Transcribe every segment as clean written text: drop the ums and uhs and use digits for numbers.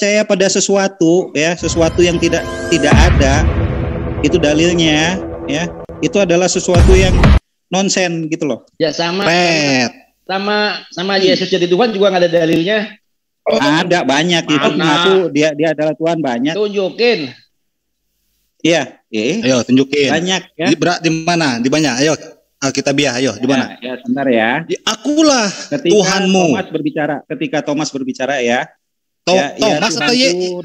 percaya pada sesuatu ya, sesuatu yang tidak ada, itu dalilnya ya, itu adalah sesuatu yang nonsen gitu loh. Ya sama Yesus jadi Tuhan juga nggak ada dalilnya. Ada banyak itu mengaku dia adalah Tuhan, banyak. Tunjukin. Iya, ayo tunjukin. Banyak ya. Di mana? Di banyak. Ayo Alkitabiah, ayo di mana? Ya, sebentar ya. Akulah Tuhanmu. Ketika Thomas berbicara ya. Thomas atau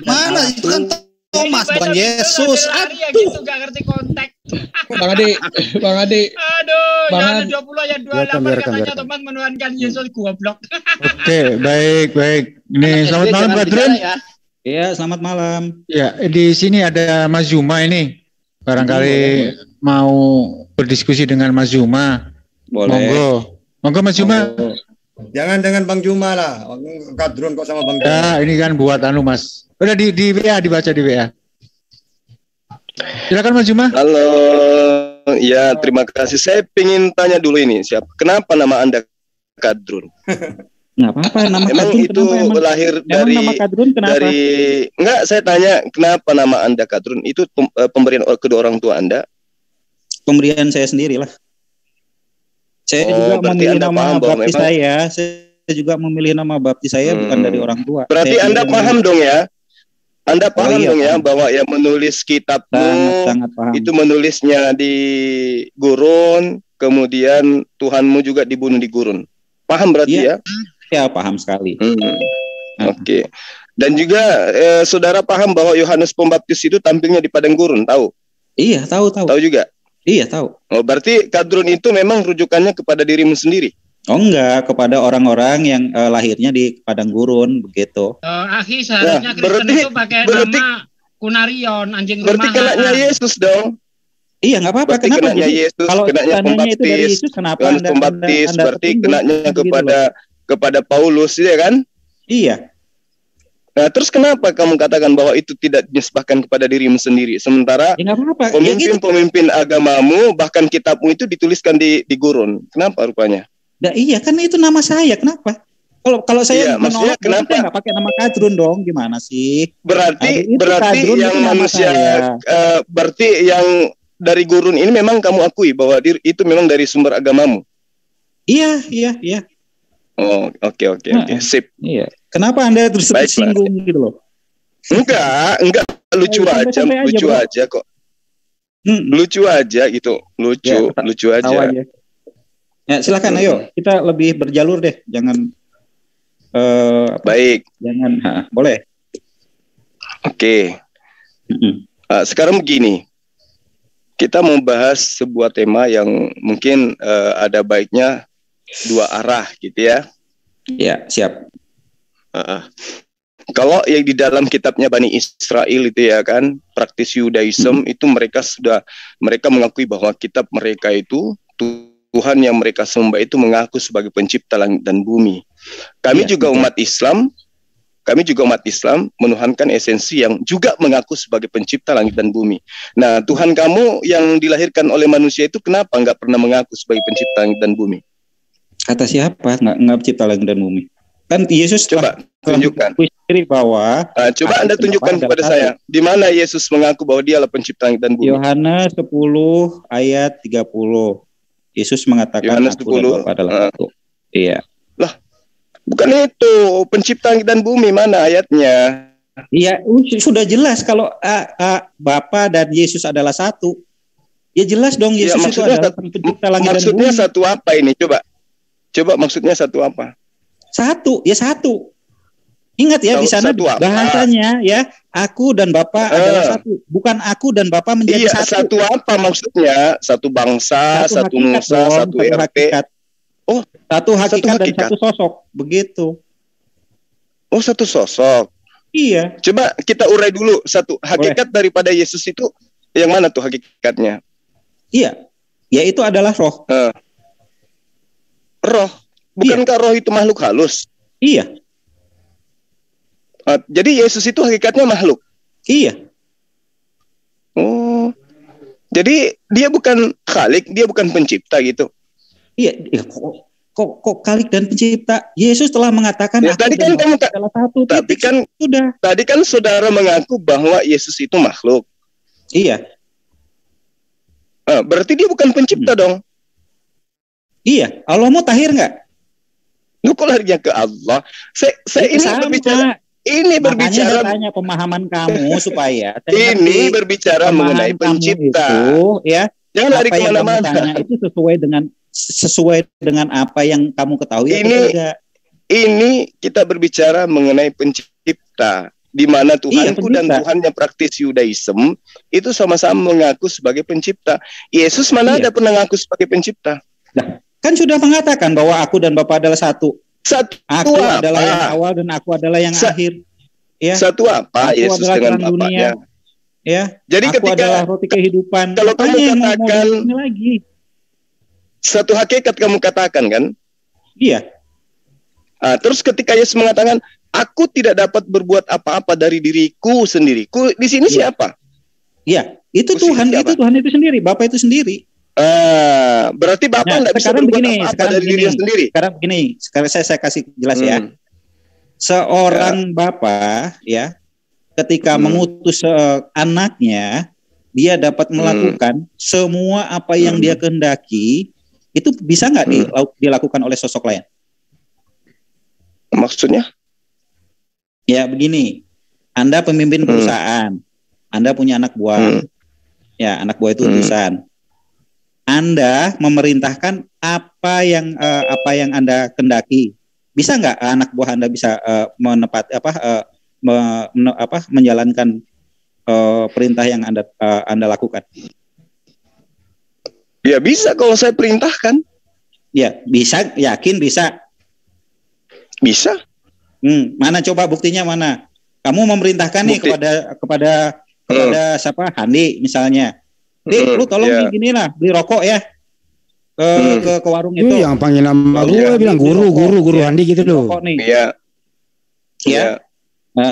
mana itu kan Thomas bukan Yesus. Aduh, gitu gak ngerti konteks. Bang Adi. Aduh, Bang Yohanes 20 ayat 28 katanya Thomas menuhankan Yesus, goblok. Oke, baik. Ini selamat malam Brethren. Iya, selamat malam. Ya, di sini ada Mas Zuma ini. Barangkali mau berdiskusi dengan Mas Zuma. Boleh. Monggo Mas Zuma. Jangan dengan Bang Juma lah. Kadrun kok sama Bang Juma. Ya, ini kan buat Mas. Udah di WA, dibaca di WA. Silakan Mas Juma. Halo. Ya, terima kasih. Saya ingin tanya dulu ini, kenapa nama Anda Kadrun? Nggak apa-apa, nama emang Kadrun itu kenapa, lahir nama Kadrun kenapa? Enggak, saya tanya kenapa nama Anda Kadrun? Itu pemberian kedua orang tua Anda? Pemberian saya sendirilah. Saya juga memilih nama baptis saya. Saya juga memilih nama baptis saya bukan dari orang tua. Berarti Anda paham dong ya? Anda paham dong ya bahwa yang menulis kitabmu sangat paham. Itu menulisnya di gurun, kemudian Tuhanmu juga dibunuh di gurun. Paham berarti ya? Ya, paham sekali. Oke. Dan juga saudara paham bahwa Yohanes Pembaptis itu tampilnya di padang gurun, tahu? Iya, tahu. Tahu juga? Iya, tahu. Oh, berarti Kadrun itu memang rujukannya kepada dirimu sendiri? Oh, enggak, kepada orang-orang yang lahirnya di padang gurun, begitu. Akhi, seharusnya Kristen itu pakai nama Kunarion, anjing rumahan. Berarti kenanya Yesus dong. Iya, nggak apa-apa. Kenapa? Kenanya Yesus, kalau kenanya Pembaptis, Yohanes Pembaptis, berarti kenanya kepada Paulus, ya kan? Iya. Nah, terus kenapa kamu katakan bahwa itu tidak dinisbahkan kepada dirimu sendiri, sementara pemimpin agamamu bahkan kitabmu itu dituliskan di gurun? Kenapa rupanya? Nah, iya, kan itu nama saya. Kenapa? Kalau saya menolak, kenapa saya nggak pakai nama Kadrun dong? Gimana sih? Berarti yang manusia, berarti yang dari gurun ini memang kamu akui bahwa itu memang dari sumber agamamu? Iya. Oh, oke, sip. Iya. Kenapa Anda terus tersinggung gitu loh? Enggak, lucu aja kok. Lucu aja gitu, lucu aja. Ya, silakan, ayo kita lebih berjalur deh, jangan. Baik. Jangan, boleh. Oke. Sekarang begini. Kita mau bahas sebuah tema yang mungkin ada baiknya dua arah gitu ya. Ya, siap. Kalau yang di dalam kitabnya Bani Israel itu ya kan, praktis Yudaism itu mereka mengakui bahwa kitab mereka itu Tuhan yang mereka sembah itu mengaku sebagai pencipta langit dan bumi. Kami juga umat Islam menuhankan esensi yang juga mengaku sebagai pencipta langit dan bumi. Nah, Tuhan kamu yang dilahirkan oleh manusia itu kenapa nggak pernah mengaku sebagai pencipta langit dan bumi? Kata siapa nggak pencipta langit dan bumi? Kan Yesus coba tunjukkan. Bahwa coba Anda tunjukkan kepada saya. Di mana Yesus mengaku bahwa Dialah pencipta langit dan bumi? Yohanes 10 ayat 30. Yesus mengatakan aku dan Bapa adalah satu. Iya. Lah, bukan itu pencipta langit dan bumi, mana ayatnya? Iya, sudah jelas kalau Bapa dan Yesus adalah satu. Ya jelas dong Yesus itu adalah pencipta langit dan bumi. Maksudnya satu apa ini? Coba maksudnya satu apa? Satu. Ingat ya, di sana bahasanya ya, aku dan Bapa adalah satu. Bukan aku dan Bapa menjadi satu. Iya, satu apa maksudnya? Satu bangsa, satu nusa, satu RT. Hakikat. Oh, satu hakikat dan satu sosok, begitu. Oh, satu sosok. Iya. Coba kita urai dulu satu hakikat daripada Yesus itu yang mana tuh hakikatnya? Iya. Yaitu adalah roh. Roh. Bukankah roh itu makhluk halus? Iya. Jadi Yesus itu hakikatnya makhluk? Iya. Oh. Jadi dia bukan khalik, dia bukan pencipta gitu? Iya. kok Khalik dan Pencipta? Yesus telah mengatakan ya, tadi kan kamu salah satu. Tadi kan saudara mengaku bahwa Yesus itu makhluk. Iya. Berarti dia bukan pencipta dong. Iya. Allah mau tahir nggak? Lu kok larinya ke Allah? Saya ini berbicara. Ini berbicara tanya pemahaman kamu supaya ini berbicara mengenai pencipta. Itu, ya. Jangan lari kemana-mana. Itu sesuai dengan apa yang kamu ketahui. Ini kita berbicara mengenai pencipta, di mana Tuhanku dan Tuhannya praktis Yudaism itu sama-sama mengaku sebagai pencipta. Yesus mana ada pernah mengaku sebagai pencipta? Nah, kan sudah mengatakan bahwa aku dan Bapa adalah satu. Aku adalah yang awal dan aku adalah yang akhir. Ya. Satu apa? Aku Yesus dengan Bapaknya. Ya. Jadi aku adalah roti kehidupan. Kalau kamu katakan lagi. Satu hakikat kamu katakan kan? Iya. Terus ketika Yesus mengatakan, aku tidak dapat berbuat apa-apa dari diriku sendiri. Di sini siapa? Iya, itu Tuhan, itu Tuhan itu sendiri, Bapa itu sendiri. Berarti Bapak tidak bisa berbuat apa-apa dari dirinya sendiri. Sekarang saya kasih jelas ya. Seorang Bapa ya, ketika mengutus anaknya, dia dapat melakukan semua apa yang dia kehendaki. Itu bisa nggak dilakukan oleh sosok lain? Maksudnya? Ya begini, Anda pemimpin perusahaan, Anda punya anak buah, ya anak buah itu utusan. Anda memerintahkan apa yang Anda kendaki. Bisa nggak anak buah Anda bisa menjalankan perintah yang Anda lakukan? Ya bisa kalau saya perintahkan. Ya bisa, yakin bisa. Bisa. Mana coba buktinya mana? Kamu memerintahkan nih kepada siapa? Handi misalnya. Lu tolong gini lah, beli rokok ya. Ke warung itu. Yang panggil nama gue bilang guru Handi gitu loh. Iya.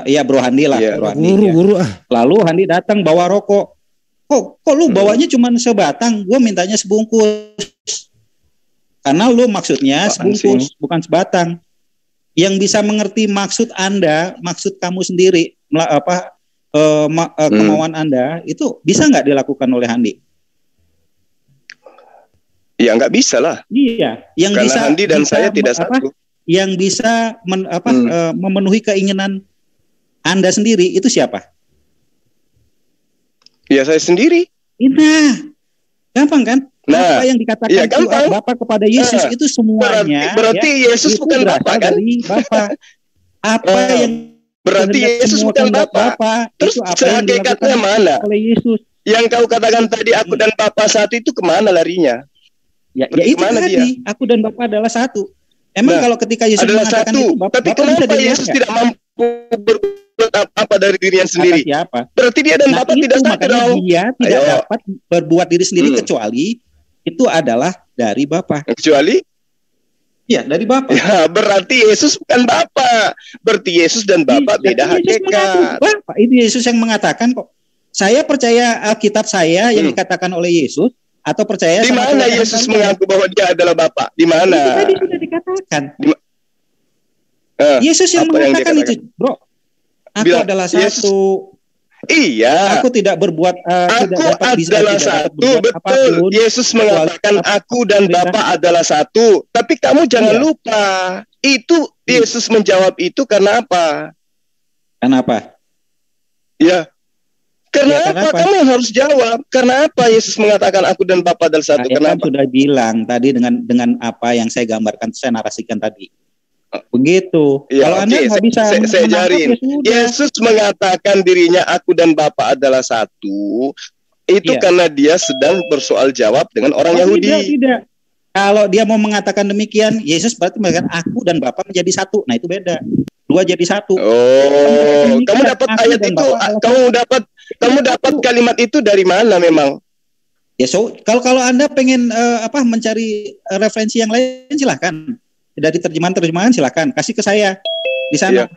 Iya Bro Handi lah. Ya. Guru. Lalu Handi datang bawa rokok. Kok lu bawanya cuma sebatang? Gue mintanya sebungkus. Karena lu maksudnya sebungkus, bukan sebatang. Yang bisa mengerti maksud Anda, maksud kamu sendiri, kemauan Anda itu bisa nggak dilakukan oleh Handi? Ya nggak bisa lah. Iya, yang karena bisa Handi dan saya tidak satu. Yang bisa memenuhi keinginan Anda sendiri itu siapa? Ya saya sendiri. Nah, gampang kan? Apa yang dikatakan Bapa kepada Yesus itu semuanya. Berarti Yesus bukan Bapa kan? Bapa. Apa yang berarti Yesus bukan Bapa. Terus hakikatnya mana? Oleh Yesus. Yang kau katakan tadi aku dan Bapa satu itu kemana larinya? Ya itu tadi. Aku dan Bapa adalah satu. Emang kalau ketika Yesus mengatakan satu, itu Bapa, tapi kenapa Yesus tidak mampu berbuat apa dari dirinya sendiri? Siapa? Berarti dia dan Bapa tidak satu dong. Dia tidak dapat berbuat diri sendiri kecuali itu adalah dari Bapa. Kecuali? Ya, dari Bapa. Ya, berarti Yesus bukan Bapa. Berarti Yesus dan Bapa beda hakikat. Bapa. Itu Yesus yang mengatakan kok. Saya percaya Alkitab saya yang dikatakan oleh Yesus atau percaya di mana Yesus mengaku bahwa dia adalah Bapa? Di mana? Itu tadi sudah dikatakan. Yesus yang mengatakan itu, Bro. Aku adalah satu. Iya. Aku tidak berbuat. Aku adalah satu, betul. Yesus mengatakan aku dan Bapa adalah satu. Tapi kamu jangan lupa, itu Yesus menjawab itu karena apa? Kenapa? Ya. Karena apa? Kamu yang harus jawab. Karena apa Yesus mengatakan aku dan Bapa adalah satu? Saya sudah bilang tadi dengan apa yang saya gambarkan, saya narasikan tadi. Begitu. Ya, kalau Anda nggak bisa saya jarin. Yesus mengatakan dirinya aku dan Bapa adalah satu. Itu karena dia sedang bersoal jawab dengan orang Yahudi. Tidak. Kalau dia mau mengatakan demikian, Yesus berarti mengatakan aku dan Bapa menjadi satu. Nah itu beda. Dua jadi satu. Oh, kamu dapat ayat itu, kamu dapat kalimat itu dari mana memang? Ya, kalau Anda pengen mencari referensi yang lain silahkan. Dari terjemahan silakan kasih ke saya di sana.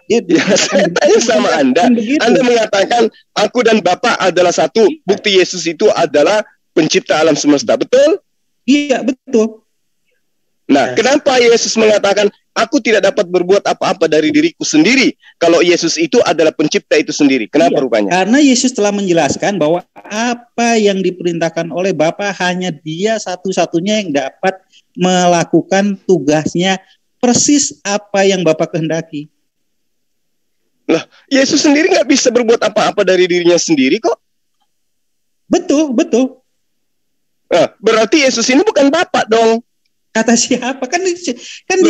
Saya tanya sama Anda. Anda mengatakan aku dan Bapa adalah satu. Bukti Yesus itu adalah pencipta alam semesta, betul? Iya, betul. Nah, kenapa Yesus mengatakan, aku tidak dapat berbuat apa-apa dari diriku sendiri, kalau Yesus itu adalah pencipta itu sendiri? Kenapa rupanya? Karena Yesus telah menjelaskan bahwa apa yang diperintahkan oleh Bapa hanya Dia satu-satunya yang dapat melakukan tugasnya persis apa yang Bapa kehendaki. Lah, Yesus sendiri nggak bisa berbuat apa-apa dari dirinya sendiri kok. Betul. Nah, berarti Yesus ini bukan Bapa dong. Kata siapa? Kan di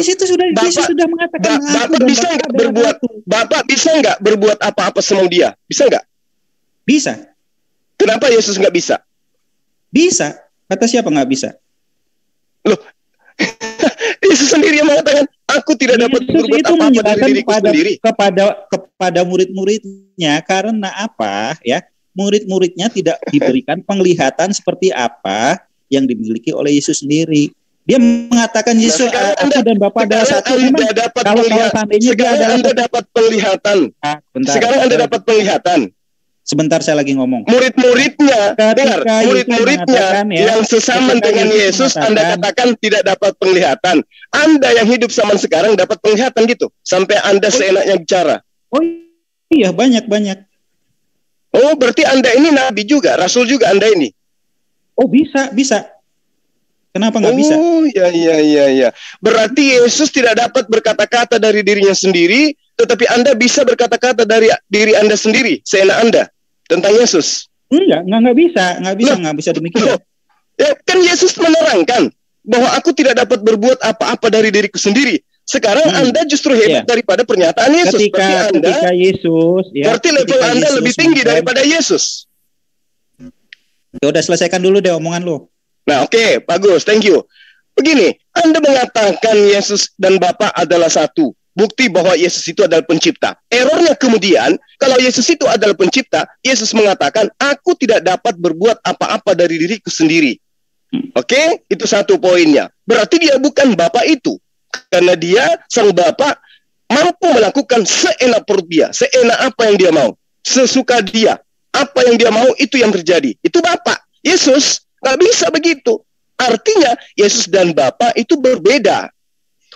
situ sudah Yesus sudah mengatakan Bapak bisa nggak berbuat apa-apa sama Dia? Bisa nggak? Bisa. Kenapa Yesus nggak bisa? Bisa. Kata siapa nggak bisa? Loh, Yesus sendiri yang mengatakan, aku tidak dapat berbuat apa-apa dari diriku sendiri. Kepada murid-muridnya, karena apa? Ya, murid-muridnya tidak diberikan penglihatan seperti apa yang dimiliki oleh Yesus sendiri. Dia mengatakan Yesus, aku dan Bapa adalah satu. Kalau seandainya dia adalah Anda dapat penglihatan. Sekarang Anda dapat penglihatan. Sebentar, saya lagi ngomong. Murid-muridnya, dengar, murid-muridnya yang sesama dengan Yesus, Anda katakan tidak dapat penglihatan. Anda yang hidup zaman sekarang dapat penglihatan gitu, sampai Anda seenaknya bicara. Oh iya, banyak. Oh, berarti Anda ini nabi juga, rasul juga Anda ini. Oh, bisa. Kenapa nggak bisa? Oh, iya. Berarti Yesus tidak dapat berkata-kata dari dirinya sendiri, tetapi Anda bisa berkata-kata dari diri Anda sendiri, seenak Anda. Tentang Yesus? Nggak bisa demikian. Ya, kan Yesus menerangkan bahwa aku tidak dapat berbuat apa-apa dari diriku sendiri. Sekarang Anda justru hebat daripada pernyataan Yesus. Ketika Yesus, berarti level Anda lebih tinggi daripada Yesus. Ya udah, selesaikan dulu deh omongan lo. Nah, oke, bagus, thank you. Begini, Anda mengatakan Yesus dan Bapa adalah satu. Bukti bahwa Yesus itu adalah pencipta. Errornya kemudian, kalau Yesus itu adalah pencipta, Yesus mengatakan, aku tidak dapat berbuat apa-apa dari diriku sendiri. Oke? Itu satu poinnya. Berarti dia bukan Bapa itu. Karena dia, sang Bapa, mampu melakukan seenak perut dia. Seenak apa yang dia mau. Sesuka dia. Apa yang dia mau, itu yang terjadi. Itu Bapa. Yesus nggak bisa begitu. Artinya, Yesus dan Bapa itu berbeda.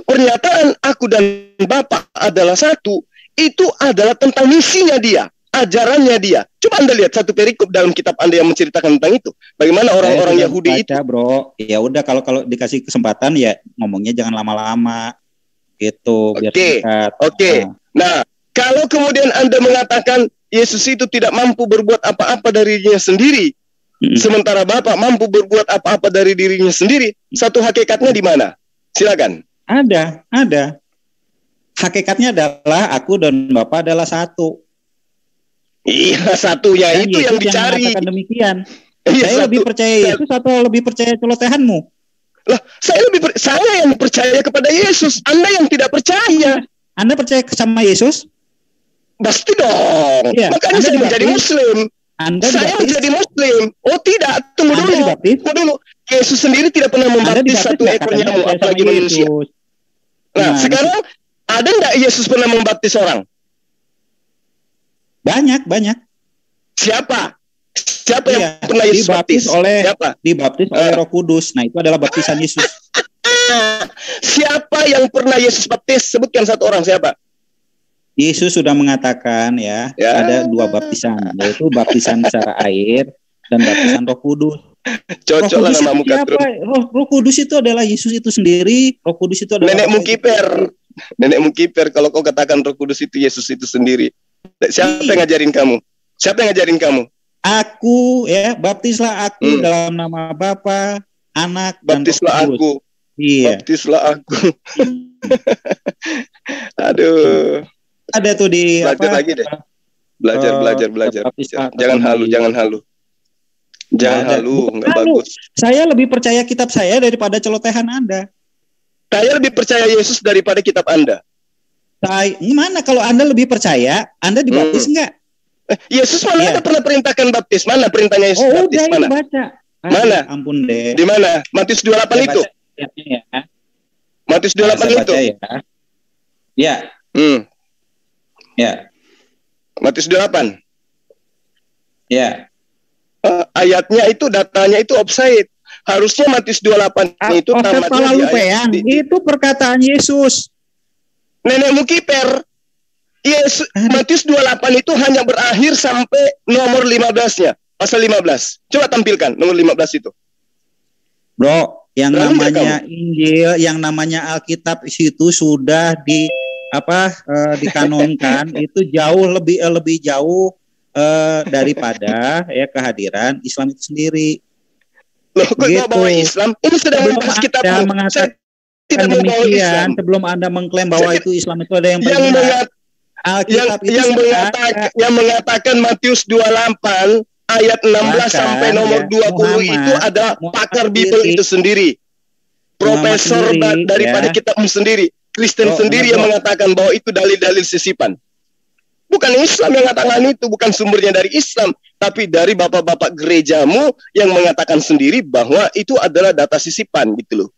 Pernyataan aku dan Bapa adalah satu, itu adalah tentang misinya dia, ajarannya dia. Coba Anda lihat satu perikop dalam kitab Anda yang menceritakan tentang itu. Bagaimana orang-orang Yahudi itu. Bro, ya udah kalau dikasih kesempatan ya ngomongnya jangan lama-lama. Gitu, biar singkat. Oke. Nah, kalau kemudian Anda mengatakan Yesus itu tidak mampu berbuat apa-apa dari dirinya sendiri, sementara Bapa mampu berbuat apa-apa dari dirinya sendiri, satu hakikatnya di mana? Silakan. Ada. Hakikatnya adalah aku dan Bapa adalah satu. Iya, satunya dan itu Yesus yang dicari. Yang demikian. Saya lebih percaya Yesus atau lebih percaya celotehanmu? Lah, saya yang percaya kepada Yesus. Anda yang tidak percaya. Anda percaya sama Yesus? Pasti dong. Ya, makanya saya menjadi Muslim. Saya menjadi Muslim. Oh tidak, tunggu dulu. Yesus sendiri tidak pernah membaptis satu ekor nyamuk, apalagi manusia. Nah, sekarang ada nggak Yesus pernah membaptis orang? Banyak. Siapa yang pernah Yesus baptis? Dibaptis oleh Roh Kudus. Nah, itu adalah baptisan Yesus. Siapa yang pernah Yesus baptis? Sebutkan satu orang, siapa? Yesus sudah mengatakan ya, ada dua baptisan, yaitu baptisan secara air dan baptisan Roh Kudus. Cocok lah namamu Katru. Roh Kudus itu adalah Yesus itu sendiri. Roh Kudus itu adalah Nenekmu kiper. Kalau kau katakan Roh Kudus itu Yesus itu sendiri. Siapa yang ngajarin kamu? Aku, ya, baptislah aku dalam nama Bapa, Anak, dan Roh Kudus. Baptislah aku. Aduh. Ada tuh di belajar lagi deh. Belajar. Jangan halu. Jangan halu, nggak bagus. Saya lebih percaya kitab saya daripada celotehan Anda. Saya lebih percaya Yesus daripada kitab Anda. Gimana kalau Anda lebih percaya, Anda dibaptis enggak? Yesus mana ada pernah perintahkan baptis? Mana perintahnya Yesus baptis? Mana? Baca. Mana? Ampun deh. Di mana? Matius 28 itu. Matius 28 itu. Ya. Ya. Matius 28. Ya. Ayatnya itu, datanya itu offside. Harusnya Matius 28 itu tamatnya di ayat itu perkataan Yesus. Nenekmu kiper. Yes, Matius 28 itu hanya berakhir sampai nomor 15-nya, pasal 15. Coba tampilkan nomor 15 itu. Bro, yang namanya Injil, yang namanya Alkitab itu sudah dikanonkan itu jauh lebih jauh daripada ya kehadiran Islam itu sendiri. Loh, kok bawa Islam? Ini sedang membahas kitab mengatakan demikian sebelum Anda mengklaim bahwa itu Islam itu ada yang yang mengatakan Matius 28 ayat 16 sampai nomor 20 itu ada pakar Bible itu sendiri. Profesor daripada kitabmu sendiri. Kristen sendiri yang mengatakan bahwa itu dalil-dalil sisipan. Bukan Islam yang mengatakan itu, bukan sumbernya dari Islam, tapi dari bapak-bapak gerejamu yang mengatakan sendiri bahwa itu adalah data sisipan gitu loh.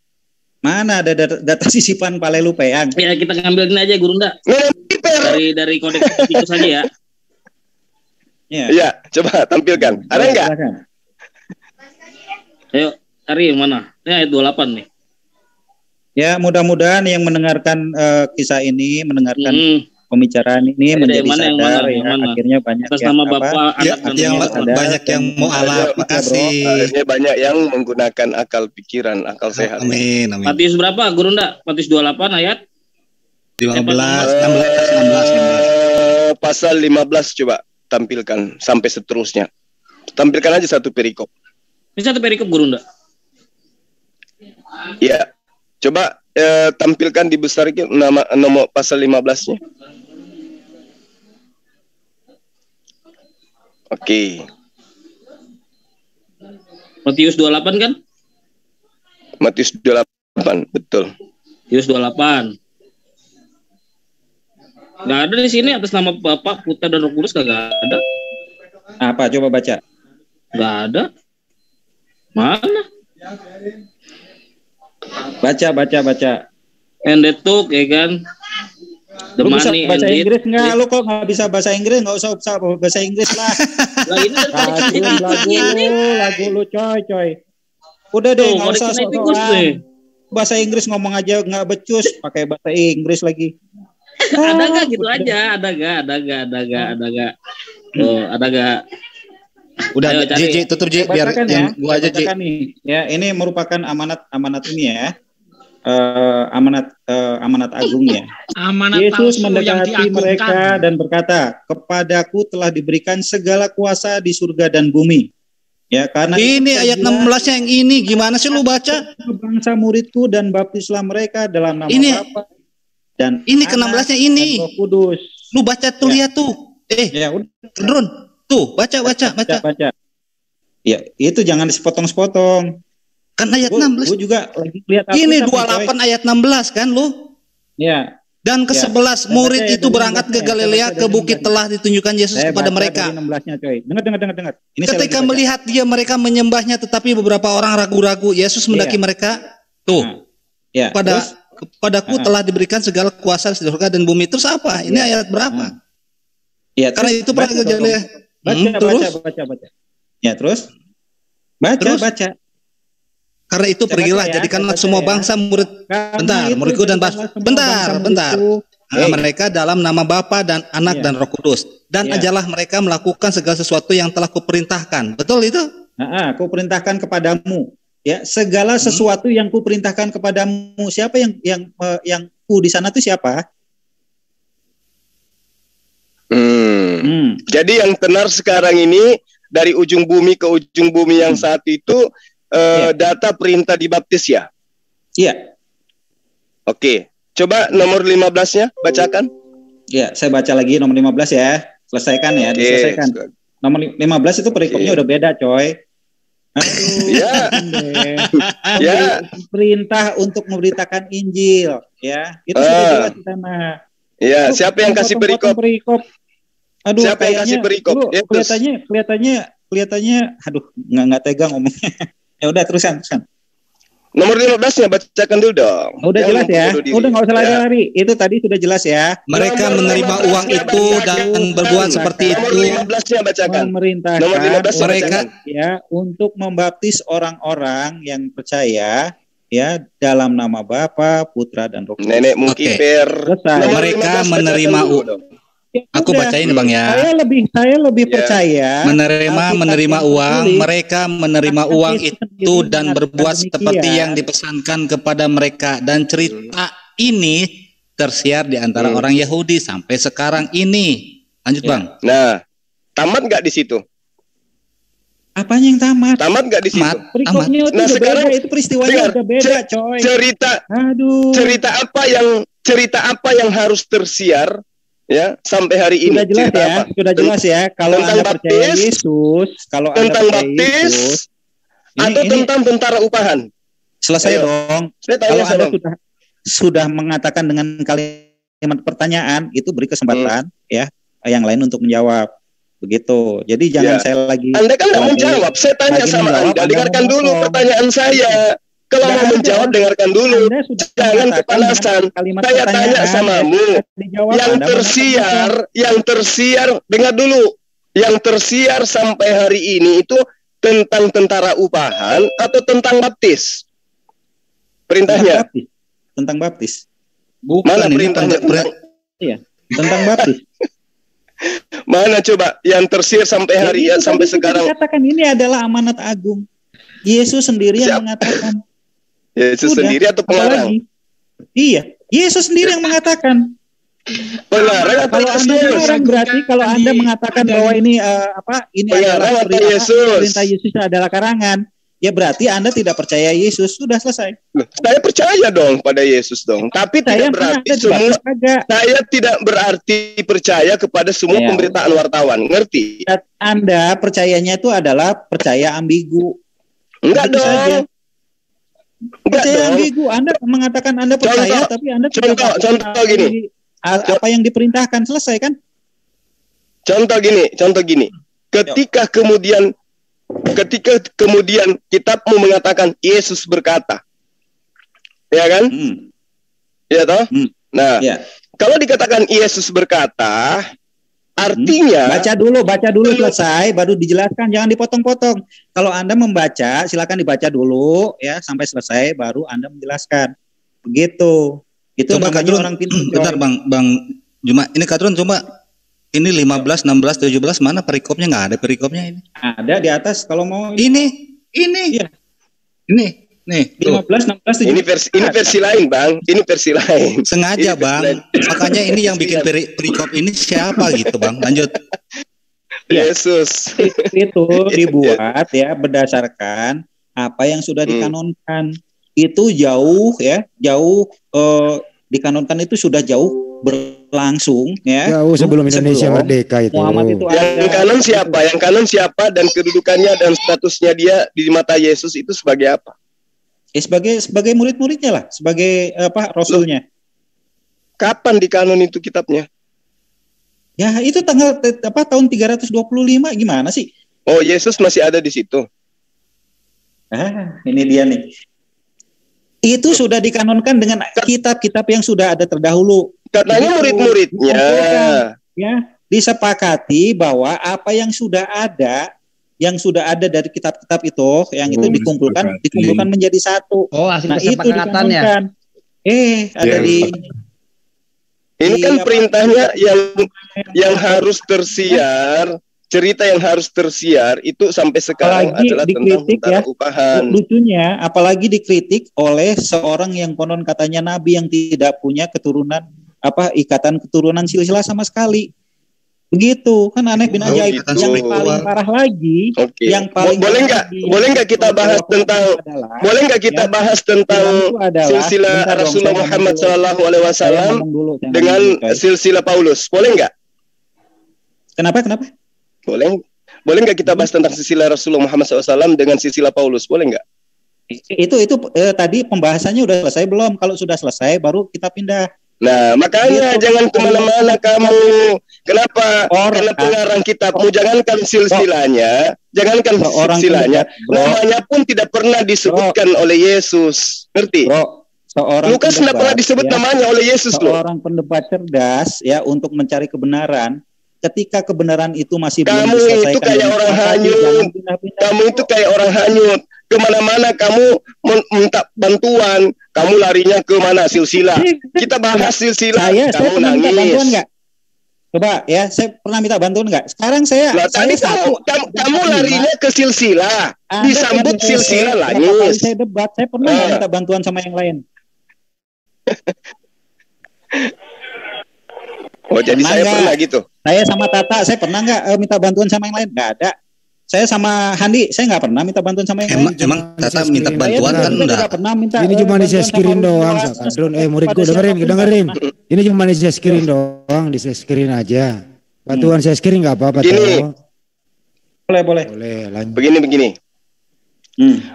Mana ada data sisipan Palelupean? Ya kita ngambilin aja Gurunda. Dari kodeks itu saja ya. Iya, coba tampilkan. Ada enggak? Ayo, cari yang mana? Ini ayat 28 nih. Ya, mudah-mudahan yang mendengarkan kisah ini, mendengarkan pembicaraan ini menjadi sadar ya. Akhirnya banyak atas nama Bapa, Anak dan banyak yang mau Allah. Makasih. Akhirnya banyak yang menggunakan akal pikiran, akal sehat. Amin, amin. Matius berapa, Gurunda? Matius 28 ayat 15, 16. Pasal 15 coba tampilkan sampai seterusnya. Tampilkan aja satu perikop. Ini satu perikop Gurunda. Ya. Coba tampilkan di besar nomor pasal 15-nya. Oke. Matius 28 kan? Matius 28, betul. Matius 28. Nggak ada di sini atas nama Bapa, Putra dan Roh Kudus, nggak ada. Apa? Coba baca. Nggak ada. Mana? Baca. And they took, ya kan? The lu bisa money bahasa and Inggris nggak? Lu kok nggak bisa bahasa Inggris? Nggak usah bahasa Inggris lah. Lah ini lagu lu coy. Udah deh, nggak usah sok-sokan. Bahasa Inggris ngomong aja nggak becus, pakai bahasa Inggris lagi. Ada nggak gitu aja? Ada nggak? Oh, ada nggak? Udah, Ji, tutup Ji, biar yang gua aja Ji. Ya, ini merupakan amanat ini ya. Amanat agung ya. Yesus mendekati mereka dan berkata, "Kepadaku telah diberikan segala kuasa di surga dan bumi." Ya, karena ini ayat 16 yang ini gimana sih lu baca? Bangsa muridku dan baptislah mereka dalam nama Bapa dan ini ke-16-nya ini. Roh Kudus. Lu baca tuh, lihat tuh. Ya udah. Drone. Tuh, baca. Ya, itu jangan sepotong-sepotong. Kan ayat 16. Gue juga lagi lihat ini 28 ayat 16 kan lu? Ya. Dan ke-11 murid itu berangkat ke Galilea, ke bukit telah ditunjukkan Yesus kepada mereka. 16-nya, coy. Dengar. Ini ketika melihat dia, mereka menyembahnya, tetapi beberapa orang ragu-ragu. Yesus mendaki mereka. Tuh. Ya. Kepadaku telah diberikan segala kuasa di surga dan bumi. Terus apa? Ini ayat berapa? Ya, karena itu pergi ke Galilea. Baca. Ya, terus? Baca. Karena itu pergilah, jadikanlah semua bangsa murid. Muridku dan bentar. Mereka dalam nama Bapa dan Anak dan Roh Kudus. Dan ajarlah mereka melakukan segala sesuatu yang telah kuperintahkan. Betul itu? Kuperintahkan kepadamu. Ya, segala sesuatu yang kuperintahkan kepadamu. Siapa yang ku di sana tuh siapa? Jadi yang tenar sekarang ini dari ujung bumi ke ujung bumi yang saat itu data perintah dibaptis ya? Iya. Oke, coba nomor 15-nya bacakan. Iya, saya baca lagi nomor 15 ya. Selesaikan ya, diselesaikan. Nomor 15 itu perikopnya udah beda, coy. Ya. Perintah untuk memberitakan Injil, ya. Itu sudah jelas di sana. Ya, siapa yang kasih perikop? Aduh, siapa yang kasih perikop? Kelihatannya, aduh, nggak tega ngomongnya. Ya udah, terusan. Nomor 15-nya bacakan dulu dong. Udah jelas ya. Udah nggak usah lari-lari. Itu tadi sudah jelas ya. Mereka menerima uang itu dan berbuat seperti itu. Nomor 15-nya bacakan. Memerintahkan Nomor 15 mereka ya untuk membaptis orang-orang yang percaya ya dalam nama Bapa, Putra dan Roh Kudus. Nenek mungkin mereka menerima uang. Aku bacain Bang ya. Saya lebih percaya menerima uang. Mereka menerima uang itu dan berbuat seperti yang dipesankan kepada mereka, dan cerita ini tersiar di antara orang Yahudi sampai sekarang ini. Lanjut Bang. Nah, tamat nggak di situ? Apanya yang tamat? Tamat nggak di situ? Perikopnya itu sekarang beda, itu peristiwanya udah beda, coy. Cerita apa yang harus tersiar? Ya, sampai hari ini sudah jelas ya, sudah jelas ya. Kalau Anda percaya Yesus, kalau tentang baptis atau tentang tentara upahan, selesai dong. Kalau Anda sudah mengatakan dengan kalimat pertanyaan, itu beri kesempatan ya yang lain untuk menjawab. Begitu. Jadi jangan saya lagi. Anda kan nggak menjawab. Saya tanya sama Anda, dengarkan dulu pertanyaan saya. Kalau mau menjawab, dengarkan dulu. Jangan kepanasan. Saya tanya samamu. Yang tersiar, dengar dulu. Yang tersiar sampai hari ini itu tentang tentara upahan atau tentang baptis? Perintahnya? Tentang baptis. Bukan, mana perintahnya? Iya, tentang baptis. Mana coba yang tersiar sampai hari ini sampai sekarang? Katakan ini adalah amanat agung. Yesus sendiri yang mengatakan. Yesus sendiri atau pengarang? Iya, Yesus sendiri yang mengatakan. Pengarang atau Yesus? Berarti kalau Anda mengatakan bahwa ini ini adalah perintah Yesus adalah karangan, ya berarti Anda tidak percaya Yesus. Sudah selesai. Saya percaya dong pada Yesus dong, tapi tidak berarti semua. Saya tidak berarti percaya kepada semua pemberitaan wartawan. Ngerti? Anda percayanya itu adalah percaya ambigu. Enggak dong. Percaya ambigu. Anda mengatakan Anda percaya, tapi Anda tidak contoh gini. Apa yang diperintahkan, selesai kan? Contoh gini. Ketika kemudian kitabmu mengatakan Yesus berkata, ya kan? Ya toh? Nah, kalau dikatakan Yesus berkata, artinya baca dulu selesai baru dijelaskan, jangan dipotong-potong. Kalau Anda membaca, silakan dibaca dulu ya sampai selesai baru Anda menjelaskan. Begitu. Itu coba namanya orang pintar. Bentar Bang Juma, ini Kadrun coba ini 15, 16, 17 mana perikopnya? Nggak ada perikopnya ini. Ada di atas kalau mau. Ini. Iya. Ini. Nih, 15, 16, 17. Ini versi lain, Bang. Ini versi lain. Sengaja, Bang. Makanya ini yang bikin perikop ini siapa gitu, Bang. Lanjut. Yesus. Itu dibuat ya berdasarkan apa yang sudah dikanonkan. Itu jauh dikanonkan itu sudah jauh berlangsung ya. Jauh sebelum Indonesia merdeka itu. Muhammad itu yang kanon siapa dan kedudukannya dan statusnya dia di mata Yesus itu sebagai apa? Sebagai murid-muridnya lah, sebagai rasulnya. Kapan dikanon itu kitabnya? Ya itu tahun 325 gimana sih? Oh, Yesus masih ada di situ. Ini dia nih. Itu sudah dikanonkan dengan kitab-kitab yang sudah ada terdahulu. Katanya murid-muridnya ya disepakati bahwa apa yang sudah ada dari kitab-kitab itu yang itu dikumpulkan menjadi satu. Oh, hasil itu kesepakatannya. Ada di ini kan perintahnya yang harus tersiar. Cerita yang harus tersiar itu sampai sekarang adalah tentang tentara upahan. Lucunya, apalagi dikritik oleh seorang yang konon katanya nabi yang tidak punya keturunan ikatan keturunan silsilah sama sekali. Begitu kan, aneh bin ajaib. Yang paling parah lagi, yang paling boleh nggak kita bahas tentang silsilah Rasulullah Muhammad SAW dengan silsilah Paulus, boleh nggak? Kenapa? Boleh nggak kita bahas tentang silsilah Rasulullah Muhammad SAW dengan silsilah Paulus, boleh nggak? Itu tadi pembahasannya udah selesai belum? Kalau sudah selesai baru kita pindah Nah, makanya jangan kemana-mana kamu. Kenapa? Karena pengarang kitabmu, jangankan silsilahnya, namanya pun tidak pernah disebutkan oleh Yesus. Ngerti? Lukas tidak pernah disebut namanya oleh Yesus loh. Seorang pendebat cerdas ya untuk mencari kebenaran. Ketika kebenaran itu masih belum diselesaikan. Kamu itu kayak orang hanyut. Kamu itu kayak orang hanyut. Kemana-mana kamu minta bantuan, kamu larinya ke mana? Silsilah. Kita bahas silsilah. Kamu nangis. Coba ya, saya pernah minta bantuan nggak? Sekarang kamu larinya ke silsilah, disambut silsilah nangis. Saya debat, saya pernah nggak minta bantuan sama yang lain. Oh, jadi saya pernah gitu. Saya sama Tata, saya pernah nggak minta bantuan sama yang lain? Nggak ada. Saya sama Handi, saya nggak pernah minta bantuan sama yang lain. Emang Tata minta bantuan kan enggak? Ini cuma diseskirin doang, Sakadron. Muridku dengerin. Ini cuma diseskirin doang, diseskirin aja. Bantuan saya skirin nggak apa-apa. Boleh. Lanjut.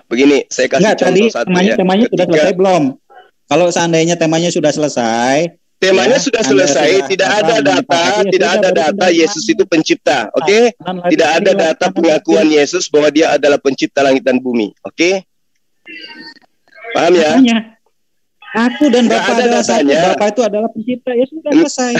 Begini, saya kasih contoh satu ya. Temanya sudah selesai belum? Kalau seandainya temanya sudah selesai, sudah selesai, tidak ada data Yesus itu pencipta, oke? Tidak ada data pengakuan Yesus bahwa dia adalah pencipta langit dan bumi, oke? Paham ya? Aku dan Bapak adalah satu. Bapak itu adalah pencipta, ya sudah selesai.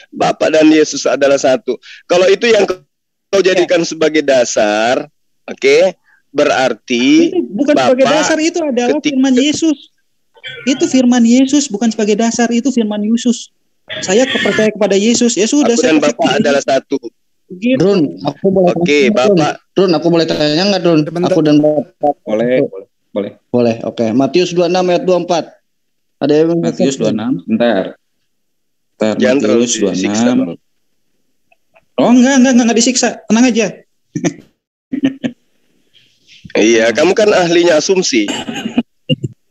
Bapak dan Yesus adalah satu. Kalau itu yang kau jadikan sebagai dasar, oke? Berarti itu bukan sebagai dasar, itu adalah firman Yesus. Itu firman Yesus, bukan sebagai dasar, itu firman Yesus. Saya percaya kepada Yesus. Ya sudah, aku dan Bapak adalah satu. Gitu. Drun, aku boleh. Oke, Bapak. Drun, aku boleh tanya nggak, Drun? Aku dan Bapak. Boleh. Oke. Matius 26 ayat 24. Ada yang Matius 26. Bentar. Jangan terlalu Matius 26. Oh, enggak disiksa. Tenang aja. Iya, kamu kan ahlinya asumsi.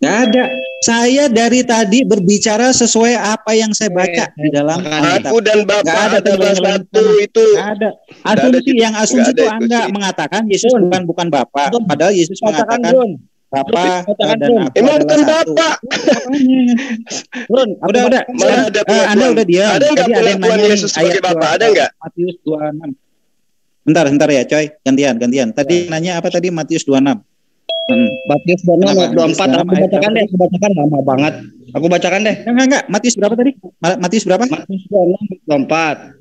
Nggak ada. Saya dari tadi berbicara sesuai apa yang saya baca di dalam Alkitab. Aku dan Bapak adalah satu itu. Nggak ada. Asumsi itu Anda mengatakan Yesus bukan Bapak. Padahal Yesus mengatakan Bapak dan aku. Emang bukan Bapak. Udah. Anda udah diam. Ada nggak pengakuan Yesus sebagai Bapak? Ada nggak? Matius 26. Bentar ya, coy. Gantian. Tadi nanya apa tadi? Matius 26. Matius 26 ayat 24. Aku bacakan lama banget. Aku bacakan deh. Enggak. Matius berapa tadi? Matius berapa? Matius 26 24.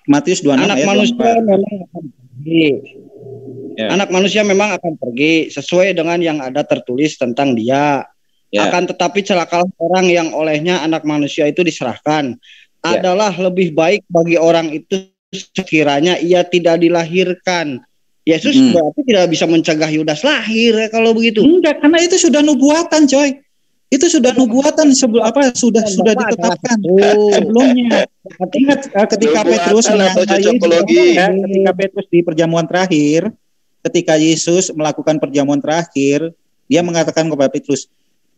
Matius 26 ayat 24. Memang akan pergi. Ya. Anak manusia memang akan pergi sesuai dengan yang ada tertulis tentang dia. Ya. Akan tetapi celakalah orang yang olehnya anak manusia itu diserahkan. Ya. Adalah lebih baik bagi orang itu sekiranya ia tidak dilahirkan. Yesus berarti tidak bisa mencegah Yudas lahir kalau begitu. Enggak, karena itu sudah nubuatan, coy. Itu sudah nubuatan sudah ditetapkan sebelumnya. Ingat ketika Petrus ketika Petrus di perjamuan terakhir, ketika Yesus melakukan perjamuan terakhir, dia mengatakan kepada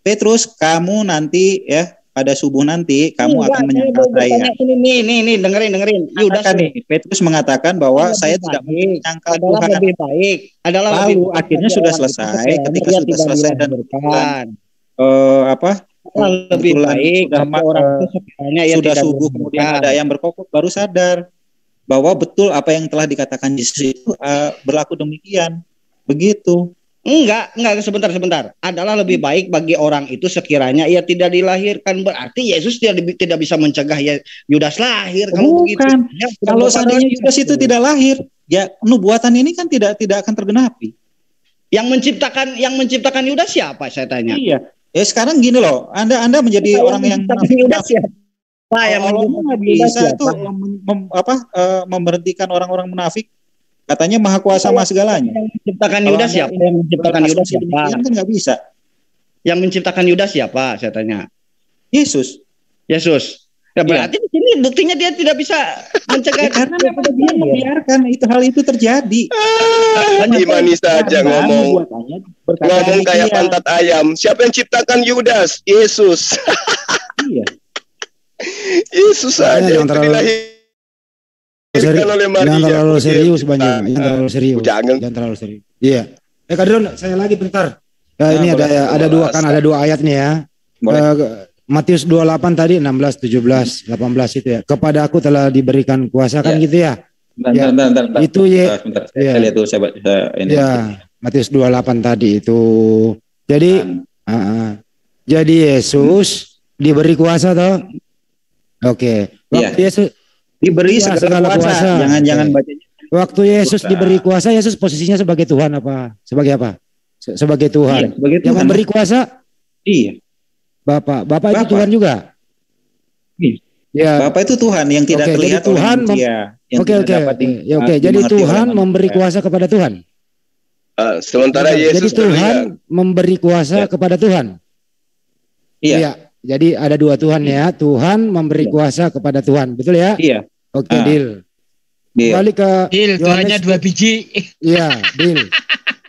Petrus, kamu nanti ya pada subuh nanti kamu akan menyangkal saya. Ini dengerin. Yudas nih, Petrus mengatakan bahwa saya tidak menyangkal Tuhan. Lebih baik. Lalu akhirnya sudah selesai. Ketika sudah selesai dan lebih baik sudah subuh kemudian ada yang berkokok baru sadar bahwa betul apa yang telah dikatakan Yesus itu berlaku demikian. Begitu. Enggak, sebentar. Adalah lebih baik bagi orang itu sekiranya ia tidak dilahirkan. Berarti Yesus tidak bisa mencegah Yudas lahir. Bukan. Kalau seandainya Yudas itu tidak lahir, ya nubuatan ini kan tidak akan tergenapi. Yang menciptakan Yudas siapa, saya tanya? Iya. Ya sekarang gini loh, Anda menjadi orang yang Yudas siapa? Allah nggak bisa tuh memberhentikan orang-orang munafik. Katanya maha kuasa sama segalanya. Yang menciptakan Yudas siapa? Yang menciptakan Yudas siapa? Kan nggak bisa. Yang menciptakan Yudas siapa? Saya tanya. Yesus. Ya, berarti di sini buktinya dia tidak bisa mencegah. Karena memang dia membiarkan hal itu terjadi. Gimana saja ngomong kayak pantat ayam. Siapa yang ciptakan Yudas? Yesus. Iya. Yesus saja yang Jangan terlalu serius banyak. Jangan terlalu serius. Iya. Kak Drun, saya lagi bentar. Ya, ini ada dua ayat nih ya. Matius 28 tadi 16, 17, 18 itu ya. Kepada aku telah diberikan kuasa kan gitu ya. Bentar. Itu ya. Saya lihat dulu ini. Ya, Matius 28 tadi itu. Jadi jadi Yesus diberi kuasa toh. Oke. Waktu Yesus diberi segala kuasa. Jangan bacanya. Waktu Yesus diberi kuasa, Yesus posisinya sebagai Tuhan apa? Sebagai apa? Sebagai Tuhan. Sebagai Tuhan. Yang memberi kuasa? Iya. Bapak itu Tuhan juga. Ya. Bapak itu Tuhan yang tidak terlihat oleh manusia. Oke. Jadi Tuhan memberi kuasa kepada Tuhan. Sementara Yesus jadi Tuhan memberi kuasa kepada Tuhan. Iya. Jadi ada dua Tuhan ya. Tuhan memberi kuasa kepada Tuhan, betul ya? Iya. Oke, deal. Kembali ke Tuhannya 2 biji. Iya, deal.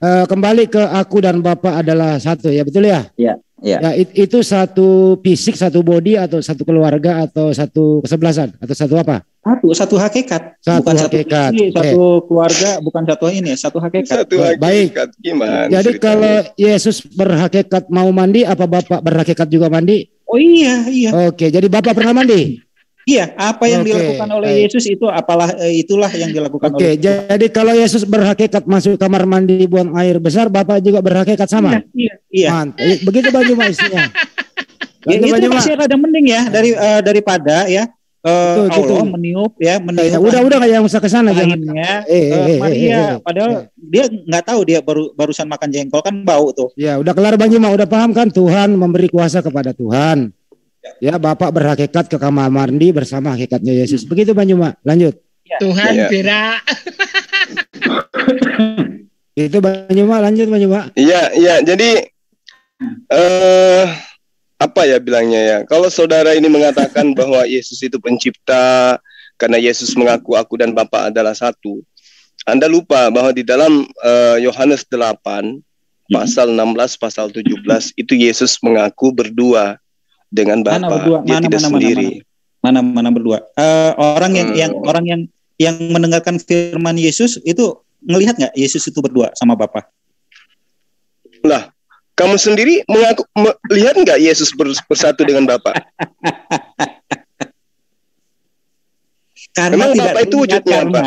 Kembali ke aku dan Bapak adalah satu ya, betul ya? Iya. Ya, itu satu fisik, satu body, atau satu keluarga, atau satu kesebelasan, atau satu apa? Satu hakikat. Bukan hakikat. Satu keluarga, bukan satu ini, satu hakikat. Satu hakikat. Baik. Gimana? Jadi ceritanya? Kalau Yesus berhakikat mau mandi, apa Bapak berhakikat juga mandi? Oh iya. Oke, jadi Bapak pernah mandi? Iya, apa yang dilakukan oleh Yesus itu itulah yang dilakukan oleh Yesus. Jadi kalau Yesus berhakikat masuk kamar mandi buang air besar, Bapak juga berhakikat sama? Iya. Mantap. Begitu Bang Juma isinya. Itu masih ada mending ya daripada ya Allah meniup ya udah nggak yang usah kesana jangannya Maria padahal dia nggak tahu, dia barusan makan jengkol kan bau tuh. Ya udah kelar Bang Juma, udah paham kan? Tuhan memberi kuasa kepada Tuhan. Ya, Bapak berhakikat ke kamar mandi bersama hakikatnya Yesus. Begitu Bang Juma, lanjut. Tuhan berak. Itu Bang Juma, lanjut Bang Juma. Iya. Jadi apa ya bilangnya ya? Kalau saudara ini mengatakan bahwa Yesus itu pencipta karena Yesus mengaku aku dan Bapa adalah satu. Anda lupa bahwa di dalam Yohanes 8 pasal 16 pasal 17 itu Yesus mengaku berdua dengan Bapa, dia tidak sendiri. Mana berdua? Orang yang mendengarkan firman Yesus itu melihat nggak Yesus itu berdua sama Bapa? Lah, kamu sendiri lihat nggak Yesus bersatu dengan Bapa? Karena Bapa itu wujudnya apa?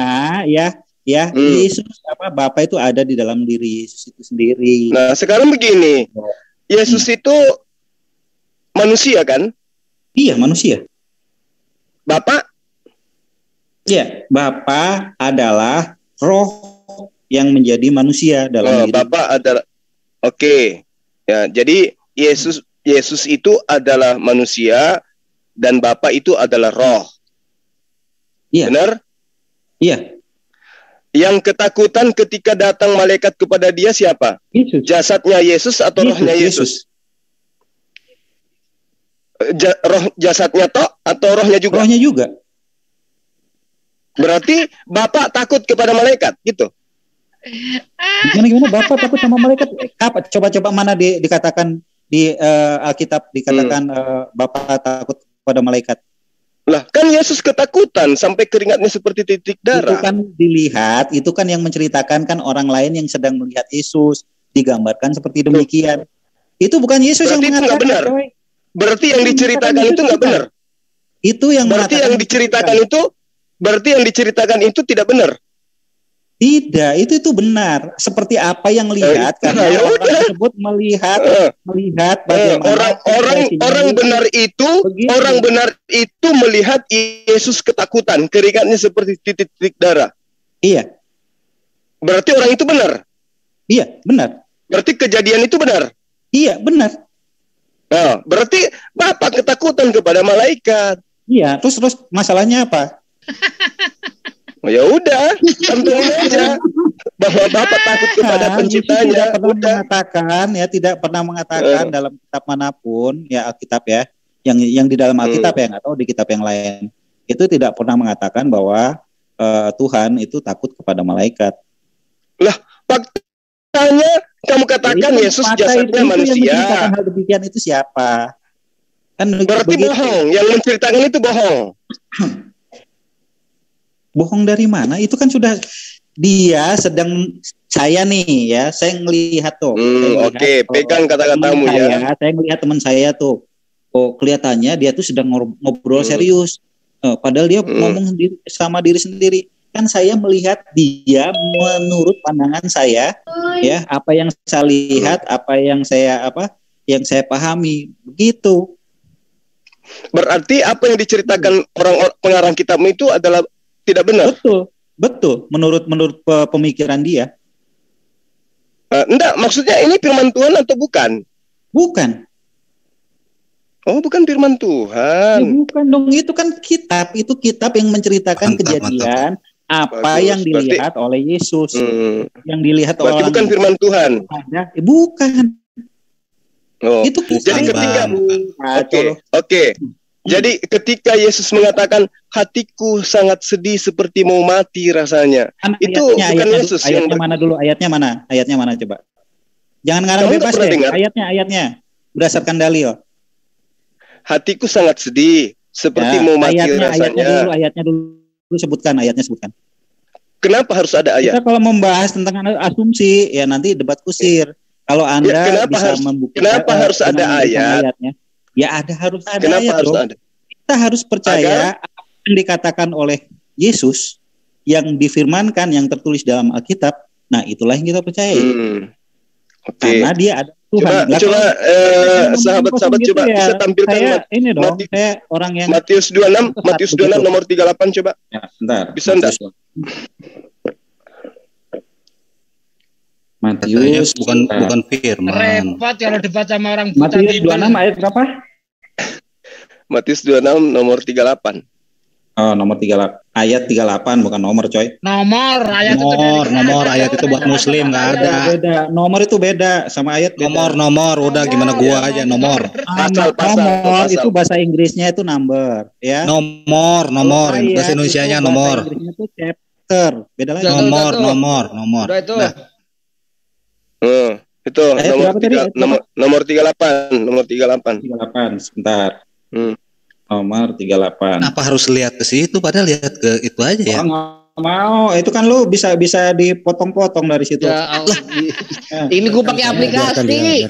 Yesus Bapa itu ada di dalam diri Yesus itu sendiri. Nah, sekarang begini, Yesus itu manusia kan? Iya, manusia. Bapak? Iya, Bapa adalah roh yang menjadi manusia dalam diri. Bapa adalah Oke. Ya, jadi Yesus itu adalah manusia dan Bapa itu adalah roh. Iya. Benar? Iya. Yang ketakutan ketika datang malaikat kepada dia siapa? Yesus. Jasadnya Yesus atau rohnya Yesus? Roh jasadnya toh atau rohnya juga? Rohnya juga. Berarti Bapak takut kepada malaikat gitu? Gimana Bapak takut sama malaikat? Coba mana dikatakan di Alkitab dikatakan Bapak takut kepada malaikat? Lah kan Yesus ketakutan sampai keringatnya seperti titik darah. Itu kan dilihat, itu kan yang menceritakan kan orang lain yang sedang melihat Yesus, digambarkan seperti demikian. Itu bukan Yesus berarti yang mengatakan. Itu benar. Berarti yang diceritakan itu nggak benar. Itu yang berarti yang diceritakan itu, berarti yang diceritakan itu tidak benar. Tidak, itu benar. Seperti apa yang lihat karena orang tersebut melihat bagaimana orang benar itu melihat Yesus ketakutan, keringatnya seperti titik darah. Iya. Berarti orang itu benar. Iya, benar. Berarti kejadian itu benar. Iya, benar. Nah, berarti Bapak ketakutan kepada malaikat. Iya, terus masalahnya apa? Oh, ya udah, tentuin aja bahwa Bapak takut kepada penciptanya. Tidak pernah mengatakan dalam kitab manapun ya Alkitab ya, yang di dalam Alkitab ya, nggak tahu di kitab yang lain itu tidak pernah mengatakan bahwa Tuhan itu takut kepada malaikat. Lah, faktanya kamu katakan Yesus jasadnya manusia. Yang menceritakan hal demikian itu siapa? Kan berarti begitu. Bohong. Yang menceritakan itu bohong. Bohong dari mana? Itu kan sudah dia sedang saya nih ya, saya ngelihat tuh. Oke, pegang kata-katamu ya. Saya ngelihat teman saya tuh Oh, kelihatannya dia tuh sedang ngobrol serius. Padahal dia ngomong sama diri sendiri. Kan saya melihat dia menurut pandangan saya, ya, apa yang saya lihat, apa yang saya pahami, begitu. Berarti apa yang diceritakan orang pengarang kitabmu itu adalah tidak benar. Betul. Menurut pemikiran dia. Enggak, maksudnya ini firman Tuhan atau bukan? Bukan. Oh, bukan firman Tuhan. Ya, bukan dong, itu kan kitab. Itu kitab yang menceritakan kejadian apa yang dilihat oleh Yesus. Yang dilihat oleh berarti bukan firman Tuhan. Bukan. Oh, itu jadi ketika Oke. Jadi ketika Yesus mengatakan hatiku sangat sedih seperti mau mati rasanya. Itu bukan Yesus yang mana dulu? Ayatnya mana coba? Jangan ngarang bebas deh. Ayatnya berdasarkan dalil. Hatiku sangat sedih seperti mau mati rasanya. Ayatnya dulu sebutkan. Kenapa harus ada ayat? Kita kalau membahas tentang asumsi, ya nanti debat kusir. Kalau Anda bisa membuktikan, kenapa harus ada ayatnya? Ya harus ada kenapa ayat. Harus ada? Kita harus percaya apa yang dikatakan oleh Yesus, yang difirmankan, yang tertulis dalam Alkitab. Nah, itulah yang kita percaya. Karena dia ada Tuhan. Coba sahabat-sahabat coba ya, bisa tampilkan saya orang yang Matius 26 nomor 38 coba. Ya, bentar. Bisa enggak? Matius bukan firman. Repot kalau debat sama orang buta. Matius 26 ayat berapa? Matius 26 nomor 38. Oh, nomor 38. Ayat 38 bukan nomor, coy. Nomor ayat itu buat muslim, enggak ada. Beda. Nomor itu beda sama ayat beda. Nomor udah gimana gua aja nomor. Nomor itu bahasa Inggrisnya itu number, ya. Nomor. Bahasa Indonesianya nomor. Bahasa Inggrisnya itu chapter. Beda lagi. Nomor. Udah itu. Itu nomor 38, nomor 38. 38, sebentar. Nomor 38. Kenapa harus lihat ke situ? Padahal lihat ke itu aja ya. Mau, itu kan lu bisa dipotong-potong dari situ. Ini gue pakai aplikasi.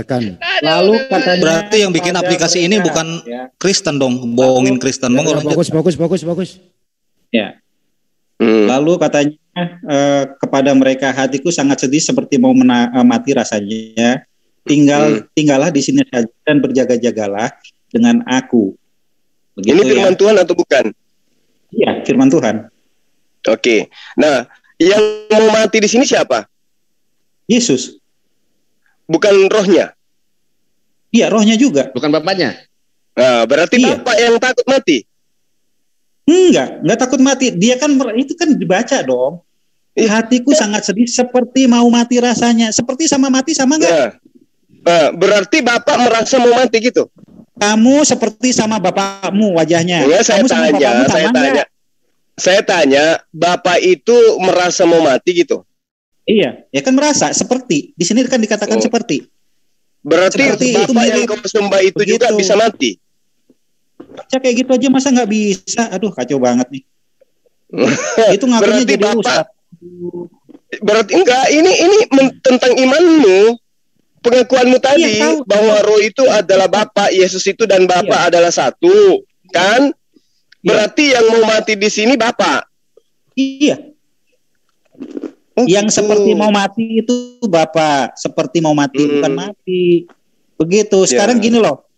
Lalu katanya. Berarti yang bikin aplikasi ini bukan Kristen dong, bohongin Kristen. Bagus. Ya. Lalu katanya kepada mereka, hatiku sangat sedih seperti mau mati rasanya. Tinggallah di sini saja dan berjaga-jagalah dengan aku. Begitu, ini firman Tuhan atau bukan? Iya, firman Tuhan. Oke. Nah, yang mau mati di sini siapa? Yesus. Bukan rohnya? Iya, rohnya juga. Bukan bapaknya? Nah, berarti bapak yang takut mati? Enggak takut mati. Dia kan itu kan dibaca dong. Hatiku sangat sedih seperti mau mati rasanya. Seperti sama mati sama enggak? Berarti bapak merasa mau mati gitu? Kamu seperti sama bapakmu wajahnya. Ya, saya tanya, bapak itu merasa mau mati gitu? Iya, ya kan merasa seperti. Di sini kan dikatakan seperti. Berarti seperti bapak yang kau sembah itu begitu. Juga bisa mati? Baca kayak gitu aja masa nggak bisa? Aduh, kacau banget nih. Itu ngakunya jadi ustaz. Berarti enggak, ini tentang imanmu. Pengakuanmu tadi bahwa roh itu adalah Bapa, Yesus itu dan Bapa adalah satu, kan? Berarti yang mau mati di sini Bapa. Iya. Yang seperti mau mati itu Bapa, seperti mau mati bukan mati. Begitu. Sekarang gini loh.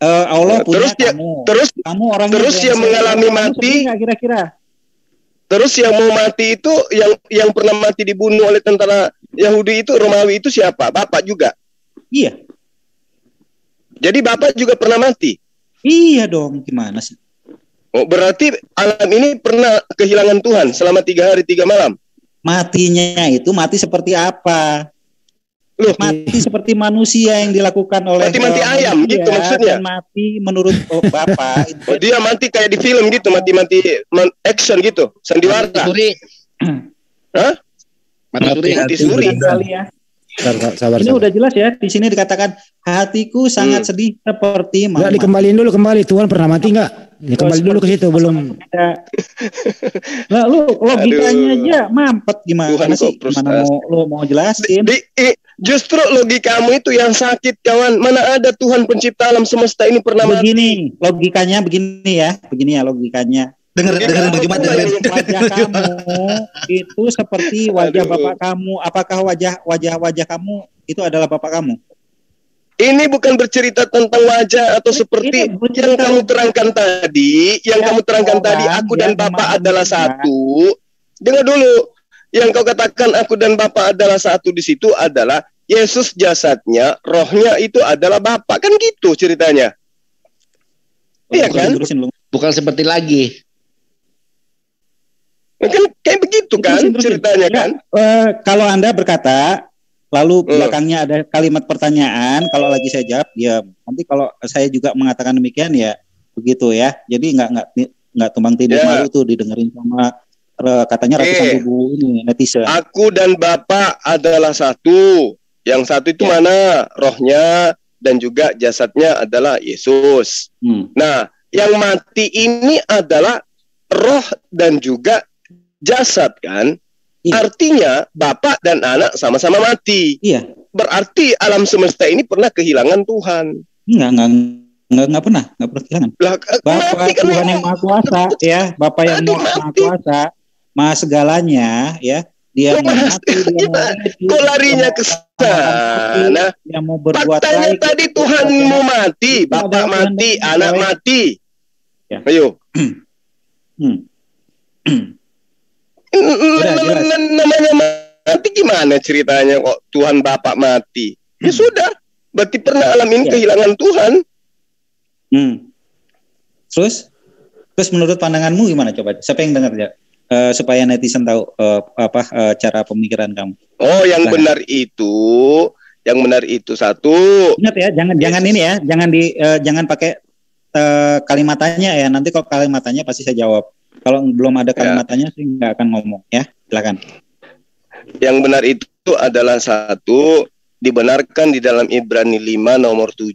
Allah punya kamu. Kamu orang yang mengalami mati. Kira-kira. Terus yang mau mati itu yang pernah mati dibunuh oleh tentara Yahudi itu Romawi itu siapa? Bapak juga. Iya. Jadi Bapak juga pernah mati? Iya dong, gimana sih? Oh, berarti alam ini pernah kehilangan Tuhan selama 3 hari 3 malam? Matinya itu mati seperti apa? Loh, mati seperti manusia yang dilakukan oleh mati ayam gitu maksudnya? Mati menurut Bapak. Dia mati kayak di film gitu, mati action gitu, sandiwara. Hah? Mati suri. Sabar. Ini udah jelas ya. Di sini dikatakan hatiku sangat sedih seperti mau. Enggak dikembaliin dulu Tuhan pernah mati enggak? Kembali dulu ke situ belum. Lalu logikanya aja mampet gimana Tuhan sih? Gimana mau jelasin? Justru logikamu itu yang sakit, kawan. Mana ada Tuhan pencipta alam semesta ini pernah begini, mati. Logikanya begini ya logikanya. Dengerin bagaimana dengerin. Wajah kamu itu seperti wajah bapak kamu. Apakah wajah kamu itu adalah bapak kamu? Ini bukan bercerita tentang wajah atau seperti yang kamu terangkan tadi. Yang kamu terangkan tadi, aku dan Bapak adalah satu. Dengar dulu. Yang kau katakan aku dan Bapa adalah satu di situ adalah Yesus jasadnya, rohnya itu adalah Bapa. Kan gitu ceritanya. Iya kan? Bukan seperti lagi. Kan kayak begitu kan ceritanya kan? Kalau Anda berkata, lalu belakangnya ada kalimat pertanyaan, kalau lagi saya jawab, ya nanti kalau saya juga mengatakan demikian ya begitu ya. Jadi nggak tumbang tindih malu tuh didengerin sama katanya ratusan ribu ini netizen. Aku dan Bapak adalah satu. Yang satu itu mana? Rohnya dan juga jasadnya adalah Yesus. Nah, yang mati ini adalah roh dan juga jasad kan? Artinya Bapak dan anak sama-sama mati. Iya. Berarti alam semesta ini pernah kehilangan Tuhan. Nggak pernah kehilangan. Bapak Tuhan yang Maha Kuasa ya, Bapak yang Maha Kuasa. Maha segalanya ya, dia mati, kok larinya ke sana? Dia mau berbuat faktanya baik. Tadi Tuhanmu mati, Bapak mati, anak mati. Ya. Ayo. Namanya mati gimana ceritanya kok Tuhan Bapak mati? Ya sudah, berarti pernah alamin kehilangan Tuhan. Terus menurut pandanganmu gimana coba? Siapa yang dengar ya? Supaya netizen tahu cara pemikiran kamu. Oh, yang benar itu satu. Ingat ya, jangan ini ya, jangan pakai kalimatannya ya. Nanti kalau kalimatannya pasti saya jawab. Kalau belum ada kalimatannya sih nggak akan ngomong ya. Silakan. Yang benar itu adalah satu, dibenarkan di dalam Ibrani 5 nomor 7.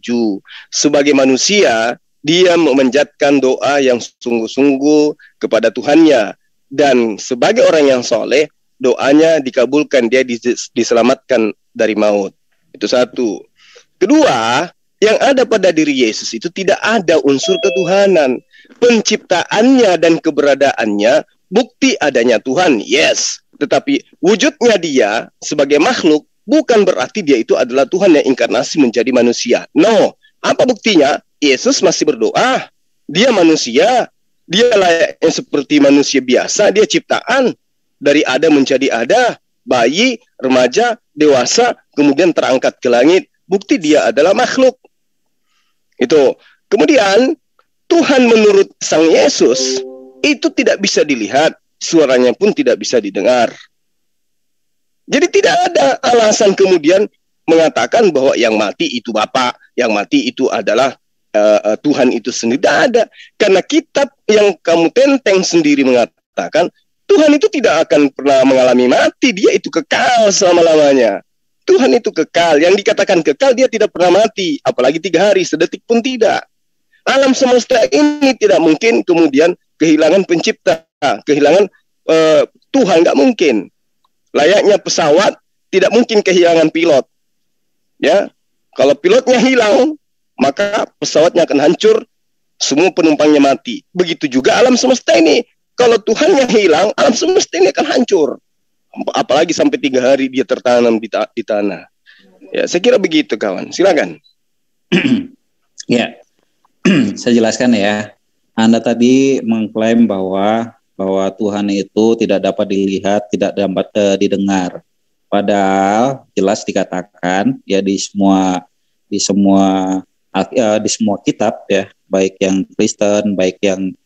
Sebagai manusia, dia memanjatkan doa yang sungguh-sungguh kepada Tuhannya. Dan sebagai orang yang soleh, doanya dikabulkan, dia diselamatkan dari maut. Itu satu. Kedua, yang ada pada diri Yesus itu tidak ada unsur ketuhanan. Penciptaannya dan keberadaannya bukti adanya Tuhan, yes. Tetapi wujudnya dia sebagai makhluk bukan berarti dia itu adalah Tuhan yang inkarnasi menjadi manusia. No. Apa buktinya? Yesus masih berdoa. Dia manusia. Dia layaknya seperti manusia biasa, dia ciptaan. Dari ada menjadi ada, bayi, remaja, dewasa, kemudian terangkat ke langit. Bukti dia adalah makhluk. Itu. Kemudian, Tuhan menurut Sang Yesus, itu tidak bisa dilihat, suaranya pun tidak bisa didengar. Jadi tidak ada alasan kemudian mengatakan bahwa yang mati itu Bapa, yang mati itu adalah Tuhan itu sendiri. Tidak ada. Karena kitab yang kamu tenteng sendiri mengatakan Tuhan itu tidak akan pernah mengalami mati. Dia itu kekal selama-lamanya. Tuhan itu kekal. Yang dikatakan kekal, dia tidak pernah mati. Apalagi 3 hari, sedetik pun tidak. Alam semesta ini tidak mungkin kemudian kehilangan pencipta, kehilangan Tuhan, nggak mungkin. Layaknya pesawat tidak mungkin kehilangan pilot. Ya, kalau pilotnya hilang, maka pesawatnya akan hancur, semua penumpangnya mati. Begitu juga alam semesta ini. Kalau Tuhannya hilang, alam semesta ini akan hancur. Apalagi sampai 3 hari dia tertanam di tanah. Ya, saya kira begitu, kawan. Silakan. Ya, saya jelaskan ya. Anda tadi mengklaim bahwa Tuhan itu tidak dapat dilihat, tidak dapat didengar. Padahal jelas dikatakan ya di semua kitab ya, baik yang Kristen, baik yang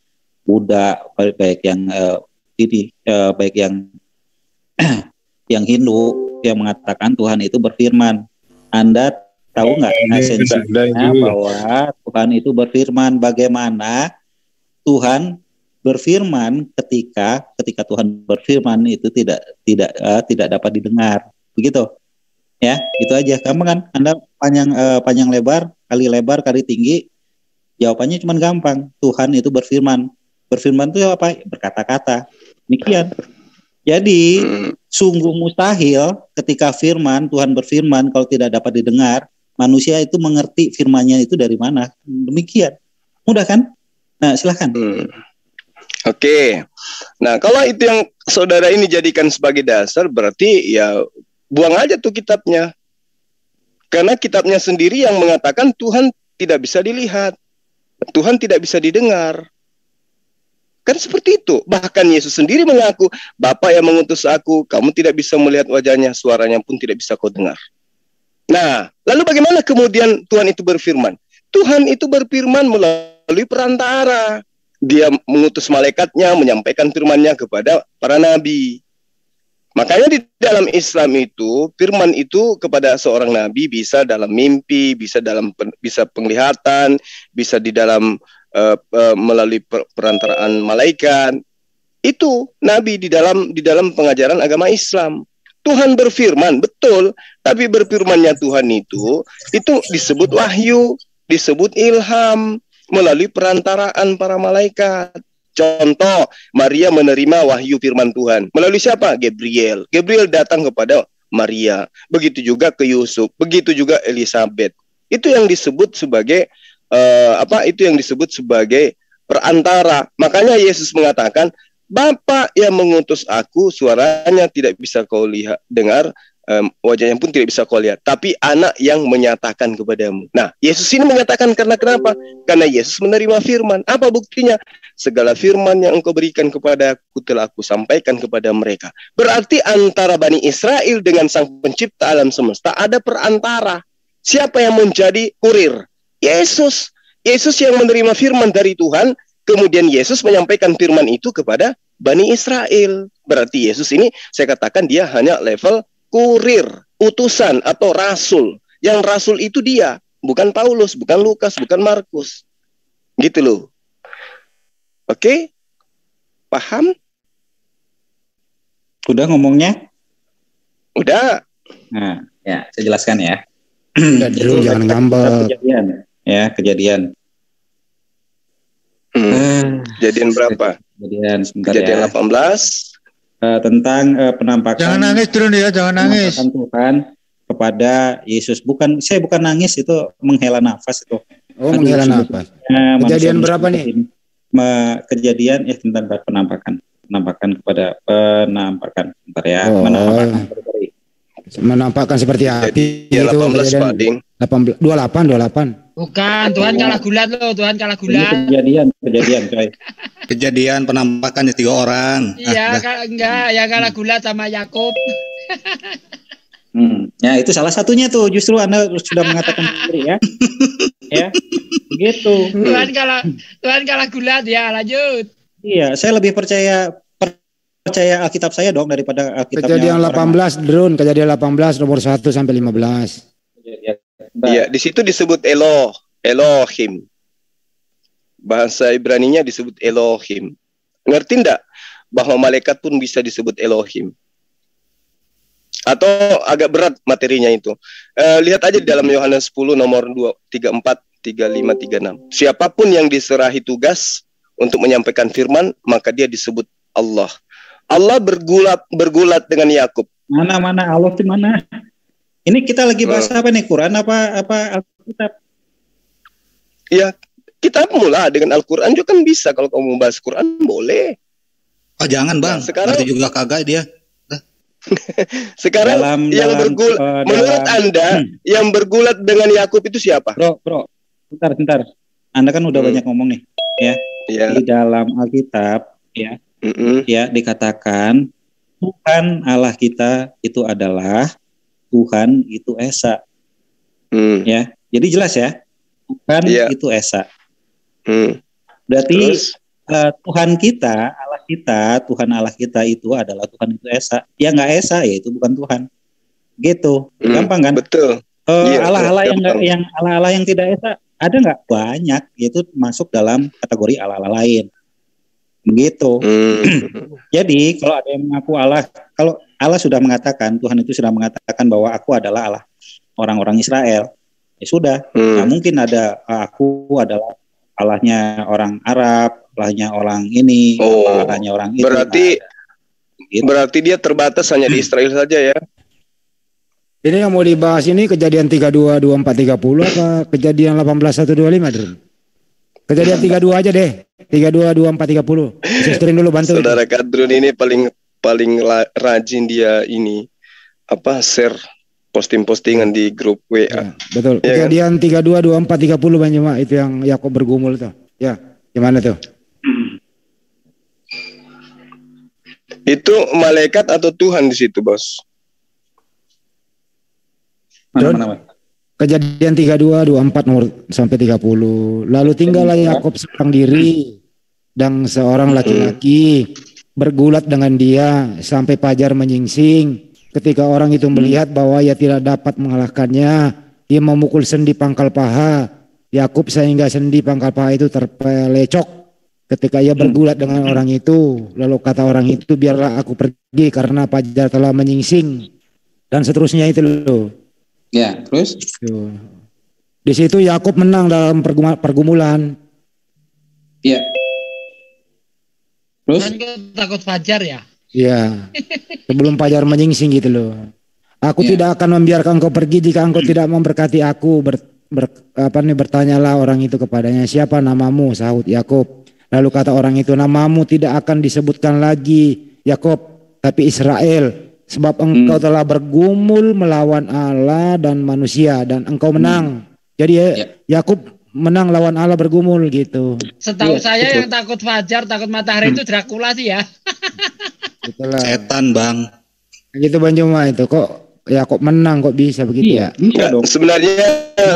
Buddha, baik yang baik yang yang Hindu yang mengatakan Tuhan itu berfirman. Anda tahu nggak esensinya bahwa Tuhan itu berfirman? Bagaimana Tuhan berfirman ketika Tuhan berfirman itu tidak dapat didengar, begitu? Ya, itu aja. Gampang kan? Anda panjang lebar, kali tinggi, jawabannya cuma gampang. Tuhan itu berfirman. Berfirman itu apa? Berkata-kata. Demikian. Jadi sungguh mustahil ketika firman Tuhan berfirman kalau tidak dapat didengar, manusia itu mengerti firman-Nya itu dari mana. Demikian. Mudah kan? Nah, silakan. Oke. Nah, kalau itu yang saudara ini jadikan sebagai dasar, berarti ya buang aja tuh kitabnya. Karena kitabnya sendiri yang mengatakan Tuhan tidak bisa dilihat. Tuhan tidak bisa didengar. Kan seperti itu. Bahkan Yesus sendiri mengaku, Bapa yang mengutus aku, kamu tidak bisa melihat wajahnya, suaranya pun tidak bisa kau dengar. Nah, lalu bagaimana kemudian Tuhan itu berfirman? Tuhan itu berfirman melalui perantara. Dia mengutus malaikatnya, menyampaikan firman-Nya kepada para nabi. Makanya di dalam Islam itu, firman itu kepada seorang nabi bisa dalam mimpi, bisa penglihatan, bisa di dalam melalui perantaraan malaikat. Itu nabi di dalam pengajaran agama Islam. Tuhan berfirman, betul, tapi berfirmannya Tuhan itu disebut wahyu, disebut ilham melalui perantaraan para malaikat. Contoh, Maria menerima wahyu firman Tuhan melalui siapa? Gabriel. Gabriel datang kepada Maria. Begitu juga ke Yusuf, begitu juga Elizabeth. Itu yang disebut sebagai itu yang disebut sebagai perantara. Makanya Yesus mengatakan, Bapa yang mengutus aku, suaranya tidak bisa kau lihat, dengar, wajahnya pun tidak bisa kau lihat, tapi anak yang menyatakan kepadamu. Nah, Yesus ini menyatakan karena kenapa? Karena Yesus menerima firman. Apa buktinya? Segala firman yang engkau berikan kepada aku telah aku sampaikan kepada mereka. Berarti antara Bani Israel dengan Sang Pencipta alam semesta ada perantara. Siapa yang menjadi kurir? Yesus. Yesus yang menerima firman dari Tuhan, kemudian Yesus menyampaikan firman itu kepada Bani Israel. Berarti Yesus ini saya katakan dia hanya level kurir, utusan atau rasul. Yang rasul itu dia, bukan Paulus, bukan Lukas, bukan Markus. Gitu loh. Oke? Paham? Udah ngomongnya? Udah. Nah, ya, saya jelaskan ya. Itu jangan ngambek. Kejadian. Kejadian berapa? Kejadian sebentar Kejadian ya. 18. Tentang penampakan. Jangan nangis dulu ya, jangan nangis. Tuhan kepada Yesus. Saya bukan nangis, itu menghela nafas itu. Oh, menghela nafas. Kejadian berapa nih? Kejadian tentang penampakan kepada penampakan. Bentar ya. Menampakkan seperti api itu 18 Pak Ding. 28. Bukan, Tuhan kalah gulat loh, Tuhan kalah gulat. Kejadian coy. Kejadian penampakannya 3 orang. Iya, enggak, ya kalah gulat sama Yakub. Ya itu salah satunya tuh, justru Anda sudah mengatakan sendiri ya. Ya. Begitu. Tuhan kalah gulat ya, lanjut. Iya, saya lebih percaya Alkitab saya dong daripada Alkitabnya. Kejadian 18 Drun, kejadian 18 nomor 1 sampai 15. Iya, di situ disebut Elohim. Bahasa Ibraninya disebut Elohim. Ngerti enggak bahwa malaikat pun bisa disebut Elohim? Atau agak berat materinya itu. Lihat aja di dalam Yohanes 10 nomor 34, 35, 36. Siapapun yang diserahi tugas untuk menyampaikan firman, maka dia disebut Allah. Allah bergulat dengan Yakub. Mana Allah di mana? Ini kita lagi bahas apa nih? Quran apa Alkitab? Ya, kita mulai dengan Al-Quran juga kan bisa. Kalau kamu bahas Quran boleh. Oh jangan bang, sekarang juga kagak dia. Sekarang menurut Anda yang bergulat dengan Yakub itu siapa? Bro, bentar. Anda kan udah banyak ngomong nih, ya. Di dalam Alkitab, ya, ya dikatakan Tuhan Allah kita itu adalah Tuhan itu Esa, ya. Jadi jelas ya, Tuhan itu Esa. Berarti Tuhan kita, Tuhan Allah kita itu adalah Tuhan itu Esa. Ya nggak Esa, ya itu bukan Tuhan. Gitu, gampang kan? Betul. Allah yang tidak Esa ada nggak? Banyak, itu masuk dalam kategori Allah lain. Begitu. Jadi kalau ada yang mengaku Allah, kalau Allah sudah mengatakan, Tuhan itu sudah mengatakan bahwa aku adalah Allah orang-orang Israel, ya sudah. Nah, mungkin ada aku adalah Allahnya orang Arab, Allahnya orang ini, Allahnya orang itu. Gitu. Berarti dia terbatas hanya di Israel saja ya. Ini yang mau dibahas ini kejadian 32, 24, 30 apa kejadian 18, 1, 25, Drun? Kejadian 32 aja deh. 32, 24, 30. Bisa screen dulu bantu. Saudara Kadrun ini paling rajin dia ini share postingan di grup WA. Ya, betul. Ya, kejadian kan? 32, 24, 30 Bang Juma itu yang Yakub bergumul tuh. Ya, gimana tuh? Itu malaikat atau Tuhan di situ, Bos? Mana? Kejadian 32, 24 nomor sampai 30. Lalu tinggallah Yakub seorang diri dan seorang laki-laki bergulat dengan dia sampai fajar menyingsing. Ketika orang itu melihat bahwa ia tidak dapat mengalahkannya, ia memukul sendi pangkal paha Yakub sehingga sendi pangkal paha itu terpelecok. Ketika ia bergulat dengan orang itu, lalu kata orang itu, biarlah aku pergi karena fajar telah menyingsing. Dan seterusnya itu loh. Ya, terus? Di situ Yakub menang dalam pergumulan. Iya. Terus? Kan takut fajar ya? Iya. Sebelum fajar menyingsing gitu loh. Aku tidak akan membiarkan kau pergi jika engkau tidak memberkati aku. Bertanyalah orang itu kepadanya, siapa namamu? Sahut Yakub. Lalu kata orang itu, namamu tidak akan disebutkan lagi Yakub, tapi Israel. Sebab engkau telah bergumul melawan Allah dan manusia dan engkau menang. Jadi Yakub menang lawan Allah bergumul gitu. Setahu saya yang takut fajar, takut matahari itu Dracula sih ya. Itulah. Setan Bang. Gitu Bang Juma itu kok Yakub menang kok bisa begitu ya? Bisa dong. Sebenarnya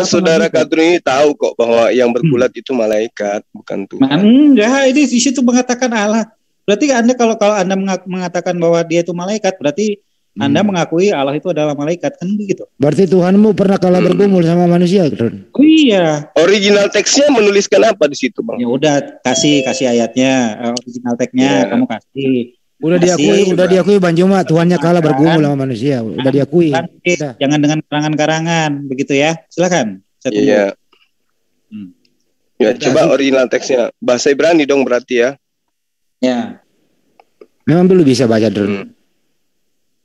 saudara Kadrun ini tahu kok bahwa yang bergulat itu malaikat bukan Tuhan. Enggak, ini di situ mengatakan Allah. Berarti Anda kalau Anda mengatakan bahwa dia itu malaikat, berarti Anda mengakui Allah itu adalah malaikat, kan begitu. Berarti Tuhanmu pernah kalah bergumul sama manusia, Drun? Oh iya. Original teksnya menuliskan apa di situ, Bang? Ya udah, kasih ayatnya, original teksnya kamu kasih. Udah diakui Bang Juma, Tuhannya kalah bergumul sama manusia. Udah diakui. Jangan dengan karangan-karangan, begitu ya. Silakan. Iya. Ya, coba original teksnya. Bahasa Ibrani dong berarti ya. Ya. Memang belum bisa baca dulu.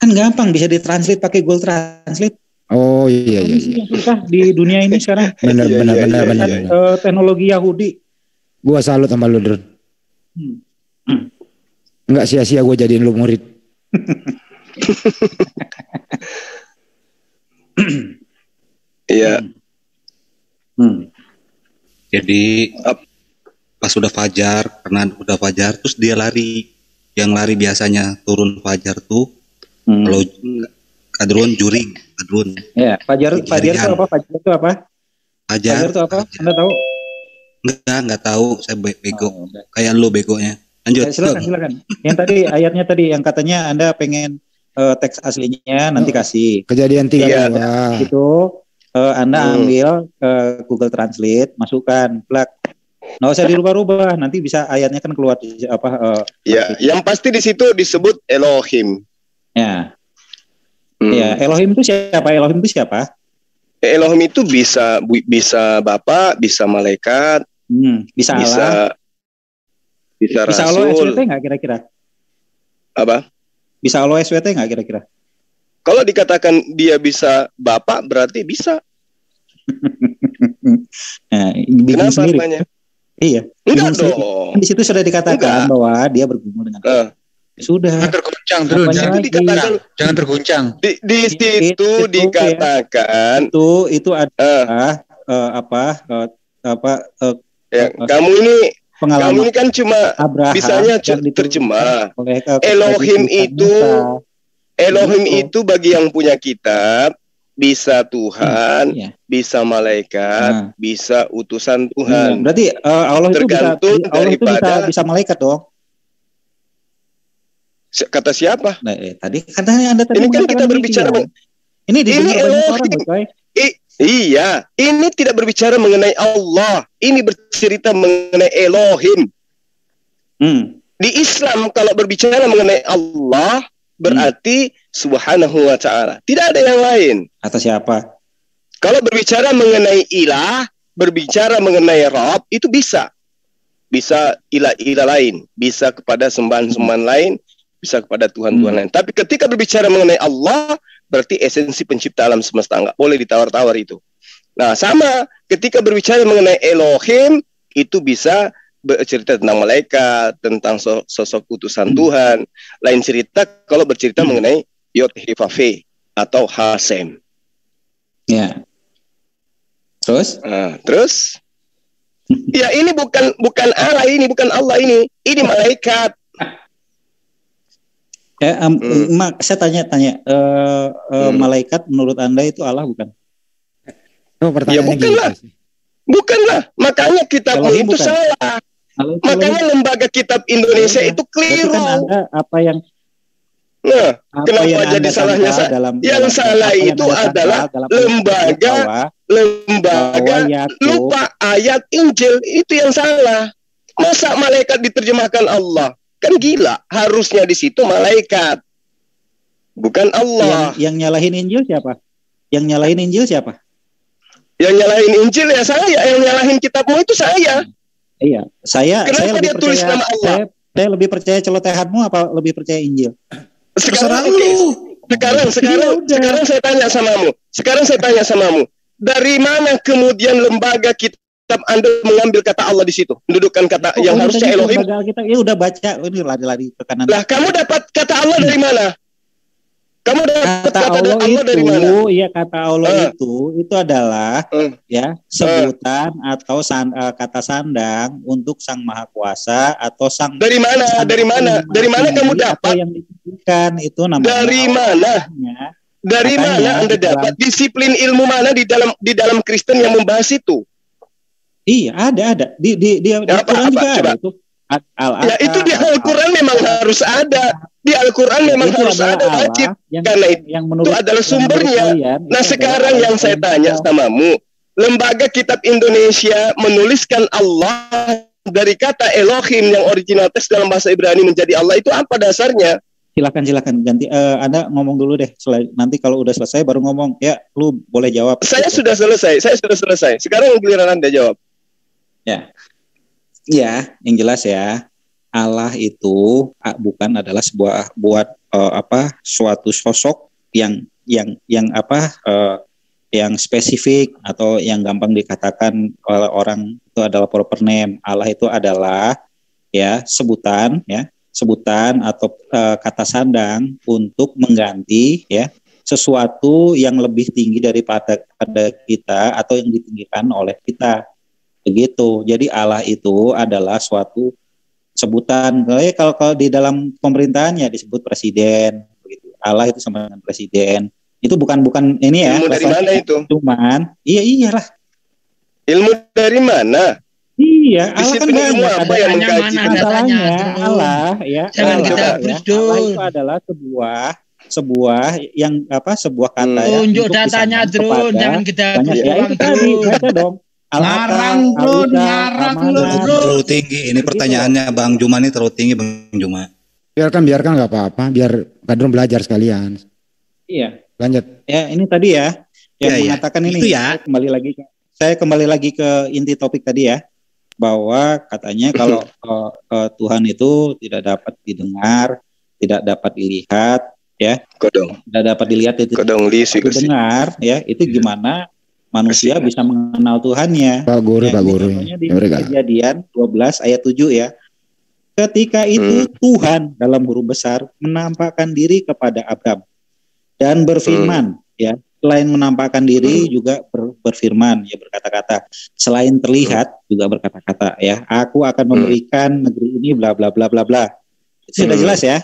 Kan gampang, bisa ditranslate pakai Google Translate. Oh iya. Susah di dunia ini sekarang. Benar. Teknologi Yahudi. Gua salut sama lu, Drun. Enggak sia-sia gue jadiin lu murid. Iya. Jadi pas udah fajar, karena udah fajar, terus dia lari. Yang lari biasanya turun fajar tuh, kalau Kadrun juring, Kadrun. Ya, fajar itu apa? Fajar itu apa? Anda tahu? Enggak tahu, saya bego. Kayak lu begonya. Lanjut. Silakan. Yang tadi ayatnya tadi yang katanya Anda pengen teks aslinya nanti kasih. Kejadian 3 itu Anda ambil Google Translate, masukkan plug. Nggak usah dirubah-rubah, nanti bisa ayatnya kan keluar yang pasti di situ disebut Elohim. Ya. Ya, Elohim itu siapa? Elohim itu bisa Bapa, bisa malaikat, bisa Allah. Bisa Allah SWT nggak kira-kira? Apa? Bisa Allah SWT nggak kira-kira? Kalau dikatakan dia bisa Bapak, berarti bisa. Nah, kenapa namanya? Iya. Enggak dong. Di situ sudah dikatakan bahwa dia bergumul dengan sudah. Jangan terguncang terus. Jangan terguncang. Di situ dikatakan itu adalah kamu ini pengalaman. Kamu ini kan cuma bisanya terjemah. Elohim itu bagi yang punya kitab, bisa Tuhan, bisa malaikat, bisa utusan Tuhan. Berarti Allah itu bisa malaikat dong. Kata siapa? Nah, tadi katanya Anda tadi ini kan kita berbicara ini Elohim. Iya, ini tidak berbicara mengenai Allah. Ini bercerita mengenai Elohim. Di Islam kalau berbicara mengenai Allah berarti Subhanahu wa ta'ala. Tidak ada yang lain. Kata siapa? Kalau berbicara mengenai ilah, berbicara mengenai Rabb, itu bisa. Bisa ilah-ilah lain. Bisa kepada sembahan-sembahan lain. bisa kepada Tuhan-Tuhan lain. Tapi ketika berbicara mengenai Allah, berarti esensi pencipta alam semesta, nggak boleh ditawar-tawar itu. Nah, sama ketika berbicara mengenai Elohim, itu bisa bercerita tentang malaikat, tentang sosok utusan Tuhan. Lain cerita kalau bercerita mengenai Yod He Vav He atau Hasem. Ya. Terus? Terus? Ya, ini bukan Allah ini, bukan Allah ini malaikat. Saya tanya, malaikat menurut Anda itu Allah bukan? Oh, ya bukanlah, bukanlah. Makanya kitabmu itu bukan salah. Makanya lembaga kitab Indonesia itu keliru. Kan Anda apa yang? Nah, kenapa jadi salahnya? Yang salah itu adalah lembaga lupa ayat Injil, itu yang salah. Masa malaikat diterjemahkan Allah? Kan gila. Harusnya di situ malaikat, bukan Allah. Yang nyalahin Injil siapa? Yang nyalahin Injil siapa? Yang nyalahin Injil ya saya. Yang nyalahin kitabmu itu saya. Iya, saya lebih percaya nama Allah. Saya lebih percaya celotehanmu apa lebih percaya Injil? Sekarang saya tanya samamu. Dari mana kemudian lembaga kitab Anda mengambil kata Allah di situ? Mendudukkan kata yang harusnya Elohim. Kita ya udah baca, ini lari-lari ke kanan. Lah, kamu dapat kata Allah dari mana? Kamu dapat kata Allah itu, dari mana? Iya, kata Allah itu adalah ya sebutan atau kata sandang untuk Sang Maha Kuasa atau Sang. Dari mana? Dari mana kamu dapat? Yang dituliskan itu namanya. Dari mana? Dari mana Anda dapat? Disiplin ilmu mana di dalam Kristen yang membahas itu? Iya, ada. Di Al-Quran juga ada itu. Ya, itu di Al-Quran memang harus ada. Di Al-Quran memang harus ada, wajib. Karena itu adalah sumbernya. Nah, sekarang yang saya tanya samamu, lembaga kitab Indonesia menuliskan Allah dari kata Elohim yang original teks dalam bahasa Ibrani menjadi Allah, itu apa dasarnya? Silakan ganti. Anda ngomong dulu deh. Nanti kalau udah selesai baru ngomong. Ya, lu boleh jawab. Saya sudah selesai. Sekarang giliran Anda jawab. Ya, yang jelas ya, Allah itu bukan adalah suatu sosok yang spesifik atau yang gampang dikatakan oleh orang itu adalah proper name. Allah itu adalah ya sebutan atau kata sandang untuk mengganti ya sesuatu yang lebih tinggi daripada kita atau yang ditinggikan oleh kita. Begitu. Jadi Allah itu adalah suatu sebutan. Kalau di dalam pemerintahannya disebut presiden, begitu. Allah itu sama dengan presiden. Itu bukan ini ya. Ilmu dari mana itu? Cuman, iyalah. Ilmu dari mana? Iya, Allah kan ilmu apa yang mengkaji masalahnya Allah ya. Allah itu adalah sebuah kata yang tunjuk datanya, Drun. Jangan kita ya, itu tadi baca dong. Larang Drun. Terlalu tinggi ini pertanyaannya Bang Juma ini, terlalu tinggi Bang Juma. Biarkan nggak apa-apa, biar Kadron belajar sekalian. Iya. Lanjut. Ya, ini tadi ya yang mengatakan ini. Itu ya. Saya kembali lagi ke inti topik tadi ya, bahwa katanya kalau Tuhan itu tidak dapat didengar, tidak dapat dilihat, ya. Tidak dapat dilihat itu. Didengar, ya. Itu gimana manusia bisa mengenal Tuhannya. Pak Guru. Di Kejadian 12 ayat 7 ya. Ketika itu Tuhan dalam huruf besar menampakkan diri kepada Abram dan berfirman, ya. Selain menampakkan diri juga berfirman, ya, berkata-kata. Selain terlihat juga berkata-kata, ya. Aku akan memberikan negeri ini bla bla bla bla bla. Itu sudah jelas ya.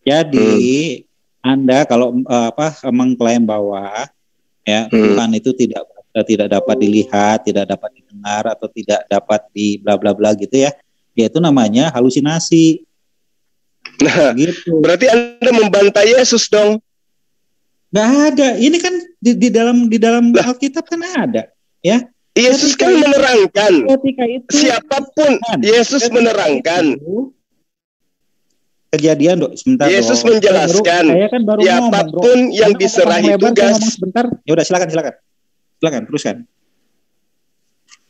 Jadi Anda kalau mengklaim bahwa ya Tuhan itu tidak dapat dilihat, tidak dapat didengar atau tidak dapat di bla bla bla gitu ya. Ya itu namanya halusinasi. Nah, gitu. Berarti Anda membantai Yesus dong. Nggak ada. Ini kan di dalam Alkitab kan ada, ya. Yesus kan menerangkan. Ketika itu siapapun Yesus menerangkan. Kejadian sebentar. Yesus menjelaskan. Saya kan baru siapapun yang diserahi tugas. Sebentar. Ya udah silakan teruskan.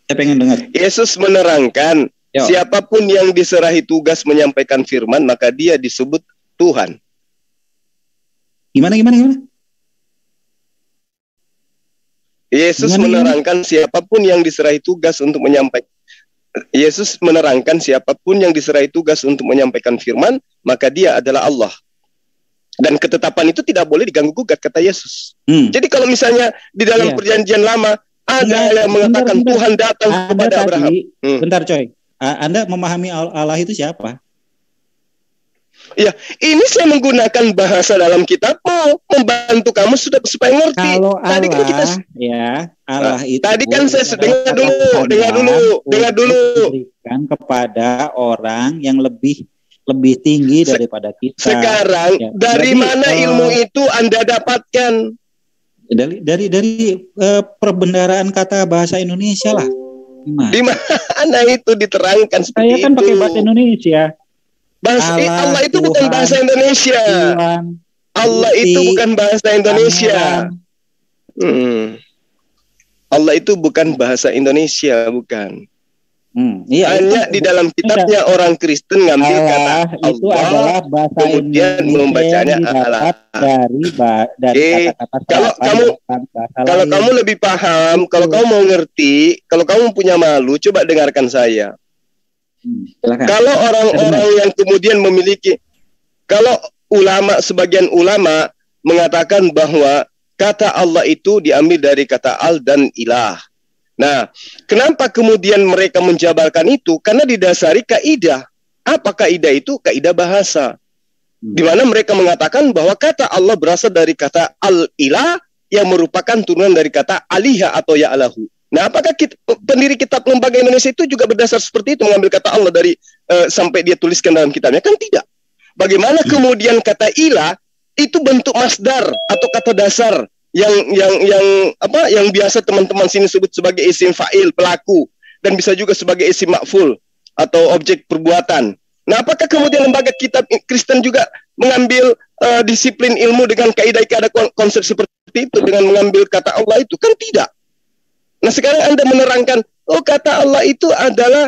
Saya pengen dengar. Yesus menerangkan siapapun yang diserahi tugas menyampaikan firman maka dia disebut Tuhan. Gimana? Yesus menerangkan siapapun yang diserahi tugas untuk menyampaikan. Yesus menerangkan siapapun yang diserahi tugas untuk menyampaikan firman, maka dia adalah Allah. Dan ketetapan itu tidak boleh diganggu gugat, kata Yesus. Jadi kalau misalnya di dalam perjanjian lama ada yang mengatakan Tuhan datang kepada Abraham. Bentar coy, Anda memahami Allah itu siapa? Ya, ini saya menggunakan bahasa dalam kitabmu membantu kamu supaya ngerti. Kalau tadi Allah, kan kita Allah itu. Tadi kan saya dengar dulu. Diberikan kepada orang yang lebih tinggi daripada kita. Sekarang dari mana ilmu itu Anda dapatkan? Dari perbendaharaan kata bahasa Indonesia lah. Di mana itu diterangkan seperti itu? Saya kan pakai bahasa Indonesia. Allah itu bukan bahasa Indonesia. Allah itu bukan bahasa Indonesia. Allah itu bukan bahasa Indonesia, bukan. Hanya di dalam kitabnya orang Kristen ngambil kata itu Allah, adalah bahasa kemudian membacanya Allah. Dari kata-kata Kalau kamu lebih paham, kalau kamu mau ngerti, kalau kamu punya malu, coba dengarkan saya. Kalau orang-orang yang kemudian memiliki, kalau sebagian ulama mengatakan bahwa kata Allah itu diambil dari kata al dan ilah. Nah, kenapa kemudian mereka menjabarkan itu? Karena didasari kaidah. Apa kaidah itu? Kaidah bahasa. Di mana mereka mengatakan bahwa kata Allah berasal dari kata al-ilah yang merupakan turunan dari kata aliha atau ya'lahu. Nah, apakah pendiri kitab Lembaga Indonesia itu juga berdasar seperti itu, mengambil kata Allah dari sampai dia tuliskan dalam kitabnya? Kan tidak. Bagaimana kemudian kata ilah itu bentuk masdar atau kata dasar yang biasa teman-teman sini sebut sebagai isim fa'il, pelaku, dan bisa juga sebagai isim ma'ful atau objek perbuatan. Nah, apakah kemudian lembaga kitab Kristen juga mengambil disiplin ilmu dengan kaidah-kaidah konsep seperti itu dengan mengambil kata Allah itu? Kan tidak. Nah, sekarang Anda menerangkan, kata Allah itu adalah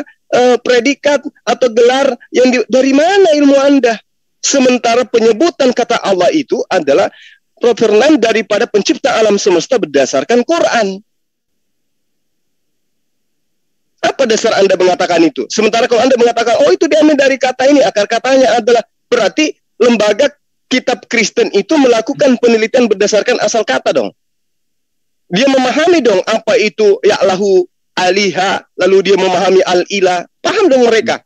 predikat atau gelar yang dari mana ilmu Anda? Sementara penyebutan kata Allah itu adalah proverbial daripada pencipta alam semesta berdasarkan Quran. Apa dasar Anda mengatakan itu? Sementara kalau Anda mengatakan, itu diambil dari kata ini, akar katanya adalah, berarti lembaga kitab Kristen itu melakukan penelitian berdasarkan asal kata dong. Dia memahami dong apa itu ya'lahu aliha, lalu dia memahami al-ilah. Paham dong mereka.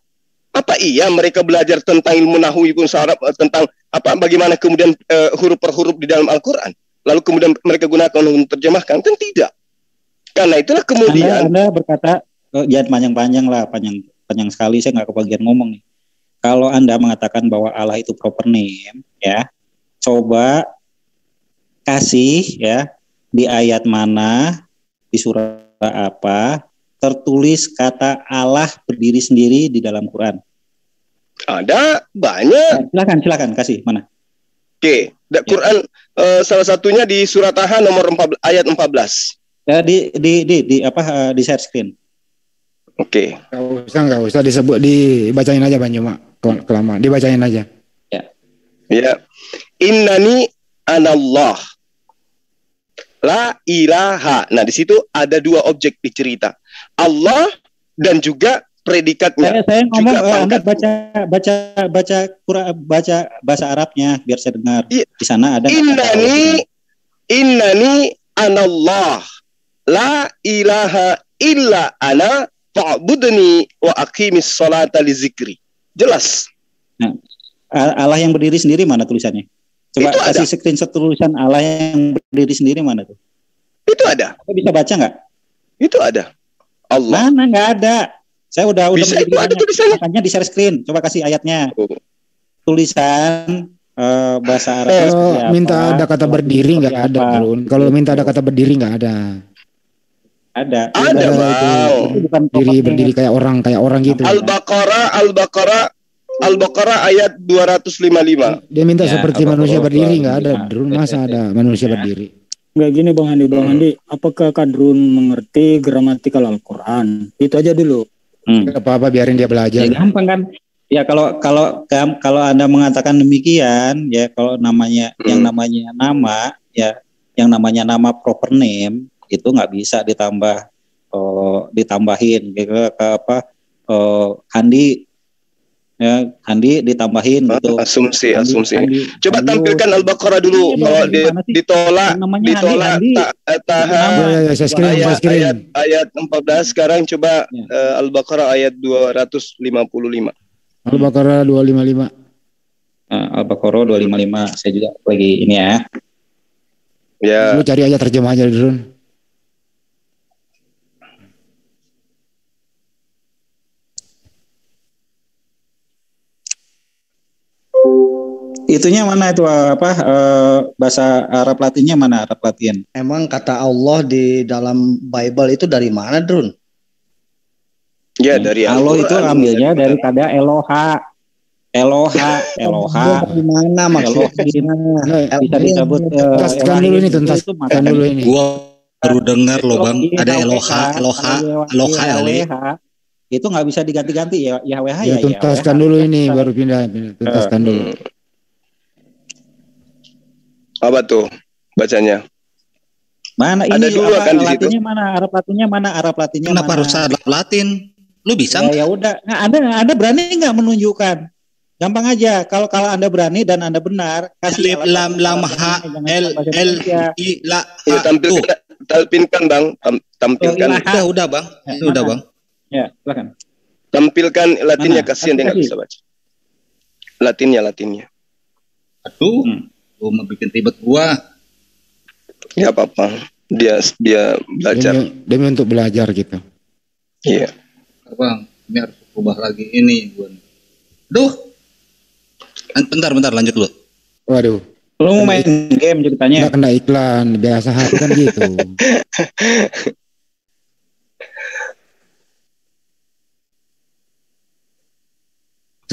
Apa iya mereka belajar tentang ilmu nahwu ibn Arab, tentang bagaimana kemudian huruf per huruf di dalam Al-Qur'an, lalu kemudian mereka gunakan untuk terjemahkan? Kan tidak. Karena itulah kemudian Anda berkata jangan panjang-panjang lah, panjang sekali, saya nggak kebagian ngomong nih. Kalau Anda mengatakan bahwa Allah itu proper name, ya, coba kasih ya di ayat mana, di surah apa, tertulis kata Allah berdiri sendiri di dalam Quran. Ada banyak. Silakan kasih mana? Oke, Quran salah satunya di surat Taha nomor 14, ayat 14. Di share screen. Oke. Enggak usah disebut, dibacain aja Bang Juma. Kelamaan, dibacain aja. Ya. Innani anallah. La ilaha. Nah, di situ ada dua objek dicerita. Allah dan juga predikatnya. Saya ngomong, Anda baca Quran, baca bahasa Arabnya biar saya dengar. Di sana ada Innani anallah. La ilaha illa ana fa'budni wa aqimis salata li zikri. Jelas. Nah, Allah yang berdiri sendiri mana tulisannya? Coba itu kasih screenshot tulisan Allah yang berdiri sendiri mana tuh? Itu ada. Anda bisa baca nggak? Itu ada. Allah. Mana nggak ada? Saya udah bisa, itu ada tulisannya. Makanya di share screen. Coba kasih ayatnya. Tulisan bahasa Arab. Minta ada kata berdiri nggak ada, Brun. Kalau minta ada kata berdiri nggak ada. Ada. Itu bukan berdiri kayak orang gitu. Al-Baqarah ayat 255. Dia minta seperti manusia berdiri, nggak ada. Drun, masa ada manusia berdiri? Nggak gini Bang Andi. Apakah Kadrun mengerti gramatikal Al-Quran? Itu aja dulu. Nggak apa-apa, biarin dia belajar. Ya, gampang kan. Ya kalau Anda mengatakan demikian ya, kalau namanya yang namanya nama ya, yang namanya nama proper name itu nggak bisa ditambahin gitu ke apa Andi ya, Andi ditambahin gitu. Asumsi. Andi, Coba tampilkan Al-Baqarah dulu. Kalau ditolak ayat 14 sekarang coba Al-Baqarah ayat 255. Al-Baqarah 255. Al-Baqarah 255. Saya juga lagi ini ya. Ya. Lu cari aja terjemahnya dulu. Itunya mana itu bahasa Arab Latinnya mana Arab Latin? Emang kata Allah di dalam Bible itu dari mana, Drun? Ya dari Allah itu ambilnya dari kata Eloha. Dari mana maksudnya? Bisa disebut tuntaskan dulu ini, tuntaskan dulu ini. Gua baru dengar loh Bang, ada Eloha. Itu nggak bisa diganti-ganti ya Yahweh ya. Tuntaskan dulu ini, baru pindah. Tuntaskan dulu. Apa tuh bacanya? Mana ada ini dua kan di situ? Arab Latinnya Kenapa harus Arab Latin? Lu bisa? Ya udah. Nah, Anda berani nggak menunjukkan? Gampang aja. Kalau Anda berani dan Anda benar, kasih alif lam ha l i la ha. Tampilkan Bang, tampilkan. Udah Bang. Udah Bang. Ya, silakan. Tampilkan Latinnya, kasihan dia nggak bisa baca. Latinnya. Aduh, gua mau bikin ribet gua. Ya apa-apa. Dia belajar. Demi untuk belajar gitu. Iya. Bang, ini harus ubah lagi ini, Bun. Duh. Bentar, lanjut lu. Waduh. Lu mau main game ceritanya? Nggak kena iklan, biasa hati kan gitu.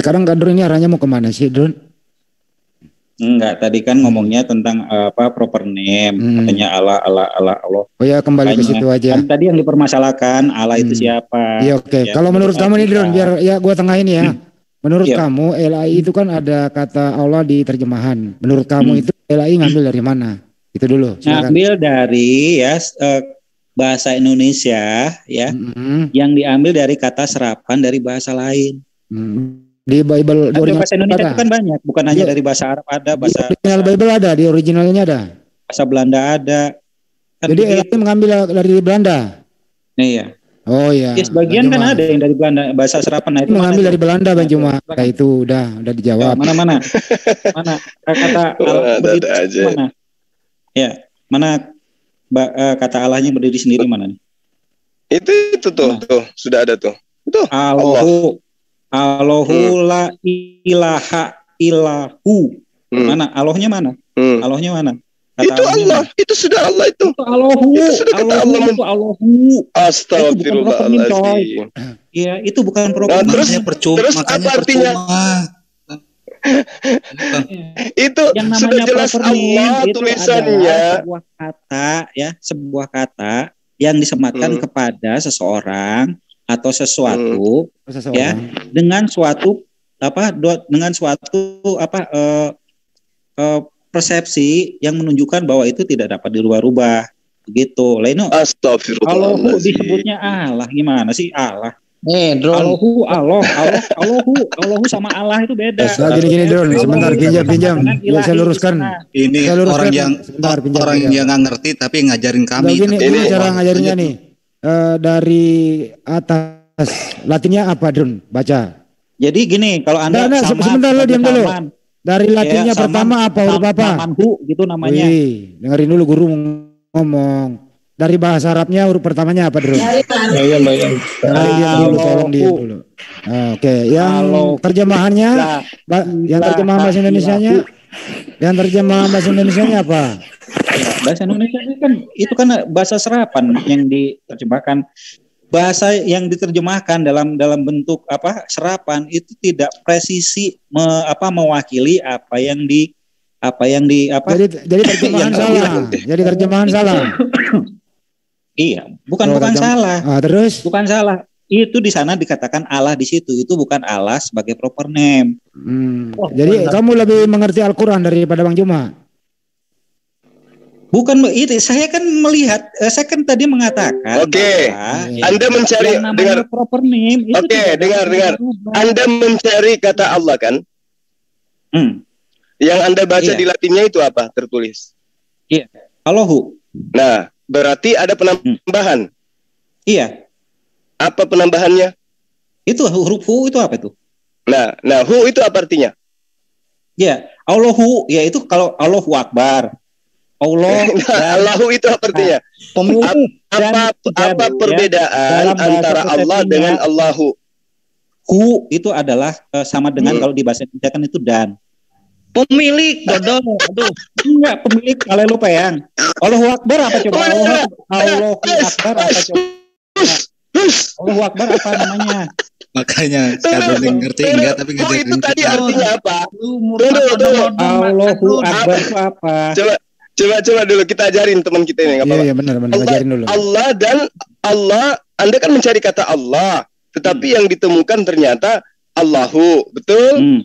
Sekarang Kak Drun ini arahnya mau kemana sih, Drun? Enggak, tadi kan ngomongnya tentang proper name, katanya Allah. Oh ya, kembali ke situ aja. Kan tadi yang dipermasalahkan Allah itu siapa? Iya, oke. Ya, kalau menurut kamu nih, Drun, biar ya gua tengahin ya. Menurut kamu LAI itu kan ada kata Allah di terjemahan. Menurut kamu itu LAI ngambil dari mana? Itu dulu. Silakan. Ngambil dari bahasa Indonesia ya, yang diambil dari kata serapan dari bahasa lain. Di Bible di bahasa Indonesia itu kan banyak, bukan hanya dari bahasa Arab, ada bahasa original Bible ada, di originalnya ada. Bahasa Belanda ada. Kan jadi LAI mengambil dari Belanda. Iya. Oh iya. Ya, sebagian kan ada yang dari Belanda, bahasa serapan. Nah, itu mengambil dari Belanda Bang Cuma. Nah, itu udah dijawab. Ya, mana kata Allah berdiri aja. Mana? Ya, mana kata Allahnya berdiri sendiri mana nih? Itu tuh sudah ada tuh. Itu Allahu la ilaha illahu. Mana? Allahnya mana? Allahnya mana? Kata itu Allah, itu sudah Allah itu. Allahu. Itu sudah kata Allah. Allahu. Astagfirullahaladzim. Iya, itu bukan program. Terus apa artinya? Itu sudah jelas Allah tulisannya. Sebuah kata yang disematkan kepada seseorang atau sesuatu ya dengan suatu persepsi yang menunjukkan bahwa itu tidak dapat dirubah-rubah begitu. Lainnya Allahu disebutnya Allah, gimana sih Allah? Allahu sama Allah itu beda. Gini Drun, sebentar pinjam. Saya luruskan. Ini orang yang nggak ngerti tapi ngajarin kami. Ini cara ngajarinnya nih. Dari atas Latinnya apa Drun? Baca. Jadi gini, kalau Anda sebentar lo diam dulu. Dari Latinnya pertama apa huruf apa? Samanhu gitu namanya. Dengerin dulu guru ngomong. Dari bahasa Arabnya huruf pertamanya apa Drun? Iya baik. Tolong diam dulu. Oke, yang terjemahannya, yang terjemahan bahasa Indonesianya, apa? Bahasa Indonesia itu kan bahasa serapan yang diterjemahkan. Bahasa yang diterjemahkan dalam bentuk serapan itu tidak presisi mewakili apa yang di jadi terjemahan salah. Jadi terjemahan salah. Iya, bukan salah. Terus? Bukan salah. Itu di sana dikatakan Allah di situ, itu bukan Allah sebagai proper name. Jadi kamu lebih mengerti Al-Quran daripada Bang Juma? Bukan itu, saya kan melihat, saya kan tadi mengatakan. Oke, Anda mencari dengar proper name. Oke, dengar. Anda mencari kata Allah kan? Yang Anda baca di Latinnya itu apa tertulis? Iya, Allahu. Nah, berarti ada penambahan. Iya. Apa penambahannya? Itu huruf hu itu apa itu? Nah, hu itu apa artinya? Ya, Allahu, ya itu kalau Allahu Akbar. Allah. Allahu itu apa artinya? Apa perbedaan antara Allah dengan Allahu? Hu itu adalah sama dengan kalau di bahasa Indonesia kan itu dan. Pemilik, dodol. Aduh. Enggak, pemilik, kalau lupa ya. Allahu Akbar apa coba? Allahu Akbar apa coba? Allahu Akbar apa namanya? Makanya kadang ngerti enggak tapi ngajarin itu tadi artinya apa? Allahu Akbar itu apa? Coba dulu kita ajarin teman kita ini. Iya benar ajarin dulu. Allah dan Allah, Anda kan mencari kata Allah, tetapi yang ditemukan ternyata Allahu, betul?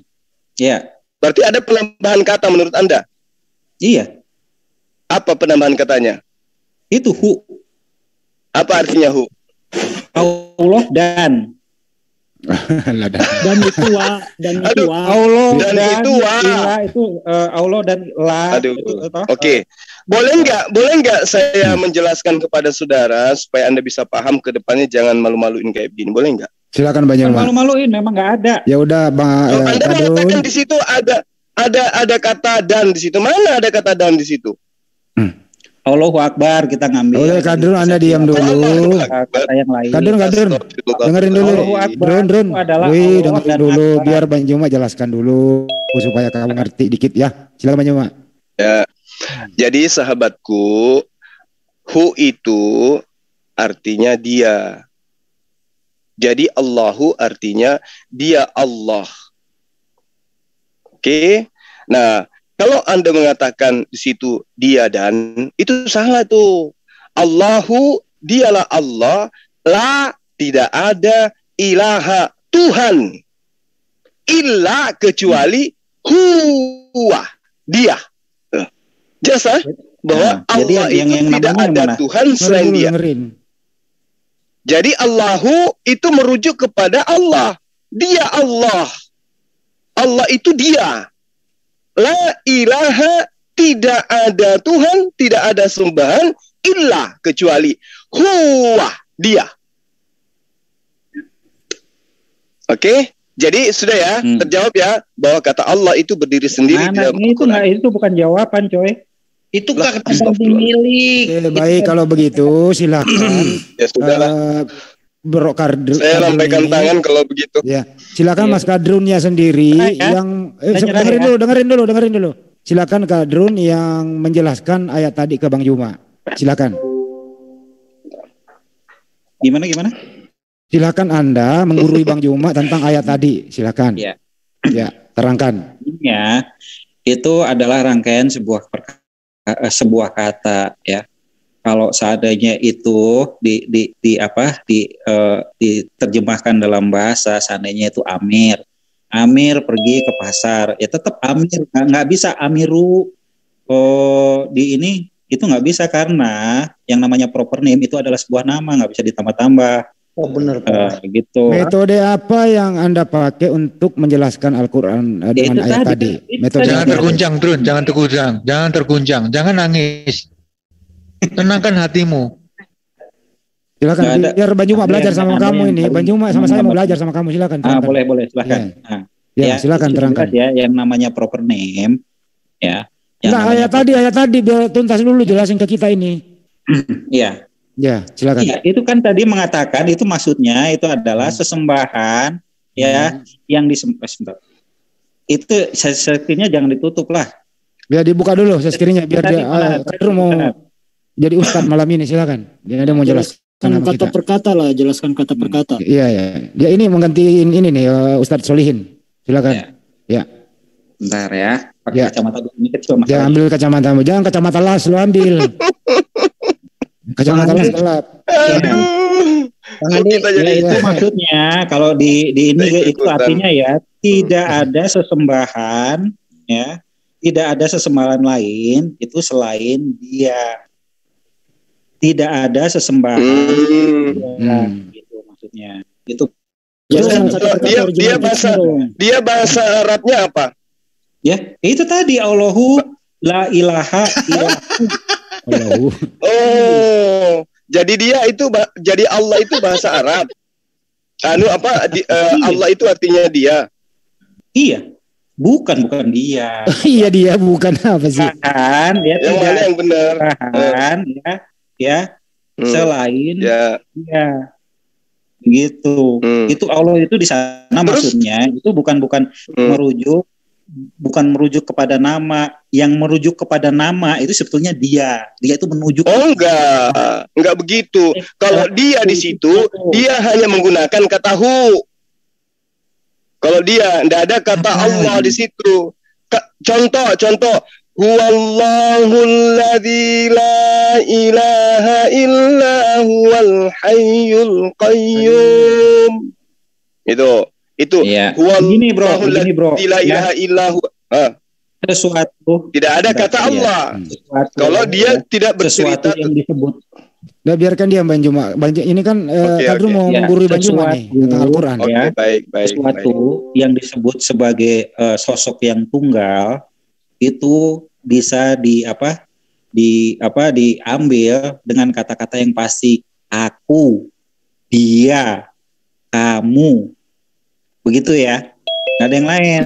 Iya. Berarti ada penambahan kata menurut Anda? Iya. Apa penambahan katanya? Itu hu. Apa artinya hu? Allah dan itu wa Allah dan itu wa itu Allah dan la. Oke. Boleh nggak saya menjelaskan kepada saudara supaya Anda bisa paham ke depannya, jangan malu-maluin kayak begini, boleh nggak? Silakan Bang Juma. Malu-maluin memang nggak ada. Ya udah Bang. Anda mengatakan di situ ada kata dan di situ. Mana ada kata dan di situ? Allahu Akbar kita ngambil. Oleh Kadrun Anda diam dulu. Kata yang lain. Kadrun. Dengerin dulu. Drun. Dengerin dulu biar Bang Juma jelaskan dulu supaya kamu ngerti dikit ya. Silakan Bang Juma. Ya. Jadi sahabatku, hu itu artinya dia. Jadi Allahu artinya dia Allah. Oke. Nah, kalau Anda mengatakan di situ dia dan, itu salah tuh. Allahu, dialah Allah, la, tidak ada, ilaha, Tuhan. Illa, kecuali, huwa, dia. Jelas bahwa Allah itu tidak ada Tuhan selain dia. Jadi Allahu itu merujuk kepada Allah. Dia Allah. Allah itu dia. La ilaha, tidak ada Tuhan, tidak ada sembahan, illa, kecuali huwa, dia. Oke, jadi sudah ya, terjawab ya, bahwa kata Allah itu berdiri sendiri. Itu bukan jawaban, coy. Itu kata milik. Baik, kalau begitu silakan. Ya sudahlah. Bro Kadrun, saya lambaikan tangan kalau begitu. Ya, silakan Mas Kadrunnya sendiri yang dengerin dulu. Silakan Kadrun yang menjelaskan ayat tadi ke Bang Juma. Silakan. Gimana? Silakan Anda menggurui Bang Juma tentang ayat tadi. Silakan. Ya, terangkan. Ya, itu adalah rangkaian sebuah kata ya. Kalau seandainya itu diterjemahkan dalam bahasa, seandainya itu Amir pergi ke pasar, ya tetap Amir, nggak bisa Amiru. Itu nggak bisa karena yang namanya proper name itu adalah sebuah nama, nggak bisa ditambah-tambah. Oh benar. Gitu. Metode apa yang Anda pakai untuk menjelaskan Al-Quran dengan ayat tadi? Metode jangan terguncang, Drun, jangan terguncang, jangan nangis. Tenangkan hatimu. Silakan biar Bang Juma belajar sama kamu ini. Bang Juma sama saya mau belajar sama kamu, silakan. Boleh silakan. Silakan terangkan. Ya, yang namanya proper name ya. Nah, ayat tadi biar tuntas dulu jelasin ke kita ini. Iya. Ya, silakan. Iya, itu kan tadi mengatakan itu maksudnya itu adalah sesembahan ya yang disembah. Itu screen-nya jangan ditutup lah. Biar dibuka dulu screen-nya biar dia Kadrun mau jadi ustaz malam ini, silakan. Dia ada mau jelaskan kata per kata lah, jelaskan kata per kata. Iya. Dia ini menggantiin ini nih Ustadz Solihin. Silakan. Ya. Bentar ya. Pakai kacamata ini kecil Mas. Jangan ambil kacamatamu, jangan kacamata las lu ambil. Kacamata las gelap. Itu maksudnya kalau di ini itu artinya ya tidak ada sesembahan ya, tidak ada sesembahan lain itu selain Dia. Tidak ada sesembahan gitu maksudnya. Itu dia bahasa Arabnya apa? Ya, itu tadi Allahu la ilaha illallah. Oh, jadi dia itu jadi Allah itu bahasa Arab. Allah itu artinya dia. Iya. Bukan dia. Iya dia bukan apa sih? Kan dia yang tidak mana yang benar? Selain dia. Gitu. Itu Allah itu di sana maksudnya itu bukan merujuk kepada nama. Yang merujuk kepada nama itu sebetulnya dia itu menuju. Enggak begitu. Kalau dia di situ dia hanya menggunakan kata hu. Kalau dia tidak ada kata Allah di situ. Contoh huwallahul ladzi la ilaha illa huwal hayyul qayyum. Itu ya. Gini bro la ilaha illahu. Sesuatu tidak ada kata Allah. Kalau dia tidak bercerita yang disebut. Udah biarkan dia Bang Juma. Ini kan Kadru mau menggurui Bang Juma nih tentang Al-Qur'an. Baik. Sesuatu yang disebut sebagai sosok yang tunggal itu bisa diambil dengan kata-kata yang pasti. Aku, dia, kamu. Begitu ya. Nggak ada yang lain.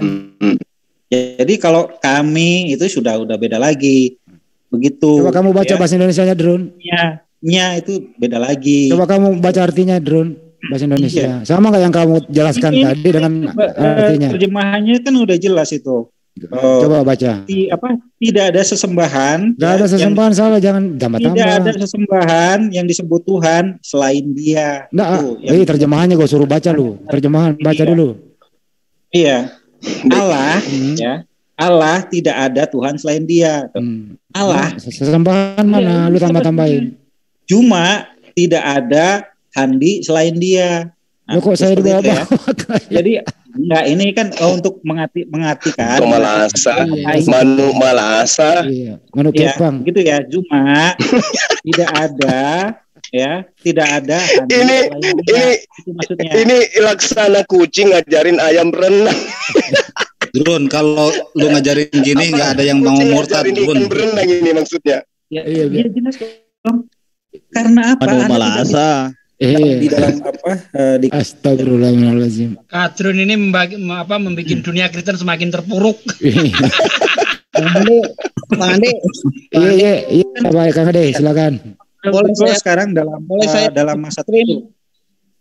Jadi kalau kami itu sudah beda lagi. Begitu. Coba kamu baca bahasa Indonesianya, Drun. Nya itu beda lagi. Coba kamu baca artinya, Drun, bahasa Indonesia. Sama nggak yang kamu jelaskan tadi dengan artinya? Terjemahannya kan udah jelas itu. Coba baca. Tidak ada sesembahan. Tidak ada sesembahan, salah, jangan tambah-tambah. Tidak ada sesembahan yang disebut Tuhan selain Dia. Terjemahannya gue suruh baca lu. Terjemahan baca dulu. Iya. Allah Allah tidak ada Tuhan selain Dia. Allah sesembahan mana lu tambah-tambahin. Cuma tidak ada handi selain Dia. Kok saya dibawa-bawa? Jadi enggak, ini kan untuk mengartikan manu malasa. Manu kepang. Gitu ya. Cuma tidak ada handi ini laksana kucing ngajarin ayam berenang. Drun, kalau lu ngajarin gini nggak ada yang mau murtad, Drun. Berenang ini maksudnya. Iya jelas dong. Karena apa? Malasa. Di dalam Astagfirullahaladzim. Kadrun ini membuat dunia Kristen semakin terpuruk. Bang Andi. Iya, baik Kang Ade, silakan. Boleh sekarang dalam masa itu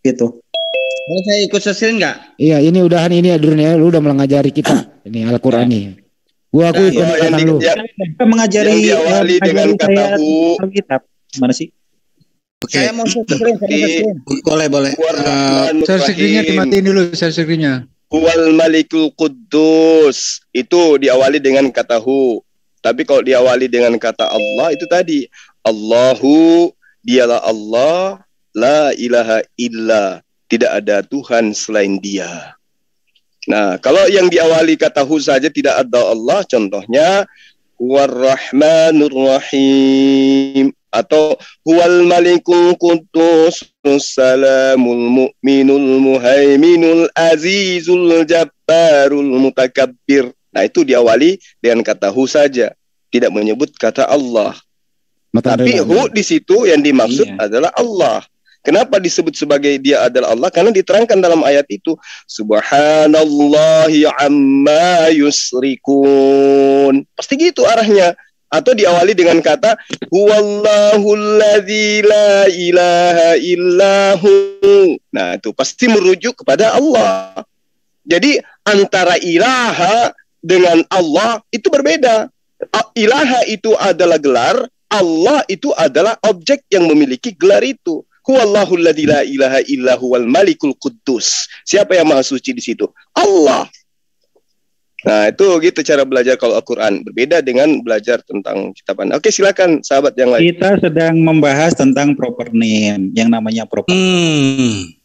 gitu. Boleh saya ikut sesirin nggak? Iya, ini udahan ini ya Drun ya, lu udah mengajari kita ini Al-Qur'an nih. Gua ikut lu. Mengajari dengan kata Alkitab. Gimana sih? Saya mau sesirin. Boleh. Share screen-nya dimatiin dulu, share screen-nya. Huwal Malikul Quddus itu diawali dengan kata hu. Tapi kalau diawali dengan kata Allah itu tadi Allahu, dialah Allah, la ilaha illa, tidak ada Tuhan selain Dia. Nah, kalau yang diawali kata hu saja tidak ada Allah, contohnya War-Rahmanur Rahim atau Huwal Malikul Quddus Salamul Mu'minul Muhaiminul Azizul Jabbarul Mutakabbir. Nah, itu diawali dengan kata hu saja, tidak menyebut kata Allah. Tapi hu di situ yang dimaksud adalah Allah. Kenapa disebut sebagai Dia adalah Allah? Karena diterangkan dalam ayat itu, Subhanallahi amma yusrikun. Pasti gitu arahnya. Atau diawali dengan kata Huwallahul ladzi la ilaha illahu. Nah, itu pasti merujuk kepada Allah. Jadi antara ilaha dengan Allah itu berbeda. Ilaha itu adalah gelar, Allah itu adalah objek yang memiliki gelar itu. Huwallahul ladzi la ilaha illahu wal malikul quddus. Siapa yang maha suci di situ? Allah. Nah, itu gitu cara belajar kalau Al-Quran. Berbeda dengan belajar tentang kitab. Oke, silakan sahabat yang lain. Kita sedang membahas tentang proper name, yang namanya proper name.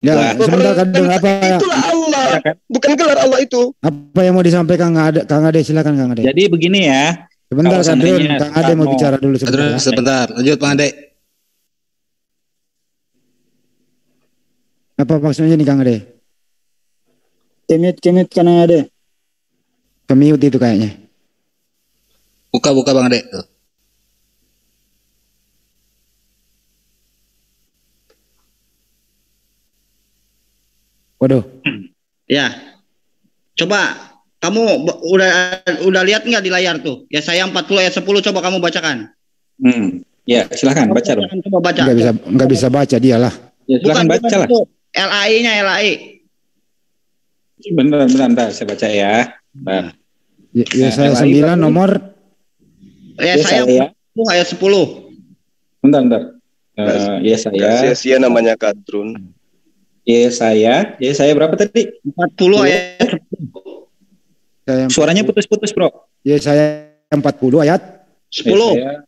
Ya, sebentar kadang apa? Itulah Allah, bukan gelar Allah itu. Apa yang mau disampaikan Kang Ade? Silakan Kang Ade. Jadi begini ya. Sebentar Kadrun, Kang Ade mau bicara dulu sebentar. Sebentar, lanjut Kang Ade. Apa maksudnya nih Kang Ade? Kemit Kang Ade. Kemiut itu kayaknya. Buka Bang Ade. Waduh. Ya. Coba kamu udah lihat nggak di layar tuh? Ya saya 40 ayat 10 coba kamu bacakan. Ya, silakan baca dong. Coba baca. Enggak bisa baca dialah. Ya, silakan baca lah. LAI-nya LAI. Bentar, saya baca ya. Bentar. Ya, saya 9 nomor. Ya, saya 40 ayat 10. Bentar. Ya saya. Sia-sia namanya Kadrun. Ya saya berapa tadi? 40 ayat 10. Suaranya putus-putus, Bro. Ya saya 40 ayat 10. Ya,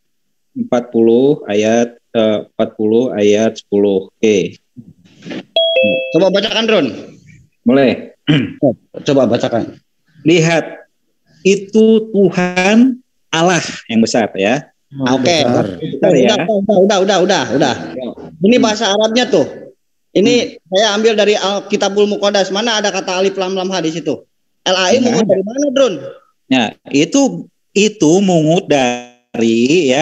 40 ayat 10. Oke. Coba bacakan, Drun. Mulai. Coba bacakan. Lihat, itu Tuhan Allah yang besar ya. Oke. Ya. Udah. Ini bahasa Arabnya tuh. Ini saya ambil dari Alkitabul Muqaddas. Mana ada kata alif lam lam ha di situ? LAI mungut dari mana, Drun? Ya, itu mungut dari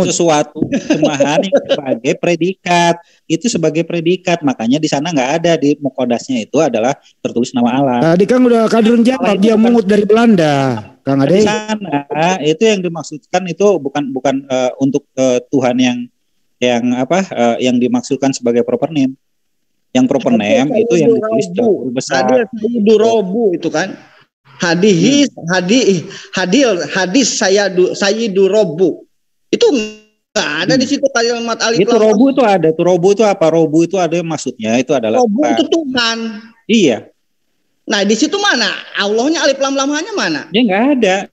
sesuatu terjemahan yang sebagai predikat. Itu sebagai predikat, makanya di sana nggak ada, di Muqaddasnya itu adalah tertulis nama Allah. Tadi kan udah Kadrun jawab, dia mungut dari Belanda. Kang Ade. Di sana itu yang dimaksudkan itu bukan untuk Tuhan yang dimaksudkan sebagai proper name. Yang proper name itu yang ditulis besar. Sayyidu itu kan. Hadis Sayyidu Robu. Itu enggak ada di situ kalimat alif. Itu Robu itu ada. Tuh Robu itu apa? Robu itu ada maksudnya itu adalah Robu itu Tuhan. Iya. Nah, di situ mana? Allahnya alif lam lam hanya mana? Ya enggak ada.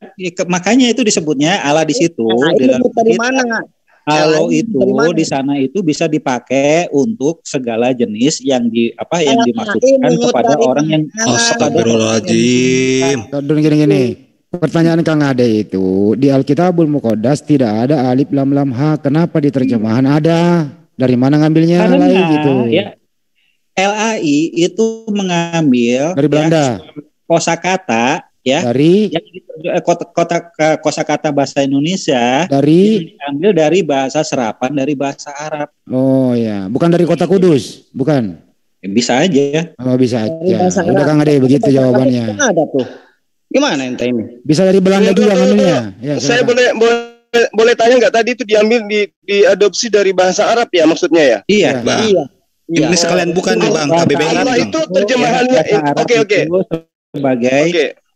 Makanya itu disebutnya Allah di situ. Dari mana? Kalau itu di sana itu bisa dipakai untuk segala jenis yang dimaksudkan kepada orang yang Astagfirullahaladzim. Gini. Pertanyaan Kang Ade itu di Alkitabul Muqaddas tidak ada alif lam lam ha. Kenapa di terjemahan ada? Dari mana ngambilnya? Karena gitu. Ya, LAI itu mengambil dari Belanda. Kosakata dari kosakata bahasa Indonesia diambil dari bahasa serapan dari bahasa Arab. Oh ya, bukan dari kota Kudus, bukan? Bisa aja. Oh bisa aja. Udah Kang Ade begitu jawabannya. Ada tuh. Gimana ente ini? Bisa dari Belanda juga ngambilnya. Ya, saya boleh tanya nggak, tadi itu diambil diadopsi dari bahasa Arab ya maksudnya ya? Iya. Ini sekalian bukan nih Bang KBBI. Allah itu terjemahannya. Oke.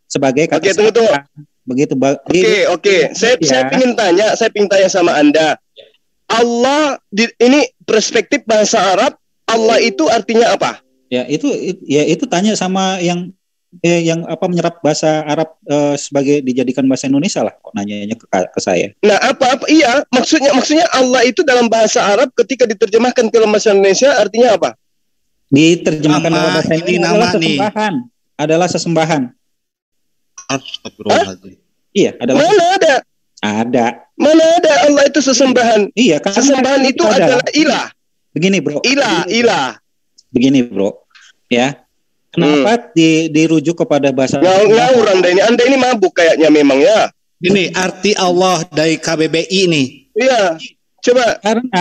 Sebagai kata tunggu. Begitu. Oke. Saya ingin tanya sama Anda. Allah ini perspektif bahasa Arab, Allah itu artinya apa? Ya, itu tanya sama yang menyerap bahasa Arab sebagai dijadikan bahasa Indonesia lah, kok nanyanya ke saya. Nah, iya, maksudnya Allah itu dalam bahasa Arab ketika diterjemahkan ke bahasa Indonesia artinya apa? Diterjemahkan ke bahasa Indonesia adalah sesembahan. Astagfirullahaladzim. Iya, adalah. Mana ada? Ada. Mana ada Allah itu sesembahan? Iya, kan sesembahan itu adalah ilah. Begini, Bro. Ilah. Begini, Bro. Ya. Kenapa dirujuk kepada bahasa ngawur Anda ini mabuk kayaknya memang ya. Ini arti Allah dari KBBI nih. Iya. Coba. Karena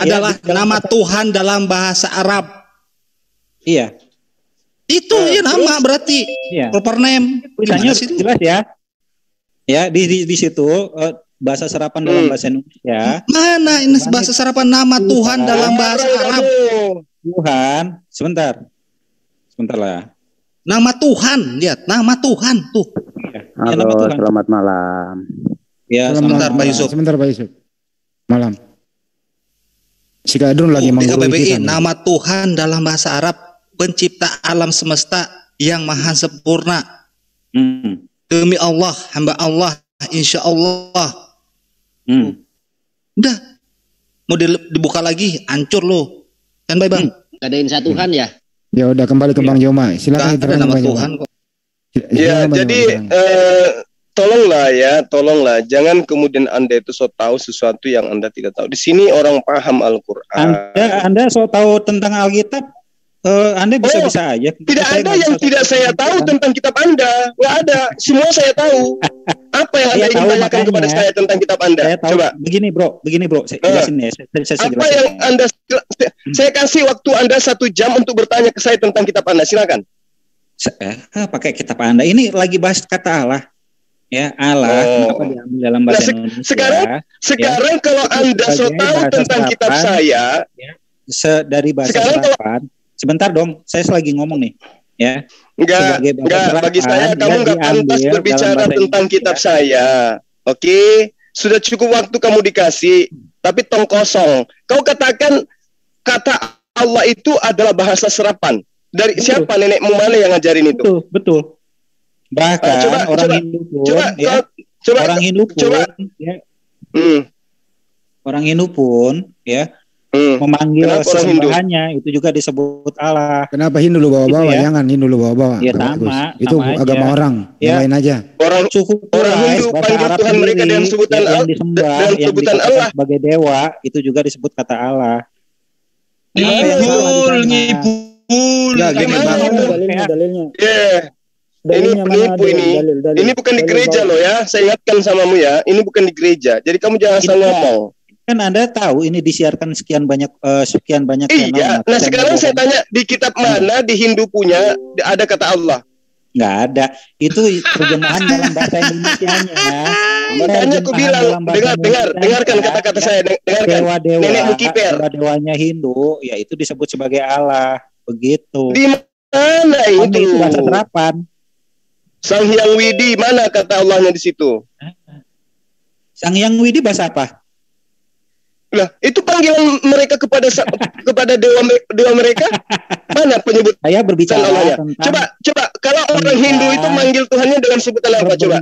adalah nama Tuhan dalam bahasa Arab. Iya. Itu nama berarti proper name. Tulisannya jelas ya. Ya, di situ bahasa serapan dalam bahasa Indonesia. Mana ini bahasa serapan nama Tuhan dalam bahasa Arab? Tuhan, sebentar lah. Nama Tuhan, lihat nama Tuhan tuh. Halo, selamat malam. Ya, sebentar Pak Yusuf. Sebentar Pak Yusuf. Malam. Si Kadrun lagi menggurui kita. Nama Tuhan dalam bahasa Arab, pencipta alam semesta yang maha sempurna. Demi Allah, hamba Allah, insya Allah. Udah, mau dibuka lagi, hancur lo. Kan baik bang. Ngadain satu Tuhan ya. Ya udah kembali ke Bang Joma. Silakan ada nama Tuhan kok. Ya, jadi tolonglah, jangan kemudian Anda itu so tahu sesuatu yang Anda tidak tahu. Di sini orang paham Al-Qur'an. Anda so tahu tentang Alkitab, Anda bisa aja. Tidak ada yang tidak saya tahu tentang kitab Anda. Nggak ada, semua saya tahu. Apa yang Anda ingin tanyakan kepada saya tentang kitab Anda? Saya tahu. Coba. Begini bro, saya jelasin ya. Apa yang Anda, saya kasih waktu Anda 1 jam untuk bertanya ke saya tentang kitab Anda, silakan. Pakai kitab Anda ini lagi bahas kata Allah ya, Allah apa diambil dalam bahasa Indonesia. Sekarang kalau Anda so tahu tentang kitab saya dari bahasa serapan, sebentar dong, saya lagi ngomong nih ya. Enggak, bagi saya kamu enggak pantas berbicara tentang kitab saya. Oke, sudah cukup waktu kamu dikasih, tapi tong kosong. Kau katakan kata Allah itu adalah bahasa serapan. Dari siapa, nenekmu mana yang ngajarin itu? Betul. Bahkan orang Hindu pun memanggil sesembahannya itu juga disebut Allah. Kenapa Hindu lu bawa-bawa? Gitu ya? Jangan Hindu lu bawa-bawa. Ya sama. Itu agama aja. Orang. Yang lain aja. Orang Hindu panggil Tuhan mereka dengan sebutan yang disembah, yang sebutan Allah sebagai dewa, itu juga disebut kata Allah. Ngipul. Dalilnya. Ini penipu ini. Ini bukan di gereja loh ya. Saya ingatkan samamu ya. Ini bukan di gereja. Jadi kamu jangan asal ngomong. Kan Anda tahu ini disiarkan sekian banyak Iya. Nah sekarang saya tanya, di kitab mana di Hindu punya ada kata Allah? Nggak ada. Itu terjemahan dalam bahasa Indonesianya. Makanya aku bilang, dengarkan kata-kata saya, dengarkan. Nenekmu kiper. Dewa-dewanya Hindu, ya itu disebut sebagai Allah. Begitu. Di mana itu? Bahasa serapan. Sang Hyang Widi, mana kata Allahnya di situ? Sang Hyang Widi bahasa apa? Lah, itu panggilan mereka kepada dewa mereka. Mana penyebut? Saya berbicara tentang. Coba kalau orang Hindu itu manggil Tuhannya dengan sebutan apa coba?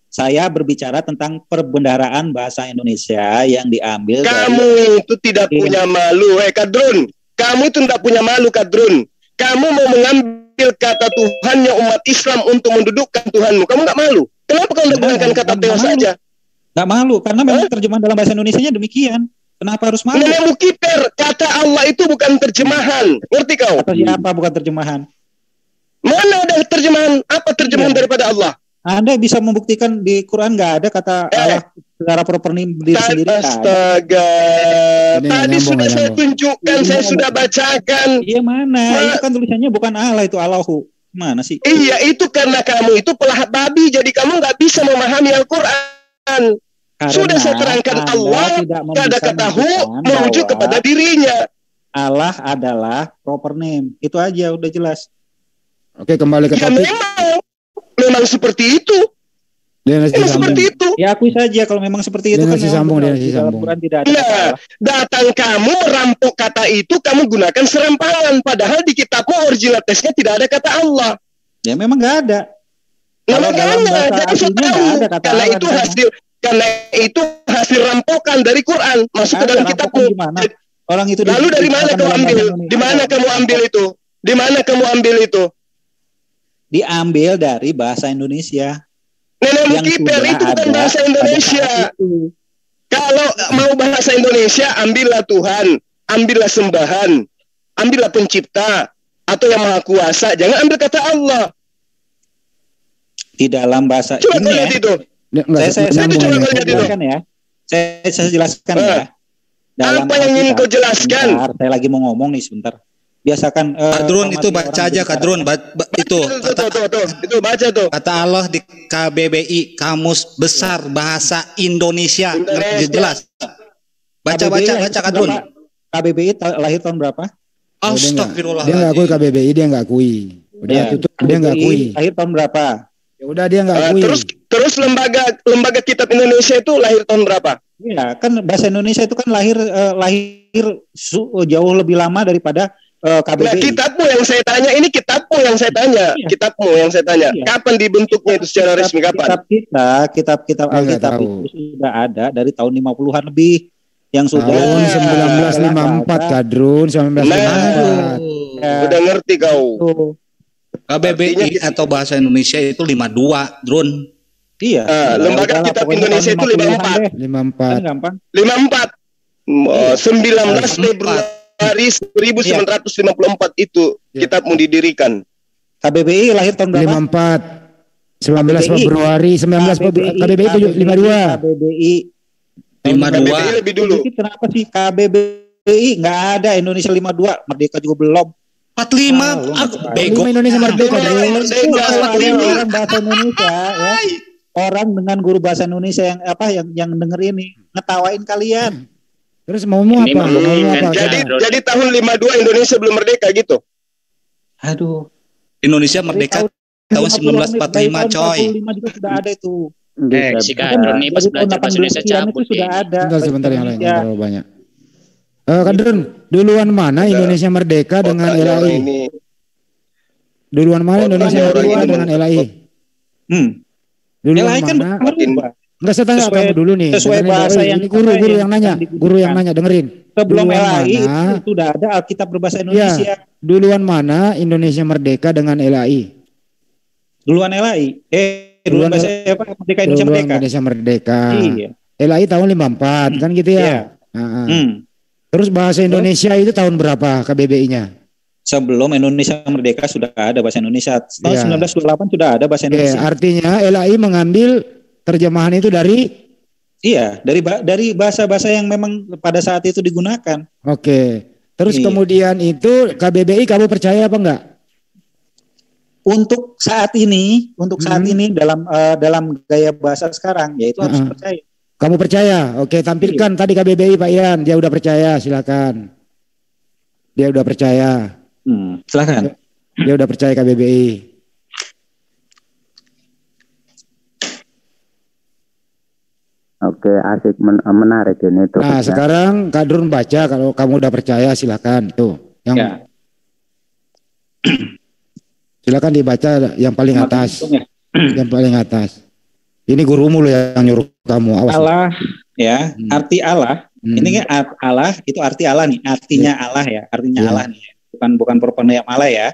Saya berbicara tentang perbendaharaan bahasa Indonesia yang diambil. Kamu itu tidak punya malu, Kadrun. Kamu itu tidak punya malu, Kadrun. Kamu mau mengambil kata Tuhannya umat Islam untuk mendudukkan Tuhanmu. Kamu nggak malu? Kenapa kamu menggunakan kata Tuhan saja? Nggak malu, karena memang terjemahan dalam bahasa Indonesianya demikian. Kenapa harus malu? Nenekmu kiper, kata Allah itu bukan terjemahan. Ngerti kau? Kata siapa bukan terjemahan? Mana ada terjemahan? Apa terjemahan daripada Allah? Anda bisa membuktikan di Quran nggak ada kata Allah secara proper diri sendiri. Astaga. Tadi sudah saya tunjukkan, saya sudah bacakan. Iya mana? Itu kan tulisannya bukan Allah, itu Allahu. Mana sih? Iya, itu karena kamu itu pelahap babi, jadi kamu nggak bisa memahami Al-Quran. Sudah saya terangkan, Allah tidak ada kata hu merujuk kepada dirinya. Allah adalah proper name. Itu aja, udah jelas. Oke, kembali ke topik. Memang seperti itu. Seperti itu. Ya akui saja kalau memang seperti itu. Nah, datang kamu merampok kata itu, kamu gunakan serampangan. Padahal di kitabmu original teksnya tidak ada kata Allah. Ya memang nggak ada. Makanya jangan so tahu. Karena itu hasil rampokan dari Quran masuk ke dalam kitabmu. Orang itu lalu dari mana kamu ambil? Di mana kamu ambil itu? Di mana kamu ambil itu? Diambil dari bahasa Indonesia. Nenekmu kiper itu bukan bahasa Indonesia. Kalau mau bahasa Indonesia, ambillah Tuhan, ambillah sembahan, ambillah pencipta atau yang maha kuasa. Jangan ambil kata Allah. Di dalam bahasa coba ini itu. Saya jelaskan ya. Dalam apa yang ingin kau jelaskan? Saya lagi mau ngomong nih sebentar. Biasakan Kadrun itu baca aja Kadrun itu baca tuh. Kata Allah di KBBI Kamus Besar Bahasa Indonesia. Jelas. Baca Kadrun. KBBI lahir tahun berapa? Astagfirullah. Dia nggak akui KBBI, dia nggak akui. Udah tutup, dia nggak akui. Lahir tahun berapa? Ya udah dia nggak akui. Terus lembaga kitab Indonesia itu lahir tahun berapa? Iya, kan bahasa Indonesia itu kan lahir jauh lebih lama daripada KBBI. Nah, kitabmu yang saya tanya ini, kitabmu yang saya tanya, kitabmu yang saya tanya. Kapan dibentuknya itu secara resmi, kapan? Kitab Alkitab itu sudah ada dari tahun 50-an lebih. Yang sudah tahun 1954 Kadrun, 1954. Udah ngerti kau. KBBI atau bahasa Indonesia itu 52, Drun. Iya. Lembaga Kitab Indonesia itu 54. 54. Gampang. 54. 19 Februari 1954 itu kitabmu didirikan. KBBI lahir tahun berapa? 54. 19 Februari 19 KBBI 52. KBBI 52 lebih dulu. Kenapa sih KBBI nggak ada Indonesia 52, merdeka juga belum. 45 bego. Indonesia merdeka. Orang bahasa Indonesia ya. Orang dengan guru bahasa Indonesia yang denger ini ngetawain kalian. Terus maumu apa? Jadi tahun 52 Indonesia belum merdeka gitu. Aduh. Indonesia merdeka tahun 1945 coy. 45 juga sudah ada itu. Si Kadrun nih pas belajar bahasa Indonesia cabut sudah ada. Sebentar yang lain terlalu banyak. Kadrun, duluan mana Indonesia merdeka dengan LAI? Duluan mana Indonesia merdeka dengan LAI? Duluan LAI kan mana? berubah. Enggak, saya tanya kamu dulu nih. Sesuai bahasa yang guru yang nanya. Guru yang nanya, dengerin. Sebelum LAI itu sudah ada Alkitab berbahasa Indonesia. Ya, duluan mana Indonesia merdeka dengan LAI? Duluan LAI. Duluan bahasa apa? Merdeka Indonesia merdeka. Indonesia merdeka. Iya. LAI tahun 54 kan gitu ya. Terus bahasa Indonesia itu tahun berapa KBBI-nya? Sebelum Indonesia merdeka sudah ada bahasa Indonesia. Tahun 1928 sudah ada bahasa Indonesia. Artinya LAI mengambil terjemahan itu dari dari bahasa-bahasa yang memang pada saat itu digunakan. Oke. Terus kemudian itu KBBI kamu percaya apa enggak? Untuk saat ini dalam gaya bahasa sekarang yaitu harus percaya. Kamu percaya? Oke, tampilkan tadi KBBI Pak Ian, dia udah percaya, silakan. Dia udah percaya. Silakan. Dia udah percaya KBBI. Oke, asik menarik ini tuh. Nah, sekarang Kadrun baca, kalau kamu udah percaya silakan tuh. Yang silakan dibaca yang paling atas. Yang paling atas. Ini gurumu loh yang nyuruh kamu. Awas. Allah ya, arti Allah. Ini kan Allah itu arti Allah nih, artinya Allah ya, artinya Allah nih. Bukan propernya Allah ya.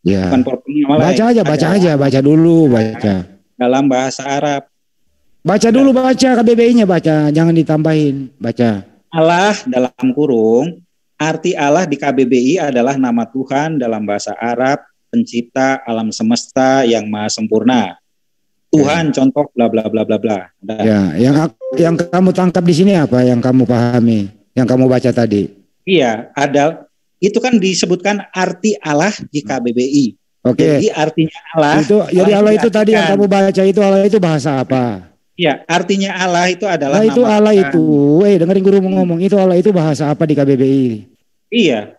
Bukan propernya Allah. Baca dulu. Dalam bahasa Arab. Baca dulu, KBBI-nya baca, jangan ditambahin, baca. Allah dalam kurung, arti Allah di KBBI adalah nama Tuhan dalam bahasa Arab, pencipta alam semesta yang maha sempurna. Tuhan contoh bla bla bla bla bla. Ya, yang kamu tangkap di sini apa yang kamu pahami, yang kamu baca tadi? Iya, ada itu kan disebutkan arti Allah di KBBI. Oke. Jadi artinya Allah. Jadi Allah itu tadi yang kamu baca itu Allah itu bahasa apa? Iya, artinya Allah itu adalah itu Allah Tuhan. Itu. Dengerin guru ngomong, itu Allah itu bahasa apa di KBBI? Iya,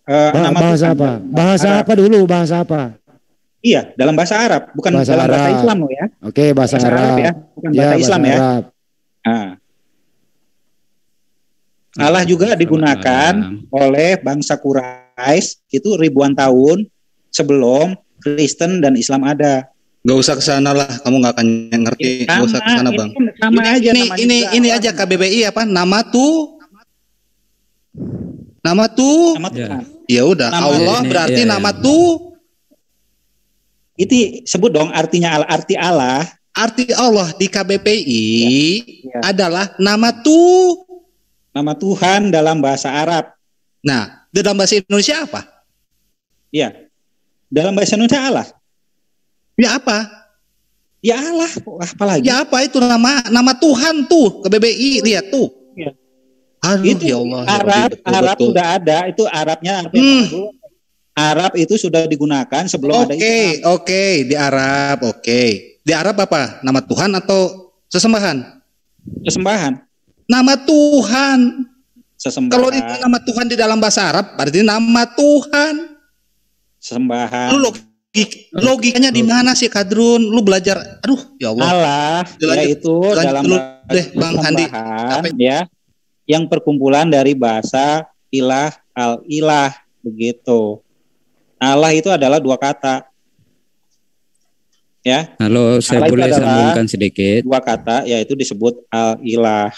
bahasa apa? Bahasa apa dulu? Bahasa apa? Iya, dalam bahasa Arab, bukan bahasa dalam Arab. Bahasa Islam loh ya. Oke, bahasa Arab ya, bukan bahasa Islam ya. Allah juga digunakan oleh bangsa Quraisy itu ribuan tahun sebelum Kristen dan Islam ada. Gak usah kesana lah, kamu gak akan ngerti. Gak usah kesana bang. Ini aja KBBI apa? Nama tuh. Ya udah. Allah berarti nama tuh. Itu sebut dong artinya arti Allah. Arti Allah di KBBI adalah nama tuh. Nama Tuhan dalam bahasa Arab. Nah, dalam bahasa Indonesia apa? Iya. Dalam bahasa Indonesia Allah. Ya apa? Ya Allah, apalagi? Ya apa itu nama Tuhan tuh KBBI, lihat tuh. Ya. Aduh, itu ya Allah. Arab sudah ada, itu Arabnya Arab itu sudah digunakan sebelum ada Islam. Oke, di Arab, Di Arab apa? Nama Tuhan atau sesembahan? Sesembahan. Nama Tuhan. Sesembahan. Kalau itu nama Tuhan di dalam bahasa Arab, berarti nama Tuhan. Sesembahan. Logikanya di mana sih Kadrun? Lu belajar. Aduh, ya Allah. Allah yaitu dalam Bang Handi ya, yang perkumpulan dari bahasa ilah al-ilah begitu. Allah itu adalah dua kata. Ya. Halo, saya Allah boleh itu adalah sambungkan sedikit. Dua kata, yaitu disebut al-ilah.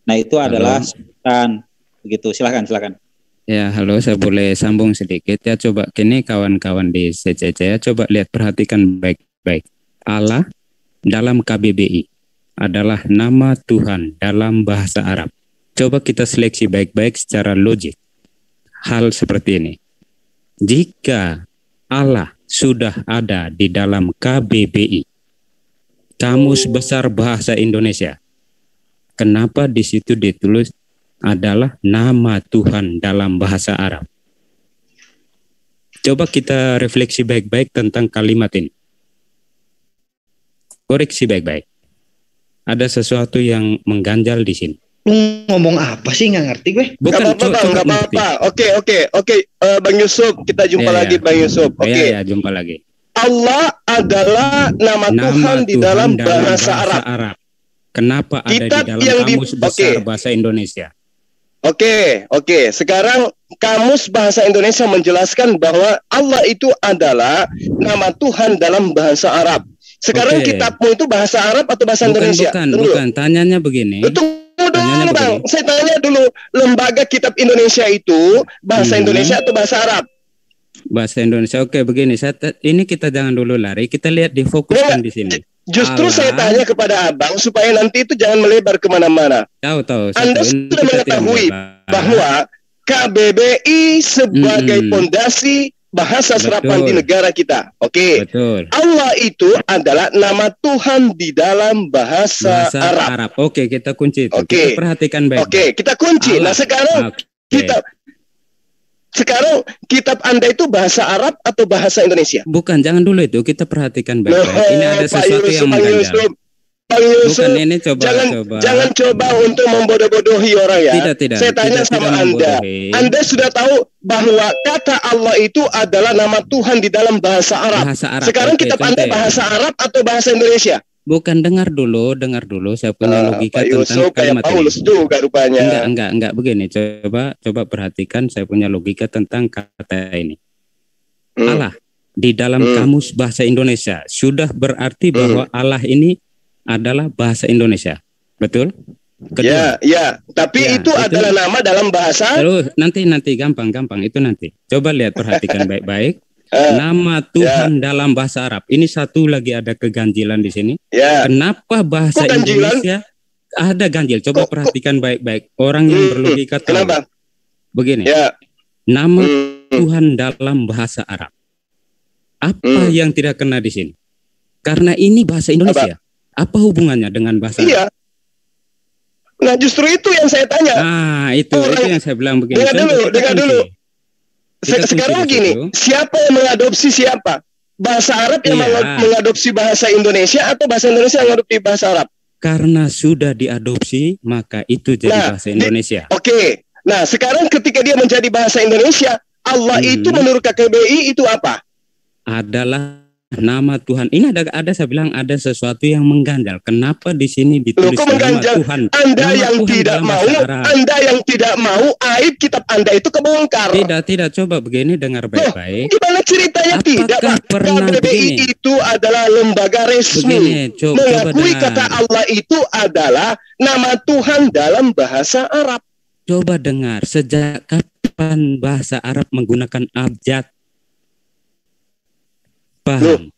Nah, itu adalah sebutan. Begitu. Silakan. Ya, halo, saya boleh sambung sedikit ya. Coba kini kawan-kawan di CCC ya, coba lihat, perhatikan baik-baik. Allah dalam KBBI adalah nama Tuhan dalam bahasa Arab. Coba kita seleksi baik-baik secara logik. Hal seperti ini. Jika Allah sudah ada di dalam KBBI, Kamus Besar Bahasa Indonesia, kenapa di situ ditulis adalah nama Tuhan dalam bahasa Arab? Coba kita refleksi baik-baik tentang kalimat ini. Koreksi baik-baik. Ada sesuatu yang mengganjal di sini. Lu ngomong apa sih, nggak ngerti gue? Bukan, nggak apa-apa. Oke. Bang Yusuf, kita jumpa lagi, Bang Yusuf. Oke. Ya, jumpa lagi. Allah adalah nama Tuhan di dalam bahasa Arab. Kenapa ada Kitab di dalam yang Kamus Besar Bahasa Indonesia? Oke. Sekarang Kamus Bahasa Indonesia menjelaskan bahwa Allah itu adalah nama Tuhan dalam bahasa Arab. Sekarang kitabmu itu bahasa Arab atau bahasa Indonesia? Bukan. Tanyanya begini. Tunggu dulu, Bang. Saya tanya dulu, lembaga kitab Indonesia itu bahasa Indonesia atau bahasa Arab? Bahasa Indonesia. Oke, begini. Ini kita jangan dulu lari. Kita lihat difokuskan di sini. Justru saya tanya kepada Abang supaya nanti itu jangan melebar kemana-mana. Tahu. Anda sudah mengetahui bahwa KBBI sebagai pondasi bahasa serapan di negara kita. Oke. Betul. Allah itu adalah nama Tuhan di dalam bahasa Arab. Oke, kita kunci itu. Kita perhatikan baik. Oke, kita kunci. Allah. Nah, sekarang kitab Anda itu bahasa Arab atau bahasa Indonesia? Bukan, jangan dulu itu. Kita perhatikan baik-baik. Ini ada sesuatu yang mengganjal. Bang Yusuf, bukan, ini jangan coba untuk membodoh-bodohi orang ya. Tidak. Saya tanya sama Anda. Anda sudah tahu bahwa kata Allah itu adalah nama Tuhan di dalam bahasa Arab. Sekarang kitab Anda bahasa Arab atau bahasa Indonesia? Bukan, dengar dulu. Saya punya logika tentang kalimat ini. Paulus juga rupanya. Enggak begini. Coba perhatikan, saya punya logika tentang kata ini. Allah di dalam Kamus Bahasa Indonesia sudah berarti bahwa Allah ini adalah bahasa Indonesia, betul? Kedua, ya. Tapi itu adalah nama dalam bahasa. Terus nanti gampang itu nanti. Coba lihat, perhatikan baik-baik. Nama Tuhan dalam bahasa Arab. Ini satu lagi ada keganjilan di sini. Kenapa bahasa Indonesia ada ganjil? Coba perhatikan baik-baik. Orang yang berlogika tahu. Kenapa? Begini. Nama Tuhan dalam bahasa Arab. Apa yang tidak kena di sini? Karena ini bahasa Indonesia. Apa hubungannya dengan bahasa Arab? Iya. Nah, justru itu yang saya tanya. Itu yang saya bilang begini. Dengar dulu. Sekarang begini, siapa yang mengadopsi siapa? Bahasa Arab yang mengadopsi bahasa Indonesia atau bahasa Indonesia yang mengadopsi bahasa Arab? Karena sudah diadopsi, maka itu jadi bahasa Indonesia. Oke. Nah, sekarang ketika dia menjadi bahasa Indonesia, Allah itu menurut KBBI itu apa? Adalah nama Tuhan. Ini ada saya bilang ada sesuatu yang mengganjal. Kenapa di sini ditulis nama Tuhan? Anda yang tidak mau aib kitab Anda itu kebongkar. Tidak. Coba begini, dengar baik-baik. Gimana ceritanya? Apakah pernah KBBI itu adalah lembaga resmi mengakui kata Allah itu adalah nama Tuhan dalam bahasa Arab. Coba dengar, sejak kapan bahasa Arab menggunakan abjad? Paham?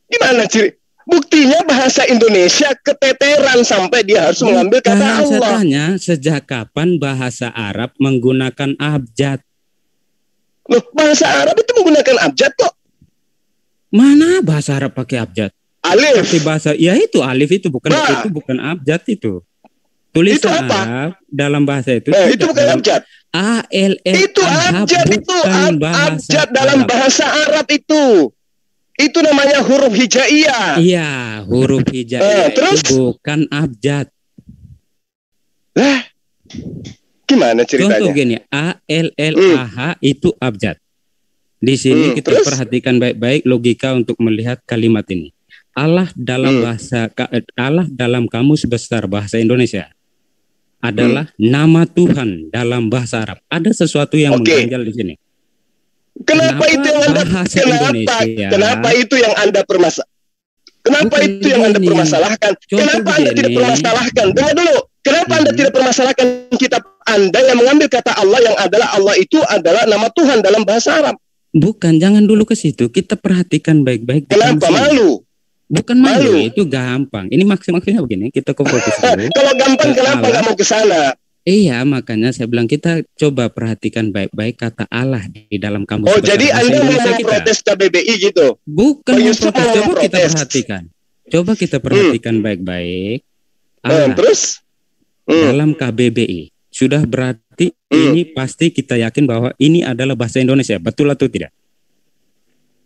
Gimana ciri? Buktinya bahasa Indonesia keteteran sampai dia harus mengambil kata Allah. Saya tanya, sejak kapan bahasa Arab menggunakan abjad? Loh, bahasa Arab itu menggunakan abjad kok. Mana bahasa Arab pakai abjad? Alif. Itu alif itu bukan abjad itu. Tulisan Arab dalam bahasa itu. Itu bukan abjad. Itu abjad, itu abjad dalam bahasa Arab itu. Itu namanya huruf hijaiyah. Iya, huruf hijaiyah itu bukan abjad. Gimana ceritanya? Contoh gini, ALLAH itu abjad. Di sini kita perhatikan baik-baik logika untuk melihat kalimat ini. Allah dalam dalam Kamus Besar Bahasa Indonesia adalah nama Tuhan dalam bahasa Arab. Ada sesuatu yang mengganjal di sini. Kenapa itu yang Anda kenapa itu yang Anda permasalahkan? Kenapa Anda tidak permasalahkan? Dengar dulu. Kenapa Anda tidak permasalahkan kitab Anda yang mengambil kata Allah yang adalah Allah itu adalah nama Tuhan dalam bahasa Arab? Bukan, jangan dulu ke situ. Kita perhatikan baik-baik. Kenapa malu? Bukan malu, itu gampang. Ini maksudnya begini, kita fokus dulu. Kalau gampang kenapa nggak mau ke sana? Iya, makanya saya bilang kita coba perhatikan baik-baik kata Allah di dalam kamus. Oh, jadi Anda mau protes KBBI gitu? Bukan protes, coba kita perhatikan. Coba kita perhatikan baik-baik. Terus? Dalam KBBI sudah berarti ini pasti kita yakin bahwa ini adalah bahasa Indonesia, betul atau tidak?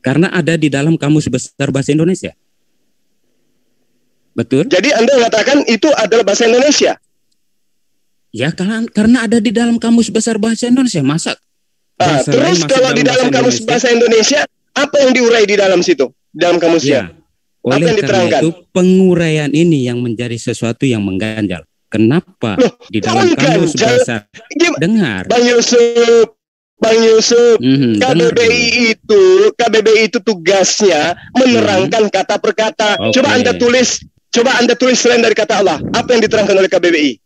Karena ada di dalam kamus besar bahasa Indonesia. Betul? Jadi Anda mengatakan itu adalah bahasa Indonesia? Ya, karena ada di dalam kamus besar bahasa Indonesia. Masa? Terus kalau di dalam kamus bahasa Indonesia, apa yang diurai di dalam situ? Di dalam kamusnya? Ya. Oleh karena itu penguraian ini yang menjadi sesuatu yang mengganjal. Kenapa di dalam kamus bahasa? Dengar. Bang Yusuf, KBBI itu tugasnya menerangkan kata per kata. Coba Anda tulis selain dari kata Allah. Apa yang diterangkan oleh KBBI?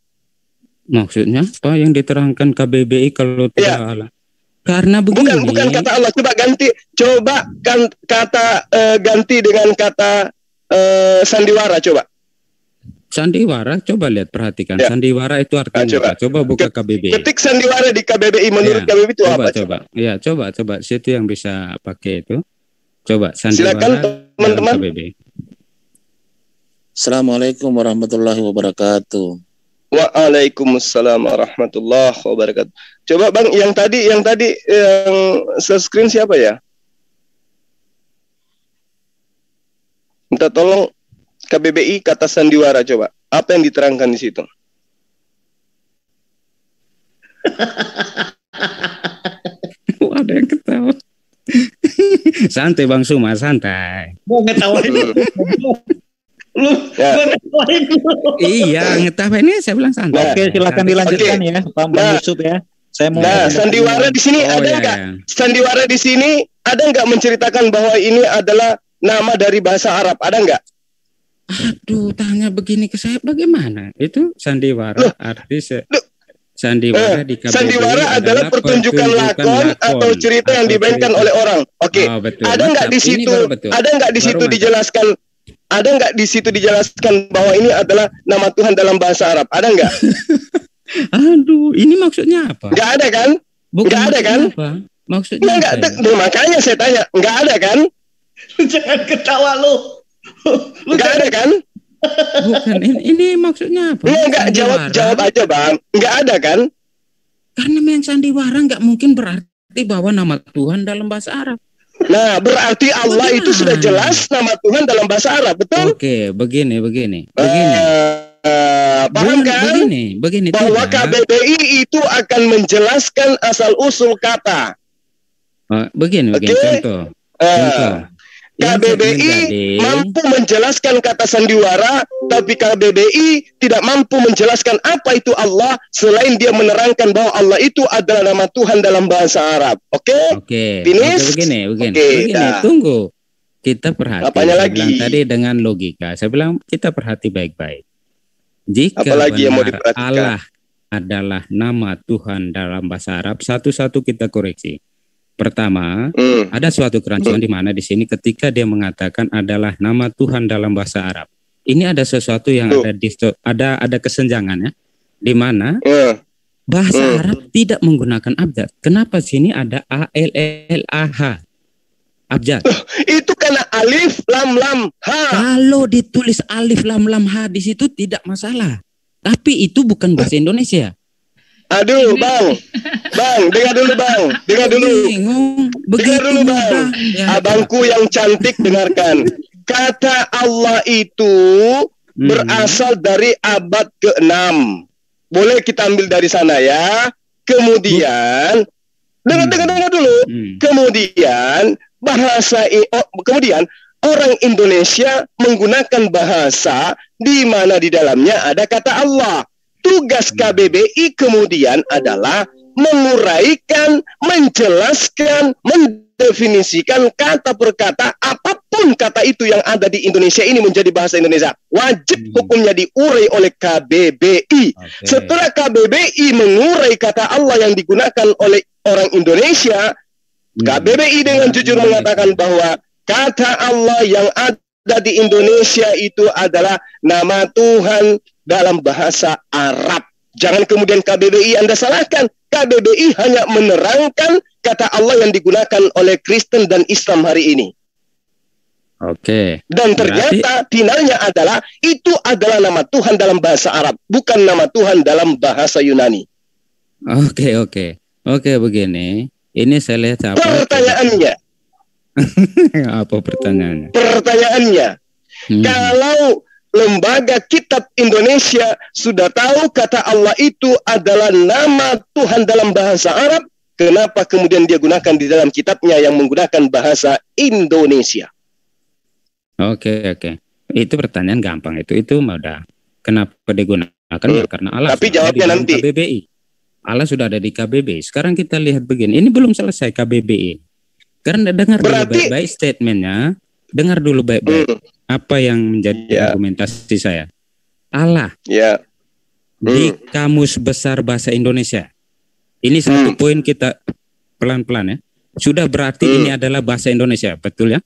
Maksudnya apa yang diterangkan KBBI kalau tidak Allah? Karena begini. Bukan kata Allah. Coba ganti dengan kata sandiwara. Sandiwara, coba lihat, perhatikan. Ya. Sandiwara itu artinya apa? Coba buka KBBI. Ketik sandiwara di KBBI menurut KBBI itu apa? Coba. Situ yang bisa pakai itu. Coba sandiwara. Silakan teman-teman. KBBI. Assalamualaikum warahmatullahi wabarakatuh. Waalaikumsalam warahmatullahi wabarakatuh. Coba Bang, yang tadi yang screen siapa ya? Minta tolong KBBI kata sandiwara, coba. Apa yang diterangkan di situ? Ada yang ketawa. Santai Bang Suma, santai. Mau ngetawain. Iya, ngetawain saya bilang santai. Oke, silakan dilanjutkan ya, Pak Yusuf ya. Saya mau sandiwara di sini ada nggak? Sandiwara di sini ada nggak menceritakan bahwa ini adalah nama dari bahasa Arab? Ada nggak? Aduh, tanya begini ke saya bagaimana? Itu sandiwara arti sandiwara di KBBI sandiwara adalah pertunjukan lakon atau cerita yang dimainkan oleh orang. Oke. Ada nggak di situ? Ada nggak di situ dijelaskan? Ada nggak di situ dijelaskan bahwa ini adalah nama Tuhan dalam bahasa Arab? Ada nggak? Aduh, ini maksudnya apa? Nggak ada kan? Nggak ada kan? Apa? Maksudnya nggak ada. Makanya saya tanya, nggak ada kan? Jangan ketawa lu. Nggak ada kan? Bukan, ini maksudnya apa? Nggak, jawab aja Bang. Nggak ada kan? Karena yang sandiwara nggak mungkin berarti bahwa nama Tuhan dalam bahasa Arab. Nah, berarti Allah itu sudah jelas nama Tuhan dalam bahasa Arab, betul? Oke, begini. Paham kan? Begini. Bahwa KBBI itu akan menjelaskan asal-usul kata. Begini, contoh. KBBI mampu menjelaskan kata sandiwara, tapi KBBI tidak mampu menjelaskan apa itu Allah selain dia menerangkan bahwa Allah itu adalah nama Tuhan dalam bahasa Arab. Oke? Finish? Begini. Tunggu. Kita perhati. Apanya lagi? Tadi dengan logika. Saya bilang kita perhati baik-baik. Jika apalagi yang mau Allah adalah nama Tuhan dalam bahasa Arab, satu-satu kita koreksi. Pertama, ada suatu kerancuan di mana di sini ketika dia mengatakan adalah nama Tuhan dalam bahasa Arab. Ini ada sesuatu yang ada kesenjangan ya, di mana bahasa Arab tidak menggunakan abjad. Kenapa sini ada ALLAH? Abjad. Itu karena alif lam lam ha. Kalau ditulis alif lam lam ha di situ tidak masalah. Tapi itu bukan bahasa Indonesia. Aduh, Bang, dengar dulu, Bang. Dengar dulu, Bang. Ya, abangku yang cantik, dengarkan. Kata Allah itu berasal dari abad ke-6. Boleh kita ambil dari sana ya. Kemudian, dengar dulu. Kemudian orang Indonesia menggunakan bahasa di mana di dalamnya ada kata Allah. tugas KBBI kemudian adalah menguraikan, menjelaskan, mendefinisikan kata per kata, apapun kata itu yang ada di Indonesia ini menjadi bahasa Indonesia. Wajib hukumnya diurai oleh KBBI. Setelah KBBI mengurai kata Allah yang digunakan oleh orang Indonesia, KBBI dengan jujur mengatakan bahwa kata Allah yang ada di Indonesia itu adalah nama Tuhan dalam bahasa Arab. Jangan kemudian KBBI Anda salahkan. KBBI hanya menerangkan kata Allah yang digunakan oleh Kristen dan Islam hari ini. Oke. Dan ternyata finalnya adalah itu adalah nama Tuhan dalam bahasa Arab, bukan nama Tuhan dalam bahasa Yunani. Oke, begini. Ini saya lihat pertanyaannya. Apa pertanyaannya? Pertanyaannya, kalau Lembaga Kitab Indonesia sudah tahu kata Allah itu adalah nama Tuhan dalam bahasa Arab, kenapa kemudian dia gunakan di dalam kitabnya yang menggunakan bahasa Indonesia? Oke. Itu pertanyaan gampang itu udah. Kenapa digunakan? Ya karena Allah. Tapi jawabnya nanti. KBBI. Allah sudah ada di KBBI. Sekarang kita lihat begini. Ini belum selesai KBBI. Karena dengar dulu baik-baik statementnya. Dengar dulu baik-baik. Apa yang menjadi argumentasi saya? Allah di Kamus Besar Bahasa Indonesia. Ini satu poin kita pelan-pelan ya. Sudah berarti ini adalah bahasa Indonesia, betul ya?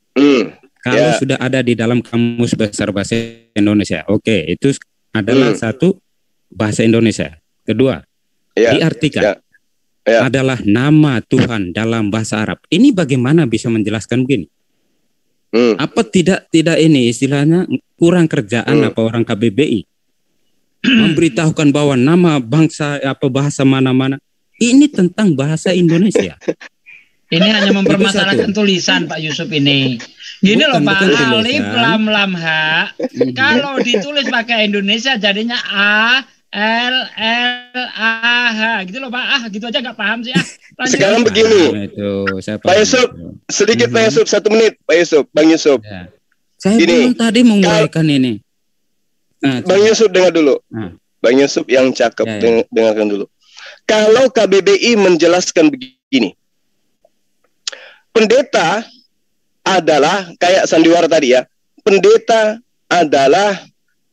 Kalau sudah ada di dalam Kamus Besar Bahasa Indonesia, oke, itu adalah satu bahasa Indonesia. Kedua, diartikan adalah nama Tuhan dalam bahasa Arab. Ini bagaimana bisa menjelaskan begini? Apa tidak ini istilahnya kurang kerjaan apa orang KBBI memberitahukan bahwa nama bangsa apa bahasa mana-mana ini tentang bahasa Indonesia. Ini hanya mempermasalahkan tulisan Pak Yusuf ini. Gini loh Pak, alif lam lam ha. Kalau ditulis pakai Indonesia jadinya A L L A H gitu loh Pak. Gitu aja nggak paham sih. Sekarang begini, Pak Yusuf, sedikit Pak Yusuf, 1 menit, Pak Yusuf, Bang Yusuf. Saya belum tadi menguraikan ini. Bang Yusuf dengar dulu. Bang Yusuf yang cakep, dengarkan dulu. Kalau KBBI menjelaskan begini, pendeta adalah kayak sandiwara tadi ya. Pendeta adalah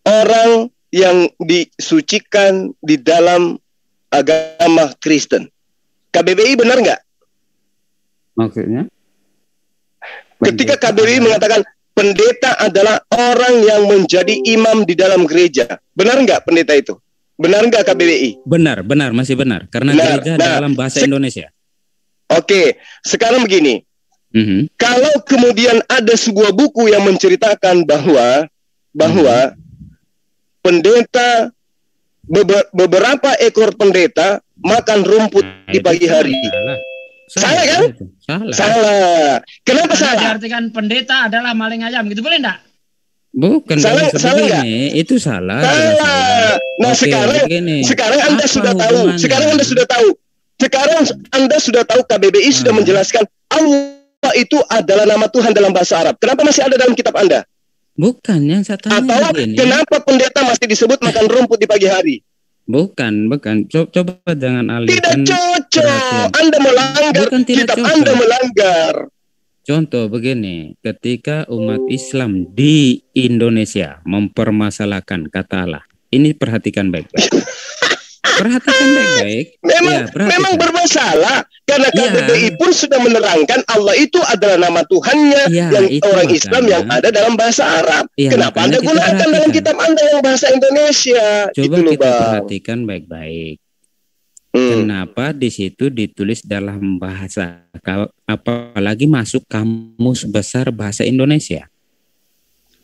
orang yang disucikan di dalam agama Kristen. KBBI benar nggak? Maksudnya? Ketika KBBI mengatakan pendeta adalah orang yang menjadi imam di dalam gereja, benar nggak pendeta itu? Benar nggak KBBI? Benar, masih benar. Karena gereja dalam bahasa Indonesia. Oke, sekarang begini. Kalau kemudian ada sebuah buku yang menceritakan bahwa pendeta beberapa ekor pendeta makan rumput di pagi hari. Salah kan? Salah. Kenapa salah? Diartikan pendeta adalah maling ayam gitu, boleh enggak? Bukan. Salah enggak? Itu salah. Salah. Nah, sekarang Anda sudah tahu. Sekarang Anda sudah tahu. Sekarang Anda sudah tahu KBBI sudah menjelaskan Allah itu adalah nama Tuhan dalam bahasa Arab. Kenapa masih ada dalam kitab Anda? Bukan yang saya tanya. Atau begini. Kenapa pendeta masih disebut makan rumput di pagi hari? Bukan. Coba jangan alihkan. Tidak cocok. Anda melanggar. Kitab Anda melanggar. Contoh begini, ketika umat Islam di Indonesia mempermasalahkan kata Allah, ini perhatikan baik-baik. Perhatikan baik-baik. Memang bermasalah karena KBBI pun sudah menerangkan Allah itu adalah nama Tuhannya yang orang Islam yang ada dalam bahasa Arab. Kenapa Anda gunakan dalam kitab Anda yang bahasa Indonesia? Coba kita perhatikan baik-baik. Kenapa di situ ditulis dalam bahasa, apalagi masuk Kamus Besar Bahasa Indonesia?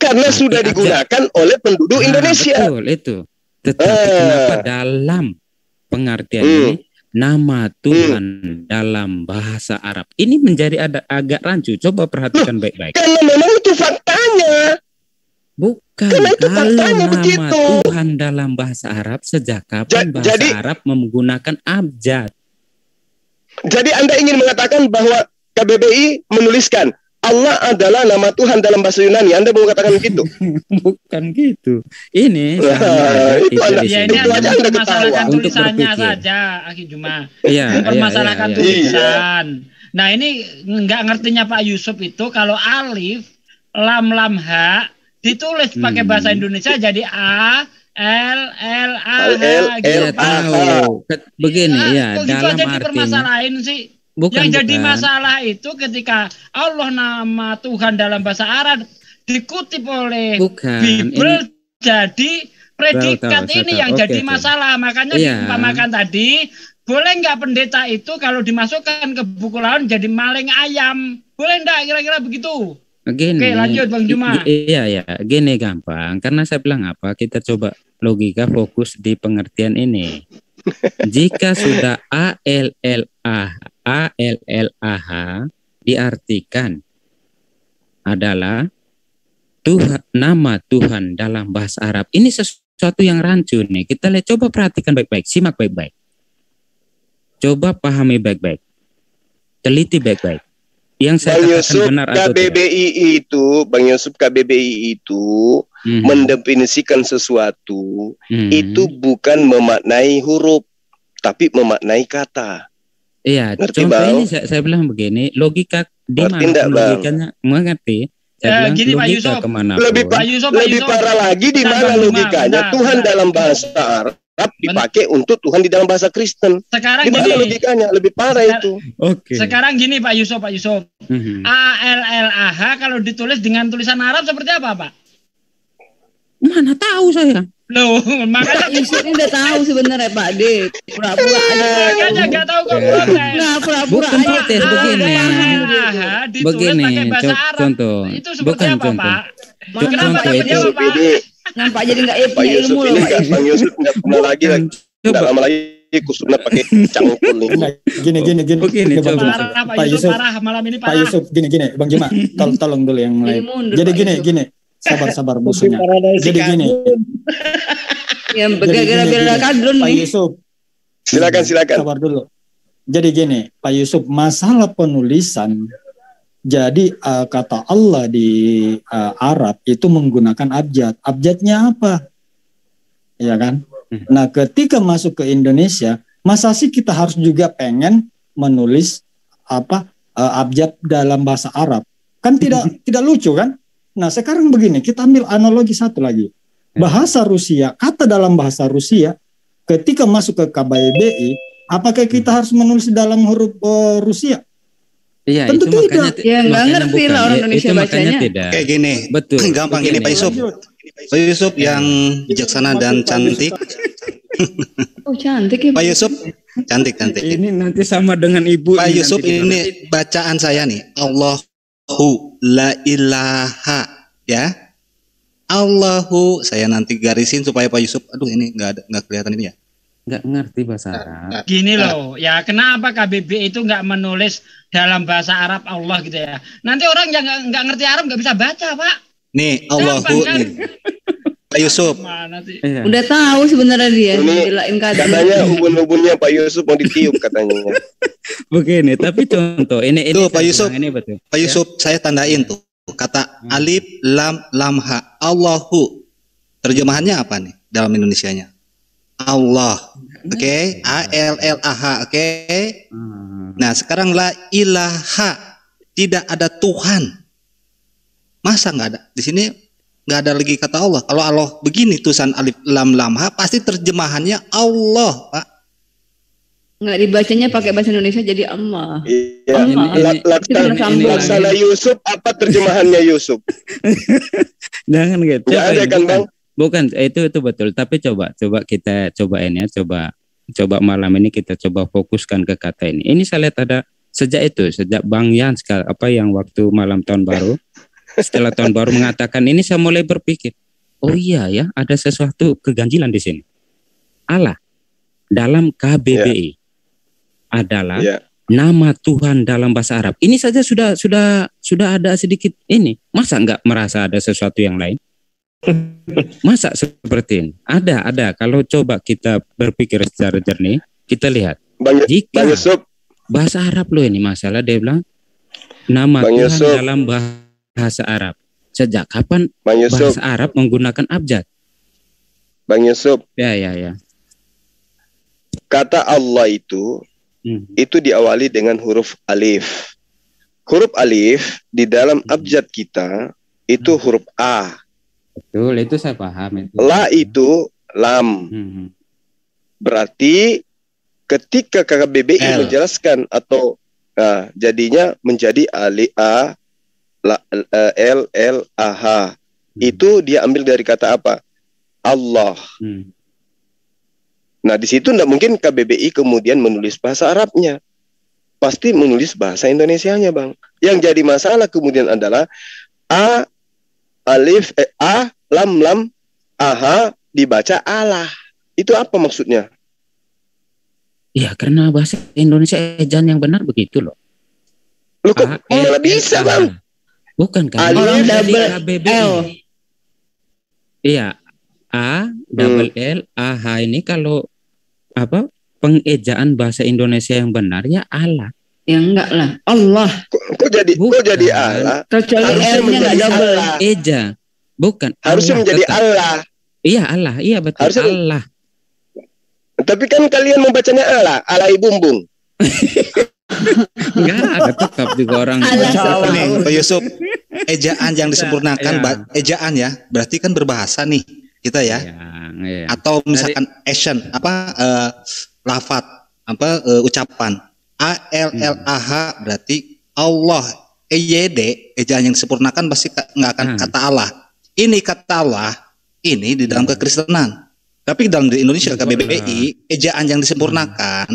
Karena sudah digunakan oleh penduduk Indonesia. Betul itu. Tetapi kenapa dalam pengertian ini nama Tuhan dalam bahasa Arab ini menjadi agak rancu. Coba perhatikan baik-baik. Karena memang itu faktanya. Bukan. Kalau nama Tuhan dalam bahasa Arab sejak kapan bahasa Arab menggunakan abjad? Jadi Anda ingin mengatakan bahwa KBBI menuliskan Allah adalah nama Tuhan dalam bahasa Yunani. Anda mau katakan gitu? Bukan gitu. Ini itu hanya mempermasalahkan tulisannya saja, Akhi Juma. Mempermasalahkan tulisan. Nah, ini nggak ngertinya Pak Yusuf itu kalau alif, lam ha ditulis pakai bahasa Indonesia jadi A L L A H gitu. Tahu. Begini ya, kok dalam gitu aja artinya dipermasalahin sih. Yang jadi masalah itu ketika Allah nama Tuhan dalam bahasa Arab dikutip oleh Bible jadi predikat ini yang jadi masalah. Makanya diumpamakan tadi, boleh nggak pendeta itu kalau dimasukkan ke buku lawan jadi maling ayam? Boleh nggak kira-kira begitu? Gini, oke, lanjut Bang Juma. Iya, gini gampang. Karena saya bilang apa? Kita coba logika fokus di pengertian ini. Jika sudah ALLAH diartikan adalah Tuhan, nama Tuhan dalam bahasa Arab. Ini sesuatu yang rancu nih. Kita lihat, coba perhatikan baik-baik, simak baik-baik. Coba pahami baik-baik. Teliti baik-baik. Yang saya katakan benar atau tidak? Bang Yusuf, KBBI itu mendefinisikan sesuatu itu bukan memaknai huruf, tapi memaknai kata. Iya, contoh ini saya bilang begini, logika di mana logikanya mengerti? Saya bilang gini, logika kemana? Lebih parah lagi di mana logikanya? Tuhan dalam bahasa Arab dipakai untuk Tuhan di dalam bahasa Kristen. Sekarang gimana gini, logikanya? Lebih parah itu. Sekarang gini Pak Yusuf. ALLAH kalau ditulis dengan tulisan Arab seperti apa, Pak? Mana tahu saya. Loh, makanya Yusuf ini udah tahu sebenarnya Pak D. Pura-pura aja. Makanya nggak tahu kok protes. Nah, pura-pura bukan protes begini. Begini, contoh. Itu seperti apa, Pak? Contoh itu. Nampak jadi nggak punya ilmu loh Pak Yusuf. Bang Yusuf nggak pernah lagi, nggak lama lagi kusutnya pakai cangkul nih. Gini, Pak Yusuf, malam ini Pak Yusuf, gini, Bang Juma, tolong dulu yang lain. Jadi gini, sabar musuhnya. Jadi gini. Yang gara-gara kadrun Pak nih. Yusuf. Silakan. Sabar dulu. Jadi gini, Pak Yusuf, masalah penulisan. Jadi kata Allah di Arab itu menggunakan abjad. Abjadnya apa? Ya kan? Nah, ketika masuk ke Indonesia, masa sih kita harus juga pengen menulis abjad dalam bahasa Arab? Kan tidak lucu kan? Nah, sekarang begini, kita ambil analogi satu lagi. Bahasa Rusia, kata dalam bahasa Rusia ketika masuk ke KBBI, apakah kita harus menulis dalam huruf Rusia? Iya, tentu itu tidak. Ya nggak ngerti lah orang Indonesia bacanya. Kayak gini, betul. Gampang gini Pak Yusuf. Pak Yusuf yang bijaksana dan cantik. Oh cantik ya Pak Yusuf, cantik. Ini nanti sama dengan ibu. Pak Yusuf, ini bacaan saya nih. Allahu la ilaha, ya. Allahu, saya nanti garisin supaya Pak Yusuf. Aduh, ini nggak kelihatan ini ya. Nggak ngerti bahasa Arab. Gini loh, ya kenapa KBB itu nggak menulis dalam bahasa Arab Allah gitu ya? Nanti orang yang nggak ngerti Arab nggak bisa baca, Pak. Nih, Allahu kan? nih. Pak Yusuf. Udah tahu sebenarnya dia. Ini katanya ubun-ubunnya Pak Yusuf mau ditiup katanya. Begini, tapi contoh ini tuh Pak Yusuf. Ini betul. Pak Yusuf, saya tandain tuh kata alif lam ha. Allahu. Terjemahannya apa nih dalam Indonesianya? Allah, oke, ALLAH, oke. Nah, sekarang la ilaha, tidak ada Tuhan. Masa nggak ada? Di sini nggak ada lagi kata Allah. Kalau Allah begini tulisan alif lam ha, pasti terjemahannya Allah, Pak. Nggak dibacanya pakai bahasa Indonesia jadi Allah. Iya. Allah. Laksana Yusuf, apa terjemahannya Yusuf? Jangan gitu. Nggak ada kan, Bang? Bukan, itu betul. Tapi coba kita cobain ya, coba malam ini kita coba fokuskan ke kata ini. Ini saya lihat ada sejak Bang Yan yang waktu malam tahun baru, setelah tahun baru mengatakan ini, saya mulai berpikir, oh iya ya, ada sesuatu keganjilan di sini. Allah dalam KBBI adalah nama Tuhan dalam bahasa Arab. Ini saja sudah ada sedikit ini. Masa nggak merasa ada sesuatu yang lain? Masa seperti ini? Ada. Kalau coba kita berpikir secara jernih, kita lihat. Jika bahasa Arab lo ini masalah, dia bilang nama Bang Tuhan Yusuf. dalam bahasa Arab. Sejak kapan Bang Yusuf. bahasa Arab menggunakan abjad? Bang Yusuf. Ya. Kata Allah itu diawali dengan huruf alif. Huruf alif di dalam abjad kita itu huruf A. Betul, itu saya paham itu. La itu lam. Berarti ketika KBBI menjelaskan atau jadinya menjadi L H. Itu dia ambil dari kata apa? Allah. Nah, di situ tidak mungkin KBBI kemudian menulis bahasa Arabnya. Pasti menulis bahasa Indonesianya, Bang. Yang jadi masalah kemudian adalah A lam aha dibaca Allah. Itu apa maksudnya? Iya, karena bahasa Indonesia ejaan yang benar begitu loh. Lu kok malah bisa, Bang? Bukan kan? Alif double L. Iya, A double L A H ini kalau apa pengejaan bahasa Indonesia yang benar ya Allah. Ya enggak lah, Allah. Kok jadi Allah? Kecuali L-nya enggak double. Eja. Bukan. Harusnya Allah menjadi tetap. Allah. Iya Allah, iya betul. Harusnya Allah. Tapi kan kalian membacanya Allah bumbung. Enggak ada tetap juga orang. Nih, Pak Yusuf, ejaan yang disempurnakan, ejaan ya, berarti kan berbahasa nih kita ya. Atau misalkan action lafat ucapan ALLAH berarti Allah. EYD ejaan yang disempurnakan pasti nggak akan kata Allah. Ini kata Allah ini di dalam kekristenan. Tapi dalam di Indonesia KBBI ejaan yang disempurnakan.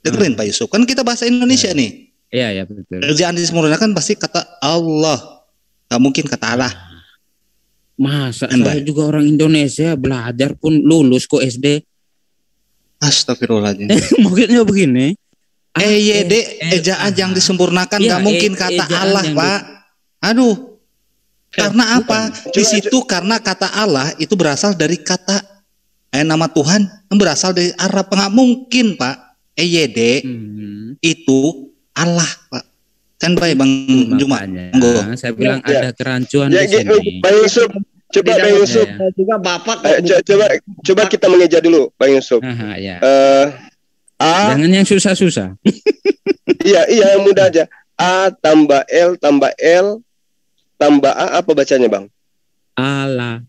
Dengerin Pak Yusuf, kan kita bahasa Indonesia nih. Iya betul. Ejaan disempurnakan pasti kata Allah. Nggak mungkin kata Allah. Masa saya juga orang Indonesia belajar pun lulus kok SD. Astagfirullahaladzim. Maksudnya begini. EYD ejaan yang disempurnakan nggak mungkin kata Allah, Pak. Aduh. Karena apa? Di situ karena kata Allah itu berasal dari kata nama Tuhan yang berasal dari Arab. Nggak mungkin, Pak. EYD itu Allah, Pak. Kan baik Bang Juma. Saya bilang ada kerancuan di sini. Bang Yusuf, coba Bang Yusuf. Juga Bapak. Coba kita mengeja dulu, Bang Yusuf. Jangan yang susah-susah. Iya, yang mudah aja. A tambah L tambah A apa bacanya, Bang? Allah.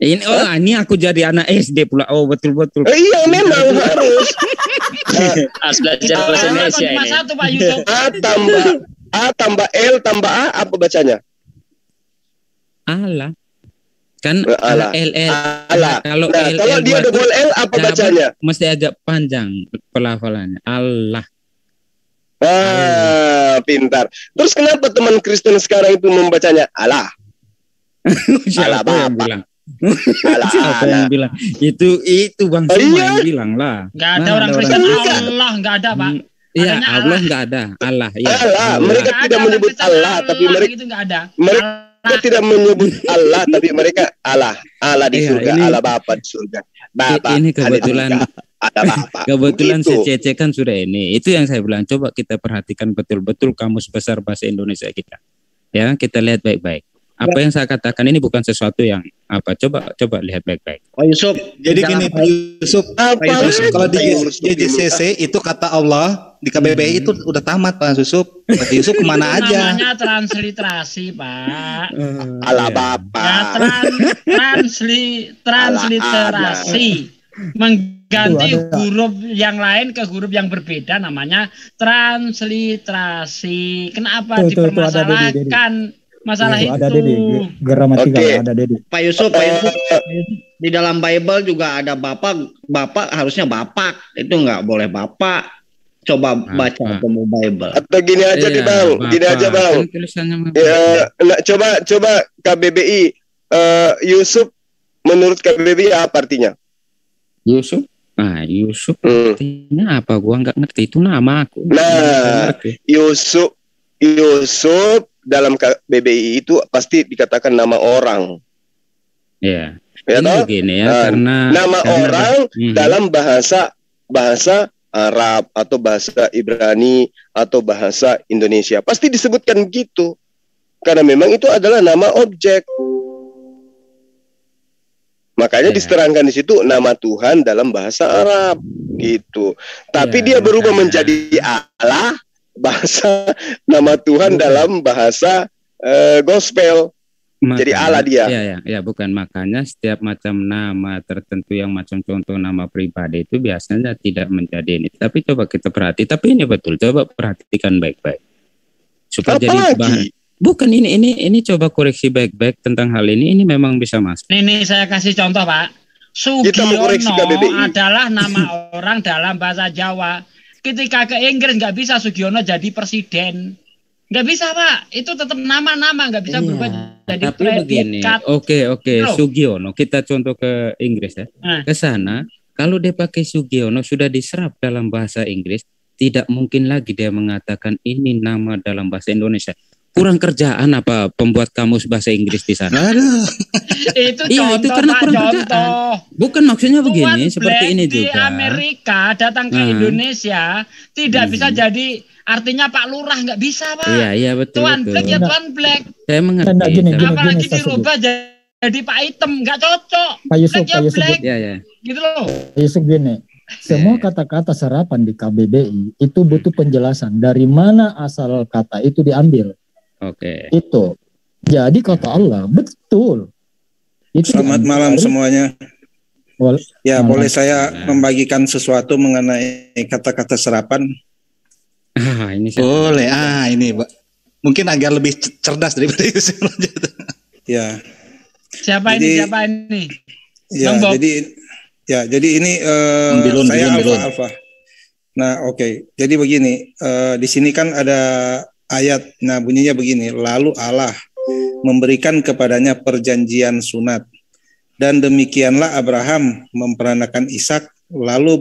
Ini aku jadi anak SD pula. Oh, betul-betul. Iya, memang harus. Belajar bahasa Indonesia ini. A tambah L tambah A apa bacanya? Allah. Kan Allah. Allah. Kalau dia double L apa bacanya? Mesti agak panjang pelafalannya. Allah. Pintar. Terus kenapa teman Kristen sekarang itu membacanya Allah? Allah Bapa. Siapa yang bilang? Itu Bang Suma yang bilang lah. Nggak ada orang Kristen Allah, nggak ada Pak. Iya, Allah nggak ada. Allah. Ya. Allah. Mereka tidak menyebut Allah, tapi mereka tidak menyebut Allah, tapi mereka Allah di surga, Allah Bapa di surga. Bapa. Ini kebetulan. Ada Bapa. Kebetulan CCC kan sudah ini. Itu yang saya bilang. Coba kita perhatikan betul-betul kamus besar bahasa Indonesia kita. Ya, kita lihat baik-baik. Apa yang saya katakan ini bukan sesuatu yang apa. Coba lihat baik-baik. Pak Yusuf. Jadi gini Pak Yusuf, kalau di JJCC itu kata Allah, di KBBI itu udah tamat Pak Yusuf. Pak Yusuf kemana aja? Namanya transliterasi Pak. Allah Bapa. Ya, transliterasi. Mengganti huruf yang lain ke huruf yang berbeda namanya transliterasi. Kenapa dipermasalahkan? Masalah itu ada gramatikal ada Dedi. Pak Yusuf, di dalam Bible juga ada bapak harusnya bapak, itu nggak boleh bapak. Coba baca temu Bible. Atau gini aja nih Bang, Ya, coba KBBI Yusuf menurut KBBI apa artinya? Yusuf? Yusuf artinya apa? Gua nggak ngerti, itu nama aku. Nah, Yusuf dalam KBBI itu pasti dikatakan nama orang. Ya. Ini begini ya, karena nama orang dalam bahasa Arab atau bahasa Ibrani atau bahasa Indonesia. Pasti disebutkan gitu. Karena memang itu adalah nama objek. Makanya diterangkan di situ nama Tuhan dalam bahasa Arab gitu. Tapi dia berubah menjadi Allah, bahasa nama Tuhan dalam bahasa gospel. Makanya, jadi Allah dia. Ya, bukan, makanya setiap macam nama tertentu yang macam contoh nama pribadi itu biasanya tidak menjadi ini. Tapi coba kita perhati. Tapi ini betul. Coba perhatikan baik-baik. Supaya jadi bahan. Bukan ini coba koreksi baik-baik tentang hal ini. Ini memang bisa masuk. Ini saya kasih contoh, Pak. Sugiono adalah nama orang dalam bahasa Jawa. Ketika ke Inggris nggak bisa Sugiono jadi presiden. Nggak bisa, Pak. Itu tetap nama-nama, nggak bisa berubah jadi tapi begini. Oke. Sugiono, kita contoh ke Inggris ya. Ke sana, kalau dia pakai Sugiono sudah diserap dalam bahasa Inggris, tidak mungkin lagi dia mengatakan ini nama dalam bahasa Indonesia. Kurang kerjaan apa pembuat kamus bahasa Inggris di sana? Itu iya, itu karena kurang kerjaan. Bukan maksudnya begini, seperti ini di juga. Amerika datang ke Indonesia tidak bisa jadi artinya Pak Lurah, nggak bisa, Pak. Iya betul. Tuan Black ya Tuan Black. Saya mengerti. Apalagi dirubah jadi Pak Item, nggak cocok. Pak Yusuf, Black ya Black. Iya. Gitu loh. Pak Yusuf gini. Semua kata-kata serapan di KBBI itu butuh penjelasan dari mana asal kata itu diambil. Oke. Itu. Jadi kata Allah betul. Itu selamat malam semuanya. Boleh saya membagikan sesuatu mengenai kata-kata serapan? Ini boleh. Ini mungkin agak lebih cerdas daripada Yusuf. Ya. Siapa ini? Ya, jadi ini saya Alfa. Nah, oke. Jadi begini, di sini kan ada ayat, nah bunyinya begini, lalu Allah memberikan kepadanya perjanjian sunat, dan demikianlah Abraham memperanakan Ishak, lalu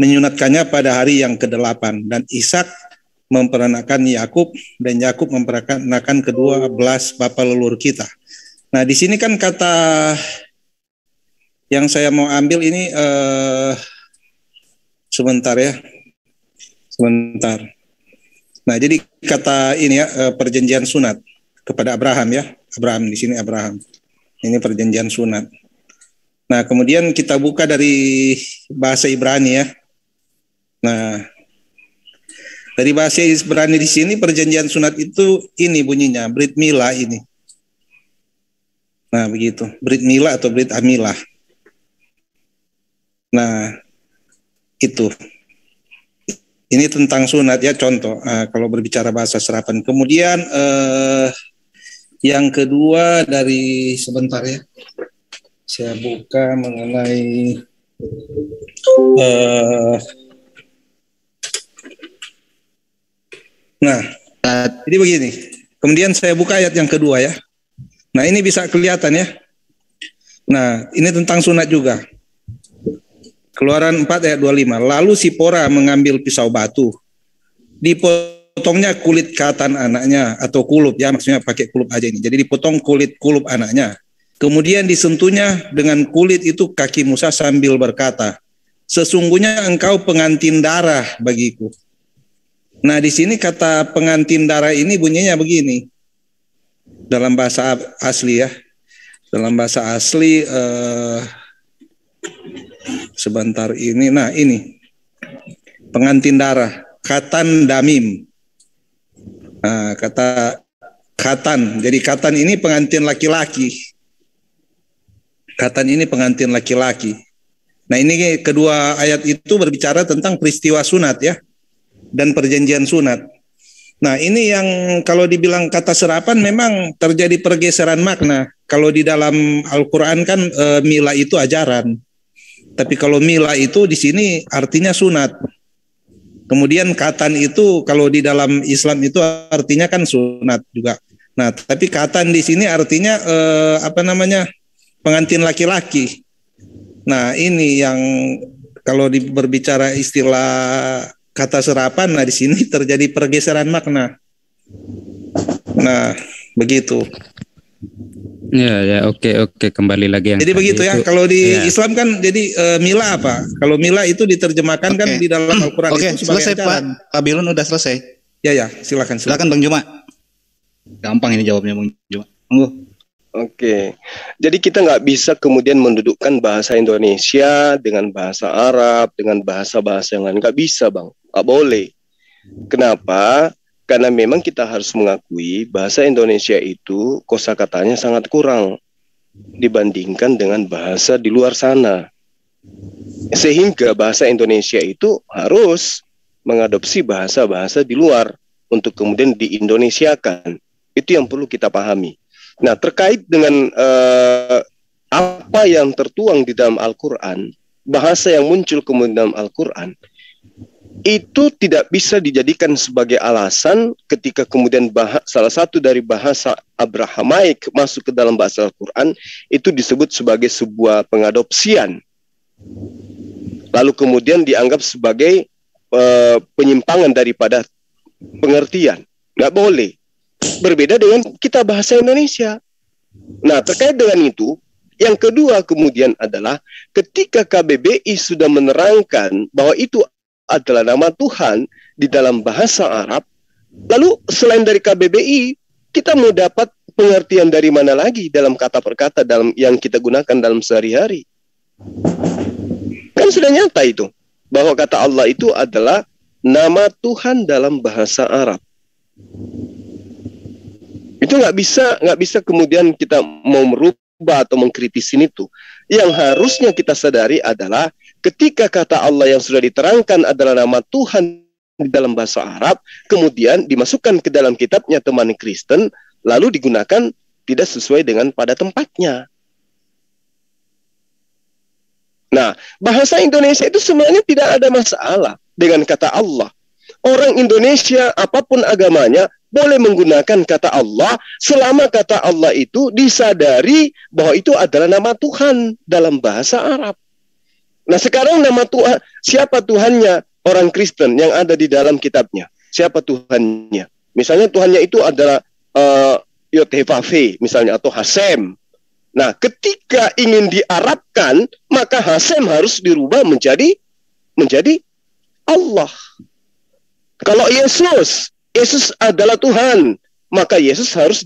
menyunatkannya pada hari yang ke-8, dan Ishak memperanakan Yakub, dan Yakub memperanakan kedua belas bapa leluhur kita. Nah di sini kan kata yang saya mau ambil ini sebentar. Nah, jadi kata ini ya, perjanjian sunat kepada Abraham ya. Abraham di sini Abraham. Ini perjanjian sunat. Nah, kemudian kita buka dari bahasa Ibrani ya. Nah, dari bahasa Ibrani di sini perjanjian sunat itu ini bunyinya, Brit Milah ini. Nah, begitu. Brit Milah atau Brit Amilah. Nah, itu. Ini tentang sunat ya, contoh kalau berbicara bahasa serapan. Kemudian yang kedua dari sebentar ya, saya buka mengenai nah, jadi begini. Kemudian saya buka ayat yang kedua ya. Nah ini bisa kelihatan ya. Nah ini tentang sunat juga. Keluaran 4 ayat 25. Lalu Sipora mengambil pisau batu, dipotongnya kulit katan anaknya atau kulup ya, maksudnya pakai kulup aja ini. Jadi dipotong kulit kulup anaknya. Kemudian disentuhnya dengan kulit itu kaki Musa sambil berkata, sesungguhnya engkau pengantin darah bagiku. Nah di sini kata pengantin darah ini bunyinya begini dalam bahasa asli ya. Dalam bahasa asli sebentar ini, nah ini pengantin darah, khatan damim. Nah, kata khatan, jadi khatan ini pengantin laki-laki. Khatan ini pengantin laki-laki. Nah ini kedua ayat itu berbicara tentang peristiwa sunat ya, dan perjanjian sunat. Nah ini yang kalau dibilang kata serapan memang terjadi pergeseran makna. Kalau di dalam Al-Quran kan milah itu ajaran. Tapi kalau milah itu di sini artinya sunat. Kemudian khatan itu kalau di dalam Islam itu artinya kan sunat juga. Nah, tapi khatan di sini artinya pengantin laki-laki. Nah, ini yang kalau berbicara istilah kata serapan, nah di sini terjadi pergeseran makna. Nah, begitu. Ya, oke, kembali lagi yang jadi begitu ya. Kalau di Islam kan jadi mila apa? Kalau mila itu diterjemahkan kan di dalam Al-Qur'an itu sebagai selesai ajaran. Pak Bilun udah selesai. Ya, silakan Bang Juma. Gampang ini jawabnya Bang Juma. Monggo. Oke, jadi kita nggak bisa kemudian mendudukkan bahasa Indonesia dengan bahasa Arab, dengan bahasa-bahasa yang lain. Nggak bisa, Bang. Nggak boleh. Kenapa? Karena memang kita harus mengakui bahasa Indonesia itu kosakatanya sangat kurang dibandingkan dengan bahasa di luar sana. Sehingga bahasa Indonesia itu harus mengadopsi bahasa-bahasa di luar untuk kemudian di-Indonesiakan. Itu yang perlu kita pahami. Nah, terkait dengan apa yang tertuang di dalam Al-Quran, bahasa yang muncul kemudian dalam Al-Quran, itu tidak bisa dijadikan sebagai alasan ketika kemudian salah satu dari bahasa Abrahamaik masuk ke dalam bahasa Al-Quran, itu disebut sebagai sebuah pengadopsian. Lalu kemudian dianggap sebagai penyimpangan daripada pengertian. Nggak boleh. Berbeda dengan kita bahasa Indonesia. Nah, terkait dengan itu, yang kedua kemudian adalah ketika KBBI sudah menerangkan bahwa itu adalah nama Tuhan di dalam bahasa Arab, lalu selain dari KBBI, kita mau dapat pengertian dari mana lagi dalam kata per kata dalam yang kita gunakan dalam sehari-hari? Kan sudah nyata itu, bahwa kata Allah itu adalah nama Tuhan dalam bahasa Arab. Itu nggak bisa kemudian kita mau merubah atau mengkritisin itu. Yang harusnya kita sadari adalah ketika kata Allah yang sudah diterangkan adalah nama Tuhan di dalam bahasa Arab, kemudian dimasukkan ke dalam kitabnya teman Kristen, lalu digunakan tidak sesuai dengan pada tempatnya. Nah, bahasa Indonesia itu sebenarnya tidak ada masalah dengan kata Allah. Orang Indonesia apapun agamanya boleh menggunakan kata Allah selama kata Allah itu disadari bahwa itu adalah nama Tuhan dalam bahasa Arab. Nah, sekarang nama Tuhan, siapa Tuhannya orang Kristen yang ada di dalam kitabnya? Siapa Tuhannya? Misalnya Tuhannya itu adalah Yod-Heh-Vav-He misalnya, atau Hasem. Nah, ketika ingin diarabkan, maka Hasem harus dirubah menjadi Allah. Kalau Yesus adalah Tuhan, maka Yesus harus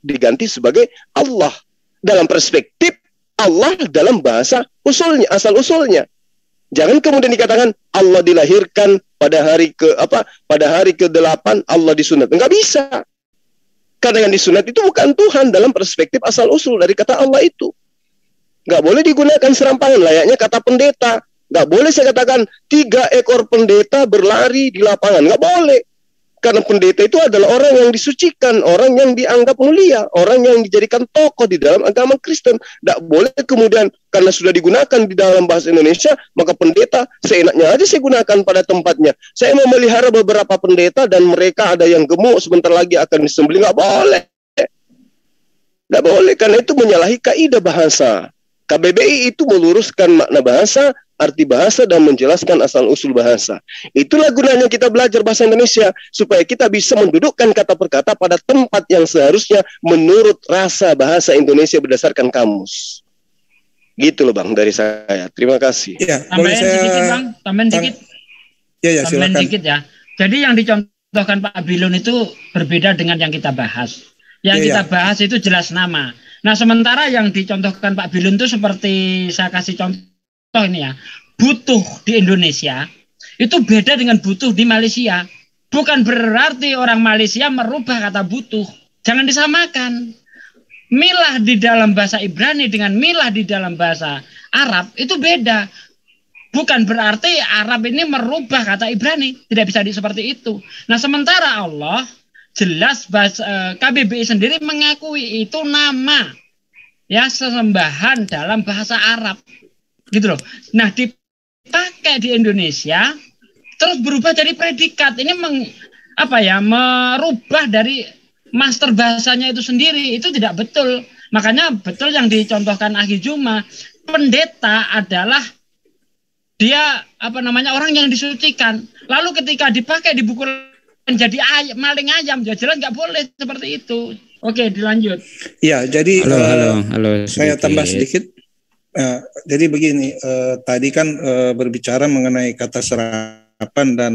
diganti sebagai Allah. Dalam perspektif Allah dalam bahasa usulnya, asal usulnya. Jangan kemudian dikatakan Allah dilahirkan pada hari ke-8 Allah disunat. Enggak bisa. Karena yang disunat itu bukan Tuhan dalam perspektif asal usul dari kata Allah itu. Enggak boleh digunakan serampangan layaknya kata pendeta. Nggak boleh saya katakan 3 ekor pendeta berlari di lapangan. Nggak boleh. Karena pendeta itu adalah orang yang disucikan, orang yang dianggap mulia, orang yang dijadikan tokoh di dalam agama Kristen. Nggak boleh kemudian karena sudah digunakan di dalam bahasa Indonesia, maka pendeta seenaknya aja saya gunakan pada tempatnya. Saya mau melihara beberapa pendeta dan mereka ada yang gemuk, sebentar lagi akan disembelih. Nggak boleh. Nggak boleh, karena itu menyalahi kaidah bahasa. KBBI itu meluruskan makna bahasa, arti bahasa, dan menjelaskan asal-usul bahasa. Itulah gunanya kita belajar bahasa Indonesia, supaya kita bisa mendudukkan kata per kata pada tempat yang seharusnya menurut rasa bahasa Indonesia berdasarkan kamus. Gitu loh Bang, dari saya. Terima kasih. Ya, tambahin sedikit Bang, tambahin dikit. Ya, silakan. Dikit ya. Jadi yang dicontohkan Pak Bilun itu berbeda dengan yang kita bahas. Yang kita bahas itu jelas nama. Nah, sementara yang dicontohkan Pak Bilun itu seperti saya kasih contoh ini ya, butuh di Indonesia itu beda dengan butuh di Malaysia. Bukan berarti orang Malaysia merubah kata butuh. Jangan disamakan. Milah di dalam bahasa Ibrani dengan milah di dalam bahasa Arab itu beda. Bukan berarti Arab ini merubah kata Ibrani. Tidak bisa seperti itu. Nah, sementara Allah jelas KBBI sendiri mengakui itu nama ya sesembahan dalam bahasa Arab gitu loh. Nah, dipakai di Indonesia terus berubah jadi predikat. Ini merubah dari master bahasanya itu sendiri. Itu tidak betul. Makanya betul yang dicontohkan Akhi Juma, pendeta adalah dia orang yang disucikan. Lalu ketika dipakai di buku menjadi maling ayam, ya jelas nggak boleh seperti itu. Oke, dilanjut. Ya, jadi halo, saya tambah sedikit. Jadi begini, tadi kan berbicara mengenai kata serapan dan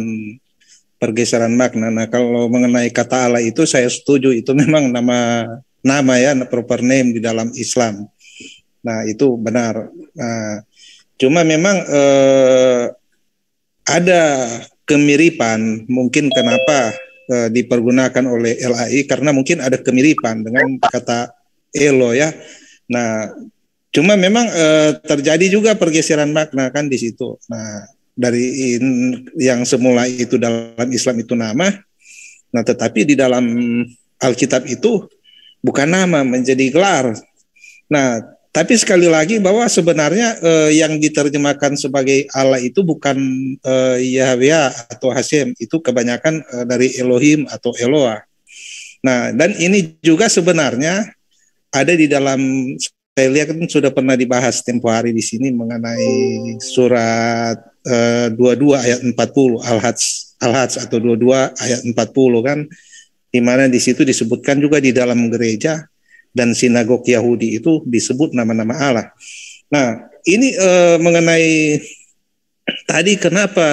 pergeseran makna. Nah, kalau mengenai kata Allah itu saya setuju, itu memang nama ya, proper name di dalam Islam. Nah, itu benar. Nah, cuma memang ada kemiripan, mungkin kenapa dipergunakan oleh LAI, karena mungkin ada kemiripan dengan kata elo ya. Nah, cuma memang terjadi juga pergeseran makna kan di situ. Nah, dari yang semula itu dalam Islam itu nama, nah tetapi di dalam Alkitab itu bukan nama, menjadi gelar. Nah, tapi sekali lagi bahwa sebenarnya yang diterjemahkan sebagai Allah itu bukan Yahweh atau Hashem, itu kebanyakan dari Elohim atau Eloah. Nah, dan ini juga sebenarnya ada di dalam, saya lihat kan sudah pernah dibahas tempo hari di sini mengenai surat 22 ayat 40 Al-Hajj atau 22 ayat 40 kan, di mana di situ disebutkan juga di dalam gereja dan sinagog Yahudi itu disebut nama-nama Allah. Nah, ini mengenai tadi kenapa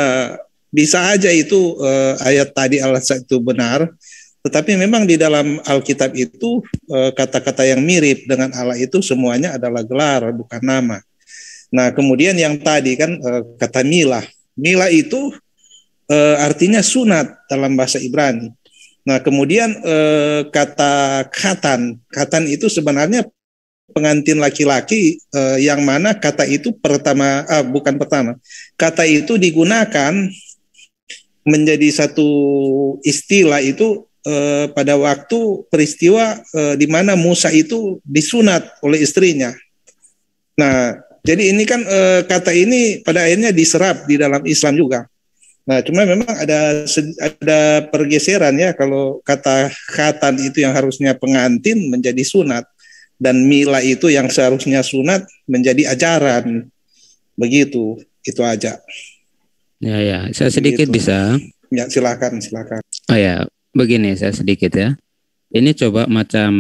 bisa aja itu ayat tadi Al-Hajj itu benar, tetapi memang di dalam Alkitab itu kata-kata yang mirip dengan Allah itu semuanya adalah gelar, bukan nama. Nah, kemudian yang tadi kan kata milah. Milah itu artinya sunat dalam bahasa Ibrani. Nah, kemudian kata khatan itu sebenarnya pengantin laki-laki yang mana kata itu bukan pertama. Kata itu digunakan menjadi satu istilah itu pada waktu peristiwa di mana Musa itu disunat oleh istrinya. Nah, jadi ini kan kata ini pada akhirnya diserap di dalam Islam juga. Nah, cuma memang ada pergeseran ya, kalau kata khatan itu yang harusnya pengantin menjadi sunat, dan mila itu yang seharusnya sunat menjadi ajaran. Begitu, itu aja. Ya, saya sedikit begitu. Bisa? Ya, silakan. Oh ya, begini saya sedikit ya. Ini coba macam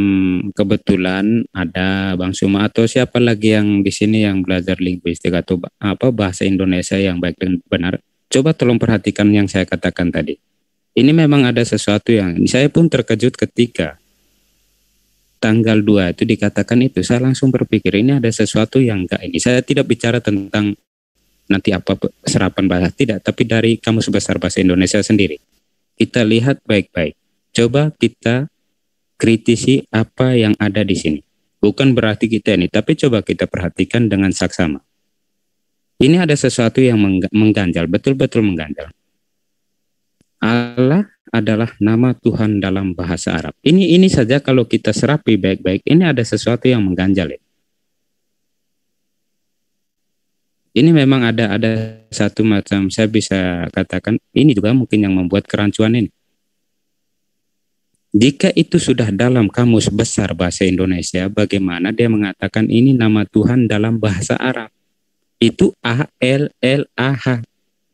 kebetulan ada Bang Suma atau siapa lagi yang di sini yang belajar linguistik atau bahasa Indonesia yang baik dan benar. Coba tolong perhatikan yang saya katakan tadi. Ini memang ada sesuatu yang saya pun terkejut ketika tanggal 2 itu dikatakan itu. Saya langsung berpikir ini ada sesuatu yang enggak ini. Saya tidak bicara tentang nanti apa serapan bahasa, tidak. Tapi dari Kamus Besar Bahasa Indonesia sendiri. Kita lihat baik-baik. Coba kita kritisi apa yang ada di sini. Bukan berarti kita ini, tapi coba kita perhatikan dengan saksama. Ini ada sesuatu yang mengganjal, betul-betul mengganjal. Allah adalah nama Tuhan dalam bahasa Arab. Ini saja kalau kita serapi baik-baik, ini ada sesuatu yang mengganjal ya. Ini memang ada satu macam, saya bisa katakan, ini juga mungkin yang membuat kerancuan ini. Jika itu sudah dalam Kamus Besar Bahasa Indonesia, bagaimana dia mengatakan ini nama Tuhan dalam bahasa Arab? Itu A-L-L-A-H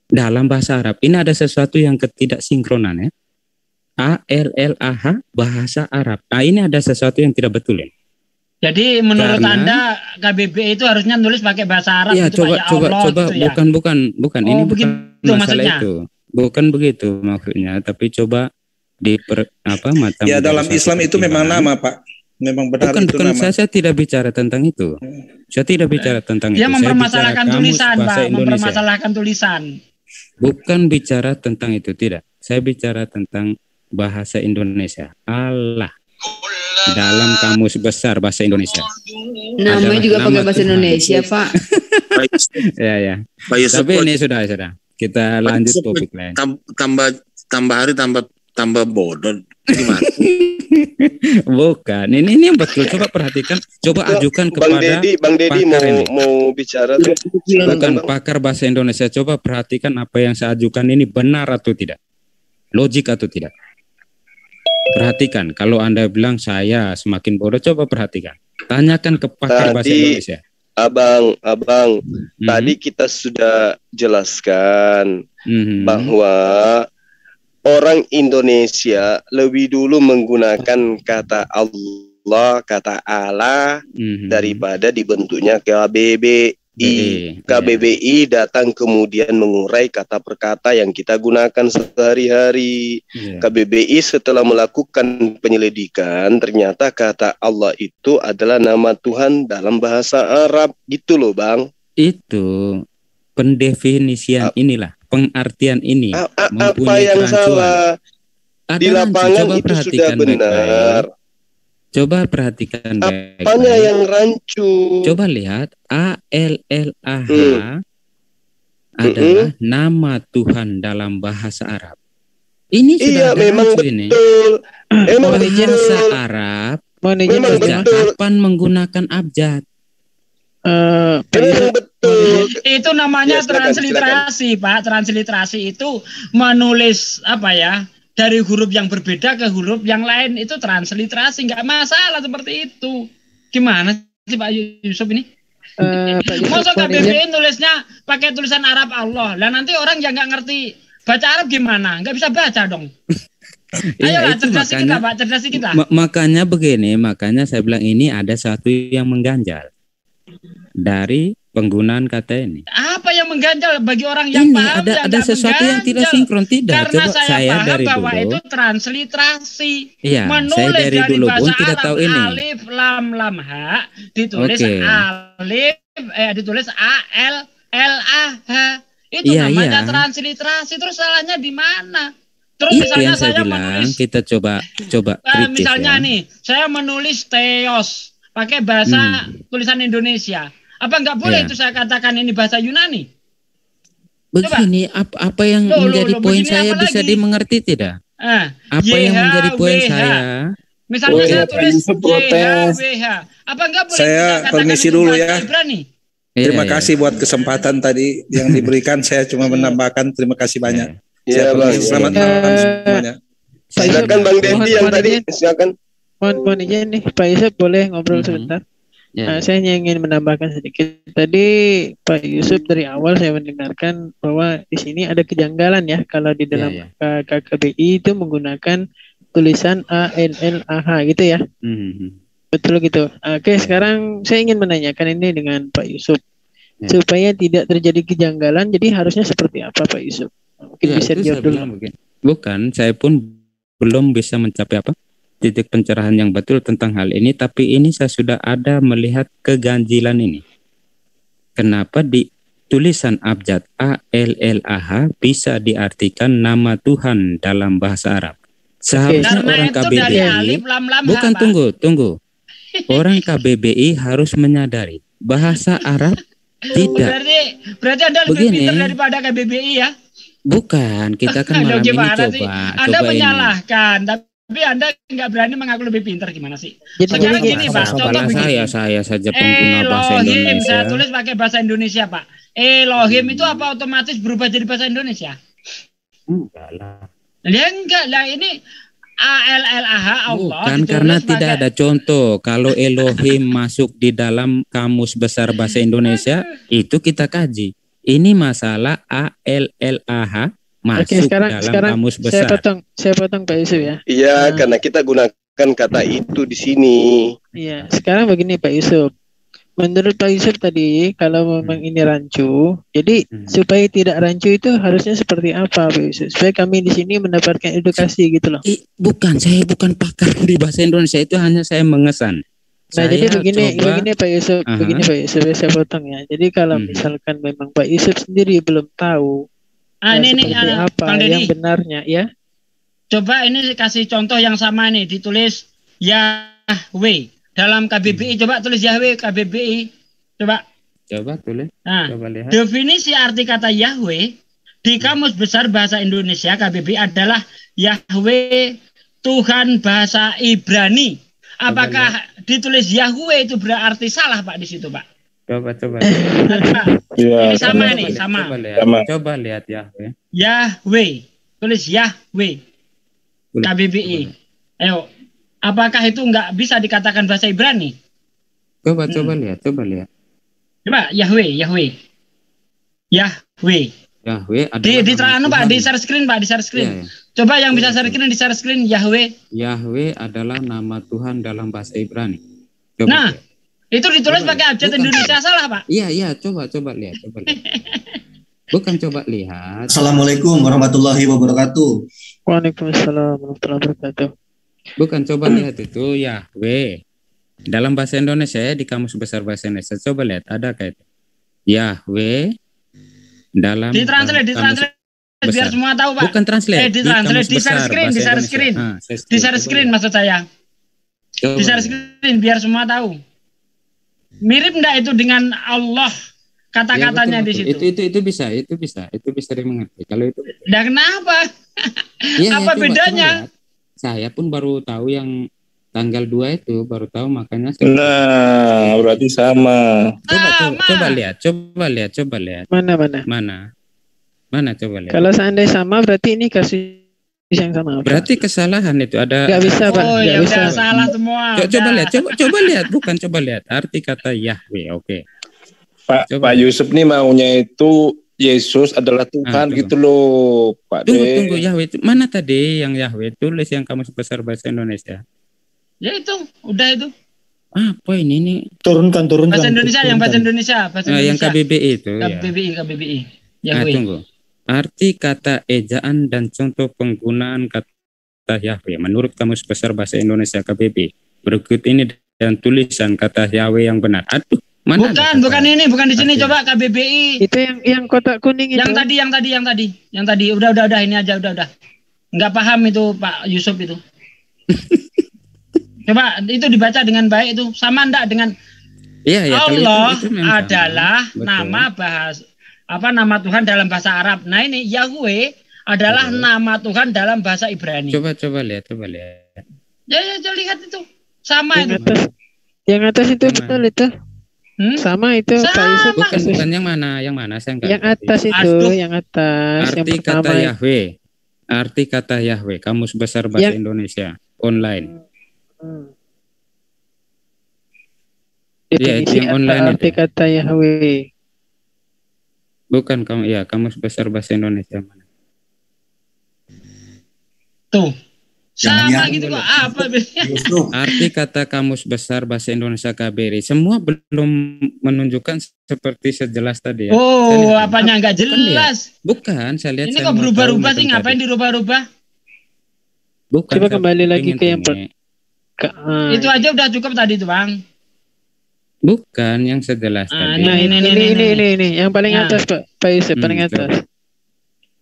dalam bahasa Arab. Ini ada sesuatu yang ketidaksinkronan ya. A-L-L-A-H bahasa Arab. Nah, ini ada sesuatu yang tidak betul ya. Jadi menurut Anda KBBI itu harusnya nulis pakai bahasa Arab ya, gitu, coba gitu ya? bukan Oh, ini bukan masalah maksudnya? itu. Bukan begitu maksudnya, tapi coba macam ya dalam Islam itu memang nama, Pak. Memang benar itu nama. Saya tidak bicara tentang itu. Saya tidak bicara tentang itu. Dia mempermasalahkan tulisan, Pak. Mempermasalahkan tulisan. Bukan bicara tentang itu, tidak. Saya bicara tentang bahasa Indonesia. Allah dalam Kamus Besar Bahasa Indonesia. Namanya juga pakai bahasa Indonesia, Pak. Ya. Tapi ini sudah. Kita lanjut topik lain. Tambah hari tambah bodoh. Gimana? Bukan, ini yang betul. Coba perhatikan, coba ajukan kepada Bang Dedi mau bicara. Bukan pakar bahasa Indonesia. Coba perhatikan apa yang saya ajukan ini benar atau tidak, logik atau tidak. Perhatikan, kalau Anda bilang saya semakin bodoh, coba perhatikan. Tanyakan ke pakar bahasa Indonesia. Abang, tadi kita sudah jelaskan bahwa orang Indonesia lebih dulu menggunakan kata Allah, kata Allah daripada dibentuknya KBBI. KBBI datang kemudian mengurai kata per kata yang kita gunakan sehari-hari. KBBI setelah melakukan penyelidikan ternyata kata Allah itu adalah nama Tuhan dalam bahasa Arab, gitu loh Bang. Itu pendefinisian inilah, pengartian ini apa yang salah? Di lapangan itu sudah benar. Coba perhatikan baik-baik. Apanya yang rancu? Coba lihat ALLAH adalah nama Tuhan dalam bahasa Arab. Ini sudah memang rancu ini. Memang bahasa Arab sejak kapan menggunakan abjad? Itu namanya transliterasi, Pak. Transliterasi itu menulis apa ya? Dari huruf yang berbeda ke huruf yang lain, itu transliterasi, nggak masalah seperti itu. Gimana sih Pak Yusuf ini? Masa KBBI nulisnya pakai tulisan Arab Allah, lah nanti orang yang nggak ngerti baca Arab gimana? Nggak bisa baca dong. Ayolah, cerdasi kita Pak, cerdasi kita. Makanya begini, makanya saya bilang ini ada satu yang mengganjal dari penggunaan kata ini. Apa yang mengganjal bagi orang yang ini paham? Ada sesuatu yang tidak sinkron, tidak. Karena coba saya paham dari bahwa dulu itu transliterasi. Iya, menulis saya dari dulu pun tidak tahu ini. Alif lam lam ha ditulis alif ditulis A L L A H. Itu namanya transliterasi. Terus salahnya di mana? Terus itu misalnya yang saya bilang, menulis, kita coba kritis misalnya ya. nih, saya menulis Theos pakai bahasa tulisan Indonesia. Apa nggak boleh itu saya katakan ini bahasa Yunani? Begini, apa yang menjadi poin saya bisa dimengerti tidak? Apa yang menjadi poin saya? Misalnya saya tulis YHWH. Apa nggak boleh saya permisi dulu ya. Ibrani? Terima kasih buat kesempatan tadi yang diberikan. Saya cuma menambahkan terima kasih banyak. Selamat malam semuanya. Silakan Bang Dendi yang tadi. Silakan. Mohon izin nih Pak Yusuf, boleh ngobrol sebentar? Saya hanya ingin menambahkan sedikit. Tadi Pak Yusuf dari awal saya mendengarkan bahwa di sini ada kejanggalan ya kalau di dalam KBBI itu menggunakan tulisan ALLAH gitu ya. Betul gitu. Oke, sekarang saya ingin menanyakan ini dengan Pak Yusuf supaya tidak terjadi kejanggalan. Jadi harusnya seperti apa Pak Yusuf? Mungkin bisa dijawab dulu. Bukan, saya pun belum bisa mencapai titik pencerahan yang betul tentang hal ini, tapi ini saya sudah ada melihat keganjilan ini. Kenapa di tulisan abjad ALLAH bisa diartikan nama Tuhan dalam bahasa Arab? Seharusnya orang KBBI bukan tunggu. Orang KBBI harus menyadari bahasa Arab tidak. Berarti Anda lebih pintar daripada KBBI ya? Bukan, kita kan malam ini Anda menyalahkan, tapi Anda nggak berani mengaku lebih pintar, gimana sih? Sekarang gini Pak, contoh begini. Saya saja pengguna bahasa Indonesia. Saya tulis pakai bahasa Indonesia Pak. Elohim itu apa otomatis berubah jadi bahasa Indonesia? Enggak lah. Enggak lah, ini ALLAH Allah. Bukan, karena tidak ada contoh. Kalau Elohim masuk di dalam kamus besar bahasa Indonesia, itu kita kaji. Ini masalah ALLAH masuk dalam kamus besar. Saya potong Pak Yusuf ya. Iya, karena kita gunakan kata itu di sini. Iya, sekarang begini Pak Yusuf. Menurut Pak Yusuf tadi, kalau memang ini rancu, jadi supaya tidak rancu itu harusnya seperti apa Pak Yusuf? Supaya kami di sini mendapatkan edukasi gitu loh. Bukan, saya bukan pakar di bahasa Indonesia, itu hanya saya mengesan. Nah, jadi begini Pak Yusuf, saya potong ya. Jadi kalau misalkan memang Pak Yusuf sendiri belum tahu ini apa yang benarnya ya. Coba ini kasih contoh yang sama nih, ditulis Yahweh dalam KBBI. Coba tulis Yahweh KBBI. Coba tulis. Nah, coba lihat. Definisi arti kata Yahweh di Kamus Besar Bahasa Indonesia KBBI adalah Yahweh Tuhan bahasa Ibrani. Apakah ditulis Yahweh itu berarti salah Pak di situ Pak? Coba. Ini sama nih, sama. Coba lihat Yahweh. Yahweh, tulis Yahweh. KBBI. Ayo, apakah itu nggak bisa dikatakan bahasa Ibrani? Coba lihat. Coba Yahweh. Yahweh Di share screen Pak, di share screen. Coba yang bisa di share screen Yahweh. Yahweh adalah nama Tuhan dalam bahasa Ibrani. Coba nah, lihat. Itu ditulis pakai abjad Indonesia salah, Pak? Iya, coba lihat. Bukan coba lihat. Assalamualaikum warahmatullahi wabarakatuh. Waalaikumsalam warahmatullahi wabarakatuh. Bukan coba lihat itu Yahweh. Dalam bahasa Indonesia ya, di Kamus Besar Bahasa Indonesia. Coba lihat, ada kayak itu. Yahweh dalam ditranslate biar semua tahu, Pak. Bukan translate. Ditranslate di share screen. Di share screen maksud saya. Di share screen biar semua tahu. Mirip enggak itu dengan Allah kata-katanya ya, di situ? Itu bisa dimengerti. Kalau itu. Dan kenapa? Ya, apa bedanya? Coba saya pun baru tahu yang tanggal 2 itu, baru tahu makanya. Nah, berarti sama. Coba lihat. Mana coba lihat. Kalau seandainya sama berarti ini kasus yang sama. Berarti kesalahan itu ada. Gak bisa, Pak. Oh, ya udah salah semua. Coba lihat arti kata Yahweh. Oke. Pak Yusuf nih maunya itu Yesus adalah Tuhan gitu loh, Pak. Tunggu Yahweh itu mana tadi yang Yahweh tulis yang Kamus Besar Bahasa Indonesia? Ya itu, udah itu. Apa ini? Turunkan. Bahasa Indonesia. Yang KBBI itu. KBBI. Yahweh. Tunggu. Arti kata ejaan dan contoh penggunaan kata Yahweh menurut Kamus Besar Bahasa Indonesia KBBI. Berikut ini dan tulisan kata Yahweh yang benar. Aduh, mana? Bukan ini, bukan di sini. Coba KBBI. Itu yang kotak kuning itu. Yang tadi. Udah ini aja udah. Nggak paham itu Pak Yusuf itu. Coba itu dibaca dengan baik itu. Sama enggak dengan Allah itu adalah nama nama Tuhan dalam bahasa Arab. Nah ini Yahweh adalah nama Tuhan dalam bahasa Ibrani. Coba lihat. Ya lihat itu. Sama yang itu. Yang atas itu betul itu. Sama itu Pak Yusuf. Bukan yang mana saya enggak. Yang atas itu, yang atas. Arti kata Yahweh. Arti kata Yahweh, Kamus Besar Bahasa Indonesia online. Definisi yang online arti kata Yahweh. Bukan Kamus Besar Bahasa Indonesia mana? Tuh. Sama gitu Pak. Apa arti kata Kamus Besar Bahasa Indonesia KBRI semua belum menunjukkan seperti sejelas tadi ya. Oh, apanya enggak jelas? Bukan, saya lihat. Ini kok berubah-ubah sih, ngapain dirubah-rubah? Bukan. Coba kembali lagi ke yang itu aja udah cukup tadi tuh, Bang. Bukan yang sejelas tadi. Nah, ini yang paling atas Pak Yusuf, paling atas.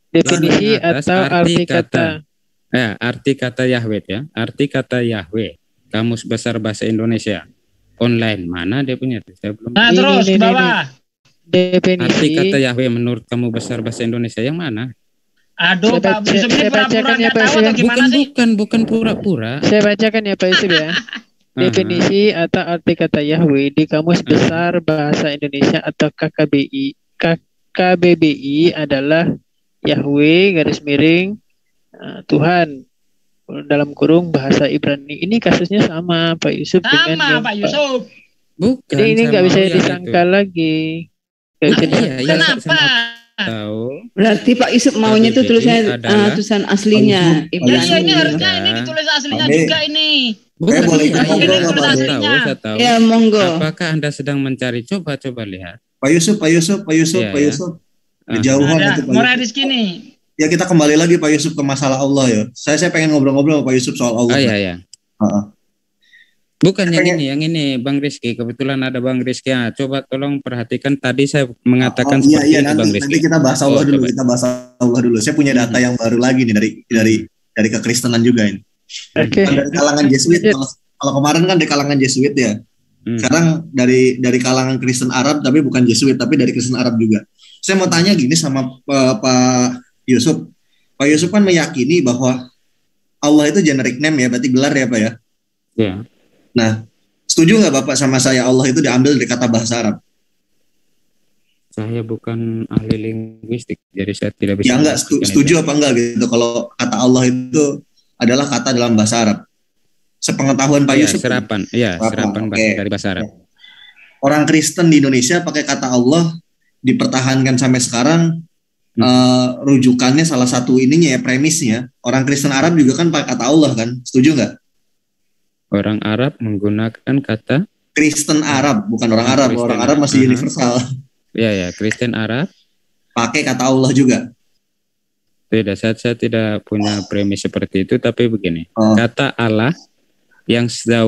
Definisi atau arti kata. Ya, arti kata Yahweh ya. Arti kata Yahweh. Kamus Besar Bahasa Indonesia. Online mana dia punya? Saya belum. Nah, terus ke bawah. Definisi. Arti kata Yahweh menurut Kamus Besar Bahasa Indonesia yang mana? Aduh, Pak Yusuf ini pura-pura nggak tahu atau gimana sih? Bukan pura-pura. Saya bacakan ya Pak Yusuf ya. Definisi atau arti kata Yahweh di Kamus Besar Bahasa Indonesia atau KBBI adalah Yahweh garis miring Tuhan dalam kurung bahasa Ibrani. Ini kasusnya sama Pak Yusuf dengan Pak Yusuf. Bukan. Jadi ini nggak bisa disangka lagi. Kenapa? Berarti Pak Yusuf maunya itu tulisan aslinya. Iya, ini harusnya ini ditulis aslinya juga ini. Bukan, saya tahu. Ya, monggo. Apakah Anda sedang mencari? Coba lihat. Pak Yusuf. Kejauhan itu Pak Murah Rizky nih. Ya kita kembali lagi Pak Yusuf ke masalah Allah ya. Saya pengen ngobrol-ngobrol sama Pak Yusuf soal Allah. Iya. Bukan yang ini Bang Rizky. Kebetulan ada Bang Rizky. Coba tolong perhatikan tadi saya mengatakan seperti itu Bang Rizky. Nanti kita bahas Allah dulu. Saya punya data yang baru lagi nih dari kekristenan juga ini. Oke. Dari kalangan Jesuit. Kalau kemarin kan dari kalangan Jesuit ya. Sekarang dari kalangan Kristen Arab, tapi bukan Jesuit, tapi dari Kristen Arab juga. Saya mau tanya gini sama Pak Yusuf. Pak Yusuf kan meyakini bahwa Allah itu generic name ya, berarti gelar ya Pak ya? Iya. Nah, setuju nggak Bapak sama saya Allah itu diambil dari kata bahasa Arab? Saya bukan ahli linguistik, jadi saya tidak bisa. Ya enggak, setuju apa enggak gitu kalau kata Allah itu adalah kata dalam bahasa Arab? Sepengetahuan Pak Yusuf. Serapan dari bahasa Arab. Orang Kristen di Indonesia pakai kata Allah dipertahankan sampai sekarang rujukannya salah satu ininya ya, premisnya orang Kristen Arab juga kan pakai kata Allah kan, setuju nggak? Orang Arab menggunakan kata Kristen Arab, bukan orang Arab. Kristen, orang Arab masih universal. Ya, Kristen Arab pakai kata Allah juga. Tidak, saya tidak punya premis seperti itu, tapi begini, kata Allah yang saya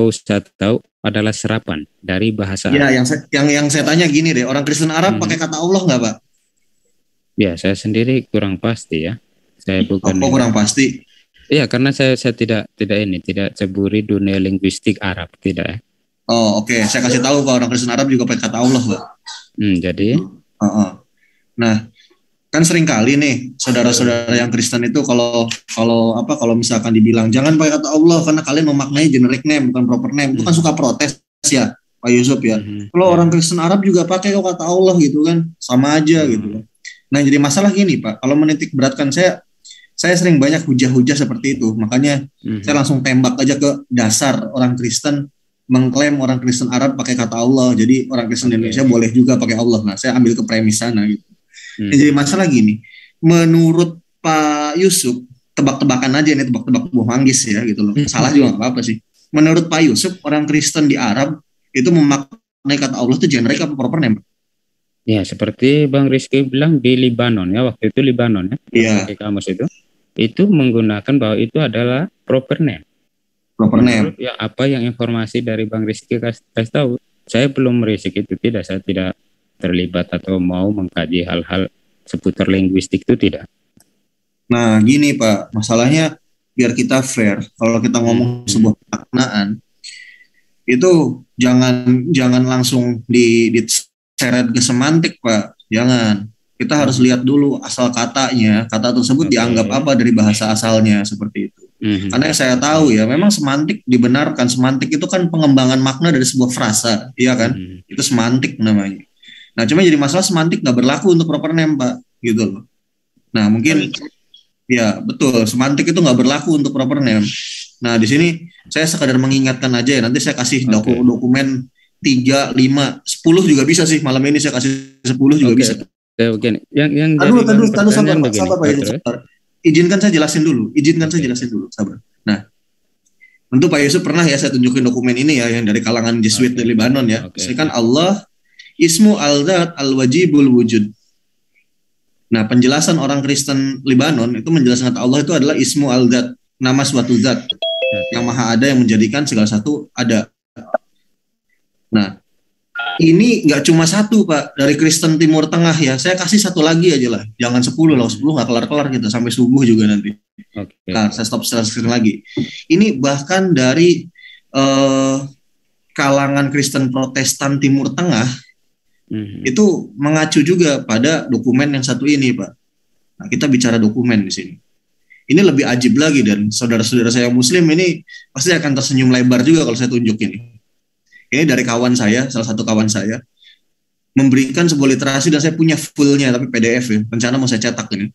tahu adalah serapan dari bahasa Arab. Ya, yang saya tanya gini deh, orang Kristen Arab pakai kata Allah nggak, Pak? Ya, saya sendiri kurang pasti ya. Saya bukan. Kurang pasti? Iya, karena saya tidak ceburi dunia linguistik Arab, tidak ya. Oh, oke. Saya kasih tahu Pak, orang Kristen Arab juga pakai kata Allah, Pak. Jadi? Nah, kan sering kali nih saudara-saudara yang Kristen itu kalau misalkan dibilang jangan pakai kata Allah karena kalian memaknai generic name bukan proper name, itu kan suka protes ya, Pak Yusuf ya. Kalau orang Kristen Arab juga pakai kata Allah gitu kan, sama aja gitu. Nah, jadi masalah gini Pak, kalau menitik beratkan saya sering banyak hujah-hujah seperti itu, makanya saya langsung tembak aja ke dasar orang Kristen mengklaim orang Kristen Arab pakai kata Allah, jadi orang Kristen Indonesia boleh juga pakai Allah. Nah, saya ambil ke premis sana gitu. Jadi masalah gini, menurut Pak Yusuf, tebak-tebakan aja nih, tebak-tebak buah manggis ya gitu loh. Salah juga nggak apa-apa sih. Menurut Pak Yusuf, orang Kristen di Arab itu memaknai kata Allah itu generic apa proper name? Ya, seperti Bang Rizky bilang di Libanon ya, waktu itu Libanon ya. Iya. Di kamus itu menggunakan bahwa itu adalah proper name. Proper name. Ya, apa yang informasi dari Bang Rizky kasih tahu? Saya belum merisik itu, tidak. Saya tidak terlibat atau mau mengkaji hal-hal seputar linguistik itu, tidak. Nah, gini Pak, masalahnya biar kita fair. Kalau kita ngomong sebuah pemaknaan, itu jangan langsung diseret ke semantik Pak. Jangan. Kita harus lihat dulu asal katanya. Kata tersebut dianggap apa dari bahasa asalnya, seperti itu. Karena yang saya tahu ya, memang semantik dibenarkan. Semantik itu kan pengembangan makna dari sebuah frasa, iya kan? Itu semantik namanya. Nah, cuma jadi masalah semantik nggak berlaku untuk proper name, Pak, gitu loh. Nah, mungkin ya betul, semantik itu nggak berlaku untuk proper name. Nah, di sini saya sekadar mengingatkan aja ya. Nanti saya kasih dokumen 3, 5, 10 juga bisa sih. Malam ini saya kasih 10 juga bisa. Oke. Yang Tadu sabar Pak. Izinkan saya jelasin dulu. Sabar. Nah, tentu Pak Yusuf pernah ya saya tunjukin dokumen ini ya, yang dari kalangan Jesuit dari Lebanon ya. Saya kan Allah Ismu al-Dzat al-Wajibul Wujud. Nah, penjelasan orang Kristen Lebanon itu menjelaskan kata Allah itu adalah Ismu al-Dzat, nama suatu zat yang maha ada yang menjadikan segala satu ada. Nah, ini nggak cuma satu Pak dari Kristen Timur Tengah ya. Saya kasih satu lagi aja lah. Jangan 10 lah, 10 nggak kelar-kelar kita sampai subuh juga nanti. Nah, saya stop lagi. Ini bahkan dari kalangan Kristen Protestan Timur Tengah itu mengacu juga pada dokumen yang satu ini Pak. Nah, kita bicara dokumen di sini. Ini lebih ajib lagi, dan saudara-saudara saya Muslim ini pasti akan tersenyum lebar juga kalau saya tunjuk ini. Ini dari kawan saya, salah satu kawan saya, memberikan sebuah literasi dan saya punya fullnya tapi PDF ya. Rencana mau saya cetak ini.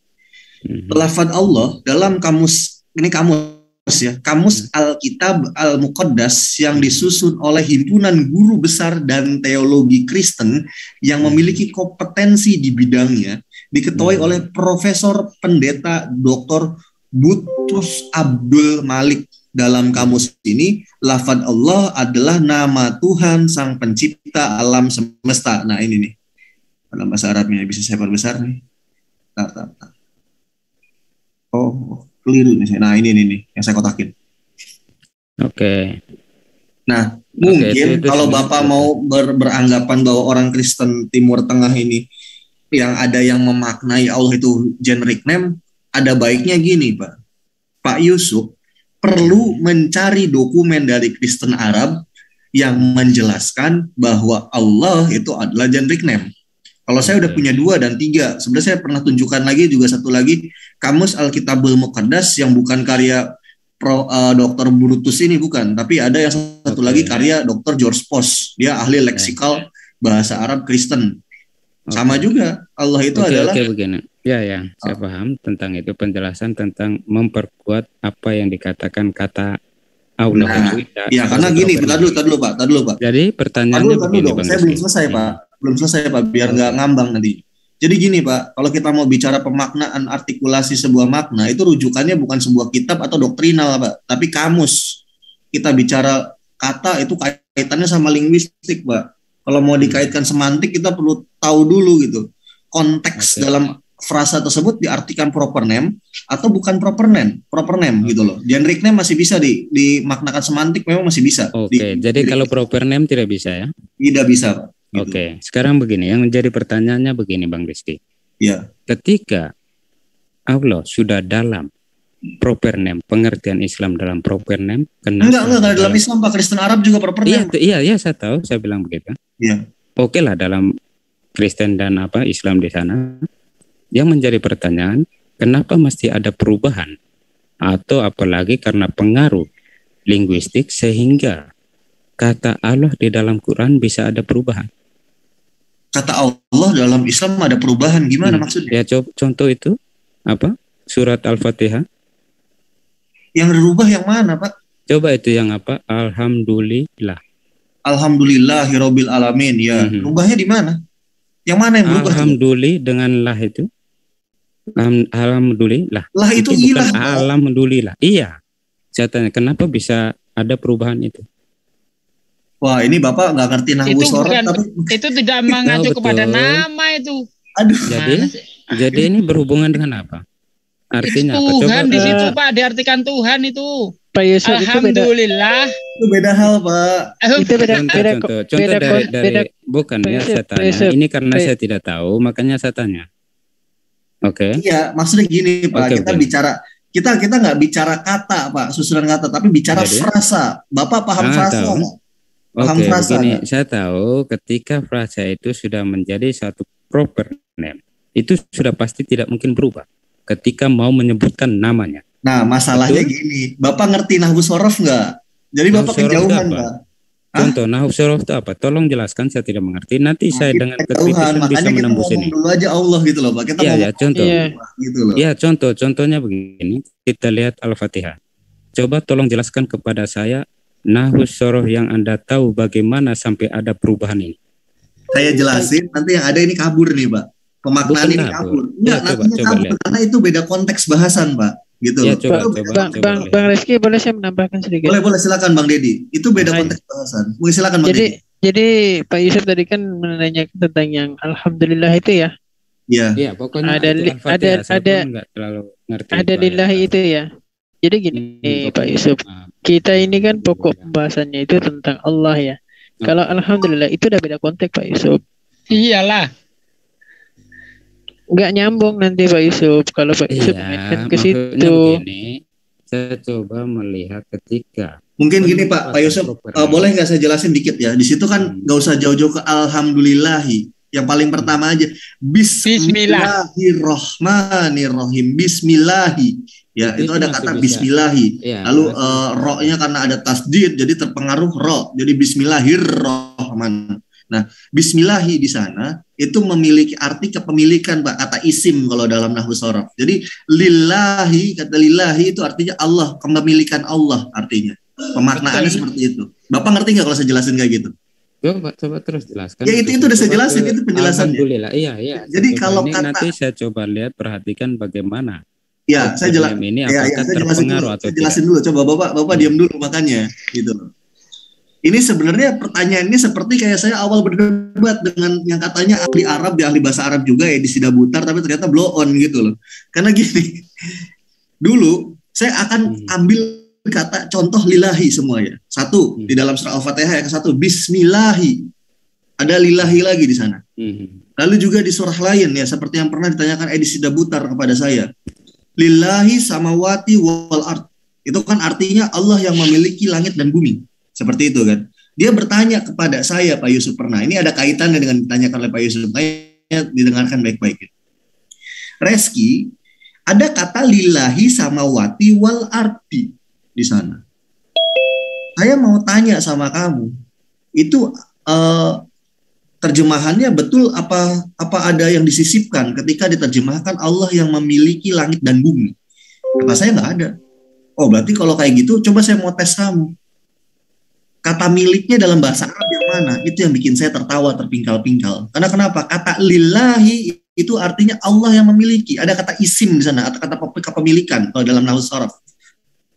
Lafaz Allah dalam kamus, ini kamus Alkitab Al-Muqaddas yang disusun oleh himpunan guru besar dan teologi Kristen yang memiliki kompetensi di bidangnya, diketuai oleh Profesor Pendeta Dr. Butrus Abdul Malik. Dalam kamus ini, lafaz Allah adalah nama Tuhan Sang Pencipta alam semesta. Nah, ini nih. Dalam bahasa Arabnya bisa saya perbesar nih. Oh, keliru nih. Nah, ini nih yang saya kotakin. Oke. Nah, mungkin kalau Bapak mau beranggapan bahwa orang Kristen Timur Tengah ini yang ada yang memaknai Allah itu generic name, ada baiknya gini, Pak. Pak Yusuf perlu mencari dokumen dari Kristen Arab yang menjelaskan bahwa Allah itu adalah generic name. Kalau saya udah punya 2 dan 3, sebenarnya saya pernah tunjukkan lagi juga satu lagi, Kamus Alkitabul Muqaddas yang bukan karya Dr. Brutus ini, bukan, tapi ada yang satu lagi karya Dr. George Post. Dia ahli leksikal bahasa Arab Kristen. Sama juga, Allah itu adalah begini. Ya, saya paham tentang itu, penjelasan tentang memperkuat apa yang dikatakan kata Allah. Nah, ya karena gini, tadi dulu Pak. Jadi pertanyaannya begini, Bang. Saya belum selesai Pak, biar nggak ngambang nanti. Jadi gini Pak, kalau kita mau bicara pemaknaan artikulasi sebuah makna, itu rujukannya bukan sebuah kitab atau doktrinal Pak, tapi kamus. Kita bicara kata itu kaitannya sama linguistik Pak. Kalau mau dikaitkan semantik, kita perlu tahu dulu gitu. Konteks dalam frasa tersebut diartikan proper name atau bukan proper name gitu loh. Generic name masih bisa dimaknakan semantik, memang masih bisa. Jadi kalau proper name tidak bisa ya? Tidak bisa Pak. Gitu. Sekarang begini, yang menjadi pertanyaannya begini Bang Rizky. Ya. Ketika Allah sudah dalam proper name, pengertian Islam dalam proper name, enggak dalam Islam Pak, Kristen Arab juga proper name. Iya, saya tahu, saya bilang begitu. Iya. Oke lah dalam Kristen dan Islam di sana. Yang menjadi pertanyaan, kenapa mesti ada perubahan? Atau apalagi karena pengaruh linguistik sehingga kata Allah di dalam Quran bisa ada perubahan? Kata Allah dalam Islam ada perubahan, gimana maksudnya? Ya contoh itu apa? Surat Al-Fatihah. Yang berubah yang mana Pak? Coba itu yang apa? Alhamdulillah. Alhamdulillahirabbil alamin ya. Rubahnya di mana? Yang mana yang berubah? Alhamdulillah dengan lah itu. Alhamdulillah. Lah itu ilah. Alhamdulillah. Iya. Saya tanya kenapa bisa ada perubahan itu? Wah, ini Bapak nggak ngerti nahwu sorot tapi itu tidak mengacu kepada nama itu. Aduh. Jadi ini berhubungan dengan apa? Artinya Tuhan apa? Coba di situ Pak, diartikan Tuhan itu. Pak Yusuf, Alhamdulillah. Itu beda hal Pak. Itu contoh dari bukan ya saya tanya. Ini karena saya tidak tahu makanya saya tanya. Oke. Iya, maksudnya gini Pak, kita nggak bicara kata Pak, susunan kata, tapi bicara frasa. Bapak paham frasa nggak? Paham frasa? Begini, saya tahu ketika frasa itu sudah menjadi satu proper name, itu sudah pasti tidak mungkin berubah ketika mau menyebutkan namanya. Nah, masalahnya gini, Bapak ngerti nahwu sorof nggak? Jadi Bapak kejauhan Pak. Contoh nahwu sorof itu apa? Tolong jelaskan, saya tidak mengerti. Nanti saya dengan kekritisan bisa menembus ini. Dulu aja Allah gitu loh Pak. Kita contoh. Gitu loh. Iya, contohnya begini. Kita lihat Al-Fatihah. Coba tolong jelaskan kepada saya nahwu sorof yang Anda tahu bagaimana sampai ada perubahan ini. Saya jelasin, nanti yang ada ini kabur nih Pak. Pemaknaan ini kabur. Enggak, nantinya kabur karena itu beda konteks bahasan Pak. Gitu. Ya, coba, Bang Rizky, boleh saya menambahkan sedikit? Boleh silakan Bang Dedi. Itu beda konteks bahasan. Boleh silakan Bang Dedi. Jadi Pak Yusuf tadi kan menanyakan tentang yang Alhamdulillah itu ya. Iya. Iya, pokoknya ada lillahi itu ya. Jadi gini Pak Yusuf, kita ini kan pokok pembahasannya itu tentang Allah ya. Kalau Alhamdulillah itu udah beda konteks Pak Yusuf. Iyalah. Nggak nyambung nanti Pak Yusuf kalau Pak Yusuf mengaitkan ke situ. Begini, saya coba melihat ketika mungkin gini Pak Yusuf, boleh nggak saya jelasin dikit ya? Di situ kan nggak usah jauh-jauh ke alhamdulillahi. Yang paling pertama aja Bismillahirrahmanirrahim. Bismillahi. Ya, itu ada kata bismillahi. Ya, lalu ro-nya karena ada tasdid jadi terpengaruh ro. Jadi bismillahirrahman. Nah, bismillahi di sana itu memiliki arti kepemilikan Pak, kata isim kalau dalam nahwu sorof. Jadi lillahi, kata lillahi itu artinya Allah, kepemilikan Allah artinya. Pemaknaannya seperti itu. Bapak ngerti nggak kalau saya jelasin kayak gitu? Coba terus jelaskan. Ya itu udah saya jelasin, itu penjelasannya. Alhamdulillah, iya. Jadi kalau kata nanti saya coba lihat, perhatikan bagaimana. Ya, saya jelasin. Ini apakah terpengaruh atau tidak? Jelasin dulu, coba Bapak diam dulu makanya, gitu loh. Ini sebenarnya pertanyaannya seperti kayak saya awal berdebat dengan yang katanya ahli Arab, ahli bahasa Arab juga ya di Sidabutar, tapi ternyata blow on gitu loh. Karena gini, dulu saya akan ambil kata contoh lillahi semuanya. Satu di dalam surah Al-Fatihah yang satu bismillahi. Ada lillahi lagi di sana. Lalu juga di surah lain ya seperti yang pernah ditanyakan Edi Sidabutar kepada saya. Lillahi samawati wal ard. Itu kan artinya Allah yang memiliki langit dan bumi. Seperti itu kan. Dia bertanya kepada saya Pak Yusuf pernah. Ini ada kaitannya dengan ditanyakan oleh Pak Yusuf. Kayaknya didengarkan baik-baik. Reski, ada kata lillahi samawati wal ardi di sana. Saya mau tanya sama kamu, itu terjemahannya betul apa ada yang disisipkan ketika diterjemahkan Allah yang memiliki langit dan bumi? Kata saya nggak ada. Oh berarti kalau kayak gitu, coba saya mau tes kamu. Kata miliknya dalam bahasa Arab yang mana? Itu yang bikin saya tertawa terpingkal-pingkal. Karena kenapa? Kata lillahi itu artinya Allah yang memiliki. Ada kata isim di sana, atau kata kepemilikan kalau dalam nahwu sharaf.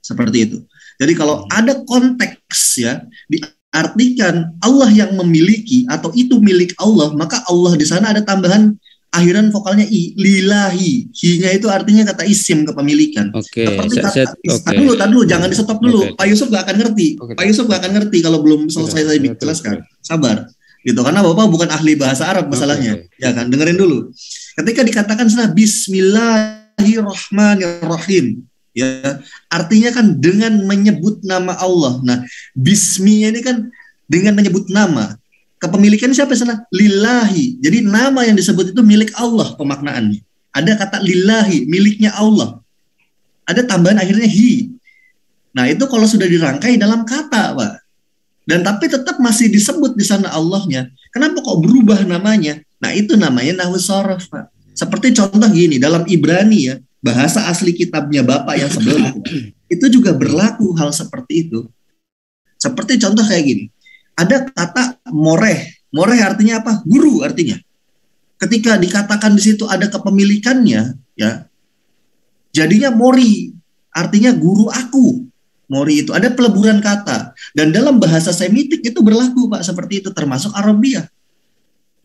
Seperti itu. Jadi kalau ada konteks ya, diartikan Allah yang memiliki atau itu milik Allah, maka Allah di sana ada tambahan akhiran vokalnya i, lillahi. Hi-nya itu artinya kata isim kepemilikan. Seperti kata tadi dulu, jangan di stop dulu. Pak Yusuf gak akan ngerti. Pak Yusuf gak akan ngerti kalau belum selesai saya jelaskan. Sabar. Gitu, karena Bapak bukan ahli bahasa Arab masalahnya. Ya kan, dengerin dulu. Ketika dikatakan sana Bismillahirrahmanirrahim, ya, artinya kan dengan menyebut nama Allah. Nah, bismi ini kan dengan menyebut nama. Kepemilikan siapa sana? Lillahi. Jadi nama yang disebut itu milik Allah pemaknaannya. Ada kata lillahi, miliknya Allah. Ada tambahan akhirnya hi. Nah, itu kalau sudah dirangkai dalam kata, Pak. Dan tapi tetap masih disebut di sana Allahnya. Kenapa kok berubah namanya? Nah, itu namanya nahwu sharaf, Pak. Seperti contoh gini, dalam Ibrani ya, bahasa asli kitabnya Bapak yang sebelumnya, itu juga berlaku hal seperti itu. Seperti contoh kayak gini. Ada kata moreh. Moreh artinya apa? Guru artinya. Ketika dikatakan di situ ada kepemilikannya, ya, jadinya mori. Artinya guru aku. Mori itu ada peleburan kata. Dan dalam bahasa Semitik itu berlaku, Pak, seperti itu, termasuk Arabiah.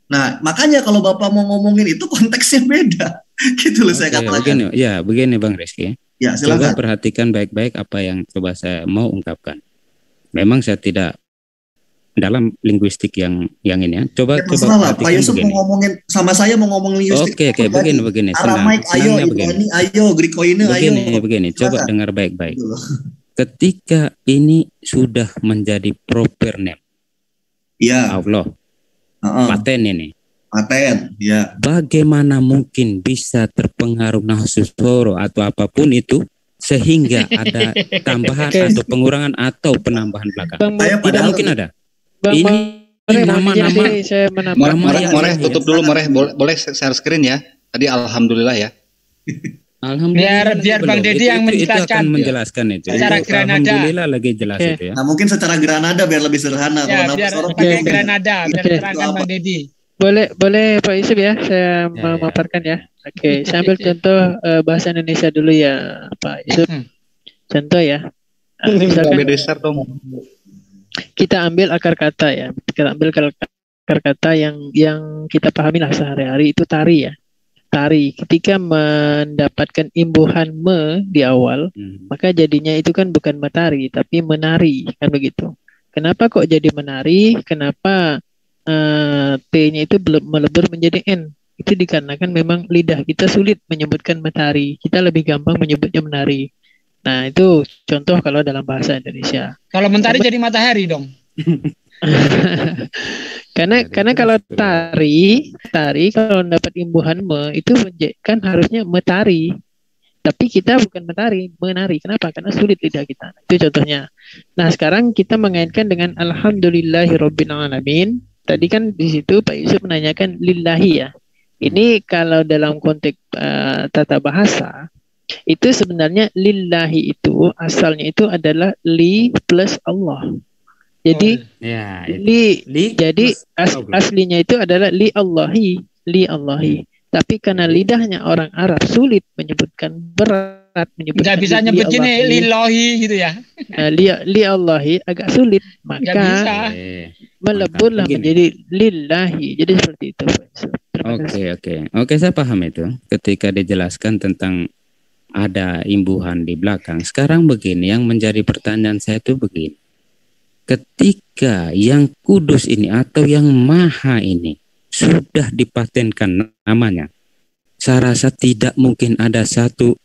Nah, makanya kalau Bapak mau ngomongin itu konteksnya beda. Gitu loh saya katakan. Begini Bang Rizky. Ya, silakan. Coba perhatikan baik-baik apa yang coba saya mau ungkapkan. Memang saya tidak dalam linguistik yang ini ya. Coba Pak Yusuf mau ngomongin sama saya, mau ngomong linguistik. Oke, begini. Aramaik ayo, Ibrani ayo, Grikoine ayo. Begini, coba dengar baik-baik. Ketika ini sudah menjadi proper name. Ya. Allah. Paten ini. Paten, ya. Bagaimana mungkin bisa terpengaruh nahsusoro atau apapun itu sehingga ada tambahan atau pengurangan atau penambahan belakang? Tidak mungkin ada. Ini nama-nama Moreh tutup dulu Moreh, boleh share screen ya. Tadi alhamdulillah ya. Alhamdulillah. Biar Bang Dedi yang menjelaskan itu. Secara Granada. Alhamdulillah lagi jelas itu ya. Nah, mungkin secara Granada biar lebih sederhana. Ya, biar pakai Granada, biar terangkan Bang Dedi. Boleh Pak Yusuf ya, saya memaparkan ya. Oke, saya ambil contoh bahasa Indonesia dulu ya Pak Yusuf. Contoh ya. Misalkan kita ambil akar kata ya. Kita ambil akar kata yang kita pahami lah sehari-hari itu tari ya. Tari ketika mendapatkan imbuhan me di awal, maka jadinya itu kan bukan metari tapi menari, kan begitu. Kenapa kok jadi menari? Kenapa T-nya itu belum melebur menjadi N? Itu dikarenakan memang lidah kita sulit menyebutkan metari. Kita lebih gampang menyebutnya menari. Nah, itu contoh kalau dalam bahasa Indonesia. Kalau mentari jadi matahari dong. Karena kalau tari kalau dapat imbuhan me itu kan harusnya metari. Tapi kita bukan menari. Kenapa? Karena sulit lidah kita. Itu contohnya. Nah, sekarang kita mengaitkan dengan alhamdulillahirabbil alamin. Tadi kan di situ Pak Yusuf menanyakan lillahi ya. Ini kalau dalam konteks tata bahasa itu sebenarnya lillahi itu asalnya itu adalah li plus Allah. Jadi jadi aslinya itu adalah li Allahi. Tapi karena lidahnya orang Arab sulit menyebutkan, berat menyebutkan. Nggak bisa nyebut gini lillahi gitu ya. Li Allahi agak sulit, maka meleburlah menjadi lillahi. Jadi seperti itu. Oke, saya paham itu. Ketika dijelaskan tentang ada imbuhan di belakang. Sekarang begini, yang menjadi pertanyaan saya itu begini. Ketika yang kudus ini atau yang maha ini sudah dipatenkan namanya, saya rasa tidak mungkin ada satu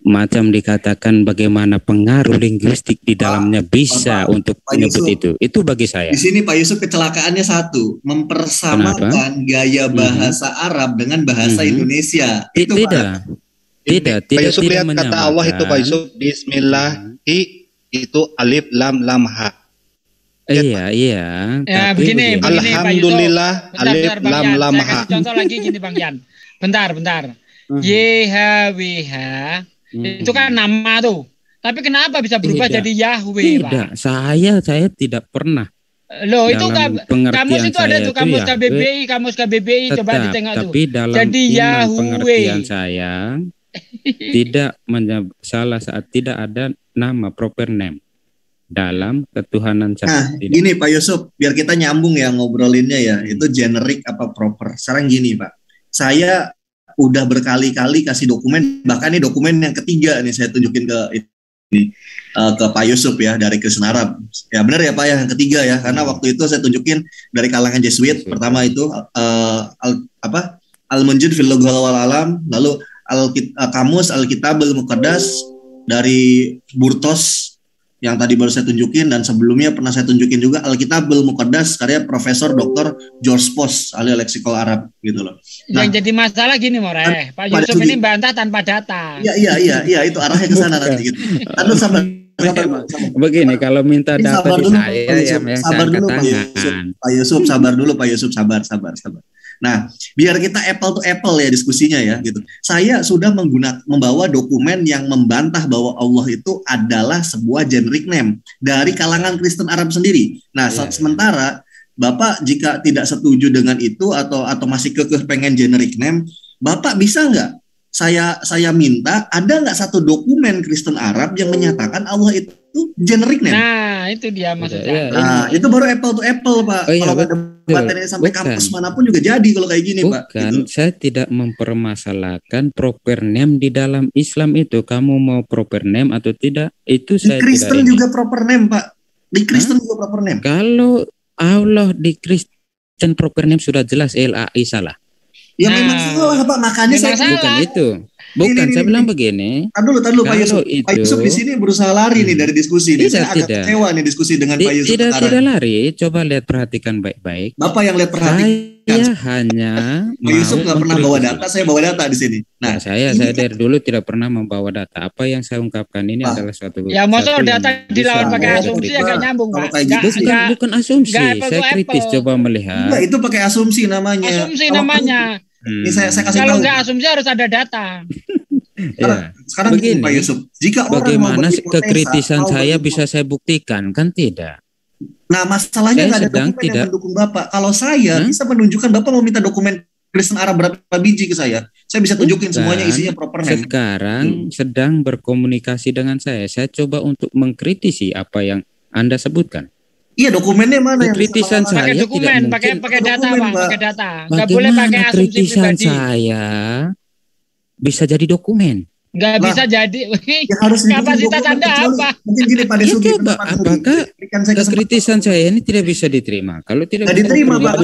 macam dikatakan bagaimana pengaruh linguistik di dalamnya bisa untuk menyebut itu bagi saya. Di sini Pak Yusuf kecelakaannya satu, mempersamakan gaya bahasa Arab dengan bahasa Indonesia. Itu tidak. Pak Yusuf lihat kata Allah itu Pak Yusuf, Bismillahi itu alif lam ha. Iya. Ya, begini alhamdulillah Pak Yusuf. alif lam ha. Contoh lagi gini Bang Yan. Bentar. YHWH itu kan nama tuh. Tapi kenapa bisa berubah jadi Yahweh, Tidak, Pak? saya tidak pernah Loh itu kamus itu ada tuh kamus ya, KBBI coba ditengok tuh. Tapi dalam jadi pengertian saya tidak salah saat tidak ada nama proper name dalam ketuhanan saya. Nah, gini Pak Yusuf, biar kita nyambung ya ngobrolinnya ya, itu generik apa proper. Sekarang gini Pak, saya udah berkali-kali kasih dokumen, bahkan ini dokumen yang ketiga nih saya tunjukin ke Pak Yusuf ya dari Kristen Arab. Ya benar ya Pak ya, yang ketiga ya, karena waktu itu saya tunjukin dari kalangan Jesuit. Pertama itu Al-Munjid fil Lughah wal Alam, lalu Kamus Al-Kitab Al-Muqaddas dari Burtos yang tadi baru saya tunjukin, dan sebelumnya pernah saya tunjukin juga Alkitab Al-Muqaddas karya Profesor Dr. George Post, ahli leksikal Arab gitu loh. Nah, yang jadi masalah gini More, Pak Yusuf ini bantah tanpa data. Iya itu arahnya ke sana nanti gitu. Aduh sabar. Begini, kalau minta data di saya yang sabar dulu Pak Yusuf, sabar dulu Pak Yusuf, sabar. Nah, biar kita apple to apple ya diskusinya ya gitu. Saya sudah membawa dokumen yang membantah bahwa Allah itu adalah sebuah generic name dari kalangan Kristen Arab sendiri. Nah, sementara Bapak jika tidak setuju dengan itu atau masih kekeh pengen generic name, Bapak bisa nggak? Saya minta ada nggak satu dokumen Kristen Arab yang menyatakan Allah itu generic name? Nah, itu dia maksudnya. Nah, itu baru apple to apple, Pak. Kalau ada debatannya sampai kampus manapun juga jadi kalau kayak gini, Pak. Bukan, saya tidak mempermasalahkan proper name di dalam Islam itu. Kamu mau proper name atau tidak? Itu saya di Kristen juga proper name, Pak. Di Kristen juga proper name. Kalau Allah di Kristen proper name sudah jelas LAI salah. Ya memang salah Pak, makanya saya bukan itu. Bukan, saya bilang begini. Tadi dulu Pak Yusuf. Pak Yusuf di sini berusaha lari nih dari diskusi ini. Saya agak kecewa nih diskusi dengan Pak Yusuf. Tidak lari, coba perhatikan baik-baik. Bapak yang lihat perhatikan. Saya hanya Pak Yusuf nggak pernah bawa data, saya bawa data di sini. Nah, saya dari dulu tidak pernah membawa data. Apa yang saya ungkapkan ini adalah suatu. Ya, maksudnya data dilawan pakai asumsi agak nyambung, Pak. Bukan asumsi, saya kritis coba melihat. Enggak, itu pakai asumsi namanya. Asumsi namanya. Ini saya kasih kalau tahu. nggak asumsi harus ada data. Sekarang begini, Pak Yusuf, jika bagaimana kekritisan saya bisa saya buktikan, kan tidak? Nah, masalahnya nggak ada dokumen yang mendukung Bapak. Kalau saya bisa menunjukkan, Bapak mau minta dokumen Kristen Arab berapa biji ke saya bisa tunjukin semuanya isinya proper name. Sekarang sedang berkomunikasi dengan saya coba untuk mengkritisi apa yang Anda sebutkan. Iya, dokumennya mana? Kritisan saya pakai dokumen, pakai data, Pak, pakai data. Nggak boleh pakai asumsi kritisan pribadi. Saya bisa jadi dokumen. Nggak bisa jadi. Ya harus kapasitas Anda apa? Mungkin gini Pak Desugi. Apakah kritisan saya ini tidak bisa diterima? Kalau tidak bisa diterima, Pak.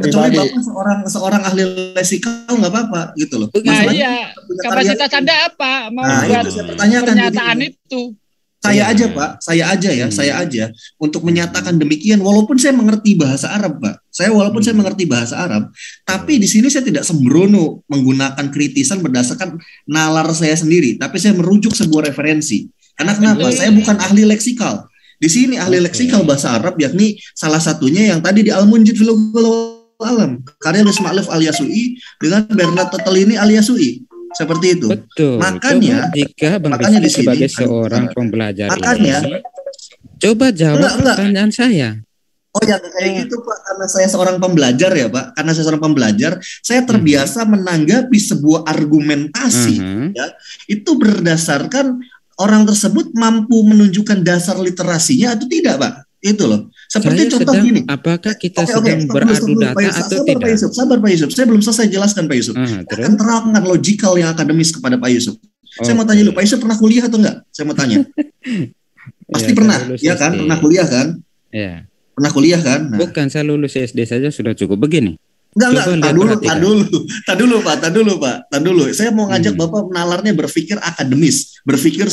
Kecuali Bapak seorang ahli leksikal nggak apa-apa gitu loh. Nah, iya. Kapasitas Anda apa? Mau buat pernyataan itu? Saya aja Pak, saya aja untuk menyatakan demikian walaupun saya mengerti bahasa Arab, Pak. Saya mengerti bahasa Arab, tapi di sini saya tidak sembrono menggunakan kritisan berdasarkan nalar saya sendiri, tapi saya merujuk sebuah referensi. Karena kenapa? Saya bukan ahli leksikal. Di sini ahli leksikal bahasa Arab yakni salah satunya yang tadi di Al-Munjid fil Lughah wal Alam, karya Ismail Al-Yasui dengan Bernard Tatalini Al-Yasui. Seperti itu. Betul. Makanya jika Bang Rizky sebagai seorang pembelajar ini, coba jawab pertanyaan saya. Oh ya kayak gitu Pak, karena saya seorang pembelajar ya Pak, karena saya seorang pembelajar, saya terbiasa menanggapi sebuah argumentasi ya, itu berdasarkan orang tersebut mampu menunjukkan dasar literasinya atau tidak Pak. Itu loh. Seperti contoh gini. Apakah kita sedang beradu data atau tidak? Sabar Pak Yusuf. Saya belum selesai jelaskan Pak Yusuf. Akan terangkan logikal yang akademis kepada Pak Yusuf. Saya mau tanya dulu, Pak Yusuf pernah kuliah atau enggak? Saya mau tanya. Pasti pernah, ya kan? Pernah kuliah kan? Ya. Pernah kuliah kan? Nah. Bukan, saya lulus SD saja sudah cukup. Begini. Enggak, tak dulu. Saya mau ngajak Bapak nalarnya berpikir akademis,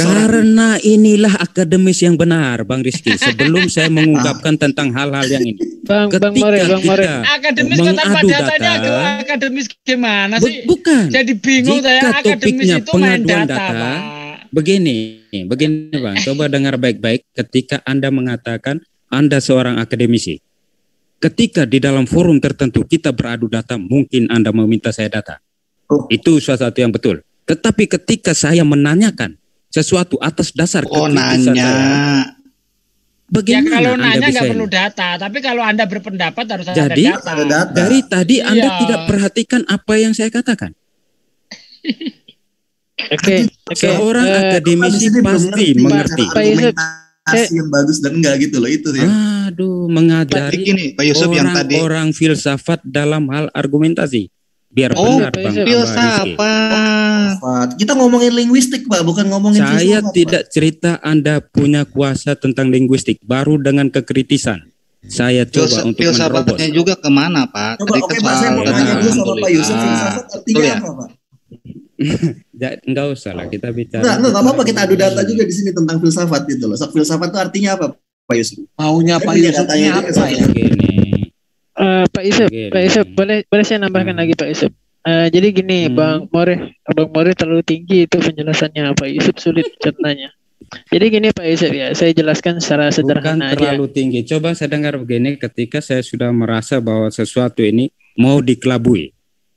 karena inilah akademis yang benar, Bang Rizky. Sebelum saya mengungkapkan tentang hal-hal yang ini, Bang More. Akademis tanpa datanya akademis gimana sih? Bukan. Jadi bingung saya, akademis itu main data, Pak. Begini Bang, coba dengar baik-baik ketika Anda mengatakan Anda seorang akademisi. Ketika di dalam forum tertentu kita beradu data, mungkin Anda meminta saya data. Itu sesuatu yang betul. Tetapi ketika saya menanyakan sesuatu atas dasar kekritisan saya, Bagaimana kalau Anda nanya bisa nggak ini? perlu data, tapi kalau Anda berpendapat harus Jadi ada data. dari tadi Anda Iya. tidak perhatikan apa yang saya katakan. Oke. Seorang akademisi Di sini belum pasti ngerti mengerti. cara argumentasi yang bagus dan enggak gitu loh itu ya. Aduh, mengajari Gini, Pak Yusuf yang tadi. orang filsafat dalam hal argumentasi. Biar Oh, benar Bang filsafat. Kita ngomongin linguistik, Pak, bukan ngomongin Saya filsafat, tidak cerita Anda punya kuasa tentang linguistik, baru dengan kekritisan. Saya coba untuk menerobos. Filsafatnya juga kemana, Pak? Coba, oke, Pak, saya mau tanya dulu sama Pak Yusuf, filsafat artinya apa, Pak? Enggak usah lah kita bicara. Enggak apa-apa, kita adu data juga di sini tentang filsafat gitu loh. Filsafat itu artinya apa, Pak Yusuf? Maunya Pak Yusuf ini apa ya? Pak Yusuf, boleh saya nambahkan lagi Pak Yusuf. Jadi gini, Abang More terlalu tinggi itu penjelasannya, Pak Yusuf sulit cernanya. Jadi gini Pak Yusuf ya, saya jelaskan secara sederhana Bukan terlalu tinggi. Coba saya dengar begini, ketika saya sudah merasa bahwa sesuatu ini mau dikelabui.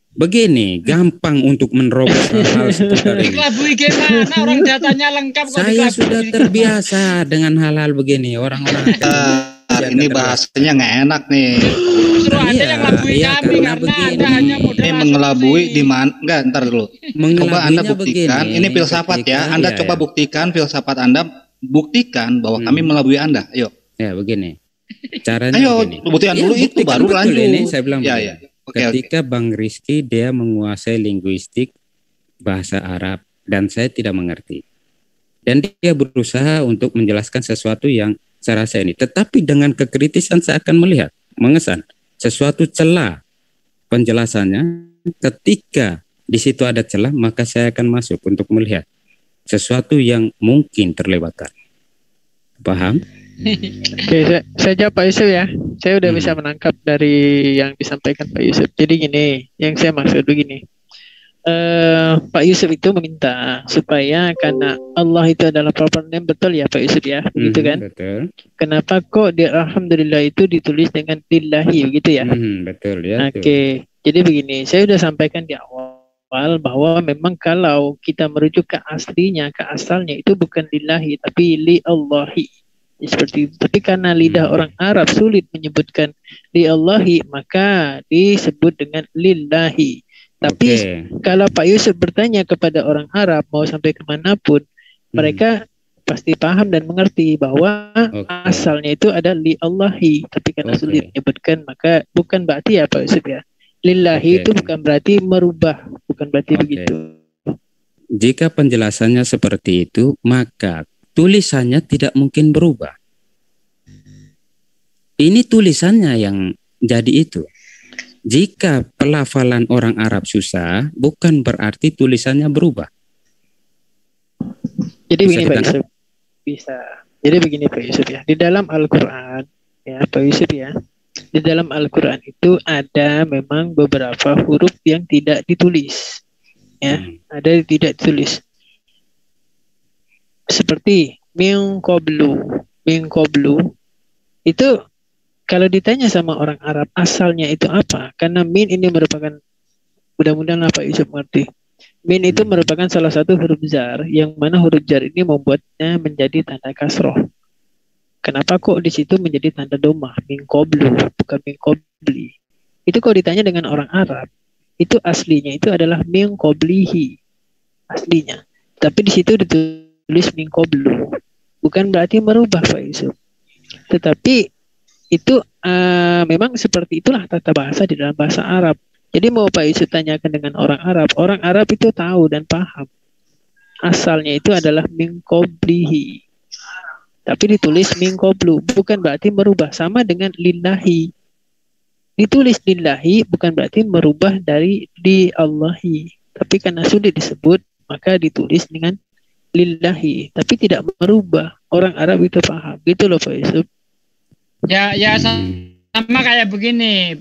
Begini, gampang untuk menerobos hal-hal seputar ini. Dikelabui gimana? Orang datanya lengkap kok Saya sudah terbiasa dengan hal-hal begini. Orang-orang ini bahasanya nggak enak nih. Justru Anda yang labui kami karena Anda hanya Ini mengelabui di mana? Enggak, ntar dulu. Coba Anda buktikan. Ini filsafat ya. Anda coba buktikan filsafat Anda. Buktikan bahwa kami melabui Anda. Ayo. Ya begini. Caranya Ayo, begini. buktikan dulu itu baru lanjut. Ini saya bilang ya, begini. ya. Oke, Ketika Bang Rizky dia menguasai linguistik bahasa Arab dan saya tidak mengerti. Dan dia berusaha untuk menjelaskan sesuatu yang saya rasa ini. Tetapi dengan kekritisan saya akan melihat, mengesan sesuatu celah penjelasannya. Ketika di situ ada celah, maka saya akan masuk untuk melihat sesuatu yang mungkin terlewatkan. Paham? Oke, saya jawab Pak Yusuf ya. Saya udah bisa menangkap dari yang disampaikan Pak Yusuf. Jadi gini, yang saya maksud begini. Pak Yusuf itu meminta supaya karena Allah itu adalah proper name, betul ya Pak Yusuf ya, begitu kan? Betul. Kenapa kok di Alhamdulillah itu ditulis dengan lillahi begitu ya? Betul ya. Oke, jadi begini, saya udah sampaikan di awal bahwa memang kalau kita merujuk ke aslinya, ke asalnya itu bukan lillahi tapi li Allahi. Seperti itu. Tapi karena lidah orang Arab sulit menyebutkan li Allahi, maka disebut dengan lillahi. Tapi kalau Pak Yusuf bertanya kepada orang Arab mau sampai kemanapun, mereka pasti paham dan mengerti bahwa asalnya itu ada li Allahi. Tapi karena sulit menyebutkan, maka bukan berarti ya Pak Yusuf ya. Lillahi itu bukan berarti merubah, bukan berarti begitu. Jika penjelasannya seperti itu, maka tulisannya tidak mungkin berubah. Ini tulisannya yang jadi itu. Jika pelafalan orang Arab susah, bukan berarti tulisannya berubah. Jadi begini Pak Yusuf, bisa. Jadi begini Pak Yusuf ya, di dalam Al-Quran ya Pak Yusuf ya, di dalam Al-Quran itu ada memang beberapa huruf yang tidak ditulis, ya, ada yang tidak ditulis. Seperti min qablu itu kalau ditanya sama orang Arab asalnya itu apa? Karena min ini merupakan, mudah-mudahan Pak Yusuf mengerti. Min itu merupakan salah satu huruf jar yang mana huruf jar ini membuatnya menjadi tanda kasroh. Kenapa kok di situ menjadi tanda domah? Min qablu, bukan min qabli. Itu kalau ditanya dengan orang Arab, itu aslinya itu adalah min qablihi. Aslinya. Tapi di situ ditulis min qablu. Bukan berarti merubah Pak Yusuf. Tetapi itu memang seperti itulah tata bahasa di dalam bahasa Arab. Jadi mau Pak Yusuf tanyakan dengan orang Arab itu tahu dan paham. Asalnya itu adalah min qablihi. Tapi ditulis min qablu, bukan berarti merubah, sama dengan lillahi. Ditulis lillahi bukan berarti merubah dari di Allahi. Tapi karena sulit disebut, maka ditulis dengan lillahi, tapi tidak merubah. Orang Arab itu paham. Gitu loh Pak Yusuf. Ya sama kayak begini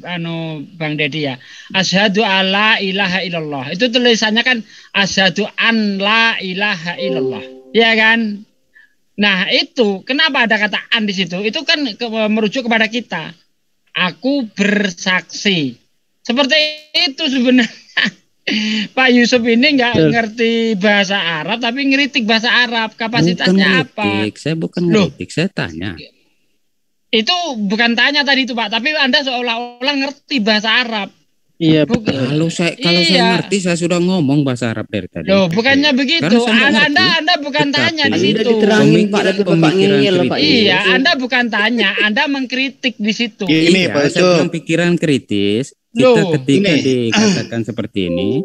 Bang Dedi ya. Asyhadu alla ilaha illallah. Itu tulisannya kan asyhadu an la ilaha illallah. Ya kan? Nah, itu kenapa ada kata an di situ? Itu kan merujuk kepada kita. Aku bersaksi. Seperti itu sebenarnya. Pak Yusuf ini nggak ngerti bahasa Arab tapi ngeritik bahasa Arab. Kapasitasnya bukan ngeritik, apa? Saya bukan ngeritik, saya tanya. Itu bukan tanya tadi itu Pak, tapi Anda seolah-olah ngerti bahasa Arab. Iya. Kalau saya ngerti, saya sudah ngomong bahasa Arab dari tadi. Loh, bukannya begitu. Anda bukan tanya di situ. Diterangin Pak, tapi Bapak ngeyel loh Pak. Iya, Anda bukan tanya, Anda mengkritik di situ. Ini Pak, saya bilang pikiran kritis. Kita ketika dikatakan seperti ini.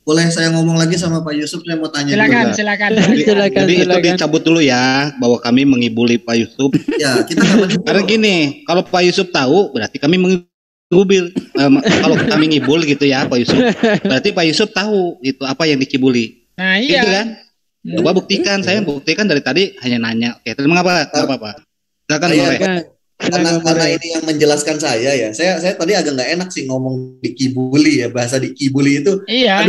Boleh saya ngomong lagi sama Pak Yusuf, saya mau tanya. Silakan. Jadi itu dicabut dulu ya, bahwa kami mengibuli Pak Yusuf. Ya, kita karena gini, kalau Pak Yusuf tahu, berarti kami mengibuli. Kalau kami ngibul gitu ya Pak Yusuf, berarti Pak Yusuf tahu itu apa yang dikibuli. Nah iya. Gitu kan? Coba buktikan, saya buktikan dari tadi hanya nanya. Oke, terus mengapa? Apa? Silakan boleh. Karena ini yang menjelaskan saya ya. Saya tadi agak nggak enak sih ngomong dikibuli ya, bahasa dikibuli itu. Iya.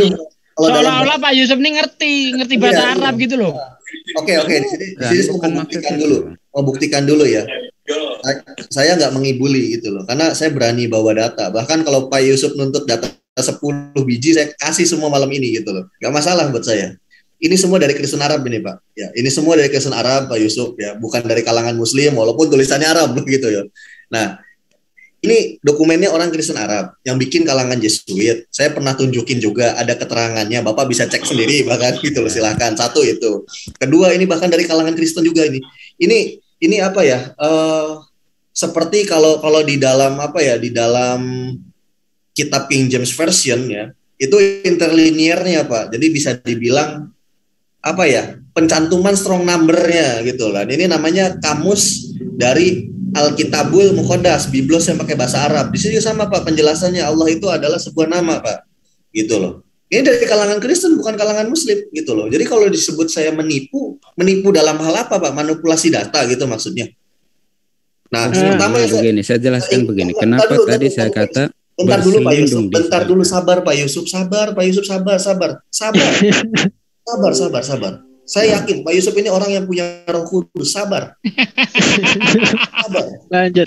Seolah-olah Pak Yusuf nih ngerti bahasa Arab gitu loh. Oke. Di sini mau buktikan dulu ya. Saya nggak mengibuli gitu loh, karena saya berani bawa data. Bahkan kalau Pak Yusuf nuntut data 10 biji, saya kasih semua malam ini gitu loh. Nggak masalah buat saya. Ini semua dari Kristen Arab ini Pak. Ya, ini semua dari Kristen Arab Pak Yusuf ya, bukan dari kalangan Muslim walaupun tulisannya Arab gitu ya. Nah, ini dokumennya orang Kristen Arab yang bikin kalangan Jesuit. Saya pernah tunjukin juga ada keterangannya. Bapak bisa cek sendiri bahkan gitu loh, silahkan. Satu itu. Kedua ini bahkan dari kalangan Kristen juga ini. Ini apa ya? Seperti kalau di dalam apa ya? Di dalam kitab King James Version ya, itu interlinearnya Pak. Jadi bisa dibilang apa ya, pencantuman strong number-nya gitu lah. Ini namanya kamus dari Alkitabul Muqaddas, Biblos yang pakai bahasa Arab. Di sini sama Pak penjelasannya, Allah itu adalah sebuah nama Pak, gitu loh. Ini dari kalangan Kristen bukan kalangan Muslim gitu loh. Jadi kalau disebut saya menipu dalam hal apa Pak? Manipulasi data gitu maksudnya. Nah, pertama saya jelaskan begini. Kenapa tadi saya kata bentar dulu Pak Yusuf, bentar dulu sabar Pak Yusuf, sabar. Saya yakin Pak Yusuf ini orang yang punya Roh Kudus, sabar. Lanjut.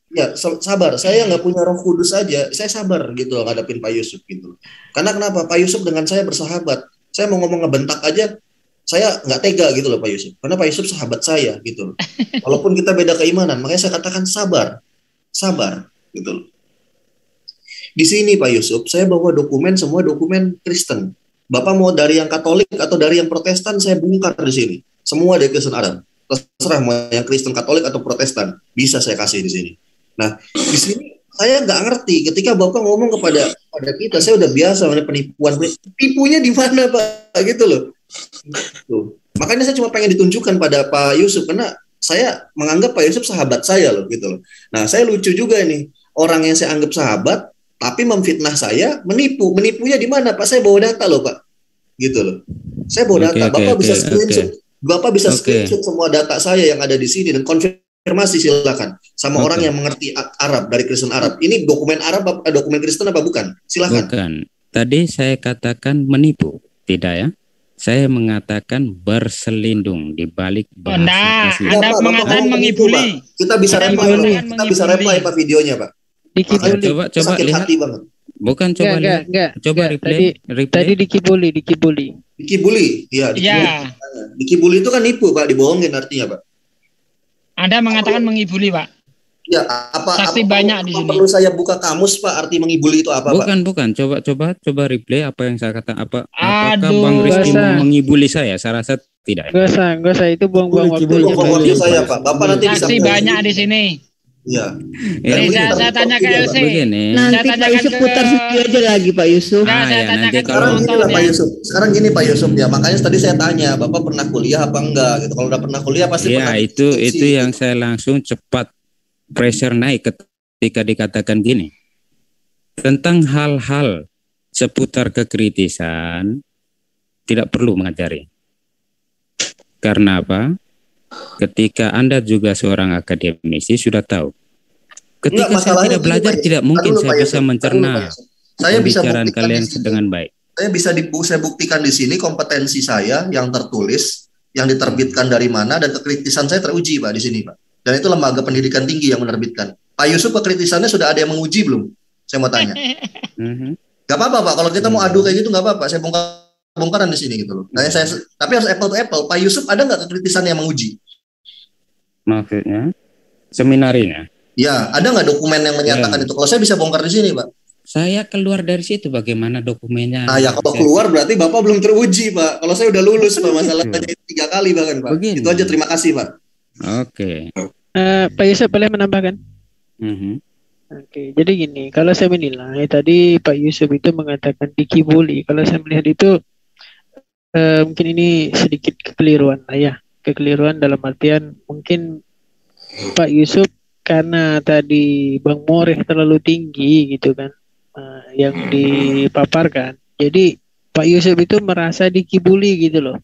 Ya, sabar. Saya nggak punya Roh Kudus aja, saya sabar gitu loh ngadepin Pak Yusuf gitu. Karena kenapa? Pak Yusuf dengan saya bersahabat. Saya mau ngomong ngebentak aja, saya nggak tega gitu loh Pak Yusuf. Karena Pak Yusuf sahabat saya gitu loh. Walaupun kita beda keimanan, makanya saya katakan sabar gitu loh. Di sini Pak Yusuf, saya bawa dokumen, semua dokumen Kristen. Bapak mau dari yang Katolik atau dari yang Protestan, saya bongkar di sini. Semua dari Kristen Arab. Terserah mau yang Kristen Katolik atau Protestan, bisa saya kasih di sini. Nah, di sini saya nggak ngerti. Ketika Bapak ngomong kepada kita, saya udah biasa dengan penipuan. Tipunya di mana Pak? Gitu loh. Tuh. Makanya saya cuma pengen ditunjukkan pada Pak Yusuf, karena saya menganggap Pak Yusuf sahabat saya loh, gitu loh. Nah, saya lucu juga ini. Orang yang saya anggap sahabat, tapi memfitnah saya, menipunya di mana Pak? Saya bawa data loh Pak, gitu loh. Saya bawa data. Bapak bisa screenshot, Bapak bisa screenshot semua data saya yang ada di sini dan konfirmasi silakan sama orang yang mengerti Arab dari Kristen Arab. Ini dokumen Arab, dokumen Kristen apa bukan? Silakan. Bukan. Tadi saya katakan menipu, tidak ya? Saya mengatakan berselindung di balik bahasa asli. Anda mengatakan mengibuli. Kita bisa reply Pak videonya Pak. Coba lihat. Bukan coba lihat. Coba replay. Tadi dikibuli. Ya, dikibuli itu kan nipu Pak, dibohongin artinya Pak. Anda mengatakan mengibuli Pak. Ya, saksi banyak di sini. Perlu saya buka kamus Pak, arti mengibuli itu apa Pak? Bukan. Coba replay apa yang saya katakan. Apakah Bang Rizky mengibuli saya? Saya rasa tidak. Enggak usah itu buang-buang waktu saya Pak. Bapak nanti bisa. Saksi banyak di sini. Ya. Ini saya tanya ke LC. Nanti Pak Yusuf putar video aja lagi Pak Yusuf. Sekarang gini Pak Yusuf ya. Makanya tadi saya tanya, Bapak pernah kuliah apa enggak gitu. Kalau udah pernah kuliah pasti pernah. Ya, itu yang saya langsung cepat pressure naik ketika dikatakan gini. Tentang hal-hal seputar kekritisan tidak perlu mengajari. Karena apa? Ketika Anda juga seorang akademisi sudah tahu. Ketika saya tidak belajar tidak mungkin saya bisa mencerna pembicaraan kalian dengan baik. Saya buktikan di sini kompetensi saya yang tertulis, yang diterbitkan dari mana, dan kekritisan saya teruji Pak di sini Pak. Dan itu lembaga pendidikan tinggi yang menerbitkan. Pak Yusuf kekritisannya sudah ada yang menguji belum? Saya mau tanya. Gak apa-apa Pak, kalau kita mau adu kayak gitu gak apa-apa. Saya bongkaran di sini gitu loh. Nah, tapi harus apple to apple. Pak Yusuf ada nggak kekritisan yang menguji? Maksudnya seminarinya? Ya, ada nggak dokumen yang menyatakan itu? Kalau saya bisa bongkar di sini, Pak. Saya keluar dari situ, bagaimana dokumennya? Nah, ya kalau keluar berarti Bapak belum teruji, Pak. Kalau saya udah lulus, Pak, masalahnya 3 kali bahkan, Pak. Begini. Itu aja, terima kasih, Pak. Oke. Pak Yusuf boleh menambahkan? Oke, jadi gini, kalau saya menilai tadi Pak Yusuf itu mengatakan dikibuli. Kalau saya melihat itu mungkin ini sedikit kekeliruan lah ya. Kekeliruan dalam artian mungkin Pak Yusuf karena tadi Bang Moreh terlalu tinggi gitu kan. Yang dipaparkan. Jadi Pak Yusuf itu merasa dikibuli gitu loh.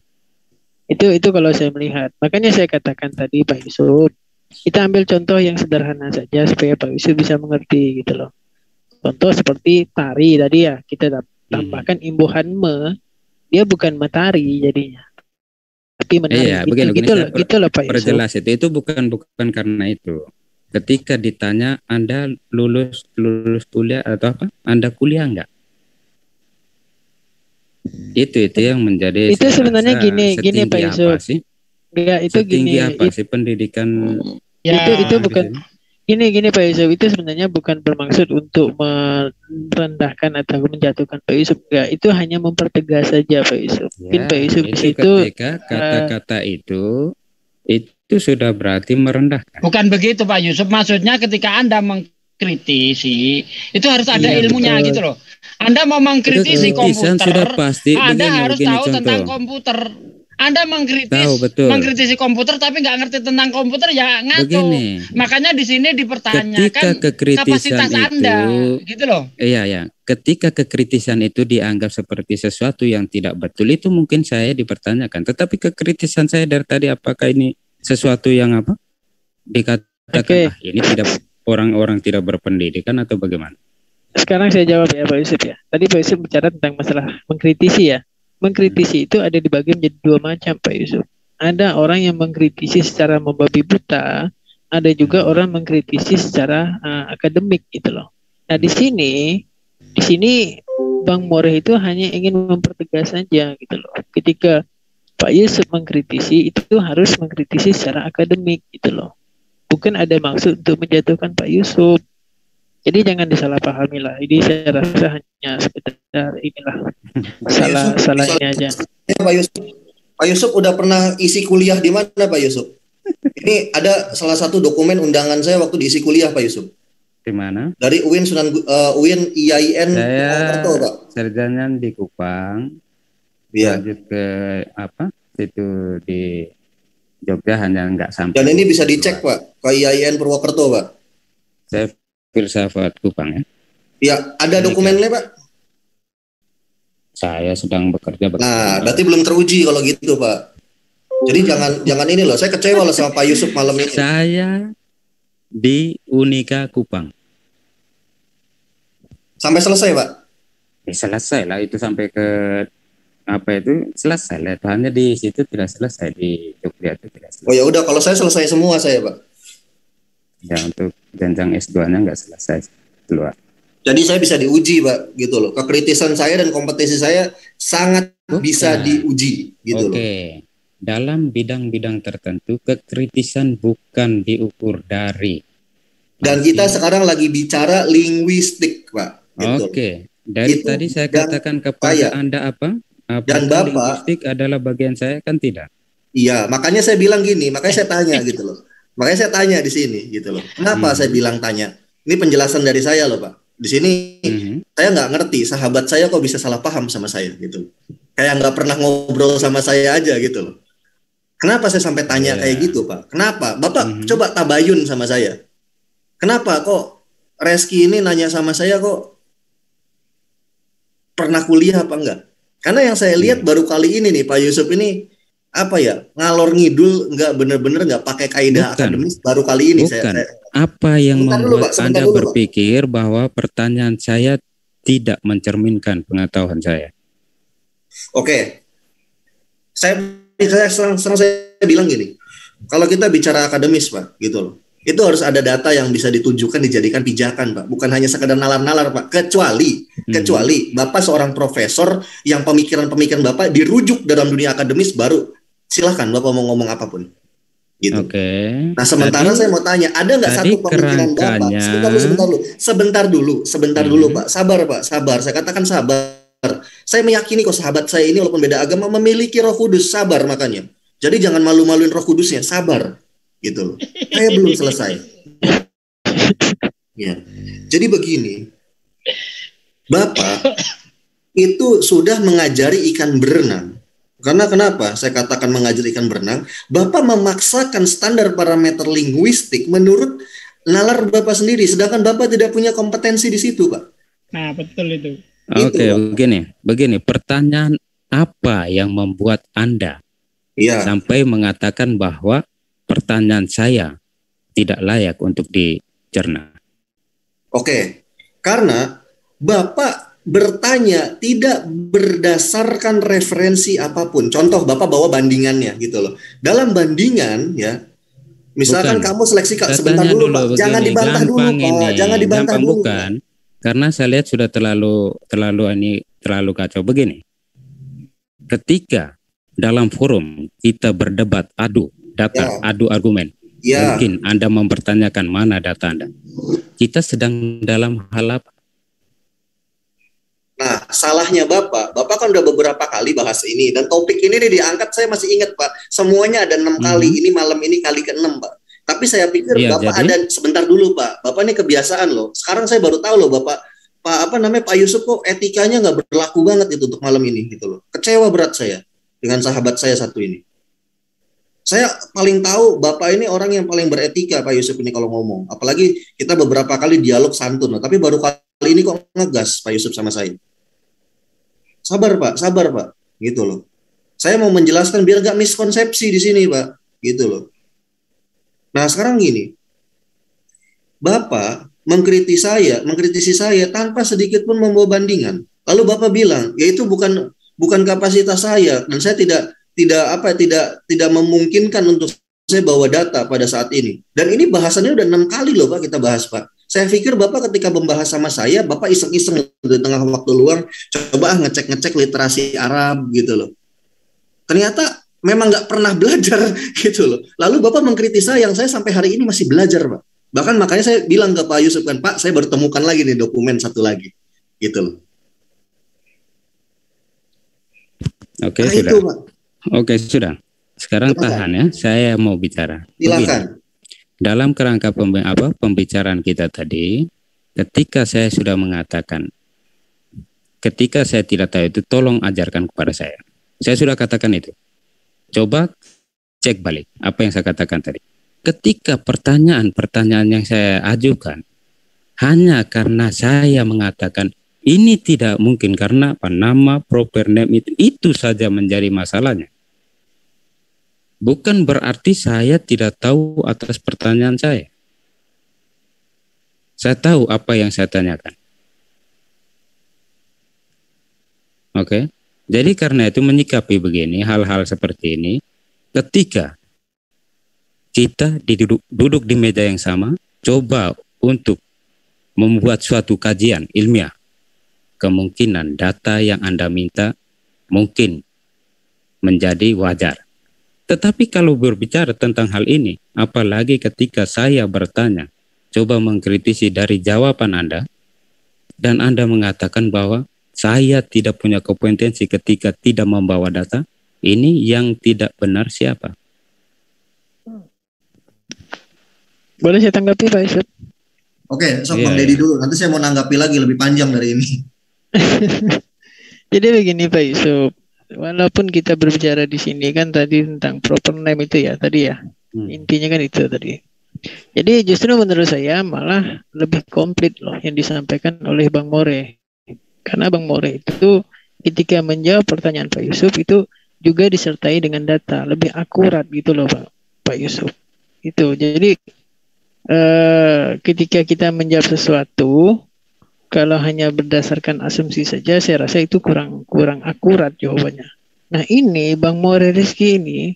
Itu kalau saya melihat. Makanya saya katakan tadi Pak Yusuf, kita ambil contoh yang sederhana saja supaya Pak Yusuf bisa mengerti gitu loh. Contoh seperti tari tadi ya, kita tambahkan imbuhan dia bukan metari jadinya. Tapi menari gitu loh Pak Yusuf. Perjelas itu bukan karena itu. Ketika ditanya Anda lulus kuliah atau apa? Anda kuliah enggak? Itu yang menjadi itu sebenarnya gini Pak Yusuf. Enggak, itu gini. Apa sih pendidikan? Ya, itu bukan gini Pak Yusuf, itu sebenarnya bukan bermaksud untuk merendahkan atau menjatuhkan Pak Yusuf. Enggak, itu hanya mempertegas saja Pak Yusuf. Mungkin Pak Yusuf di situ ketika kata-kata itu sudah berarti merendahkan. Bukan begitu Pak Yusuf, maksudnya ketika Anda mengkritisi itu harus ada ilmunya gitu loh. Anda mau mengkritisi komputer, sudah pasti. Anda harus tahu tentang komputer. Anda mengkritisi komputer tapi nggak ngerti tentang komputer ya ngaco. Begini, makanya di sini dipertanyakan kapasitas Anda, gitu loh. Iya. Ketika kekritisan itu dianggap seperti sesuatu yang tidak betul, itu mungkin saya dipertanyakan. Tetapi kekritisan saya dari tadi apakah ini sesuatu yang apa? Dikatakan ini tidak orang-orang tidak berpendidikan atau bagaimana? Sekarang saya jawab ya Pak Yusuf ya. Tadi Pak Yusuf bicara tentang masalah mengkritisi ya. Mengkritisi itu ada dibagi menjadi 2 macam Pak Yusuf. Ada orang yang mengkritisi secara membabi buta, ada juga orang mengkritisi secara akademik gitu loh. Nah di sini Bang Moreh itu hanya ingin mempertegas saja gitu loh. Ketika Pak Yusuf mengkritisi itu harus mengkritisi secara akademik gitu loh. Bukan ada maksud untuk menjatuhkan Pak Yusuf. Jadi jangan disalahpahami lah. Ini saya rasa hanya sekedar inilah salahnya aja. Pak Yusuf udah pernah isi kuliah di mana Pak Yusuf? Ini ada salah satu dokumen undangan saya waktu diisi kuliah Pak Yusuf. Di mana? Dari UIN IAIN. Saya sarjana di Kupang. Lanjut ke itu di Jogja hanya nggak sampai. Dan ini bisa dicek Pak ke IAIN Purwokerto Pak. Saya filsafat Kupang ya. Ya, ada dokumennya Pak. Saya sedang bekerja. Nah, berarti belum teruji kalau gitu Pak. Jadi jangan ini loh. Saya kecewa loh sama Pak Yusuf malam ini. Saya di Unika Kupang. Sampai selesai Pak? Selesai lah itu sampai ke selesai lah. Hanya di situ tidak selesai, di Jogja itu tidak selesai. Oh ya udah, kalau saya selesai semua saya Pak. Ya untuk jenjang S2-nya nggak selesai keluar. Jadi saya bisa diuji Pak gitu loh. Kekritisan saya dan kompetensi saya sangat bisa diuji gitu loh. Oke. Dalam bidang-bidang tertentu kekritisan bukan diukur dari. Dan kita sekarang lagi bicara linguistik Pak. Gitu. Oke. Dari itu tadi saya katakan kepada Anda apa? Dan Bapak linguistik adalah bagian saya kan tidak? Iya, makanya saya bilang gini, makanya saya tanya gitu loh. Makanya saya tanya di sini gitu loh. Kenapa saya bilang tanya? Ini penjelasan dari saya loh Pak. Di sini saya nggak ngerti sahabat saya kok bisa salah paham sama saya gitu. Kayak nggak pernah ngobrol sama saya aja gitu loh. Kenapa saya sampai tanya kayak gitu Pak? Kenapa? Bapak coba tabayun sama saya. Kenapa kok Reski ini nanya sama saya kok pernah kuliah apa enggak? Karena yang saya lihat baru kali ini nih Pak Yusuf ini apa ya, ngalor ngidul, nggak bener-bener nggak pakai kaidah akademis, baru kali ini saya apa yang membuat Anda berpikir bahwa pertanyaan saya tidak mencerminkan pengetahuan saya? Oke. Saya bilang gini, kalau kita bicara akademis Pak gitu loh, itu harus ada data yang bisa ditujukan, dijadikan pijakan Pak, bukan hanya sekadar nalar-nalar Pak. Kecuali Bapak seorang profesor yang pemikiran Bapak dirujuk dalam dunia akademis, baru silahkan Bapak mau ngomong apapun gitu. Oke. Nah sementara saya mau tanya, ada nggak satu pemikiran Bapak? Sebentar dulu Pak. Sabar. Saya katakan sabar. Saya meyakini kok sahabat saya ini walaupun beda agama memiliki Roh Kudus, sabar makanya. Jadi jangan malu-maluin Roh Kudusnya, sabar gitu loh. Saya belum selesai. Ya. Jadi begini, Bapak itu sudah mengajari ikan berenang. Karena kenapa? Saya katakan mengajari ikan berenang, Bapak memaksakan standar parameter linguistik menurut nalar Bapak sendiri, sedangkan Bapak tidak punya kompetensi di situ, Pak. Nah, betul itu. Oke, begini. Pertanyaan apa yang membuat Anda sampai mengatakan bahwa pertanyaan saya tidak layak untuk dicerna? Oke, karena Bapak bertanya tidak berdasarkan referensi apapun. Contoh, Bapak bawa bandingannya gitu loh. Dalam bandingan ya, misalkan kamu seleksi sebentar dulu Pak, jangan dibantah dulu Pak, jangan dibantah dulu. Bukan. Karena saya lihat sudah terlalu kacau begini. Ketika dalam forum kita berdebat, adu data, adu argumen, mungkin Anda mempertanyakan mana data Anda. Kita sedang dalam hal apa? Nah, salahnya Bapak kan udah beberapa kali bahas ini dan topik ini diangkat, saya masih ingat Pak. Semuanya ada 6 kali. Ini malam ini kali ke-6 Pak. Tapi saya pikir Bapak ada sebentar dulu Pak. Bapak ini kebiasaan loh. Sekarang saya baru tahu loh Pak Pak Yusuf kok etikanya nggak berlaku banget itu untuk malam ini gitu loh. Kecewa berat saya dengan sahabat saya satu ini. Saya paling tahu Bapak ini orang yang paling beretika Pak Yusuf ini kalau ngomong. Apalagi kita beberapa kali dialog santun loh. Tapi baru kali ini kok ngegas Pak Yusuf sama saya. Sabar Pak. Gitu loh. Saya mau menjelaskan biar nggak miskonsepsi di sini Pak. Gitu loh. Nah sekarang gini, Bapak mengkritisi saya tanpa sedikit pun membawa bandingan. Lalu Bapak bilang, ya itu bukan kapasitas saya dan saya tidak memungkinkan untuk saya bawa data pada saat ini. Dan ini bahasannya udah 6 kali loh Pak kita bahas Pak. Saya pikir Bapak ketika membahas sama saya, Bapak iseng-iseng di tengah waktu luang, coba ngecek literasi Arab gitu loh. Ternyata memang nggak pernah belajar gitu loh. Lalu Bapak mengkritisi saya, yang saya sampai hari ini masih belajar Pak. Bahkan makanya saya bilang ke Pak Yusuf kan, Pak saya baru temukan lagi nih dokumen satu lagi gitu loh. Oke, sudah. Itu, Pak. Oke, sudah. Sekarang tahan ya, saya mau bicara. Silakan. Dalam kerangka pembicaraan kita tadi, ketika saya sudah mengatakan, ketika saya tidak tahu itu, tolong ajarkan kepada saya. Saya sudah katakan itu. Coba cek balik apa yang saya katakan tadi. Ketika pertanyaan yang saya ajukan hanya karena saya mengatakan ini tidak mungkin karena nama proper name itu saja menjadi masalahnya. Bukan berarti saya tidak tahu atas pertanyaan saya. Saya tahu apa yang saya tanyakan. Oke. Jadi karena itu menyikapi begini, hal-hal seperti ini, ketika kita duduk di meja yang sama, coba untuk membuat suatu kajian ilmiah. Kemungkinan data yang Anda minta mungkin menjadi wajar. Tetapi kalau berbicara tentang hal ini, apalagi ketika saya bertanya, coba mengkritisi dari jawaban Anda, dan Anda mengatakan bahwa saya tidak punya kompetensi ketika tidak membawa data, ini yang tidak benar siapa? Boleh saya tanggapi Pak Yusuf? Oke, Bang Deddy dulu. Nanti saya mau nanggapi lagi lebih panjang dari ini. Jadi begini Pak Yusuf, walaupun kita berbicara di sini kan tadi tentang proper name itu ya tadi ya, intinya kan itu tadi. Jadi justru menurut saya malah lebih komplit loh yang disampaikan oleh Bang More. Karena Bang More itu ketika menjawab pertanyaan Pak Yusuf itu juga disertai dengan data, lebih akurat gitu loh Pak Yusuf. Itu jadi ketika kita menjawab sesuatu kalau hanya berdasarkan asumsi saja saya rasa itu kurang akurat jawabannya. Nah ini Bang More Rizky ini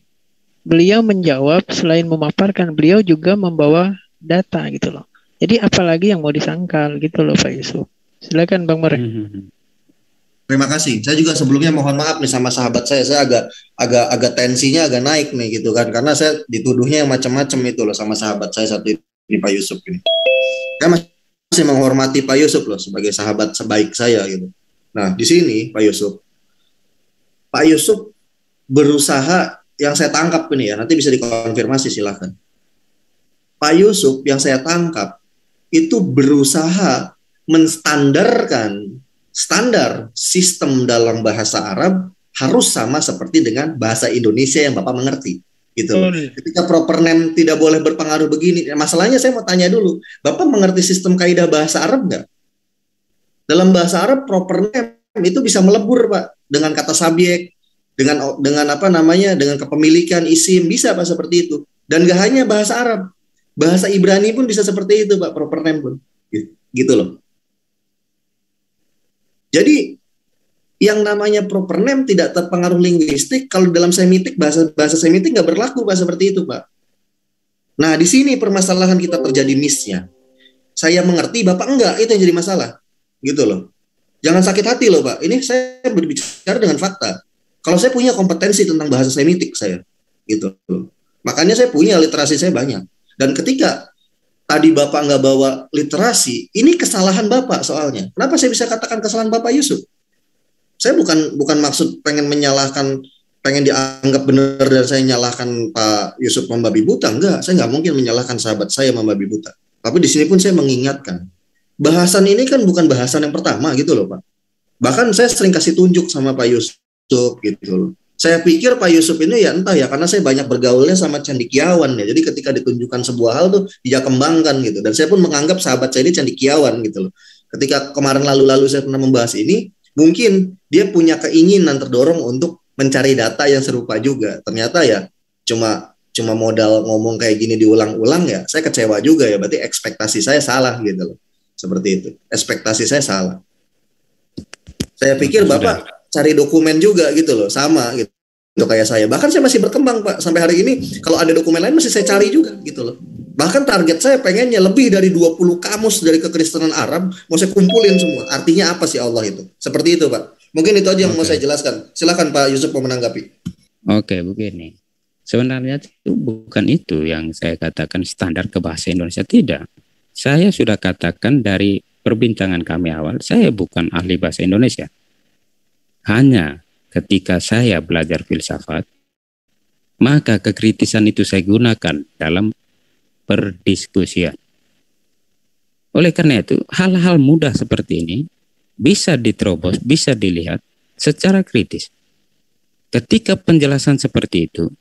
beliau menjawab selain memaparkan beliau juga membawa data gitu loh. Jadi apalagi yang mau disangkal gitu loh Pak Yusuf. Silakan Bang More. Terima kasih. Saya juga sebelumnya mohon maaf nih sama sahabat saya. Saya agak tensinya agak naik nih gitu kan, karena saya dituduhnya yang macam-macam itu loh sama sahabat saya satu ini, Pak Yusuf ini. Saya masih menghormati Pak Yusuf loh sebagai sahabat sebaik saya gitu. Nah di sini Pak Yusuf berusaha, yang saya tangkap ini ya, nanti bisa dikonfirmasi silahkan. Pak Yusuf yang saya tangkap itu berusaha menstandarkan standar sistem dalam bahasa Arab harus sama seperti dengan bahasa Indonesia yang Bapak mengerti gitu. Ketika proper name tidak boleh berpengaruh begini, masalahnya saya mau tanya dulu, Bapak mengerti sistem kaidah bahasa Arab nggak? Dalam bahasa Arab proper name itu bisa melebur Pak dengan kata subjek, dengan apa namanya, dengan kepemilikan isim, bisa Pak seperti itu. Dan gak hanya bahasa Arab, bahasa Ibrani pun bisa seperti itu Pak, proper name pun gitu loh. Jadi yang namanya proper name tidak terpengaruh linguistik. Kalau dalam semitik, bahasa semitik nggak berlaku Pak seperti itu Pak. Nah di sini permasalahan kita terjadi miss-nya. Saya mengerti, Bapak enggak, itu yang jadi masalah gitu loh. Jangan sakit hati loh Pak. Ini saya berbicara dengan fakta. Kalau saya punya kompetensi tentang bahasa semitik saya gitu loh. Makanya saya punya literasi saya banyak. Dan ketika tadi Bapak nggak bawa literasi, ini kesalahan Bapak soalnya. Kenapa saya bisa katakan kesalahan Bapak Yusuf? Saya bukan maksud pengen menyalahkan, pengen dianggap benar dan saya nyalahkan Pak Yusuf membabi buta. Enggak, saya nggak mungkin menyalahkan sahabat saya membabi buta. Tapi di sini pun saya mengingatkan, bahasan ini kan bukan bahasan yang pertama gitu loh Pak. Bahkan saya sering kasih tunjuk sama Pak Yusuf gitu loh. Saya pikir Pak Yusuf ini ya entah ya, karena saya banyak bergaulnya sama cendekiawan ya. Jadi ketika ditunjukkan sebuah hal tuh dia kembangkan gitu. Dan saya pun menganggap sahabat saya ini cendekiawan gitu loh. Ketika kemarin lalu-lalu saya pernah membahas ini, mungkin dia punya keinginan terdorong untuk mencari data yang serupa juga. Ternyata ya cuma modal ngomong kayak gini diulang-ulang ya. Saya kecewa juga ya, berarti ekspektasi saya salah gitu loh. Seperti itu. Ekspektasi saya salah. Saya pikir Bapak cari dokumen juga gitu loh, sama gitu kayak saya. Bahkan saya masih berkembang Pak, sampai hari ini kalau ada dokumen lain masih saya cari juga gitu loh. Bahkan target saya pengennya lebih dari 20 kamus dari kekristenan Arab mau saya kumpulin semua. Artinya apa sih Allah itu? Seperti itu Pak. Mungkin itu aja yang mau saya jelaskan. Silakan Pak Yusuf mau menanggapi. Oke, begini. Sebenarnya itu bukan itu yang saya katakan standar ke bahasa Indonesia, tidak. Saya sudah katakan dari perbincangan kami awal, saya bukan ahli bahasa Indonesia. Hanya ketika saya belajar filsafat, maka kekritisan itu saya gunakan dalam perdiskusian. Oleh karena itu, hal-hal mudah seperti ini bisa diterobos, bisa dilihat secara kritis. Ketika penjelasan seperti itu,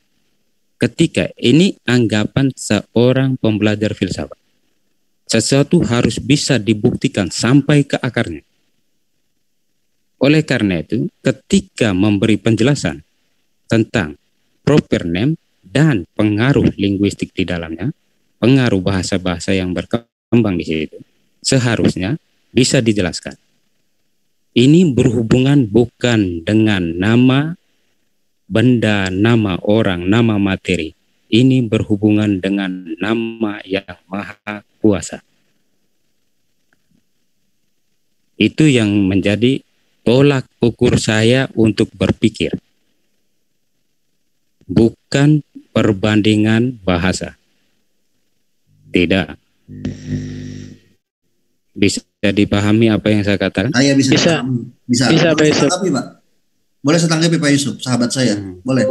ketika ini anggapan seorang pembelajar filsafat, sesuatu harus bisa dibuktikan sampai ke akarnya. Oleh karena itu, ketika memberi penjelasan tentang proper name dan pengaruh linguistik di dalamnya, pengaruh bahasa-bahasa yang berkembang di situ, seharusnya bisa dijelaskan. Ini berhubungan bukan dengan nama benda, nama orang, nama materi. Ini berhubungan dengan nama yang maha kuasa. Itu yang menjadi tolak ukur saya untuk berpikir. Bukan perbandingan bahasa. Tidak. Bisa dipahami apa yang saya katakan? Saya bisa Pak Yusuf. Boleh saya tanggapi Pak Yusuf, sahabat saya. Boleh.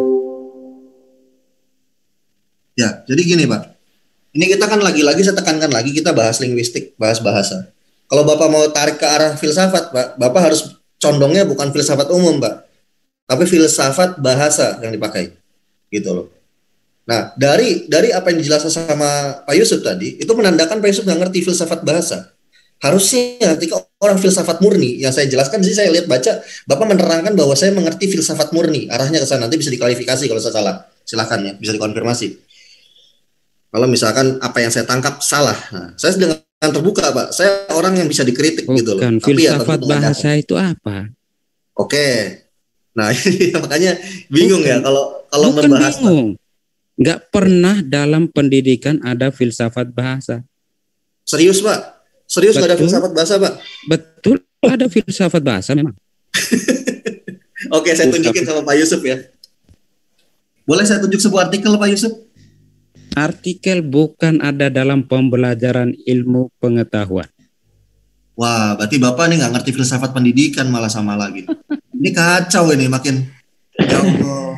Ya, jadi gini Pak. Ini kita kan lagi-lagi saya tekankan lagi, kita bahas linguistik, bahas bahasa. Kalau Bapak mau tarik ke arah filsafat, Pak, Bapak harus condongnya bukan filsafat umum, Pak, tapi filsafat bahasa yang dipakai, gitu loh. Nah, dari apa yang dijelaskan sama Pak Yusuf tadi, itu menandakan Pak Yusuf nggak ngerti filsafat bahasa. Harusnya ketika orang filsafat murni, yang saya jelaskan sih saya lihat baca, Bapak menerangkan bahwa saya mengerti filsafat murni, arahnya ke sana. Nanti bisa diklarifikasi kalau saya salah, silakan ya, bisa dikonfirmasi. Kalau misalkan apa yang saya tangkap salah, nah, saya dengan terbuka Pak, saya orang yang bisa dikritik gitu loh. Bukan, filsafat bahasa itu apa? Oke, nah makanya bingung ya kalau bukan membahas. Bingung. Nggak pernah dalam pendidikan ada filsafat bahasa. Serius Pak? Serius nggak ada filsafat bahasa Pak? Betul, ada filsafat bahasa memang. Oke, saya tunjukin sama Pak Yusuf ya. Boleh saya tunjuk sebuah artikel Pak Yusuf? Artikel bukan ada dalam pembelajaran ilmu pengetahuan. Wah, berarti Bapak nih nggak ngerti filsafat pendidikan malah sama lagi. Ini kacau ini makin. Ya Allah.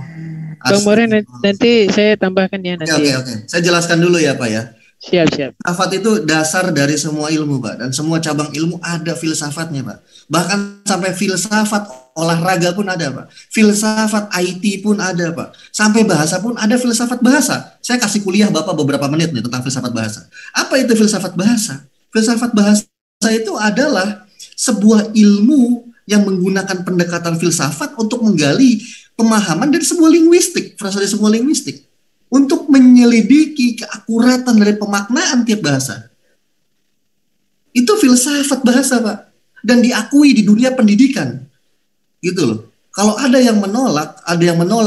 Bang More, nanti saya tambahkan ya nanti. Oke. Saya jelaskan dulu ya Pak ya. Siap. Filsafat itu dasar dari semua ilmu Pak. Dan semua cabang ilmu ada filsafatnya Pak. Bahkan sampai filsafat olahraga pun ada Pak. Filsafat IT pun ada Pak. Sampai bahasa pun ada filsafat bahasa. Saya kasih kuliah Bapak beberapa menit nih tentang filsafat bahasa. Apa itu filsafat bahasa? Filsafat bahasa itu adalah sebuah ilmu yang menggunakan pendekatan filsafat untuk menggali pemahaman dari sebuah linguistik, frasa dari sebuah linguistik, untuk menyelidiki keakuratan dari pemaknaan tiap bahasa. Itu filsafat bahasa, Pak, dan diakui di dunia pendidikan, gitu loh. Kalau ada yang menolak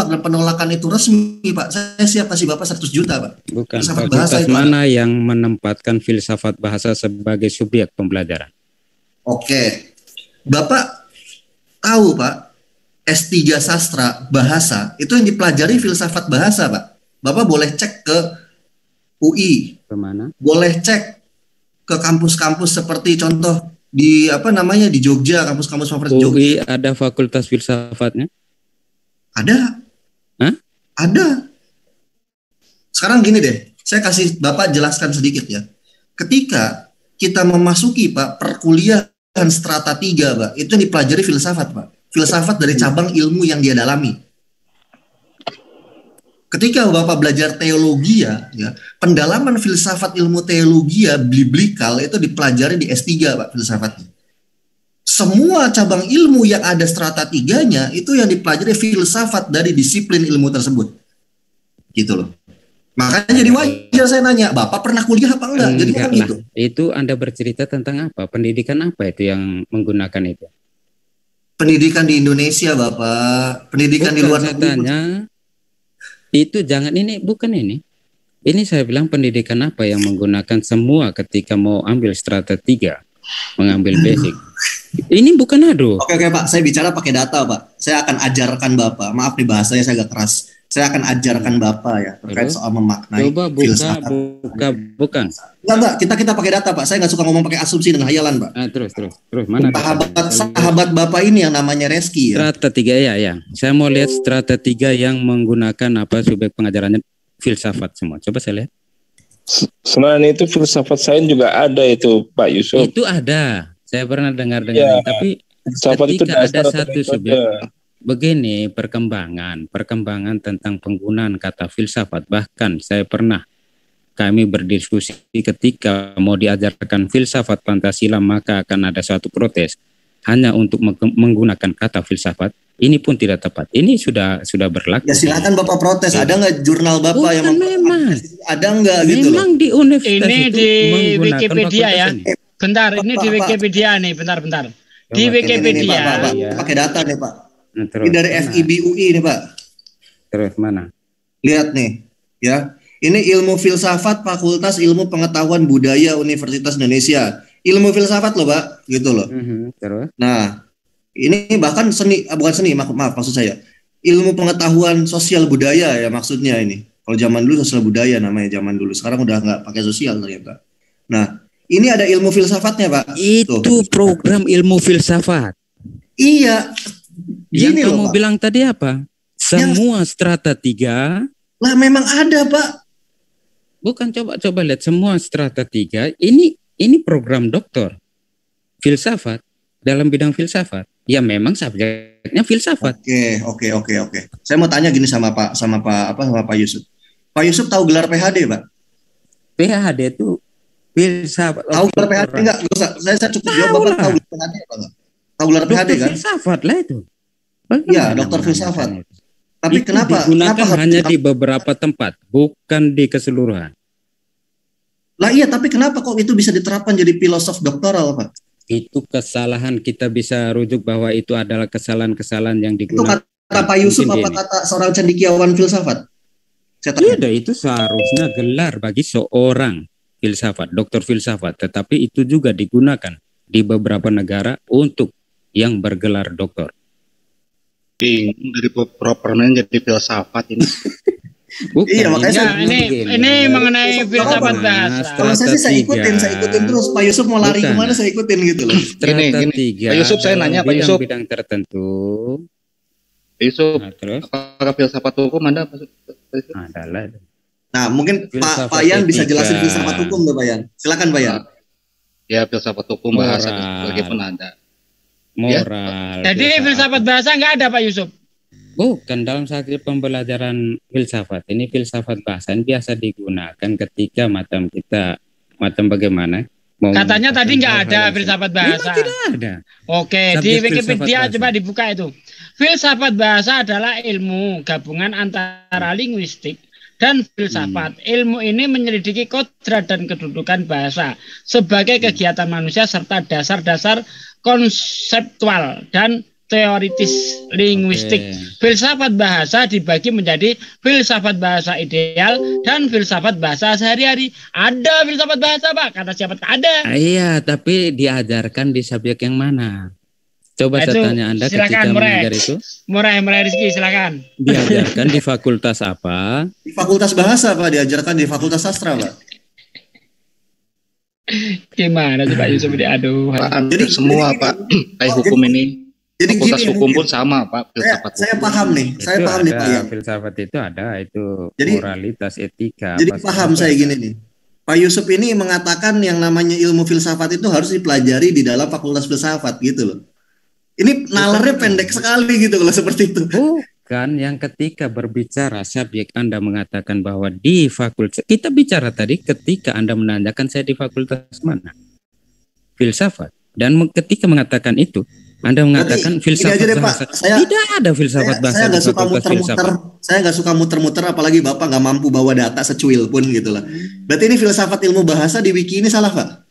dan penolakan itu resmi, Pak, saya siap kasih Bapak 100 juta, Pak. Bukan, filsafat bahasa itu mana yang menempatkan filsafat bahasa sebagai subjek pembelajaran? Oke, Bapak tahu, Pak, S3 sastra bahasa itu yang dipelajari filsafat bahasa, Pak. Bapak boleh cek ke UI. Kemana? Boleh cek ke kampus-kampus seperti contoh di di Jogja, kampus-kampus favorit Jogja. UI ada fakultas filsafatnya? Ada. Hah? Ada. Sekarang gini deh, saya kasih Bapak jelaskan sedikit ya. Ketika kita memasuki Pak perkuliahan strata 3, Pak, itu yang dipelajari filsafat, Pak. Filsafat dari cabang ilmu yang dia dalami. Ketika Bapak belajar teologi ya, pendalaman filsafat ilmu teologi biblikal itu dipelajari di S3, Pak, filsafatnya. Semua cabang ilmu yang ada strata 3-nya itu yang dipelajari filsafat dari disiplin ilmu tersebut. Gitu loh. Makanya jadi wajar saya nanya, Bapak pernah kuliah apa enggak? Jadi kan gitu. Itu Anda bercerita tentang apa? Pendidikan apa itu yang menggunakan itu? Pendidikan di Indonesia, Bapak. Pendidikan di luar negeri. Itu jangan bukan ini. Ini saya bilang pendidikan apa yang menggunakan semua ketika mau ambil strata 3, mengambil basic. Ini bukan Oke Pak, saya bicara pakai data, Pak. Saya akan ajarkan Bapak. Maaf nih bahasanya saya agak keras. Saya akan ajarkan Bapak ya terkait soal memaknai filsafat. Bukan. Enggak, kita pakai data, Pak. Saya nggak suka ngomong pakai asumsi dan hayalan, Pak. Terus. Mana? Sahabat Bapak ini yang namanya Reski ya. Strata 3 ya. Saya mau lihat strata 3 yang menggunakan subjek pengajarannya filsafat semua. Coba saya lihat. Sebenarnya itu filsafat sains juga ada itu, Pak Yusuf. Itu ada. Saya pernah dengar tapi ketika ada satu subjek. Begini perkembangan tentang penggunaan kata filsafat, bahkan kami berdiskusi ketika mau diajarkan filsafat Pancasila maka akan ada suatu protes hanya untuk menggunakan kata filsafat. Ini pun tidak tepat. Ini sudah berlaku. Ya silakan Bapak protes. Ada nggak jurnal Bapak yang memang ada nggak gitu loh? Memang di universitas ini itu di Wikipedia ya. Bentar, ini di Wikipedia nih. Bentar. Di Wikipedia. Pak, pakai data nih Pak. Ini dari FIB UI nih Pak. Terus mana? Lihat nih ya. Ini ilmu filsafat Fakultas Ilmu Pengetahuan Budaya Universitas Indonesia. Ilmu filsafat loh Pak, gitu loh. Terus? Nah, ini bahkan maaf maksud saya. Ilmu pengetahuan sosial budaya ya maksudnya ini. Kalau zaman dulu sosial budaya namanya zaman dulu. Sekarang udah nggak pakai sosial ternyata. Nah, ini ada ilmu filsafatnya Pak. Itu program ilmu filsafat. Iya. Yang kamu bilang tadi apa? Semua strata 3. Lah memang ada Pak. Bukan, coba lihat semua strata 3. Ini program doktor filsafat dalam bidang filsafat. Ya memang subjeknya filsafat. Oke. Saya mau tanya gini sama Pak Yusuf. Pak Yusuf tahu gelar PhD, Pak? PhD itu filsafat. Tahu gelar PhD enggak? Saya cukup jawab Bapak tahu gelar PhD apa enggak? Tahu gelar PhD kan? Filsafat lah itu. Iya, dokter filsafat. Tapi itu digunakan hanya di beberapa tempat, bukan di keseluruhan. Lah iya, tapi kenapa kok itu bisa diterapkan jadi filosof doktoral, Pak? Itu kesalahan, kita bisa rujuk bahwa itu adalah kesalahan-kesalahan yang digunakan. Itu kata Pak Yusuf apa kata seorang cendekiawan filsafat? Iya, itu seharusnya gelar bagi seorang filsafat, dokter filsafat. Tetapi itu juga digunakan di beberapa negara untuk yang bergelar doktor. Bingung dari permen jadi filsafat ini. Bukan, iya makanya ini mengenai filsafat bahasa. Kalau saya sih saya ikutin terus. Pak Yusuf mau lari kemana saya ikutin gitu loh. Gini. Pak Yusuf saya nanya Pak Yusuf. Bidang tertentu. Pak Yusuf, apakah filsafat hukum ada? Adalah. Nah mungkin Pak Yan bisa jelasin filsafat hukum tuh Pak Yan. Silakan Pak Yan. Ya filsafat hukum bahasa bagaimana ada. Moral. Ya? Jadi filsafat bahasa nggak ada Pak Yusuf. Bukan dalam saat pembelajaran filsafat. Ini filsafat bahasa ini biasa digunakan ketika macam bagaimana? Katanya tadi nggak ada filsafat bahasa. Tidak ada. Oke, di Wikipedia coba dibuka itu. Filsafat bahasa adalah ilmu gabungan antara linguistik dan filsafat. Ilmu ini menyelidiki kodrat dan kedudukan bahasa sebagai kegiatan manusia serta dasar-dasar konseptual dan teoritis linguistik. Filsafat bahasa dibagi menjadi filsafat bahasa ideal dan filsafat bahasa sehari-hari. Ada filsafat bahasa Pak? Kata siapa? Ada. Iya, tapi diajarkan di subjek yang mana? Coba saya tanya Anda ketika mengajar itu. Murai Rizky, silakan. Diajarkan di fakultas apa? Di fakultas bahasa Pak, diajarkan di fakultas sastra Pak. Gimana sih Pak Yusuf ini? Aduh. Jadi semua Pak, kayak hukum ini. Jadi fakultas gini, hukum pun sama Pak. Saya paham nih. Saya paham nih Pak Yan. Filsafat itu ada, itu jadi, moralitas, etika. Jadi paham saya gini nih. Pak Yusuf ini mengatakan yang namanya ilmu filsafat itu harus dipelajari di dalam fakultas filsafat gitu loh. Ini nalarnya pendek sekali gitu kalau seperti itu. Bukan, yang ketika berbicara subjek Anda mengatakan bahwa di fakultas, kita bicara tadi ketika Anda menanyakan saya di fakultas mana? Filsafat. Dan ketika mengatakan itu, Anda mengatakan filsafat bahasa. Tidak ada filsafat bahasa di fakultas filsafat. Saya nggak suka muter-muter, apalagi Bapak nggak mampu bawa data secuil pun gitu lah. Berarti ini filsafat ilmu bahasa di wiki ini salah Pak?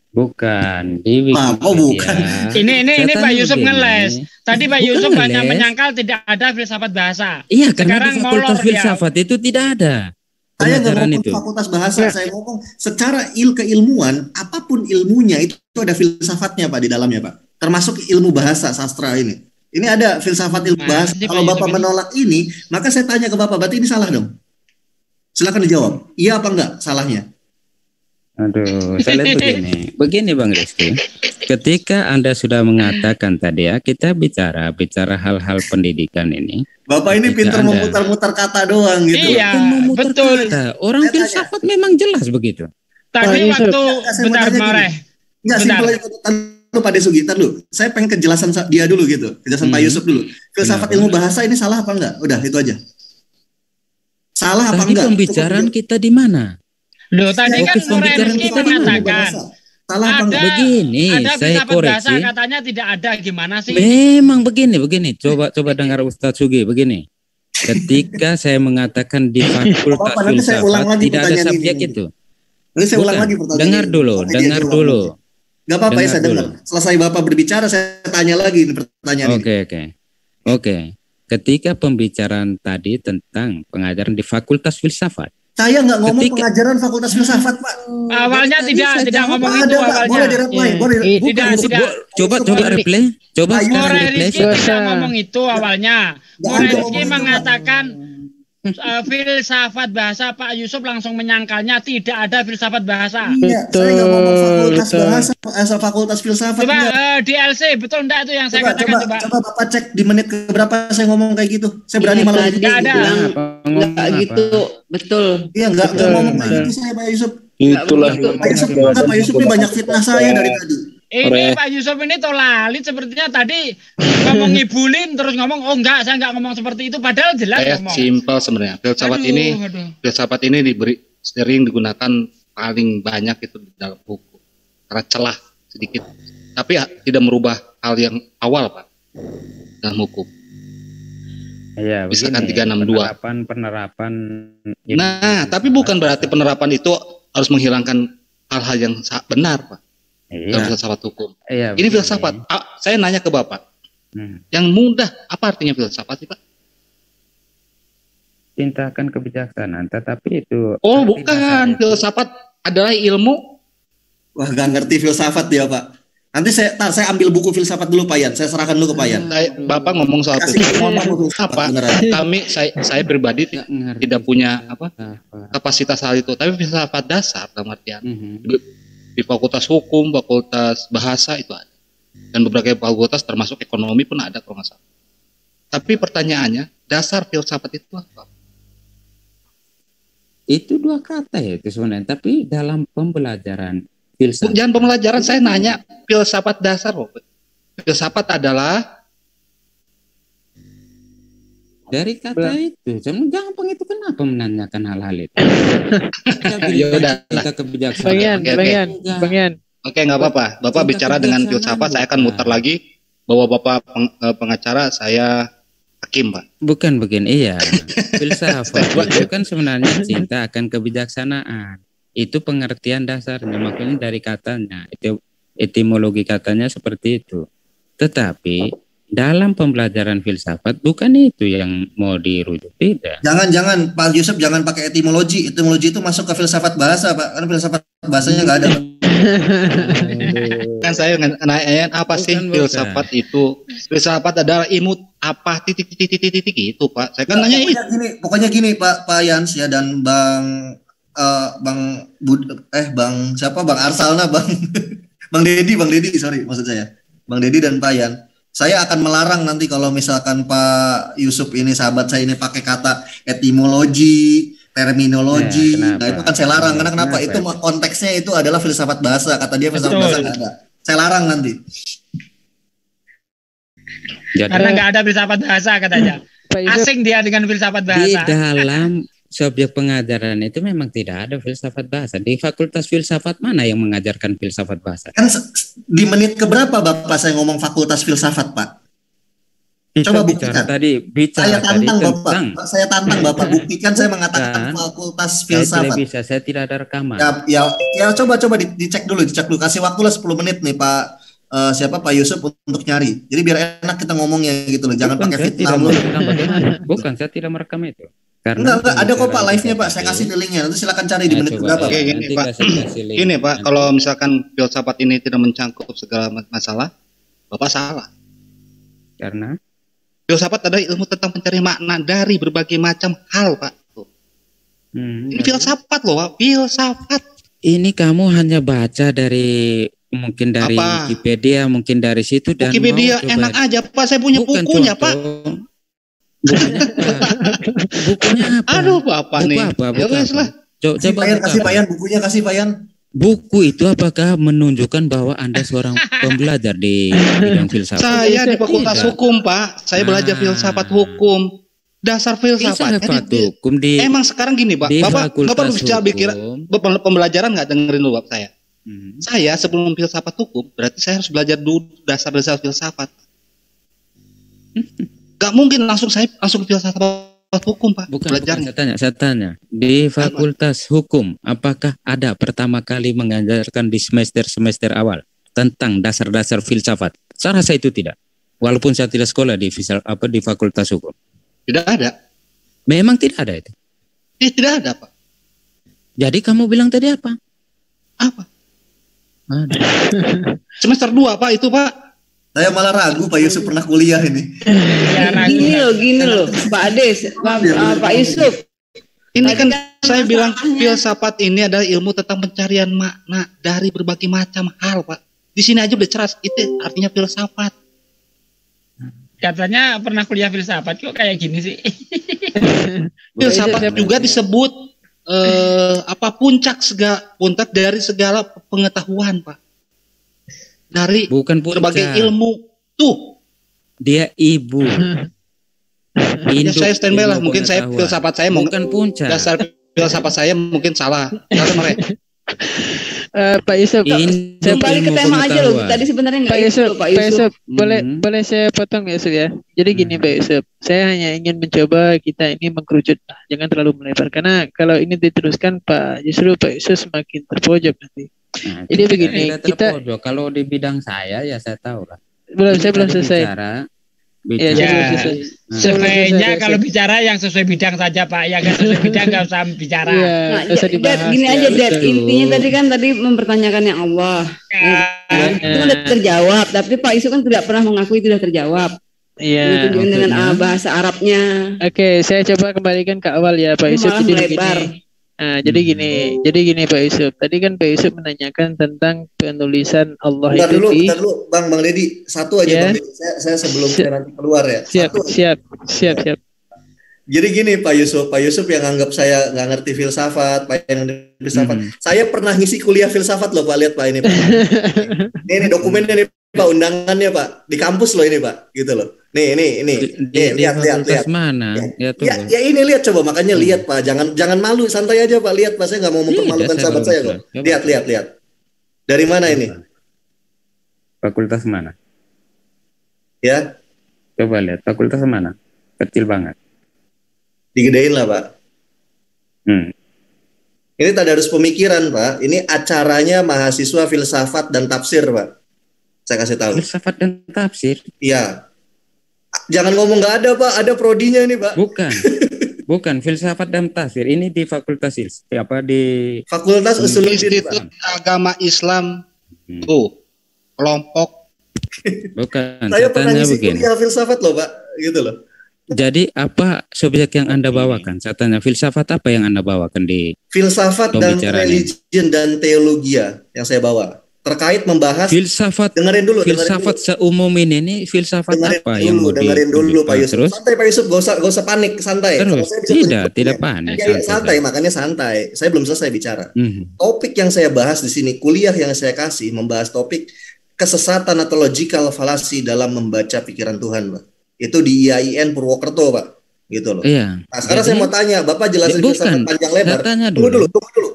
Bukan di Wikipedia. Bukan. Ini Pak Yusuf ngeles. Tadi Pak Yusuf banyak menyangkal tidak ada filsafat bahasa. Iya, karena di fakultas filsafat itu tidak ada. Saya nggak ngomong fakultas bahasa, saya ngomong secara keilmuan, apapun ilmunya itu ada filsafatnya Pak di dalamnya Pak. Termasuk ilmu bahasa sastra ini. Ini ada filsafat ilmu bahasa. Kalau Bapak menolak ini, maka saya tanya ke Bapak, berarti ini salah dong? Silakan dijawab. Iya apa enggak salahnya? Aduh, saya lihat begini Bang Rizky. Ketika Anda sudah mengatakan tadi ya, kita bicara hal-hal pendidikan ini. Bapak ini pintar memutar-mutar kata doang gitu. Iya, betul. Orang filsafat memang jelas begitu. Tadi waktu bentar Mareh. Enggak simpel lu Pak Desugi, dulu. Saya pengen kejelasan dia dulu gitu. Kejelasan Pak Yusuf dulu. Filsafat ilmu bahasa ini salah apa enggak? Udah, itu aja. Salah apa enggak? Pembicaraan kita di mana? Loh, tadi kan Rizky mengatakan salah ada, begini, ada saya koreksi. Katanya tidak ada, gimana sih? Memang begini. Coba dengar Ustadz Sugi begini. Ketika saya mengatakan di fakultas filsafat tidak ada subjek itu. Saya ulang lagi pertanyaan. Dengar dulu. Gak apa-apa ya, saya dengar. Selesai Bapak berbicara, saya tanya lagi pertanyaan ini. Oke. Ketika pembicaraan tadi tentang pengajaran di fakultas filsafat. Saya nggak ngomong pengajaran fakultas filsafat, Pak. Awalnya tidak ngomong itu awalnya. Boleh direply, tidak. Coba replay. Coba Rizky tidak ngomong itu awalnya. Rizky mengatakan filsafat bahasa, Pak Yusuf langsung menyangkalnya tidak ada filsafat bahasa. Iya, saya nggak ngomong fakultas bahasa, fakultas filsafat. Coba DLC, betul enggak itu yang saya katakan? Coba Bapak cek di menit keberapa saya ngomong kayak gitu. Saya berani malah tidak ada. Enggak gitu, betul. Iya, enggak ngomong kayak gitu saya Pak Yusuf. Itulah Pak Yusuf ini banyak fitnah saya dari tadi. Ini Pak Yusuf ini tolalit sepertinya tadi ngomong ngibulin terus ngomong oh enggak, saya enggak ngomong seperti itu, padahal jelas ngomong. Simpel sebenarnya. Filsafat ini sering digunakan paling banyak itu di dalam buku karena celah sedikit, tapi tidak merubah hal yang awal Pak dalam hukum. Ya, misalkan 362 penerapan. Nah, tapi bukan berarti penerapan itu harus menghilangkan hal-hal yang benar Pak. Dalam filsafat hukum. Ini filsafat. Saya nanya ke Bapak. Yang mudah, apa artinya filsafat sih Pak? Tindakan kebijaksanaan, tetapi itu. Oh bukan, filsafat adalah ilmu. Wah, nggak ngerti filsafat dia Pak. Nanti saya ambil buku filsafat dulu Pak Yan. Saya serahkan dulu ke Pak Yan. Bapak ngomong soal saya pribadi tidak punya kapasitas hal itu. Tapi filsafat dasar dalam artian di fakultas hukum, fakultas bahasa itu ada. Dan beberapa fakultas termasuk ekonomi pun ada kalau nggak salah. Tapi pertanyaannya, dasar filsafat itu apa? Itu 2 kata ya itu sebenarnya. Tapi dalam pembelajaran filsafat. Jangan pembelajaran, saya nanya filsafat dasar. Filsafat adalah dari kata itu. Jangan itu kenapa menanyakan hal-hal itu? Kita kebijaksanaan. Bang Yan. Oke, nggak apa-apa. Bapak bicara dengan filsafat, saya akan muter lagi bahwa Bapak pengacara, saya hakim, Pak. Bukan begini, iya. Filsafat itu kan sebenarnya cinta akan kebijaksanaan. Itu pengertian dasarnya, makanya dari katanya itu etimologi katanya seperti itu. Tetapi dalam pembelajaran filsafat bukan itu yang mau dirujuk, tidak. Jangan Pak Yusuf, jangan pakai etimologi. Etimologi itu masuk ke filsafat bahasa, Pak. Karena filsafat bahasanya nggak ada. Kan saya nanya apa sih filsafat itu? Filsafat adalah ilmu apa titik itu, Pak. Saya kan nanya pokoknya gini Pak Yans ya, dan Bang Arsalna, Bang Dedi, sorry maksud saya. Bang Dedi dan Pak Yan. Saya akan melarang nanti kalau misalkan Pak Yusuf ini, sahabat saya ini, pakai kata etimologi, terminologi. Nah itu akan saya larang. Karena kenapa? Itu konteksnya itu adalah filsafat bahasa. Kata dia filsafat bahasa nggak ada. Saya larang nanti. Karena nggak ada filsafat bahasa katanya. Asing dia dengan filsafat bahasa. Di dalam subjek pengajaran itu memang tidak ada filsafat bahasa. Di fakultas filsafat mana yang mengajarkan filsafat bahasa? Kan di menit keberapa Bapak saya ngomong fakultas filsafat, Pak? Coba buktikan. Saya tantang Bapak buktikan saya mengatakan fakultas filsafat. Saya tidak ada rekaman. Ya coba dicek dulu. Kasih waktu lah 10 menit nih Pak. Pak Yusuf untuk nyari. Jadi biar enak kita ngomongnya gitu loh. Jangan pakai fitnah dulu. Bukan, saya tidak merekam itu. Karena enggak ada kok Pak live-nya Pak. Saya kasih linknya. Nanti silakan cari di menit berapa. Oke, gini Pak. Kalau misalkan filsafat ini tidak mencangkup segala masalah, Bapak salah. Karena filsafat adalah ilmu tentang mencari makna dari berbagai macam hal, Pak. Ini filsafat loh, Pak. Filsafat. Ini kamu hanya baca dari mungkin dari Wikipedia, mungkin dari situ dan Wikipedia enak aja, Pak. Saya punya bukunya, Pak. Bukunya apa? Aduh, Bapak nih. Coba kasih Pak Yan bukunya, kasih Pak Yan. Buku itu apakah menunjukkan bahwa Anda seorang pembelajar di bidang filsafat? Saya di Fakultas Hukum, Pak. Saya belajar filsafat hukum. Dasar filsafat hukum di emang sekarang gini, Pak. Bapak perlu bicara pembelajaran nggak, dengerin dulu Bapak saya. Saya sebelum filsafat hukum berarti saya harus belajar dulu dasar-dasar filsafat. Gak mungkin saya langsung filsafat hukum, Pak. Bukan, saya tanya. Di fakultas hukum, apakah ada pertama kali mengajarkan di semester awal tentang dasar-dasar filsafat? Saya rasa itu tidak. Walaupun saya tidak sekolah di fakultas hukum. Tidak ada. Memang tidak ada itu? Tidak ada, Pak. Jadi kamu bilang tadi apa? Apa? Semester 2, Pak, itu, Pak. Saya malah ragu Pak Yusuf pernah kuliah ini. Gini loh, Pak Ades, Pak Yusuf. Ini kan saya bilang filsafat ini adalah ilmu tentang pencarian makna dari berbagai macam hal, Pak. Di sini aja udah ceras, itu artinya filsafat. Katanya pernah kuliah filsafat, kok kayak gini sih? Filsafat juga disebut puncak dari segala pengetahuan, Pak. Dari berbagai ilmu tuh dia ibu. Saya standby lah, mungkin saya filsafat saya bukan puncak. Dasar filsafat saya mungkin salah. Pak Yusuf, kembali ke tema aja loh. Tadi sebenarnya nggak Pak Yusuf. Boleh saya potong ya Yusuf ya. Jadi gini Pak Yusuf, saya hanya ingin mencoba kita ini mengkerucut, jangan terlalu melebar. Karena kalau ini diteruskan Pak Yusuf semakin terpojok nanti. Jadi begini, kita kalau di bidang saya ya saya tahu lah. Saya belum selesai. Sebaiknya kalau bicara yang sesuai bidang saja Pak, yang nggak sesuai bidang nggak usah bicara. Gini aja, Dad. Intinya tadi mempertanyakan yang Allah. Itu sudah terjawab, tapi Pak Yusuf kan tidak pernah mengakui itu sudah terjawab. Iya. Dengan bahasa Arabnya. Oke, saya coba kembalikan ke awal ya Pak Yusuf. Jadi gini Pak Yusuf. Tadi kan Pak Yusuf menanyakan tentang penulisan Allah bentar itu dulu, Bang Deddy. Satu aja Bang Deddy. Saya sebelum saya nanti keluar ya. Siap. Jadi gini Pak Yusuf yang anggap saya nggak ngerti filsafat, Pak yang ngerti filsafat. Saya pernah ngisi kuliah filsafat loh Pak, lihat Pak ini Pak. Ini dokumennya nih Pak, undangannya Pak, di kampus loh ini Pak, gitu loh. Nih, lihat. Mana? Ya ini lihat coba, makanya lihat Pak, jangan malu, santai aja Pak, lihat Pak, saya nggak mau mempermalukan sahabat saya kok. Lihat. Dari mana ini? Fakultas mana? Ya. Coba lihat, fakultas mana? Kecil banget. Digedein lah Pak. Ini tadarus pemikiran Pak. Ini acaranya mahasiswa filsafat dan tafsir Pak. Saya kasih tahu. Filsafat dan tafsir? Iya. Jangan ngomong nggak ada Pak. Ada prodinya ini Pak. Bukan filsafat dan tafsir. Ini di fakultas di Fakultas Usulul Institut Agama Islam. Tuh kelompok. Bukan. Saya pernah ngisi kuliah filsafat loh Pak. Gitu loh. Jadi apa subjek yang Anda bawakan? Saya tanya, filsafat apa yang Anda bawakan di filsafat dan religion dan teologi yang saya bawa terkait membahas filsafat. Dengerin dulu. Seumum ini filsafat apa yang mau dengerin dulu Pak Yusuf. Terus? Santai Pak Yusuf, gak usah panik, santai. Terus tidak panik. Santai, makanya santai. Saya belum selesai bicara. Topik yang saya bahas di sini, kuliah yang saya kasih membahas topik kesesatan atau logical fallacy dalam membaca pikiran Tuhan, Pak. Itu di IAIN Purwokerto Pak, gitu loh. Iya. Nah sekarang saya mau tanya, Bapak jelasin filsafat panjang lebar. Tunggu dulu.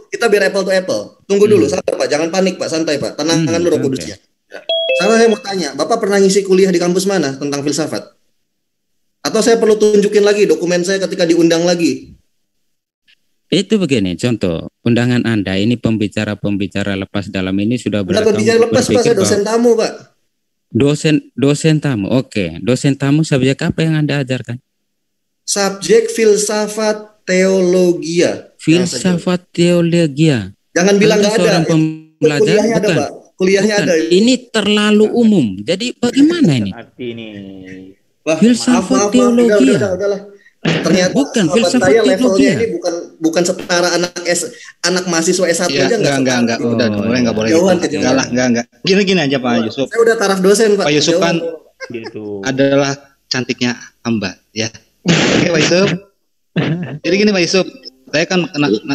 Kita biar apple to apple. Tunggu dulu, santai Pak, jangan panik Pak, santai Pak. Tenangkan dulu Roh Kudusnya. Sekarang saya mau tanya, Bapak pernah ngisi kuliah di kampus mana tentang filsafat? Atau saya perlu tunjukin lagi dokumen saya ketika diundang lagi? Itu begini, contoh undangan Anda ini pembicara lepas dalam ini sudah berapa pembicara lepas Pak, saya dosen tamu Pak. Dosen tamu, oke. Dosen tamu subjek apa yang Anda ajarkan? Subjek filsafat teologia. Filsafat teologia. Jangan bilang nggak ada. Pembelajar kuliahnya bukan. Ada, Pak. Kuliahnya bukan. ada. Ini terlalu umum. Jadi bagaimana ini? Wah, filsafat teologia. Udahlah. Ternyata bukan filsafat levelnya ini bukan setara anak mahasiswa S1 ya, aja enggak. Udah enggak boleh. Enggak. Gini aja Pak Yusuf. Saya udah taraf dosen Pak. Pak Yusuf kan gitu. Adalah cantiknya hamba ya. Oke Pak Yusuf. Jadi gini Pak Yusuf, saya kan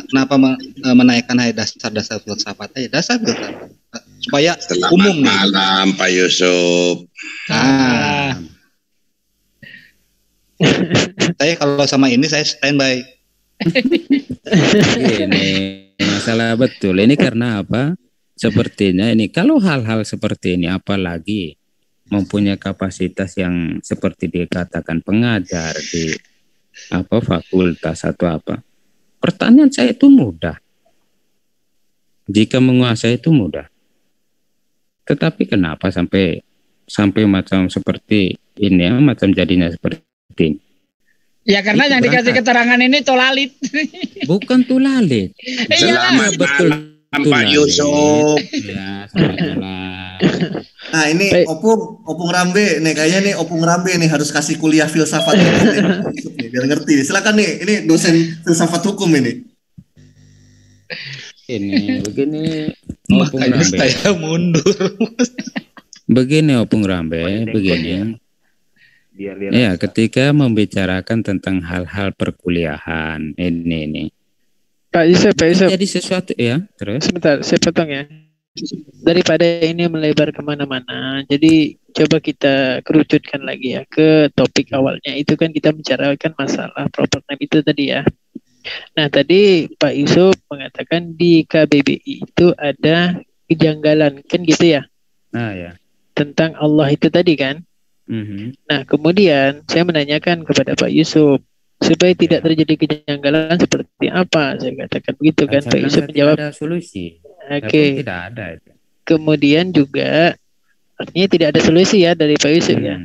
kenapa menaikkan dasar filsafat aja, dasar filsafat supaya umum nih. Malam Pak Yusuf. Saya kalau sama ini saya standby. Ini masalah betul. Ini karena apa? Sepertinya ini kalau hal-hal seperti ini, apalagi mempunyai kapasitas yang seperti dikatakan pengajar di fakultas atau apa. Pertanyaan saya itu mudah. Jika menguasai itu mudah. Tetapi kenapa sampai macam seperti ini, macam jadinya seperti ini? Ya karena yang dikasih keterangan ini tolalit. Bukan tolalit. Selamat betul Pak Yusuf. Ya, selamat. Nah ini Opung Rambe nih, kayaknya nih Opung Rambe nih harus kasih kuliah filsafat nih, biar ngerti. Silakan nih, ini dosen filsafat hukum ini. Ini begini. Makanya saya mundur. Begini Opung Rambe, begini. Ya, ketika membicarakan tentang hal-hal perkuliahan ini. Pak Yusuf. Jadi sesuatu ya, terus. Sebentar, saya potong ya. Daripada ini melebar kemana-mana, jadi coba kita kerucutkan lagi ya ke topik awalnya. Itu kan kita bicarakan masalah proper name itu tadi ya. Nah tadi Pak Yusuf mengatakan di KBBI itu ada kejanggalan, kan gitu ya? Nah ya. Tentang Allah itu tadi kan? Nah kemudian saya menanyakan kepada Pak Yusuf supaya tidak terjadi kejanggalan seperti apa, saya katakan begitu kan. Pak Yusuf menjawab ada solusi. Oke. Tidak ada itu. Kemudian juga artinya tidak ada solusi ya dari Pak Yusuf ya.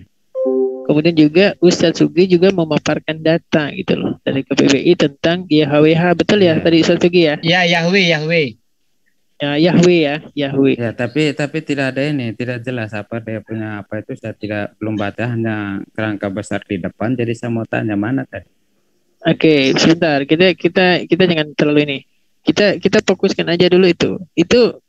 Kemudian juga Ustadz Sugi juga memaparkan data gitu loh dari KBBI tentang YHWH, betul ya tadi Ustadz Sugi ya? Ya, Yahweh. Ya, Yahweh. Ya, tapi tidak ada ini, tidak jelas apa dia punya apa itu, saya belum baca, hanya kerangka besar di depan, jadi saya mau tanya mana tadi. Oke, sebentar. Kita jangan terlalu ini. Kita fokuskan aja dulu itu. Itu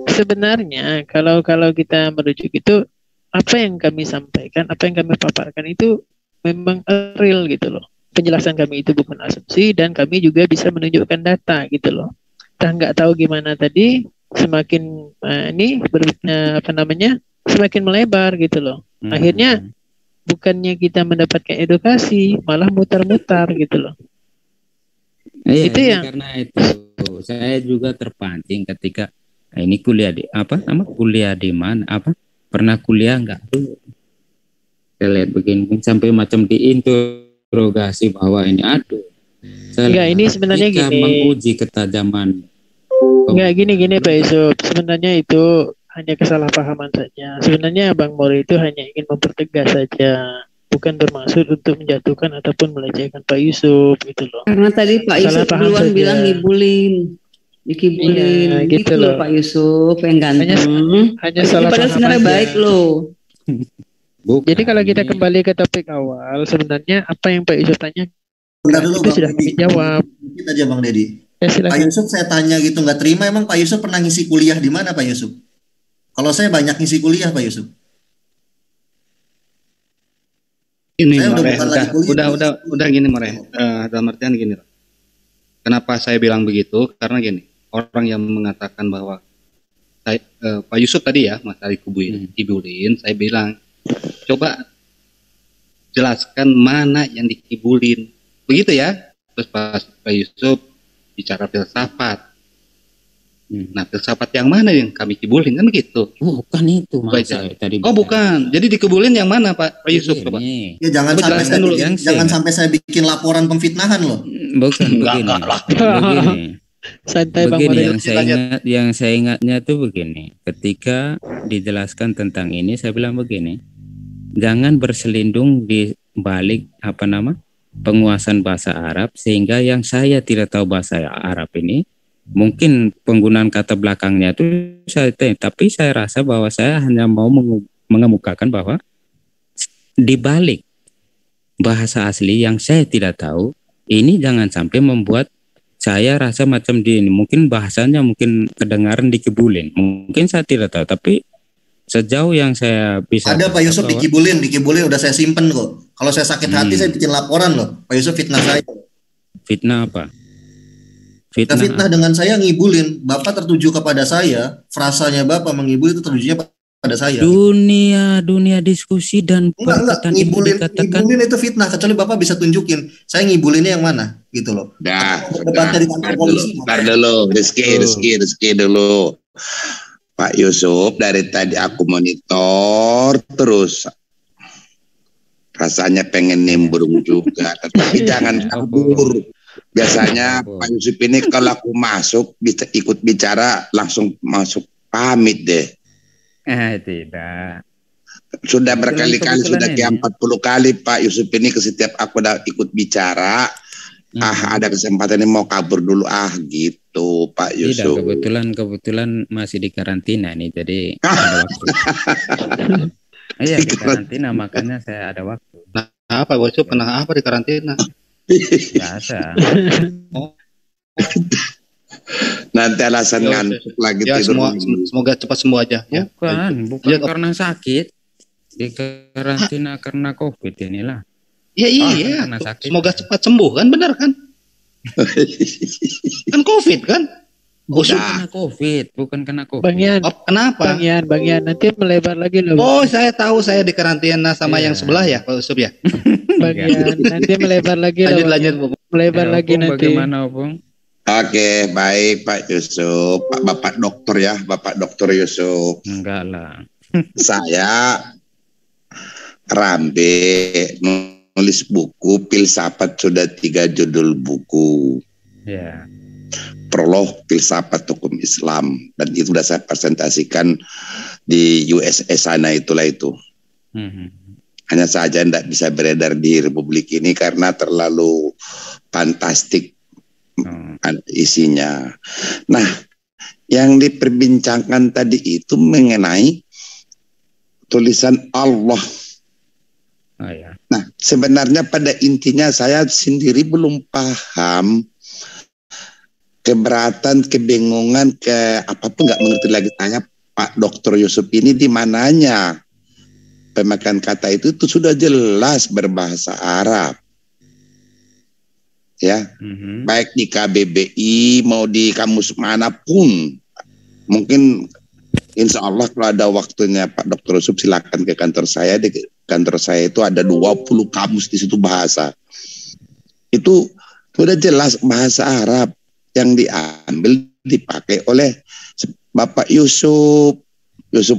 sebenarnya kalau kita merujuk itu, apa yang kami sampaikan, apa yang kami paparkan itu memang real gitu loh. Penjelasan kami itu bukan asumsi dan kami juga bisa menunjukkan data gitu loh. Kita nggak tahu gimana tadi, semakin semakin melebar gitu loh. Akhirnya bukannya kita mendapatkan edukasi, malah mutar-mutar gitu loh. Iya, itu ya. Karena itu saya juga terpancing ketika ini kuliah kuliah di mana pernah kuliah nggak tuh, saya lihat begini sampai macam diinterogasi bahwa ini enggak, ini sebenarnya gini, menguji ketajaman. Enggak, gini Pak Yusuf, sebenarnya itu hanya kesalahpahaman saja. Sebenarnya Bang Mori itu hanya ingin mempertegas saja, bukan bermaksud untuk menjatuhkan ataupun melecehkan Pak Yusuf gitu loh. Karena tadi Pak Yusuf duluan bilang dikibulin iya, gitu loh Pak Yusuf yang ganteng. Hanya salah padahal paham sebenarnya aja. baik loh. Jadi kalau kita kembali ke topik awal, sebenarnya apa yang Pak Yusuf tanya itu Bang sudah kami jawab. Kita aja Bang Dedi. Ya, Pak Yusuf saya tanya gitu nggak terima, emang Pak Yusuf pernah ngisi kuliah di mana Pak Yusuf? Kalau saya banyak ngisi kuliah Pak Yusuf. Ini udah gini More. Dalam artian gini. Kenapa saya bilang begitu? Karena gini, orang yang mengatakan bahwa Pak Yusuf tadi ya, Mas Ari kibulin, saya bilang coba jelaskan mana yang dikibulin. Begitu ya. Terus Pak Yusuf bicara filsafat. Nah, filsafat yang mana yang kami kibulin, kan begitu? Bukan itu maksud tadi. Oh, bukan. Jadi dikibulin yang mana Pak Yusuf? Coba. Ya jangan sampai saya bikin laporan pemfitnahan loh. Bukan begini. Santai begini yang saya ingatnya tuh begini. Ketika dijelaskan tentang ini, saya bilang begini. Jangan berselindung di balik penguasaan bahasa Arab, sehingga yang saya tidak tahu bahasa Arab ini mungkin penggunaan kata belakangnya itu tapi saya rasa bahwa saya hanya mau mengemukakan bahwa di balik bahasa asli yang saya tidak tahu ini jangan sampai membuat saya rasa macam ini. Mungkin bahasanya mungkin kedengaran dikibulin, mungkin saya tidak tahu, tapi sejauh yang saya bisa ada Pak Yusuf dikibulin udah saya simpen kok. Kalau saya sakit hati saya bikin laporan loh. Pak Yusuf fitnah saya. Fitnah apa? Fitnah dengan saya ngibulin. Bapak tertuju kepada saya, frasanya Bapak mengibul itu tertujunya pada saya. Dunia diskusi dan perkataan ngibulin itu fitnah, kecuali Bapak bisa tunjukin saya ngibulinnya yang mana gitu loh. Debatnya di kantor polisi. Ntar dulu, Rizky dulu. Pak Yusuf, dari tadi aku monitor terus. Rasanya pengen nimbrung juga, tapi jangan kabur. Biasanya Pak Yusuf ini kalau aku masuk bisa ikut bicara langsung masuk pamit deh. Tidak. Sudah berkali-kali, sudah kayak 40 kali Pak Yusuf ini ke setiap aku udah ikut bicara. Ada kesempatan ini mau kabur dulu gitu Pak Yusuf. Tidak, kebetulan masih di karantina nih, jadi ada waktu. Iya, di karantina makanya saya ada waktu. Nah, apa Yusuf pernah apa di karantina? Biasa. Nanti alasan ngantuk lagi ya, tidur. Semoga cepat sembuh aja ya. Bukan karena sakit. Di karantina karena COVID inilah. Ya iya. Semoga cepat sembuh kan, benar kan? Kan COVID kan? Bukan kena COVID, bukan kena COVID. Bang Yan, kenapa? Bang Yan, nanti melebar lagi loh. Oh, saya tahu, saya di karantina sama yang sebelah ya, Pak Yusuf ya. Bang Yan, nanti melebar lagi loh. Lanjut. Melebar lagi nanti. Bagaimana, Bung? Oke, baik Pak Yusuf, Bapak Dokter ya, Bapak Dokter Yusuf. Enggak lah. Saya Rambe nulis buku filsafat, sudah 3 judul buku. Ya. Prolog filsafat hukum Islam, dan itu sudah saya presentasikan di USA sana itu. Hanya saja tidak bisa beredar di Republik ini karena terlalu fantastik isinya. Nah, yang diperbincangkan tadi itu mengenai tulisan Allah. Nah, sebenarnya pada intinya saya sendiri belum paham, keberatan, kebingungan, apapun nggak mengerti lagi saya, Pak Dr. Yusuf ini di mananya. Pemakaian kata itu sudah jelas berbahasa Arab. Ya, baik di KBBI mau di kamus manapun. Mungkin insya Allah kalau ada waktunya Pak Dr. Yusuf silakan ke kantor saya. Di kantor saya itu ada 20 kamus di situ bahasa. Itu sudah jelas bahasa Arab yang diambil dipakai oleh Bapak Yusuf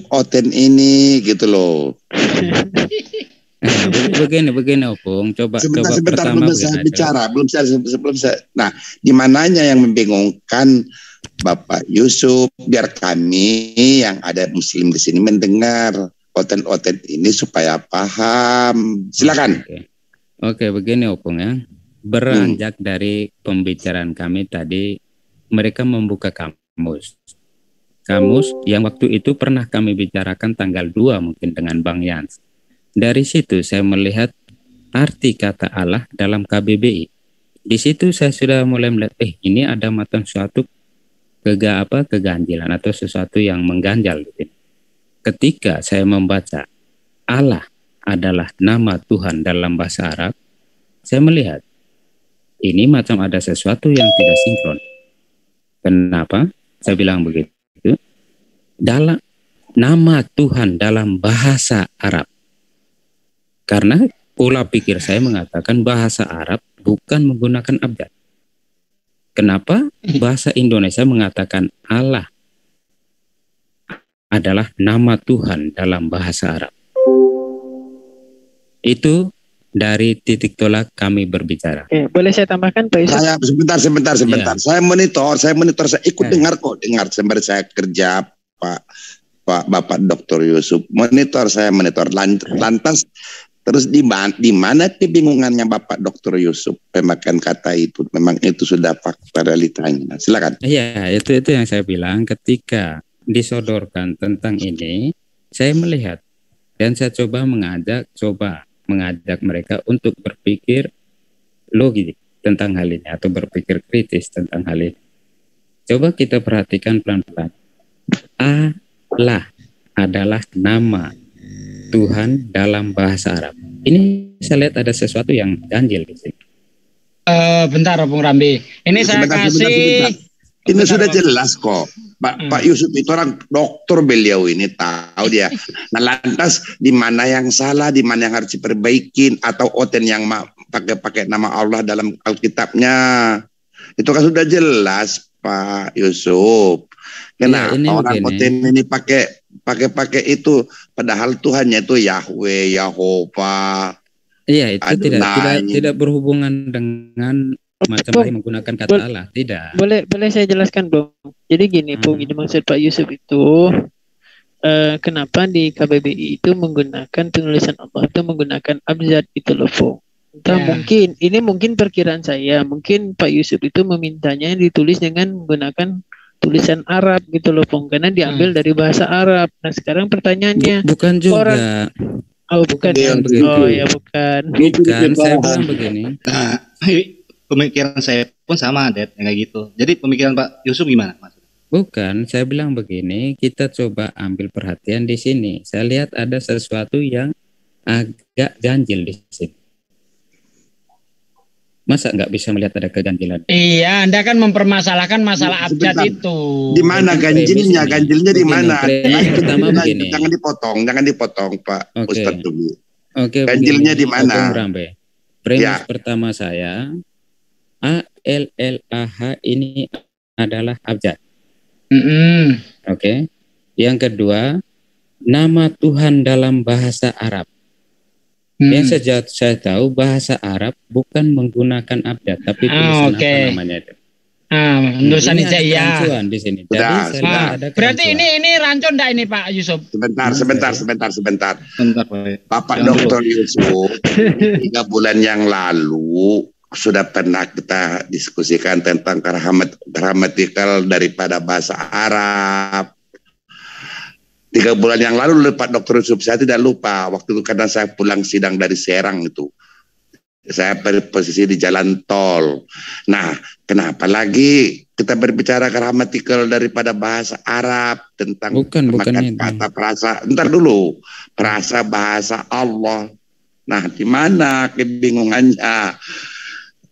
Oten ini gitu loh. Begini Opung, coba sebentar pertama belum saya bicara, belum saya. Nah, di mananya yang membingungkan Bapak Yusuf, biar kami yang ada Muslim di sini mendengar Oten ini supaya paham. Silakan. Oke, begini Opung ya. Beranjak dari pembicaraan kami tadi, mereka membuka kamus yang waktu itu pernah kami bicarakan tanggal 2 mungkin dengan Bang Yans. Dari situ saya melihat arti kata Allah dalam KBBI. Di situ saya sudah mulai melihat, ini ada macam suatu keganjilan atau sesuatu yang mengganjal. Gitu. Ketika saya membaca Allah adalah nama Tuhan dalam bahasa Arab, saya melihat ini macam ada sesuatu yang tidak sinkron. Kenapa? Saya bilang begitu. Dalam nama Tuhan dalam bahasa Arab. Karena pola pikir saya mengatakan bahasa Arab bukan menggunakan abjad. Kenapa bahasa Indonesia mengatakan Allah adalah nama Tuhan dalam bahasa Arab? Itu dari titik tolak kami berbicara. Boleh saya tambahkan Pak Yusuf? Saya sebentar. Ya. Saya monitor, saya ikut dengar sembari saya kerja Bapak Dr. Yusuf. Saya monitor. Lantas terus di mana kebingungannya Bapak Dr. Yusuf pemakaian kata itu? Memang itu sudah fakta realitanya. Silakan. Iya, itu yang saya bilang ketika disodorkan tentang ini, saya melihat dan saya coba mengajak mereka untuk berpikir logis tentang hal ini atau berpikir kritis tentang hal ini. Coba kita perhatikan pelan-pelan. Allah adalah nama Tuhan dalam bahasa Arab. Ini saya lihat ada sesuatu yang ganjil di sini. Bentar, Bung Rambi. Ini sebentar. Ini sudah jelas kok. Pak Yusuf itu orang dokter, beliau ini tahu dia. Nah, lantas di mana yang salah, di mana yang harus diperbaikin, atau Oten yang pakai nama Allah dalam Alkitabnya. Itu kan sudah jelas, Pak Yusuf. Kenapa orang Oten ini pakai itu, padahal Tuhannya itu Yahweh, Yahovah. Iya, itu tidak berhubungan dengan macam lain menggunakan kata Allah, tidak. Boleh saya jelaskan, Bung. Jadi gini, Bung, ini maksud Pak Yusuf itu kenapa di KBBI itu menggunakan penulisan Allah itu menggunakan abjad itu loh, Bung. Mungkin perkiraan saya, mungkin Pak Yusuf itu memintanya ditulis dengan menggunakan tulisan Arab gitu loh, Bung, karena diambil dari bahasa Arab. Nah, sekarang pertanyaannya bukan juga. Bukan. Bukan. Saya bilang begini. Nah, pemikiran saya pun sama, Det, kayak gitu. Jadi pemikiran Pak Yusuf gimana, Mas? Bukan, saya bilang begini, kita coba ambil perhatian di sini. Saya lihat ada sesuatu yang agak ganjil di sini. Masa nggak bisa melihat ada keganjilan? Iya, Anda kan mempermasalahkan masalah abjad itu. Di mana ganjilnya? Ganjilnya di mana? Pertama begini. Jangan dipotong, Pak Ustadz dulu. Oke. Ganjilnya di mana? Premis pertama saya, ALLAH ini adalah abjad. Oke. Yang kedua, nama Tuhan dalam bahasa Arab. Yang saya tahu bahasa Arab bukan menggunakan abjad, tapi tulisan apa namanya itu? Tulisan hijaiyah di sini. Berarti ini rancu enggak ini Pak Yusuf? Sebentar. Bapak Dr. Yusuf 3 bulan yang lalu sudah pernah kita diskusikan tentang gramatikal daripada bahasa Arab. 3 bulan yang lalu Pak Dr. Yusuf, saya tidak lupa waktu itu karena saya pulang sidang dari Serang itu. Saya berposisi di jalan tol. Nah, kenapa lagi kita berbicara gramatikal daripada bahasa Arab tentang bukan kata perasa. Ntar dulu, perasa bahasa Allah. Nah, di mana kebingungannya?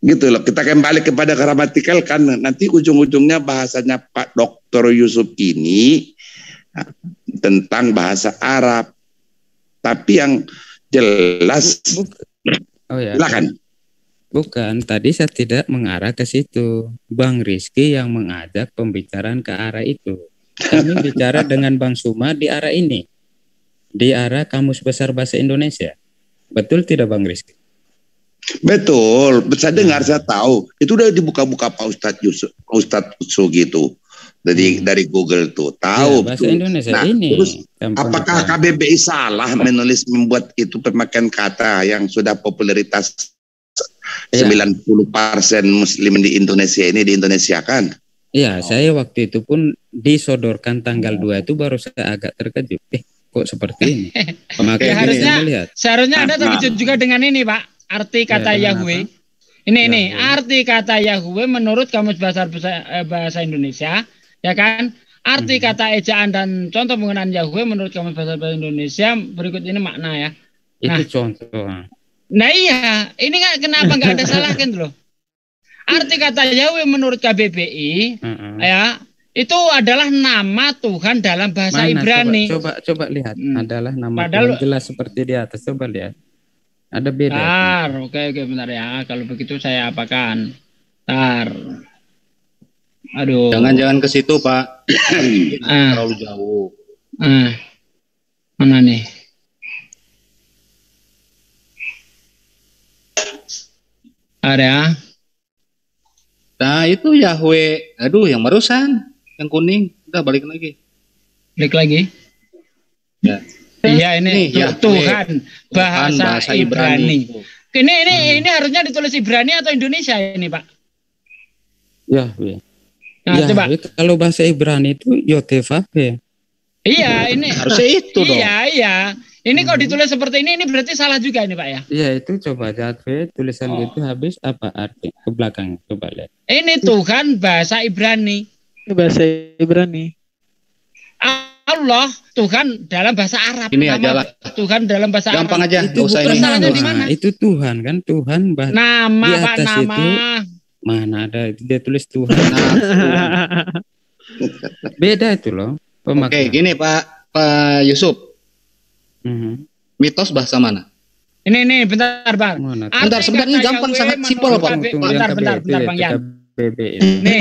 Gitu loh. Kita kembali kepada gramatikal kan nanti ujung-ujungnya bahasanya Pak Dr. Yusuf ini tentang bahasa Arab. Tapi yang jelas silakan. Bukan, tadi saya tidak mengarah ke situ. Bang Rizky yang mengajak pembicaraan ke arah itu. Kami bicara dengan Bang Suma di arah ini. Di arah Kamus Besar Bahasa Indonesia. Betul tidak Bang Rizky? Betul, saya dengar, saya tahu. Itu udah dibuka-buka Pak Ustadz Yusuf, Ustadz gitu. Dari Google tuh tahu bahasa Indonesia ini. Terus apakah KBBI salah membuat itu pemakaian kata yang sudah popularitas 90% Muslim di Indonesia ini di Indonesia kan? Iya, saya waktu itu pun disodorkan tanggal 2 itu baru saya agak terkejut. Kok seperti ini? Seharusnya Anda terkejut juga dengan ini, Pak. Arti kata Yahweh. Ini arti kata Yahweh menurut Kamus Bahasa Indonesia. Ya kan, arti kata ejaan dan contoh penggunaan Yahweh menurut Kamus Bahasa Indonesia berikut ini makna ya. Itu contoh. Nah iya, ini kan kenapa nggak ada salahkan loh. Arti kata Yahweh menurut KBBI ya itu adalah nama Tuhan dalam bahasa Ibrani. Coba lihat, adalah nama Tuhan jelas seperti di atas. Coba lihat, ada beda. Oke, bentar ya. Kalau begitu saya apakan. Aduh. Jangan ke situ, Pak. Terlalu jauh. Mana nih? Ada. Nah, itu Yahweh. Aduh, yang barusan, yang kuning. Udah balik lagi. Balik lagi? Ya. Iya, ini Tuhan bahasa Ibrani. Ini harusnya ditulis Ibrani atau Indonesia ini, Pak? Yahweh. Nah, coba. Kalau bahasa Ibrani itu Yotevave. Iya, ini harusnya itu dong. Iya. Ini kalau ditulis seperti ini berarti salah juga ini Pak ya? Iya, itu coba Yahweh tulisan gitu habis apa arti ke belakang, coba lihat. Ini Tuhan bahasa Ibrani. Bahasa Ibrani. Allah Tuhan dalam bahasa Arab. Ini aja lah. Tuhan dalam bahasa Arab. Gampang aja. Itu salahnya di mana? Itu Tuhan kan, Tuhan nama di atas Pak, nama. Itu mana ada dia tulis Tuhan. Beda itu loh. Oke, gini Pak Yusuf. Mitos bahasa mana? Ini bentar Bang. Bentar, sebenarnya gampang, sangat simpel Pak. Bentar Bang Yan. Nih,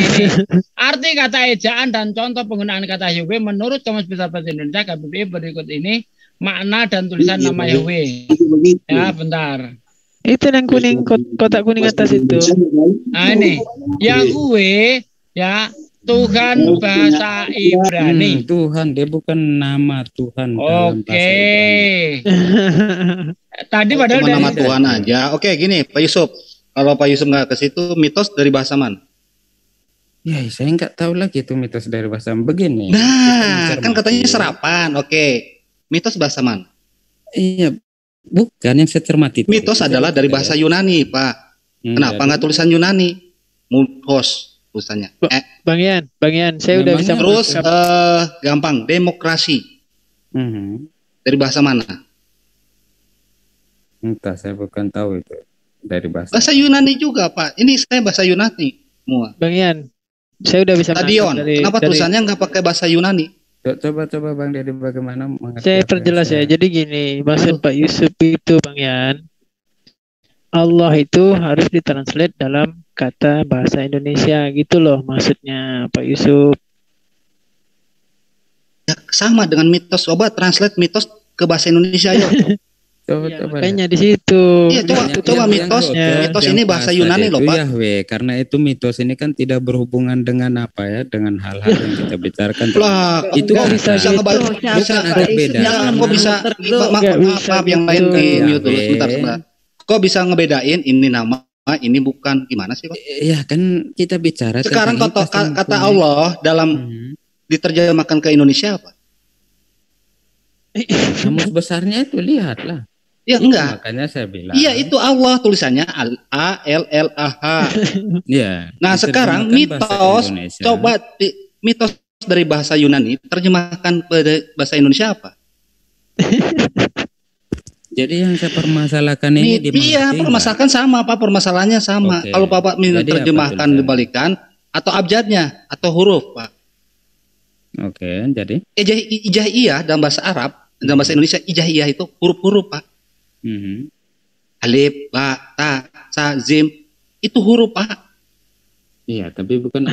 arti kata ejaan dan contoh penggunaan kata Yahweh menurut Kamus Besar Bahasa Indonesia KBBI berikut ini makna dan tulisan nama Yahweh. Ya, bentar. Itu yang kuning, kotak kuning atas itu. Nah ini Yahweh ya, Tuhan bahasa Ibrani. Tuhan, dia bukan nama Tuhan. Oke. Tadi padahal nama Tuhan aja. Oke, gini Pak Yusuf. Kalau Pak Yusuf nggak ke situ, mitos dari bahasa mana? Ya, saya nggak tahu lagi itu mitos dari bahasa begini. Nah, kan katanya serapan. Oke, mitos bahasa mana? Iya, bukan yang saya cermati. Mitos adalah dari bahasa Yunani, Pak. Kenapa nggak tulisan Yunani? Muthos tulisannya. Bang Yan, saya udah bisa. Terus gampang, demokrasi. Dari bahasa mana? Entah, saya bukan tahu itu. Dari bahasa Yunani juga Pak. Ini saya bahasa Yunani semua. Bang Yan, saya udah bisa. Stadion. Kenapa tulisannya nggak pakai bahasa Yunani? Coba Bang Dedi bagaimana mengerti. Saya perjelas ya. Jadi gini, maksud Pak Yusuf itu Bang Yan, Allah itu harus ditranslate dalam kata bahasa Indonesia gitu loh maksudnya Pak Yusuf. Ya, sama dengan mitos. Coba translate mitos ke bahasa Indonesia yuk. Makanya di situ. Iya, coba mitos ini bahasa Yunani loh, Pak. Yahweh, karena itu mitos ini kan tidak berhubungan dengan apa ya, dengan hal-hal yang kita bicarakan. Lah, itu kok bisa ngebalik, kok bisa maaf yang lain di mute dulu sebentar. Kok bisa ngebedain ini nama, ini bukan, gimana sih, Pak? Iya, kan kita bicara sekarang kata Allah dalam diterjemahkan ke Indonesia apa? Kamus besarnya itu lihatlah. Ya enggak. Makanya saya bilang. Iya, itu Allah tulisannya A-L-L-A-H. Iya. Nah, sekarang mitos, coba mitos dari bahasa Yunani terjemahkan pada bahasa Indonesia apa? Jadi yang saya permasalahkan ini iya, permasalahan sama, Pak. Permasalahannya sama. Kalau Bapak minta terjemahkan dibalikan atau abjadnya atau huruf, Pak. Oke, jadi ijaiyah dalam bahasa Arab, dalam bahasa Indonesia ijaiyah itu huruf-huruf, Pak. Alif, ba, ta, sa, zim itu huruf, Pak. Iya, tapi bukan.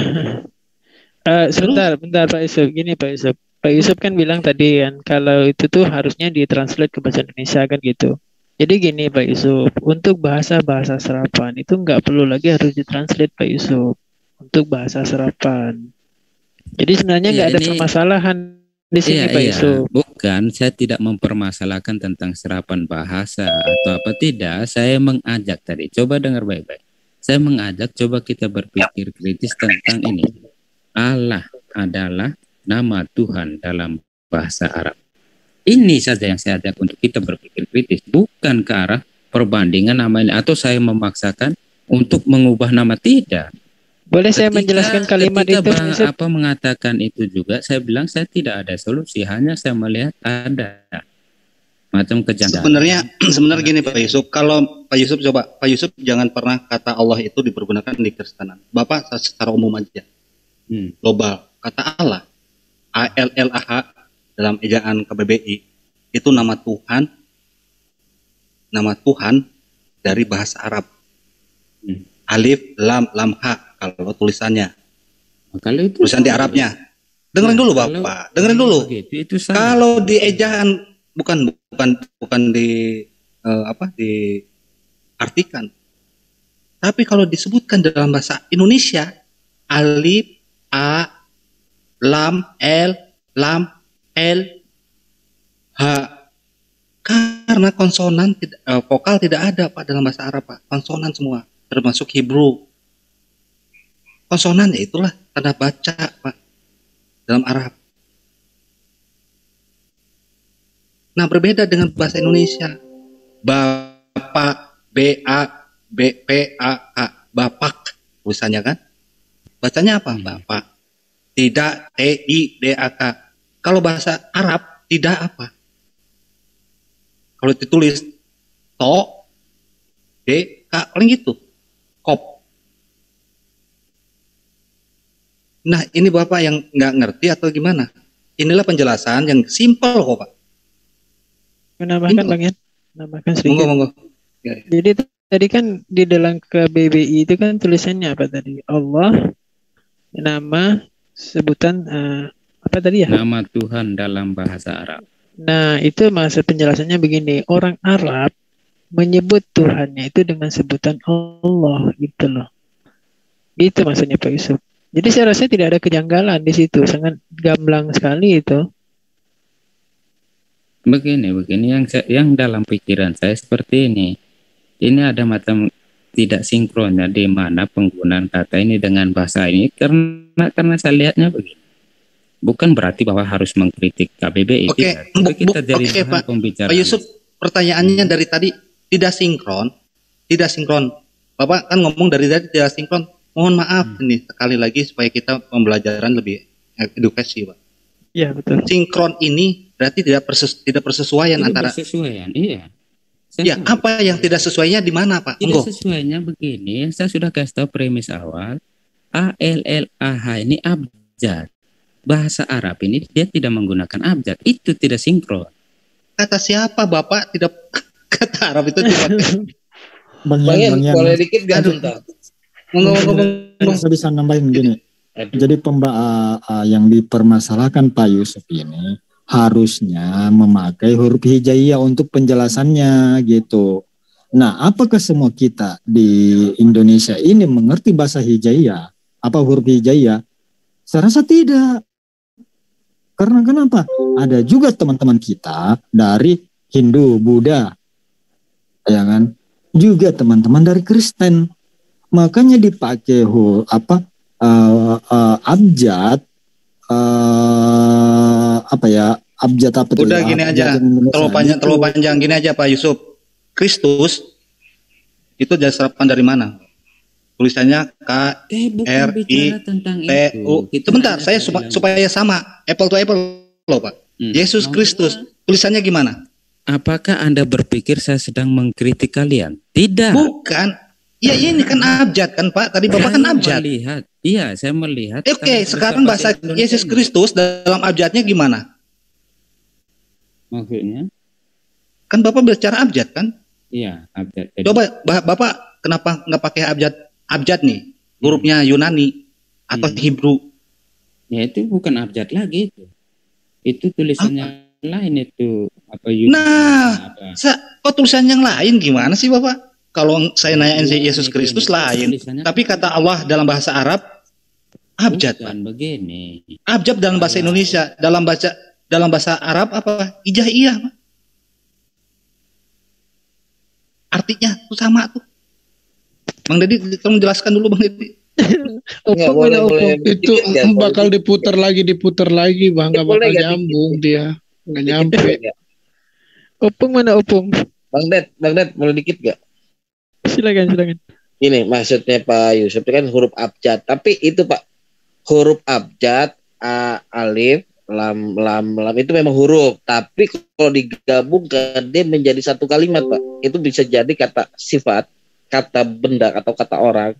Sebentar, Pak Yusuf. Gini, Pak Yusuf. Pak Yusuf kan bilang tadi kan kalau itu tuh harusnya ditranslate ke bahasa Indonesia kan gitu. Jadi gini Pak Yusuf, untuk bahasa-bahasa serapan itu nggak perlu lagi harus ditranslate Pak Yusuf untuk bahasa serapan. Jadi sebenarnya nggak ada permasalahan di sini Pak Yusuf. Bukan, saya tidak mempermasalahkan tentang serapan bahasa atau apa, tidak. Saya mengajak tadi, coba dengar baik-baik. Saya mengajak coba kita berpikir kritis tentang ini. Allah adalah nama Tuhan dalam bahasa Arab. Ini saja yang saya ajak untuk kita berpikir kritis, bukan ke arah perbandingan nama ini atau saya memaksakan untuk mengubah nama, tidak. Boleh saya menjelaskan kalimat itu? Apa mengatakan itu juga, saya bilang saya tidak ada solusi, hanya saya melihat ada macam kejanggalan. Sebenarnya gini Pak Yusuf, kalau Pak Yusuf coba, Pak Yusuf jangan pernah kata Allah itu dipergunakan di Kristenan. Bapak secara umum aja, global, kata Allah, A-L-L-A-H dalam ejaan KBBI itu nama Tuhan dari bahasa Arab. Alif, lam, ha kalau tulisannya. Tulisan di Arabnya. Dengerin dulu Bapak, dengerin dulu. Kalau di ejaan bukan diartikan. Tapi kalau disebutkan dalam bahasa Indonesia, alif, a, lam, l, h. Karena konsonan vokal tidak ada Pak dalam bahasa Arab Pak. Konsonan semua, termasuk Hebrew. Konsonan ya itulah tanda baca Pak dalam Arab. Nah, berbeda dengan bahasa Indonesia. Bapak, B-A-B-P-A-K, bapak tulisannya kan? Bacanya apa? Bapak. Tidak T-I-D-A-K. Kalau bahasa Arab tidak apa? Kalau ditulis to, D, K, paling gitu. Kop. Nah, ini Bapak yang nggak ngerti atau gimana? Inilah penjelasan yang simpel kok Pak. Menambahkan Bang Yan, menambahkan sedikit. Monggo. Ya. Jadi tadi kan di dalam KBBI itu kan tulisannya apa tadi? Allah, nama, sebutan apa tadi ya? Nama Tuhan dalam bahasa Arab. Nah, itu maksud penjelasannya begini. Orang Arab menyebut Tuhannya itu dengan sebutan Allah gitu loh. Gitu maksudnya Pak Yusuf. Jadi saya rasa tidak ada kejanggalan di situ, sangat gamblang sekali itu. Begini yang dalam pikiran saya seperti ini. Ini ada macam tidak sinkronnya di mana penggunaan kata ini dengan bahasa ini karena saya lihatnya begini. Bukan berarti bahwa harus mengkritik KBBI. Kita jadi bahan pembicaraan. Pak Yusuf, pertanyaannya dari tadi tidak sinkron. Bapak kan ngomong dari tadi tidak sinkron. Mohon maaf ini sekali lagi supaya kita pembelajaran lebih edukasi, Pak. Iya, betul. Sinkron ini berarti tidak persesuaian antara. Persesuaian, iya. Ya, apa yang tidak sesuainya di mana, Pak? Tidak sesuainya begini, saya sudah kasih tahu premis awal. A-L-L-A-H ini abjad. Bahasa Arab ini dia tidak menggunakan abjad. Itu tidak sinkron. Kata siapa, Bapak? Tidak kata Arab itu tidak. Bang Yan, boleh dikit gak sebentar? Saya bisa nambahin gini. Jadi yang dipermasalahkan Pak Yusuf ini harusnya memakai huruf hijaiyah untuk penjelasannya gitu. Nah, apakah semua kita di Indonesia ini mengerti bahasa hijaiyah? Apa huruf hijaiyah? Saya rasa tidak. Karena kenapa? Ada juga teman-teman kita dari Hindu, Buddha, ya kan? Juga teman-teman dari Kristen. Makanya dipakai abjad, abjad apa tuh? Udah gini aja, terlalu panjang gini aja Pak Yusuf. Kristus itu jasrapan dari mana? Tulisannya K-R-I-T-U. Sebentar, saya supaya sama, apple to apple loh Pak. Yesus Kristus, tulisannya gimana? Apakah Anda berpikir saya sedang mengkritik kalian? Tidak. Bukan. Iya ini kan abjad kan Pak. Tadi Bapak kan abjad. Iya, saya melihat. Oke, sekarang bahasa Yesus Kristus dalam abjadnya gimana? Maksudnya? Kan Bapak bicara abjad kan? Iya, abjad. Coba Bapak kenapa nggak pakai abjad nih? Hurufnya Yunani atau Hebrew? Ya itu bukan abjad lagi itu. Itu tulisannya lain itu apa Yunani? Nah, kok tulisan yang lain gimana sih Bapak? Kalau saya nanyain si Yesus Kristus lain, tapi kata Allah dalam bahasa Arab abjad. Bukan begini. Abjad dalam bahasa Indonesia, dalam bahasa Arab apa? Hijaiyah. Artinya tuh sama tuh. Bang Deddy, tolong jelaskan dulu Bang Deddy. Itu bakal diputar lagi Bang, nggak bakal nyambung dia, nggak nyampe. Opung mana Opung? Bang Ded, boleh dikit gak? Silakan. Ini maksudnya Pak Yusuf itu kan huruf abjad, tapi itu Pak huruf abjad alif lam itu memang huruf, tapi kalau digabungkan dia menjadi satu kalimat Pak. Itu bisa jadi kata sifat, kata benda atau kata orang.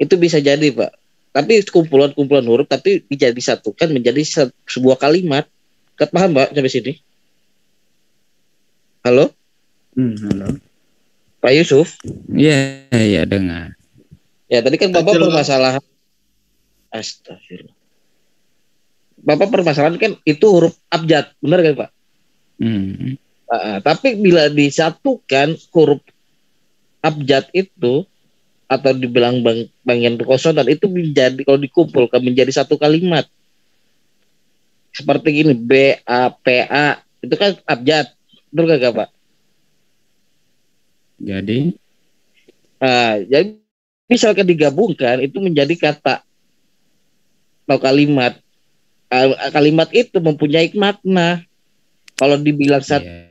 Itu bisa jadi Pak. Tapi kumpulan huruf tapi bisa disatukan menjadi sebuah kalimat. Paham Pak sampai sini? Halo? Halo. Pak Yusuf? Iya dengar. Ya tadi kan Bapak permasalahan. Astagfirullah. Bapak permasalahan kan itu huruf abjad, benar kan Pak? Tapi bila disatukan huruf abjad itu atau dibilang bagian konsonan itu menjadi, kalau dikumpulkan menjadi satu kalimat. Seperti gini, B-A-P-A itu kan abjad, betul gak Pak? Jadi misalkan digabungkan itu menjadi kata atau kalimat. Kalimat itu mempunyai makna. Kalau dibilang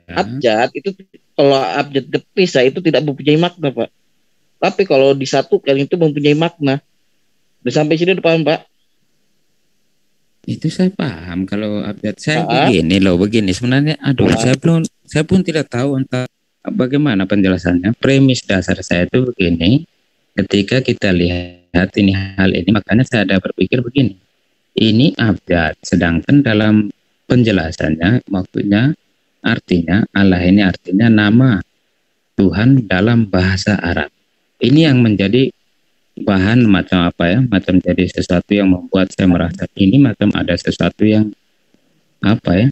abjad itu, kalau abjad terpisah itu tidak mempunyai makna Pak. Tapi kalau disatukan itu mempunyai makna. Udah sampai sini udah paham Pak? Itu saya paham. Kalau abjad saya begini sebenarnya. Saya pun tidak tahu entah bagaimana penjelasannya. Premis dasar saya itu begini. Ketika kita lihat hal ini, makanya saya ada berpikir begini. Ini abjad, sedangkan dalam penjelasannya maksudnya artinya Allah ini artinya nama Tuhan dalam bahasa Arab. Ini yang menjadi bahan macam apa ya, macam jadi sesuatu yang membuat saya merasa ini macam ada sesuatu yang apa ya,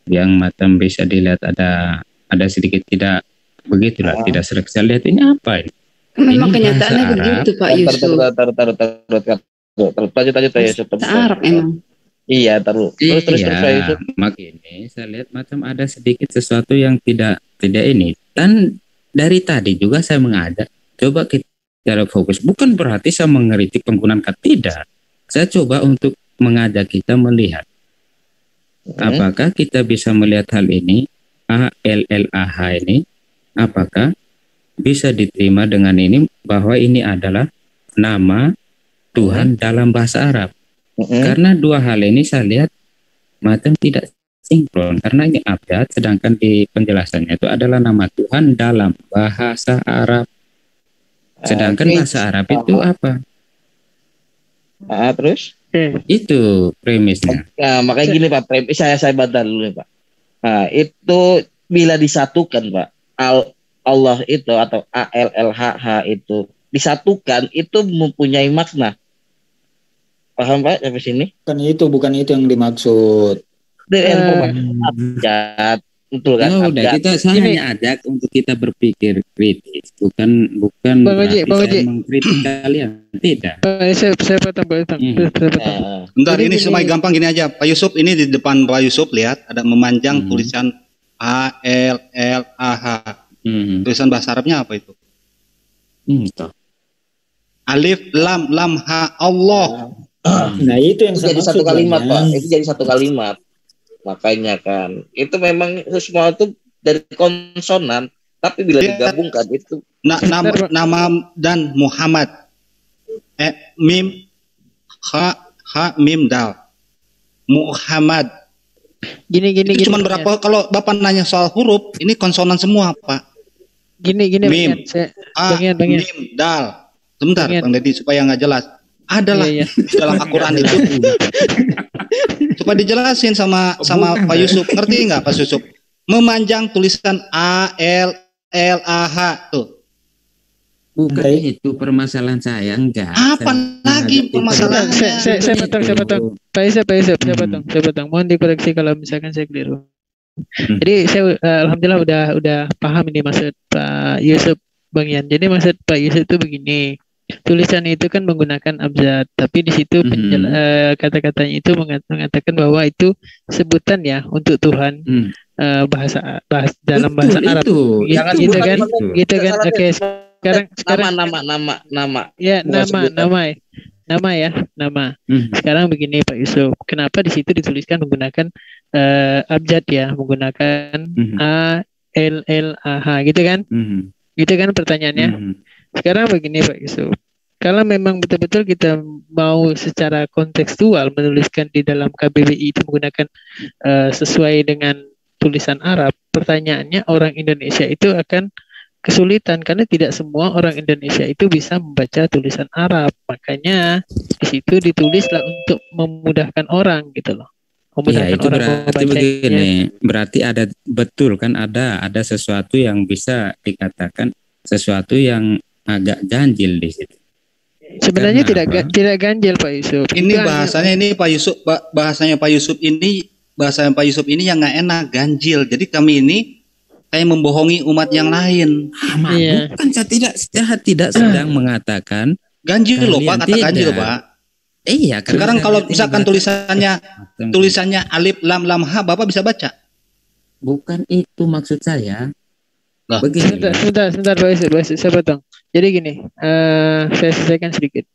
yang macam bisa dilihat ada sedikit tidak begitulah, tidak serag. Saya lihat ini apa ini? Memang kenyataannya begitu Pak Yusuf. Arab emang. Iya, terus. Makanya saya lihat macam ada sedikit sesuatu yang tidak ini. Dan dari tadi juga saya mengajak, coba kita fokus. Bukan berarti saya mengkritik penggunaan kata, tidak. Saya coba untuk mengajak kita melihat. Apakah kita bisa melihat hal ini, ALLAH ini, apakah bisa diterima dengan ini bahwa ini adalah nama Tuhan dalam bahasa Arab. Karena dua hal ini saya lihat macam tidak sinkron, karena ini abjad sedangkan di penjelasannya itu adalah nama Tuhan dalam bahasa Arab. Sedangkan bahasa Arab itu apa? Terus? Itu premisnya. Nah, makanya gini Pak, premis saya bantar dulu Pak. Nah, itu bila disatukan Pak, Allah itu atau ALLAH itu disatukan itu mempunyai makna. Paham Pak sampai sini? Bukan itu yang dimaksud. abjad. Betul kan? Ya udah, saya hanya ajak untuk kita berpikir kritis, bukan Bang Haji, saya mengkritik kalian, tidak. Saya potong. Bentar, ini supaya gampang gini aja, Pak Yusuf, ini di depan Pak Yusuf lihat ada memanjang tulisan ALLAH. Tulisan bahasa Arabnya apa itu? Alif lam ha Allah. Nah itu yang jadi satu kalimat Pak, itu jadi satu kalimat. Makanya kan itu memang semua itu dari konsonan, tapi bila digabungkan itu nama dan Muhammad mim ha mim dal Muhammad. Gini. Cuman berapa? Kalau Bapak nanya soal huruf, ini konsonan semua, Pak. Gini. Mim, mim, dal. Sebentar, Bang Deddy, supaya nggak jelas. Adalah di dalam Al-Quran itu. Coba dijelasin sama Pak Yusuf. Ngerti nggak, Pak Yusuf? Memanjang tulisan ALLAH tuh. Bukan itu permasalahan saya, enggak. Apa lagi permasalahan? Saya potong. Pak Yusuf, saya potong. Mohon dikoreksi kalau misalkan saya keliru. Jadi saya alhamdulillah udah paham ini maksud Pak Yusuf, Bang Yan. Jadi maksud Pak Yusuf itu begini. Tulisan itu kan menggunakan abjad, tapi di situ kata-katanya itu mengatakan bahwa itu sebutan ya untuk Tuhan. Bahasa dalam bahasa Arab. Gitu kan? Oke. Sekarang nama. Ya, nama. Sekarang begini Pak Yusuf, kenapa di situ dituliskan menggunakan abjad ya, menggunakan ALLAH gitu kan? Gitu kan pertanyaannya. Sekarang begini Pak Yusuf, kalau memang betul-betul kita mau secara kontekstual menuliskan di dalam KBBI itu menggunakan sesuai dengan tulisan Arab, pertanyaannya orang Indonesia itu akan kesulitan karena tidak semua orang Indonesia itu bisa membaca tulisan Arab. Makanya di situ ditulislah untuk memudahkan orang gitu loh. Iya, itu berarti begini. Berarti ada betul kan ada sesuatu yang bisa dikatakan sesuatu yang agak ganjil di situ. Sebenarnya tidak ganjil Pak Yusuf. Ini bahasanya ini Pak Yusuf, bahasanya Pak Yusuf ini yang nggak enak, ganjil. Jadi kami ini kayak membohongi umat yang lain. Bukan, saya tidak sedang mengatakan ganjil loh Pak, kata ganjil Pak. Iya. Sekarang kalau misalkan tulisannya alif lam ha, Bapak bisa baca? Bukan itu maksud saya. Begini. Sebentar Pak Yusuf, saya potong. Jadi gini, saya selesaikan sedikit.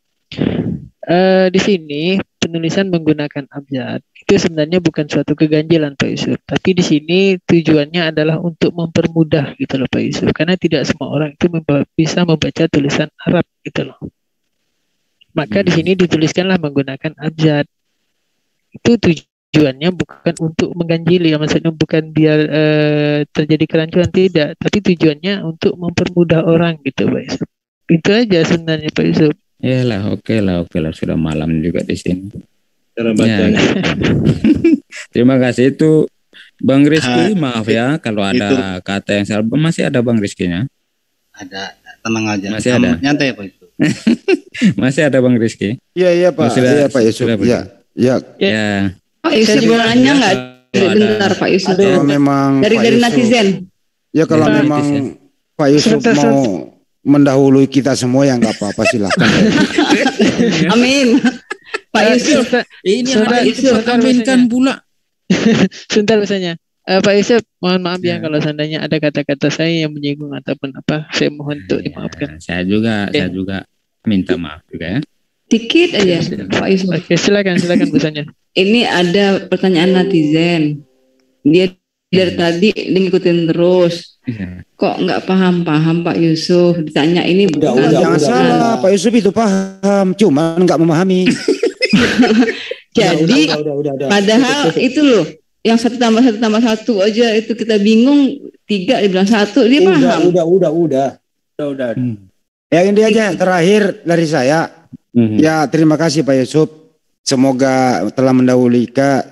Di sini penulisan menggunakan abjad itu sebenarnya bukan suatu keganjilan Pak Yusuf, tapi di sini tujuannya adalah untuk mempermudah gitu loh Pak Yusuf, karena tidak semua orang itu bisa membaca tulisan Arab gitu loh. Maka di sini dituliskanlah menggunakan abjad. Itu tujuannya bukan untuk mengganjili, maksudnya bukan biar terjadi kerancuan, tidak, tapi tujuannya untuk mempermudah orang gitu Pak Yusuf. Itu aja sebenarnya Pak Yusuf. Oke lah, sudah malam juga di sini. Terima kasih itu Bang Rizky, maaf ya kalau ada kata yang salah. Masih ada Bang Rizky-nya? Ada, tenang aja. Masih ada. Nyantai Pak Yusuf. Masih ada Bang Rizky? Iya Pak. Iya Pak Yusuf. Ya. Pak Yusuf mau nanya nggak? Bentar Pak Yusuf. Kalau memang dari netizen. Ya kalau memang Pak Yusuf mau mendahului kita semua yang nggak apa-apa silakan. Amin. Pak Yusuf. Ini Pak Yusuf aminkan pula. Sebentar misalnya. Pak Yusuf, mohon maaf ya kalau seandainya ada kata-kata saya yang menyinggung ataupun apa, saya mohon untuk dimaafkan. Saya juga minta maaf juga ya. Dikit aja Pak Yusuf. Oke, silakan busanya. Ini ada pertanyaan netizen. Dia dari tadi ngikutin terus. Kok nggak paham Pak Yusuf? Ditanya ini bukan. Jangan salah, Pak Yusuf itu paham, cuma nggak memahami. Jadi padahal itu loh, yang 1 tambah 1 tambah 1 aja itu kita bingung, 3 dibilang 1 dia paham. Udah. Yang ini aja terakhir dari saya. Ya terima kasih Pak Yusuf. Semoga telah mendahului kita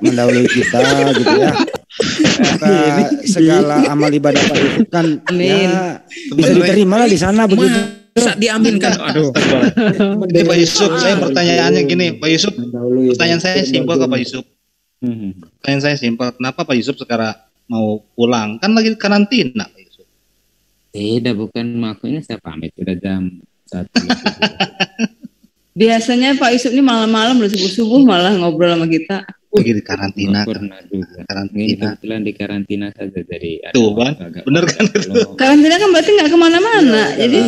gitu ya. Segala amal ibadah Pak Yusuf kan ya, bisa diterima lah di sana begitu. Bisa diaminkan. Aduh. Pak Yusuf, saya pertanyaannya gini, Pak Yusuf. Pertanyaan saya simpel ke Pak Yusuf. Pertanyaan saya simpel, kenapa Pak Yusuf sekarang mau pulang? Kan lagi karantina Pak Yusuf. Tidak, bukan maksudnya saya pamit udah jam 1. Biasanya Pak Yusuf ini malam-malam udah subuh-subuh malah ngobrol sama kita. Lagi di karantina. Pernah juga. Karantina. Kebetulan di karantina saja jadi. Tuh kan, bener kan? Karantina kan berarti nggak kemana-mana. Jadi.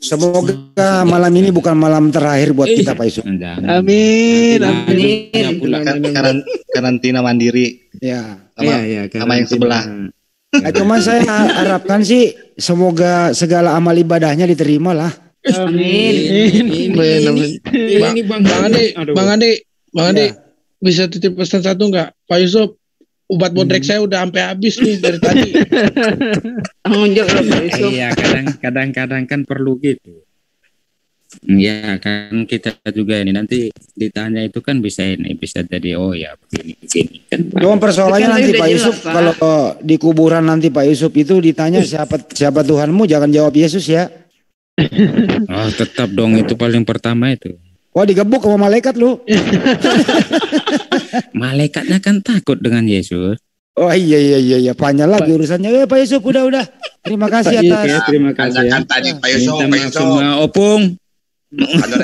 Semoga malam ini bukan malam terakhir buat kita Pak Yusuf. Amin. Karantina mandiri. Ya. Sama yang sebelah. Cuma saya harapkan sih semoga segala amal ibadahnya diterima lah. Amin. Ini Bang Ade. Bisa titip pesan satu nggak, Pak Yusuf? Obat bodrek saya udah sampai habis nih dari tadi. Tanggung jawab Pak Yusuf. Iya, kadang-kadang kan perlu gitu. Ya kan kita juga ini nanti ditanya itu kan bisa jadi oh ya begini kan. Cuma persoalannya nanti Pak Yusuf kalau di kuburan nanti Pak Yusuf itu ditanya siapa Tuhanmu, jangan jawab Yesus ya. Oh tetap dong, itu paling pertama itu. Wah digebuk sama malaikat lu. Malaikatnya kan takut dengan Yesus. Oh iya panjang lagi urusannya. Pak Yusuf udah. Terima kasih atas. Terima kasih. Kan tadi Pak Yusuf sama Opung.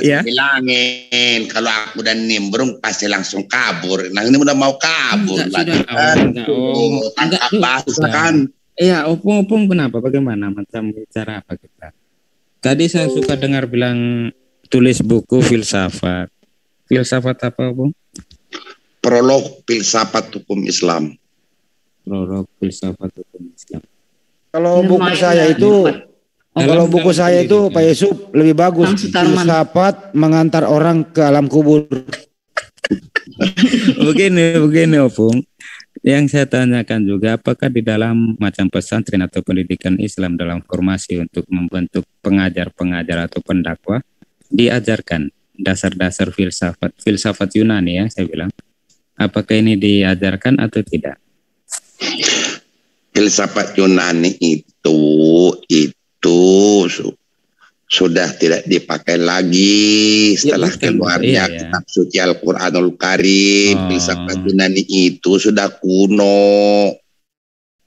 Ya. Bilangin kalau aku udah nimbrung pasti langsung kabur. Nah ini udah mau kabur lagi. Tangkap basah kan. Iya, Opung kenapa? Bagaimana? Macam bicara apa kita? Tadi saya suka dengar bilang tulis buku filsafat. Filsafat apa, Bung? Prolog filsafat hukum Islam. Prolog filsafat hukum Islam. Kalau buku saya itu Pak Yusuf lebih bagus. Filsafat mengantar orang ke alam kubur. Begini, Opung. Yang saya tanyakan juga, apakah di dalam macam pesantren atau pendidikan Islam dalam formasi untuk membentuk pengajar-pengajar atau pendakwah diajarkan dasar-dasar filsafat Yunani ya saya bilang, apakah ini diajarkan atau tidak? Filsafat Yunani itu sudah tidak dipakai lagi setelah keluarnya kitab suci Al-Quranul Karim. Filsafat Yunani itu sudah kuno.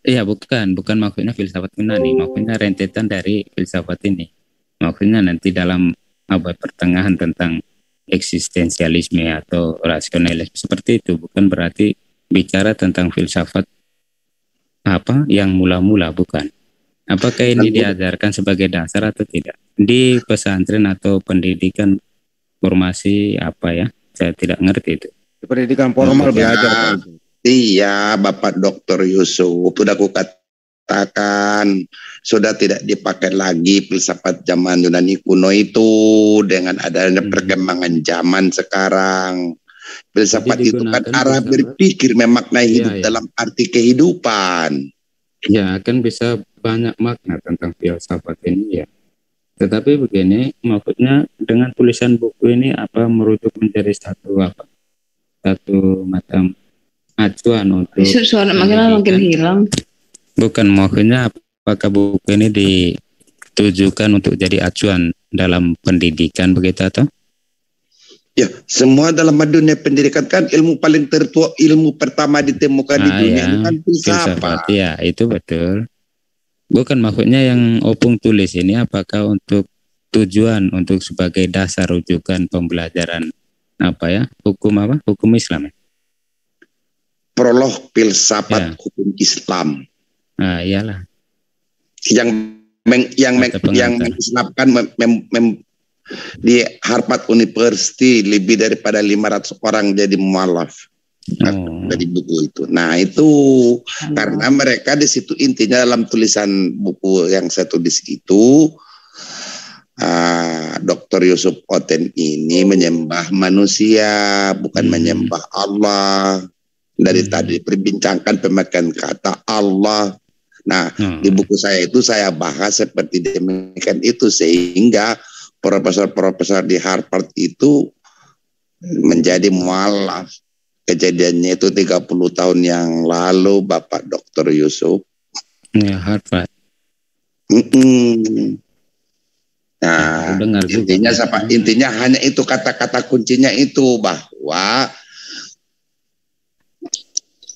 Iya, bukan maksudnya filsafat Yunani, maksudnya rentetan dari filsafat ini. Maksudnya nanti dalam abad pertengahan tentang eksistensialisme atau rasionalisme seperti itu, bukan berarti bicara tentang filsafat apa yang mula-mula, bukan. Apakah ini diajarkan sebagai dasar atau tidak di pesantren atau pendidikan formasi apa ya? Saya tidak ngerti itu. Pendidikan formal belajar. Iya, Bapak Dr. Yusuf, sudah aku katakan sudah tidak dipakai lagi filsafat zaman Yunani kuno itu dengan adanya perkembangan zaman sekarang. Filsafat itu kan arah berpikir, memaknai hidup dalam arti kehidupan. Ya, kan bisa banyak makna tentang filsafat ini ya. Tetapi begini, maksudnya dengan tulisan buku ini apa merujuk menjadi satu macam acuan untuk suara makin hilang. Bukan, maksudnya apakah buku ini ditujukan untuk jadi acuan dalam pendidikan begitu atau? Ya, semua dalam dunia pendidikan kan ilmu paling tertua, ilmu pertama ditemukan di dunia kan filsafat. Ya, itu betul. Bukan, maksudnya yang Opung tulis ini apakah untuk tujuan untuk sebagai dasar rujukan pembelajaran hukum Islam ya? Prolog filsafat hukum Islam. Ah, iyalah. Yang mengislamkan di Harvard University lebih daripada 500 orang jadi mualaf dari buku itu. Nah itu karena mereka di situ intinya dalam tulisan buku yang saya tulis itu, Dr. Yusuf Oten ini menyembah manusia, bukan menyembah Allah. Dari tadi diperbincangkan pemakaian kata Allah. Nah di buku saya itu saya bahas seperti demikian itu, sehingga profesor-profesor di Harvard itu menjadi mualaf. Kejadiannya itu 30 tahun yang lalu, Bapak Dr. Yusuf. Ya, Harvard. Nah, intinya hanya itu kata-kata kuncinya itu, bahwa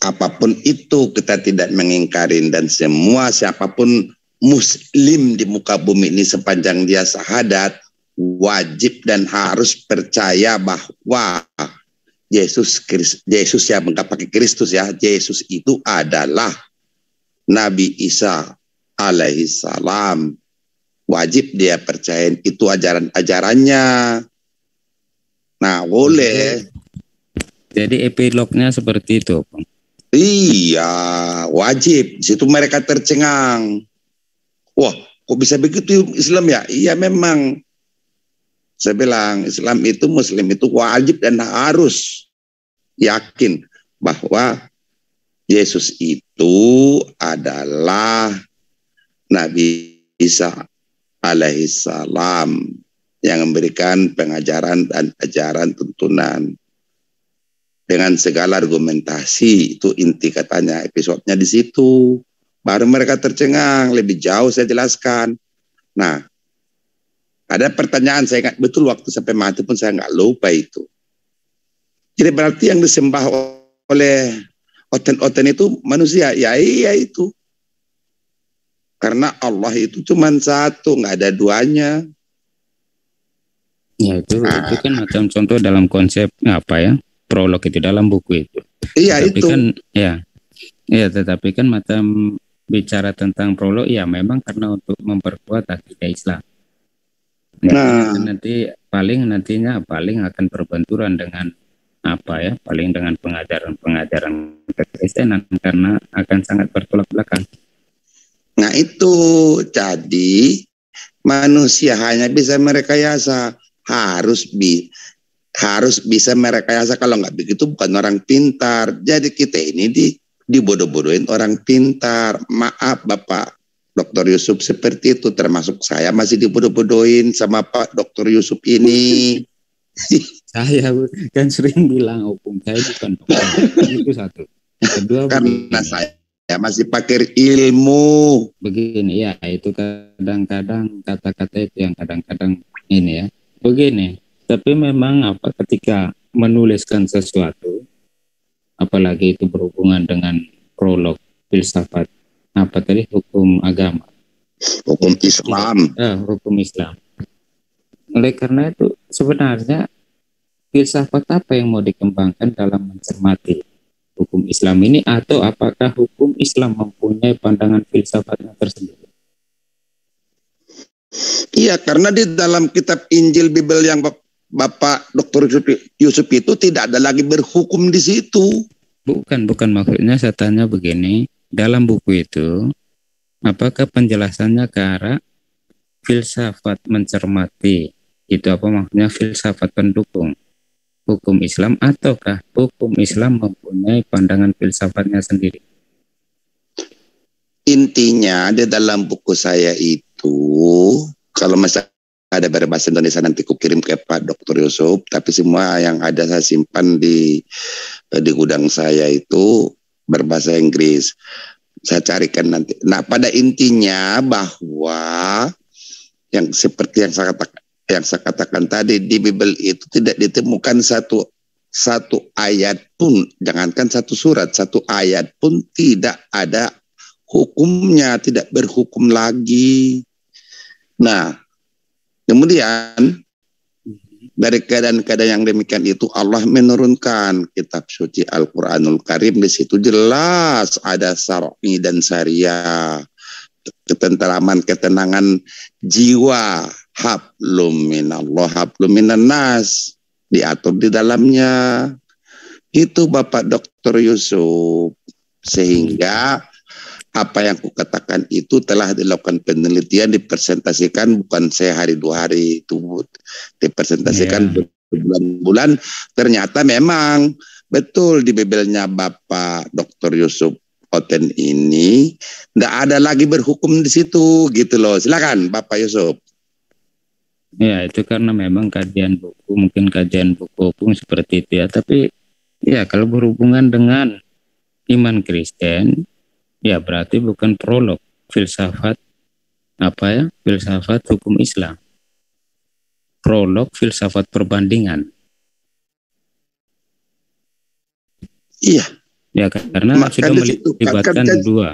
apapun itu kita tidak mengingkari, dan semua siapapun muslim di muka bumi ini sepanjang dia syahadat wajib dan harus percaya bahwa Yesus yang enggak pakai Kristus ya, Yesus itu adalah Nabi Isa alaihi salam. Wajib dia percaya itu ajaran-ajarannya. Nah, boleh. Jadi epilognya seperti itu, Bang. Iya, wajib. Di situ mereka tercengang. Wah, kok bisa begitu Islam ya? Iya, memang. Saya bilang Islam itu, Muslim itu wajib dan harus yakin bahwa Yesus itu adalah Nabi Isa alaihi salam yang memberikan pengajaran dan ajaran tuntunan dengan segala argumentasi. Itu inti katanya, episodenya di situ. Baru mereka tercengang, lebih jauh saya jelaskan. Nah, ada pertanyaan saya ingat betul waktu sampai mati pun saya nggak lupa itu. Jadi berarti yang disembah oleh oten-oten itu manusia? Ya iya itu. Karena Allah itu cuma satu, nggak ada duanya. Ya itu kan macam contoh dalam konsep apa ya, prolog itu dalam buku itu. Iya tetapi itu. Kan, ya tetapi kan macam bicara tentang prolog ya memang karena untuk memperkuat akidah Islam. Nah, nanti nantinya akan berbenturan dengan apa ya, paling dengan pengajaran kekristenan karena akan sangat bertolak belakang. Nah itu jadi manusia hanya bisa merekayasa, harus bisa merekayasa, kalau nggak begitu bukan orang pintar. Jadi kita ini dibodoh-bodohin orang pintar. Maaf Bapak Dr. Yusuf seperti itu, termasuk saya masih dibodoh-bodohin sama Pak Dr. Yusuf ini. Saya kan sering bilang opung saya bukan dokter. Itu satu. Kedua karena saya masih pakai ilmu. Begini ya, itu kadang-kadang kata-kata itu yang kadang-kadang ini ya. Begini, tapi memang ketika menuliskan sesuatu, apalagi itu berhubungan dengan prolog, filsafat, hukum agama, hukum Islam, hukum Islam. Oleh karena itu sebenarnya filsafat apa yang mau dikembangkan dalam mencermati hukum Islam ini, atau apakah hukum Islam mempunyai pandangan filsafatnya tersendiri? Iya, karena di dalam kitab Injil Bible yang Bapak Dr. Yusuf itu tidak ada lagi berhukum di situ. Bukan maksudnya saya tanya begini, dalam buku itu apakah penjelasannya ke arah filsafat mencermati, itu apa maksudnya filsafat pendukung hukum Islam, ataukah hukum Islam mempunyai pandangan filsafatnya sendiri? Intinya di dalam buku saya itu, kalau masih ada berbahasa Indonesia nanti ku kirim ke Pak Dr. Yusuf, tapi semua yang ada saya simpan di gudang saya itu berbahasa Inggris. Saya carikan nanti. Nah, pada intinya bahwa yang seperti yang saya katakan tadi, di Bible itu tidak ditemukan satu ayat pun, jangankan satu surat, satu ayat pun tidak ada hukumnya, tidak berhukum lagi. Nah, kemudian dari keadaan-keadaan yang demikian itu Allah menurunkan kitab suci Al-Quranul Karim. Di situ jelas ada syar'i dan syariah, ketentraman, ketenangan jiwa, hablum minallah, hablum minan nas, diatur di dalamnya. Itu Bapak Dr. Yusuf. Sehingga apa yang kukatakan itu telah dilakukan penelitian, dipresentasikan, bukan sehari dua hari, itu dipresentasikan berbulan-bulan. Ternyata memang betul di Bibelnya Bapak Dr. Yusuf Oten ini tidak ada lagi berhukum di situ, gitu loh. Silakan Bapak Yusuf. Ya, itu karena memang kajian buku, mungkin kajian buku pun seperti itu ya. Tapi ya kalau berhubungan dengan iman Kristen, ya berarti bukan prolog filsafat filsafat hukum Islam. Prolog filsafat perbandingan. Iya. Ya karena sudah melibatkan dua.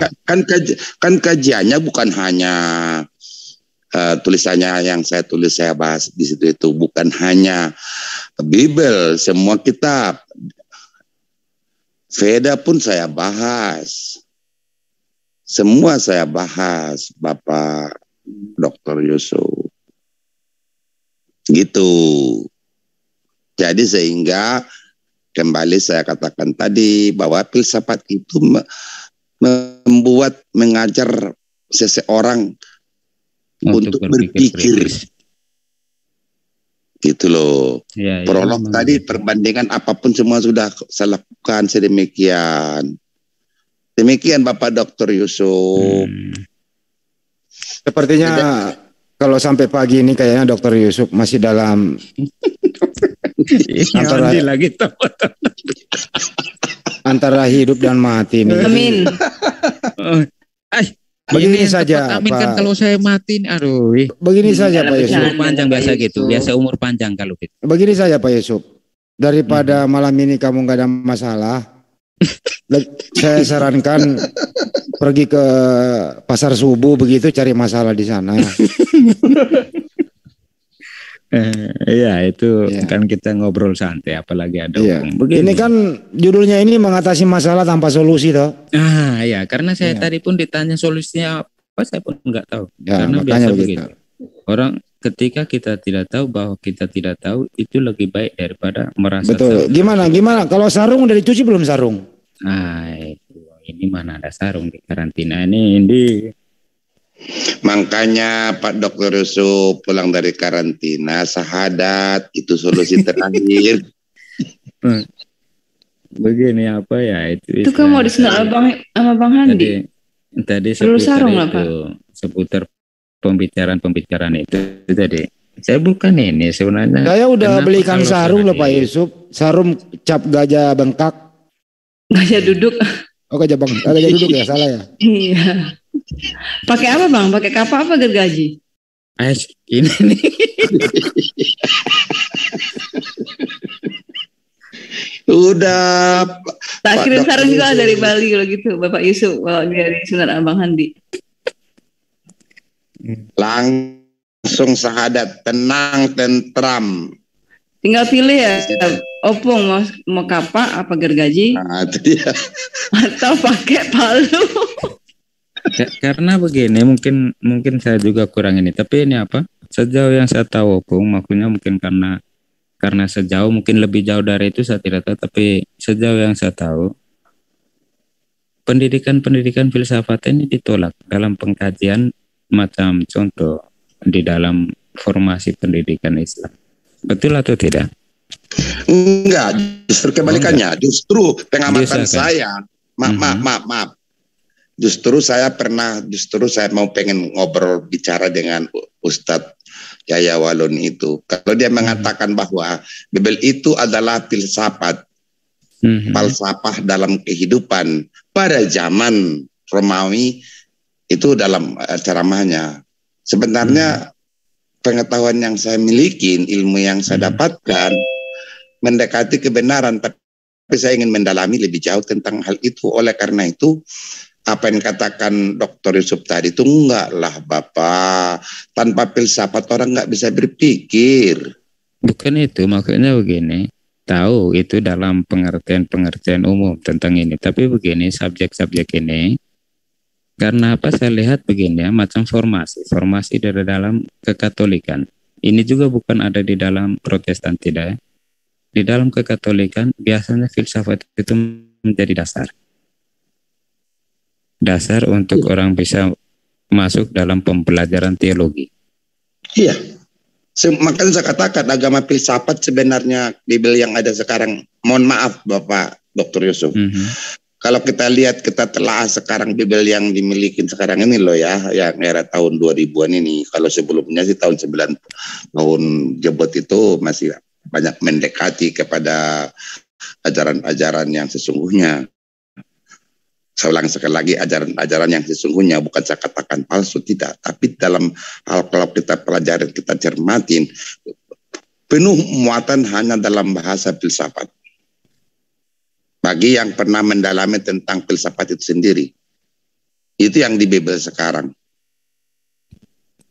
Kan kajiannya bukan hanya tulisannya yang saya tulis, saya bahas di situ itu bukan hanya Bible, semua kitab. Veda pun saya bahas. Semua saya bahas, Bapak Dr. Yusuf. Gitu. Jadi sehingga kembali saya katakan tadi bahwa filsafat itu mengajar seseorang untuk berpikir. Gitu loh. Ya, prolog ya, tadi perbandingan apapun semua sudah saya lakukan sedemikian. Demikian Bapak Dr. Yusuf. Sepertinya kalau sampai pagi ini kayaknya Dr. Yusuf masih dalam antara hidup dan mati nih. Amin. Begini saja Amin kan kalau saya mati, aduh. Begini saja Pak Yusuf. Umur panjang biasa gitu, biasa umur panjang kalau gitu. Begini saja Pak Yusuf. Daripada malam ini kamu nggak ada masalah, saya sarankan pergi ke pasar subuh begitu cari masalah di sana. Iya itu kan kita ngobrol santai, apalagi ada ini kan judulnya ini mengatasi masalah tanpa solusi toh. Ya karena saya tadi pun ditanya solusinya apa, saya pun nggak tahu. Karena biasa begitu. Orang ketika kita tidak tahu bahwa kita tidak tahu, itu lebih baik daripada merasa betul. Tahu. Gimana kalau sarung udah dicuci belum sarung? Ini mana ada sarung di karantina ini. Makanya Pak Dr. Yusuf pulang dari karantina sahadat, itu solusi terakhir. Begini apa ya itu kan mau disenal sama Bang Handi. Tadi seputar pembicaraan itu tadi. Saya bukan ini sebenarnya. Saya udah belikan sarung loh Pak Yusuf, sarung cap gajah bengkak. Gajah duduk. Oh gajah duduk ya, salah ya. Iya. Pakai apa Bang? Pakai kapal apa gergaji? Ini nih. Udah. Tak kirim sarung juga dari Bali kalau gitu, Bapak Yusuf, kalau dari Sunan Abang Handi. Langsung sahadat, tenang, tentram. Tinggal pilih ya, opung mau kapak apa gergaji? Atau pakai palu. Karena begini, mungkin saya juga kurang ini, tapi ini apa? Sejauh yang saya tahu, opung, maksudnya mungkin karena sejauh, mungkin lebih jauh dari itu saya tidak tahu, tapi sejauh yang saya tahu, pendidikan filsafat ini ditolak dalam pengkajian macam contoh di dalam formasi pendidikan Islam. Betul atau tidak? Enggak, justru kebalikannya. Justru pengamatan saya, maaf. Justru saya mau pengen ngobrol bicara dengan Ustadz Yahya Waloni itu. Kalau dia mengatakan bahwa Bible itu adalah filsafat, falsafah dalam kehidupan pada zaman Romawi, itu dalam ceramahnya. Sebenarnya pengetahuan yang saya miliki, ilmu yang saya dapatkan mendekati kebenaran, tapi saya ingin mendalami lebih jauh tentang hal itu. Oleh karena itu, apa yang katakan Dr. Yusuf tadi itu enggak lah Bapak, tanpa filsafat orang nggak bisa berpikir. Bukan itu, maksudnya begini, tahu itu dalam pengertian umum tentang ini, tapi begini subjek-subjek ini. Karena apa saya lihat begini ya, macam formasi dari dalam kekatolikan. Ini juga bukan ada di dalam Protestan, tidak ya. Di dalam kekatolikan biasanya filsafat itu menjadi dasar untuk orang bisa masuk dalam pembelajaran teologi. Iya. Makanya saya katakan agama filsafat sebenarnya Bible yang ada sekarang. Mohon maaf Bapak Dr. Yusuf. Kalau kita lihat, kita telah sekarang Bible yang dimiliki sekarang ini loh ya, yang era tahun 2000-an ini. Kalau sebelumnya sih tahun jebot itu masih banyak mendekati kepada ajaran-ajaran yang sesungguhnya. Saya ulang sekali lagi, ajaran-ajaran yang sesungguhnya, bukan saya katakan palsu, tidak. Tapi dalam hal kalau kita pelajari, kita cermatin, penuh muatan hanya dalam bahasa filsafat. Bagi yang pernah mendalami tentang filsafat itu sendiri. Itu yang di Bible sekarang.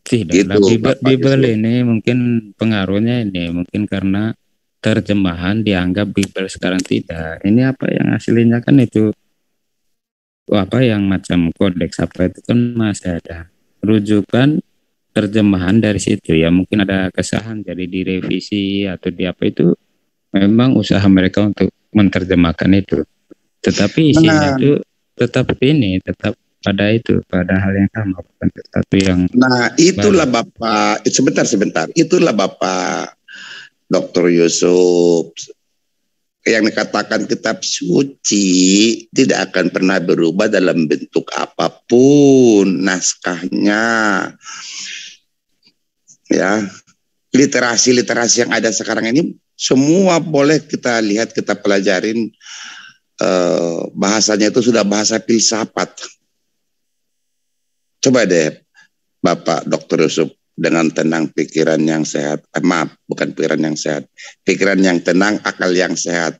Tidak, Gitu, Bible ini mungkin pengaruhnya ini mungkin karena terjemahan dianggap Bible sekarang tidak. Ini apa yang aslinya kan itu apa yang macam kodeks apa itu kan masih ada rujukan terjemahan dari situ ya, mungkin ada kesalahan jadi direvisi atau di apa, itu memang usaha mereka untuk menerjemahkan itu, tetapi isinya itu tetap pada itu, pada hal yang sama, bukan sesuatu yang itulah baru. Bapak sebentar itulah Bapak Dr. Yusuf, yang dikatakan kitab suci tidak akan pernah berubah dalam bentuk apapun naskahnya. Ya, literasi yang ada sekarang ini semua boleh kita lihat, kita pelajarin, bahasanya itu sudah bahasa filsafat. Coba deh Bapak Dr. Yusuf dengan tenang, pikiran yang sehat, bukan pikiran yang sehat, pikiran yang tenang, akal yang sehat.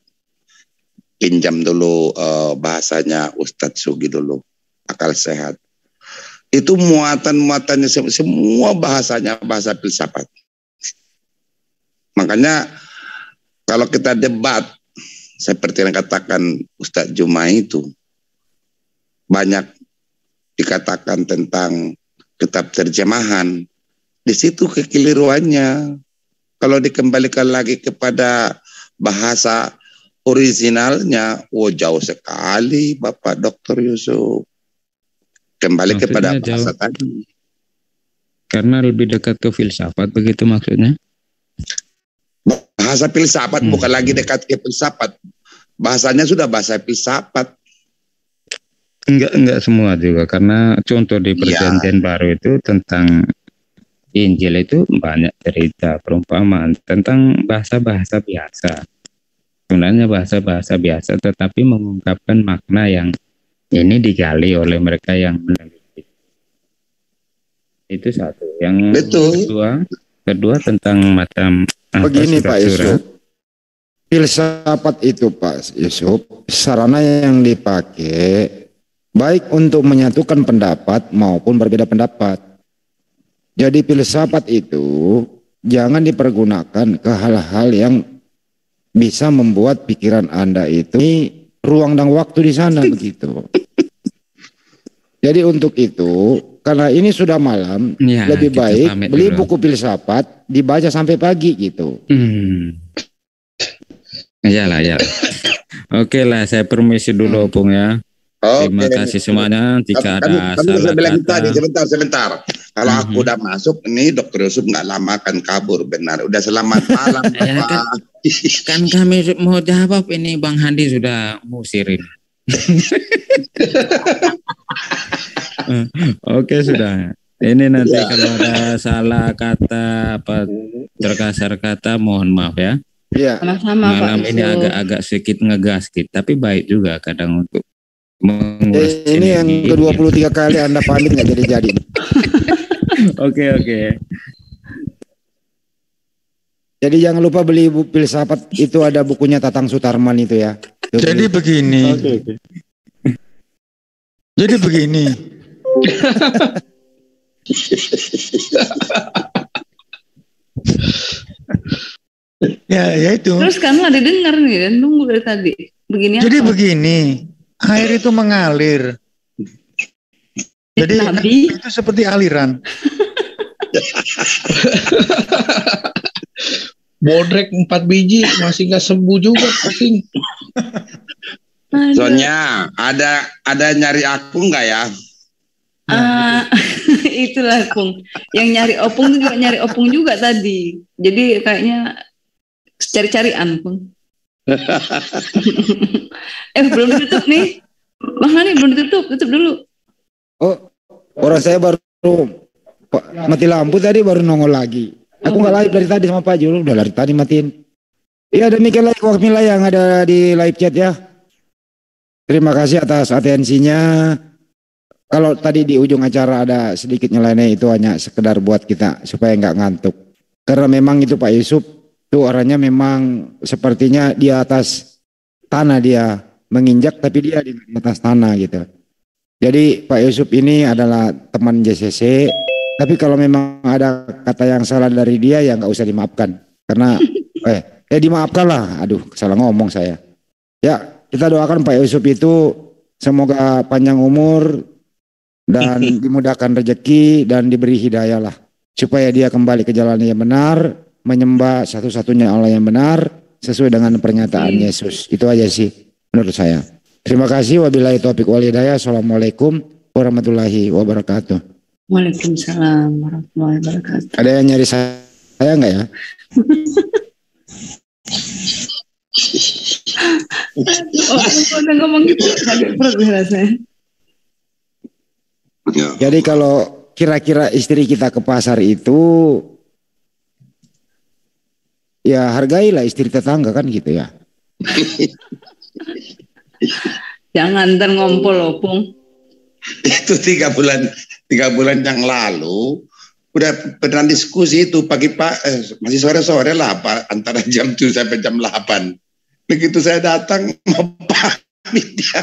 Pinjam dulu bahasanya Ustadz Sugi dulu, akal sehat. Itu muatan-muatannya semua bahasanya bahasa filsafat. Makanya kalau kita debat seperti yang katakan Ustadz Jumai itu, banyak dikatakan tentang kitab terjemahan. Di situ kekeliruannya. Kalau dikembalikan lagi kepada bahasa originalnya, jauh sekali Bapak Dr. Yusuf. Kembali maksudnya kepada bahasa jauh tadi. Karena lebih dekat ke filsafat, begitu maksudnya? Bahasa filsafat bukan lagi dekat ke filsafat. Bahasanya sudah bahasa filsafat. Enggak semua juga, karena contoh di Perjanjian Baru itu tentang Injil itu banyak cerita perumpamaan tentang bahasa-bahasa biasa. Sebenarnya bahasa-bahasa biasa, tetapi mengungkapkan makna yang ini digali oleh mereka yang meneliti. Itu satu. Yang kedua tentang macam begini Pak Yusuf. Filsafat itu Pak Yusuf, sarana yang dipakai baik untuk menyatukan pendapat maupun berbeda pendapat. Jadi filsafat itu jangan dipergunakan ke hal-hal yang bisa membuat pikiran Anda itu ruang dan waktu di sana begitu. Jadi untuk itu, karena ini sudah malam, lebih baik beli buku filsafat dibaca sampai pagi gitu. Iyalah. Oke lah, saya permisi dulu Opung ya. Terima kasih semuanya. Jika ada salah kata, sebentar. Kalau aku udah masuk, ini Dr. Yusuf nggak lama akan kabur, benar. Udah selamat malam, Pak. Kan kami mau jawab ini, Bang Handi sudah musirin. Oke sudah. Ini nanti kalau ada salah kata apa terkasar kata, mohon maaf ya. Iya. Malam ini agak sedikit ngegas, tapi baik juga kadang untuk mengurus ini yang ke-23 kali Anda pamit nggak jadi-jadi. Oke. Jadi jangan lupa beli buku filsafat, itu ada bukunya Tatang Sutarman itu ya. Jadi begini. Jadi begini. Ya itu. Terus kamu ada dengar nih dan nunggu dari tadi. Begini. Jadi begini. Air itu mengalir. Jadi itu seperti aliran. Bodrek 4 biji masih nggak sembuh juga pusing. Sonya, ada nyari aku nggak ya? Itulah Pung. Yang nyari opung juga nyari opung juga tadi. Jadi kayaknya cari-carian Pung. Belum ditutup nih. Bang Hani belum ditutup dulu. Oh, orang saya baru mati lampu tadi, baru nongol lagi. Aku nggak live dari tadi sama Pak Jul, udah dari tadi matiin. Ya demikianlah Wakmila yang ada di live chat ya. Terima kasih atas atensinya. Kalau tadi di ujung acara ada sedikit nyeleneh, itu hanya sekedar buat kita supaya nggak ngantuk. Karena memang itu Pak Yusuf, itu orangnya memang sepertinya di atas tanah dia. menginjak tapi dia di atas tanah gitu. Jadi Pak Yusuf ini adalah teman JCC, tapi kalau memang ada kata yang salah dari dia ya nggak usah dimaafkan. Karena dimaafkan lah. Aduh, salah ngomong saya. Ya, kita doakan Pak Yusuf itu semoga panjang umur dan dimudahkan rezeki dan diberi hidayah lah, supaya dia kembali ke jalan yang benar, menyembah satu-satunya Allah yang benar sesuai dengan pernyataan Yesus. Itu aja sih menurut saya. Terima kasih. Wabillahi taufiq wal hidayah. Assalamualaikum warahmatullahi wabarakatuh. Waalaikumsalam warahmatullahi wabarakatuh. Ada yang nyari saya enggak ya? Udah ngomong gitu sakit perut rasanya. Jadi kalau kira-kira istri kita ke pasar itu, ya hargailah istri tetangga kan gitu ya. Jangan ntar ngompol opung. Itu 3 bulan yang lalu udah pernah diskusi itu pagi masih sore lah Pak, antara jam 7 sampai jam 8. Begitu saya datang mau pamit dia.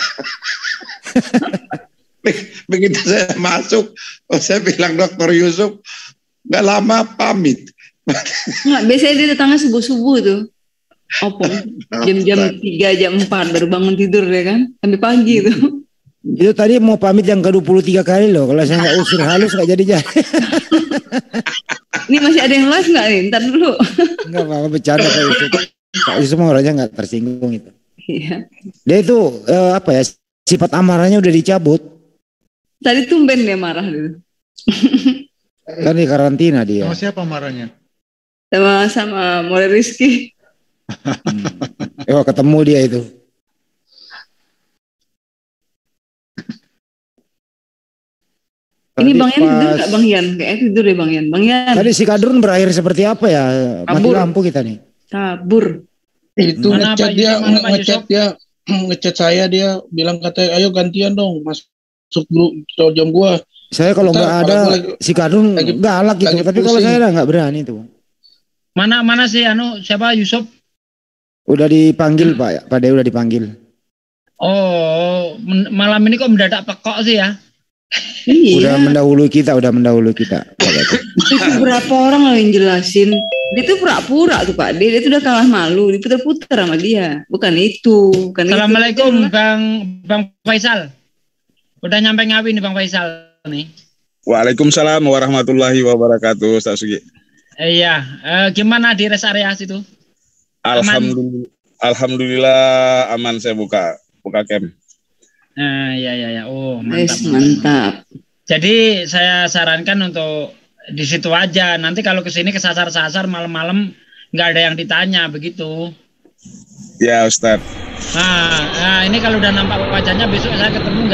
Begitu saya masuk, saya bilang Dokter Yusuf nggak lama pamit. Nggak, biasanya dia datangnya subuh-subuh tuh. Opung jam 3 jam 4 baru bangun tidur ya kan sampai pagi tuh. Itu tadi mau pamit yang ke-23 kali loh. Kalau saya nggak usir halus nggak jadi. Ini masih ada yang live nggak nih? Ntar dulu. Nggak apa-apa, bercanda Pak Yusuf. Pak Yusuf orangnya nggak tersinggung itu. Iya. Dia itu sifat amarahnya udah dicabut. Tadi tumben dia marah gitu. Kan di karantina dia. Sama siapa marahnya? Sama Mulai Rizky. Ketemu dia itu. Ini Bang Yan tidur nggak Bang Yan? Kayaknya tidur deh Bang Yan. Bang Yan. Tadi si Kadrun berakhir seperti apa ya? Mati lampu kita nih. Kabur. Itu ngechat saya, dia bilang katanya ayo gantian dong masuk grup jam gua. Saya kalau nggak ada si Kadrun galak gitu, tapi kalau saya nggak berani tuh. Mana sih siapa Yusuf? Udah dipanggil Pak Dewi udah dipanggil. Oh, malam ini kok mendadak pekok sih ya? Udah mendahului kita. Itu berapa orang yang jelasin? Dia tuh pura-pura tuh Pak. Dia tuh udah kalah malu, diputer-puter sama dia. Bukan itu. Assalamualaikum Bang Faisal. Udah nyampe Ngawi nih Bang Faisal nih. Waalaikumsalam warahmatullahi wabarakatuh, Ustaz Sugi. Iya, gimana di rest area situ? Alhamdulillah aman, saya buka camp. Ya. Oh, mantap. Mantap. Jadi saya sarankan untuk di situ aja. Nanti kalau kesini kesasar-sasar malam-malam nggak ada yang ditanya begitu. Ya Ustaz. Nah, ini kalau udah nampak wajahnya besok saya ketemu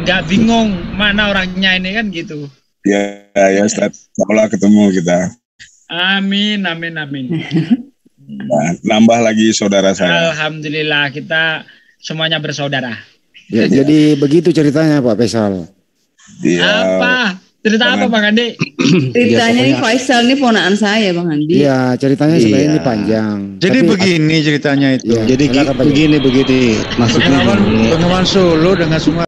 nggak bingung mana orangnya ini kan gitu. Ya Ustaz. Insyaallah ketemu kita. Amin. Nah, nambah lagi saudara saya. Alhamdulillah kita semuanya bersaudara. Ya, jadi begitu ceritanya Pak Faisal. Ya, Cerita apa Bang Andi? Ceritanya ini Faisal ini ponakan saya Bang Andi. Iya, ceritanya sebenarnya ini panjang. Jadi begini ceritanya itu. Jadi begini. Maksudnya Bengawan Solo dengan semua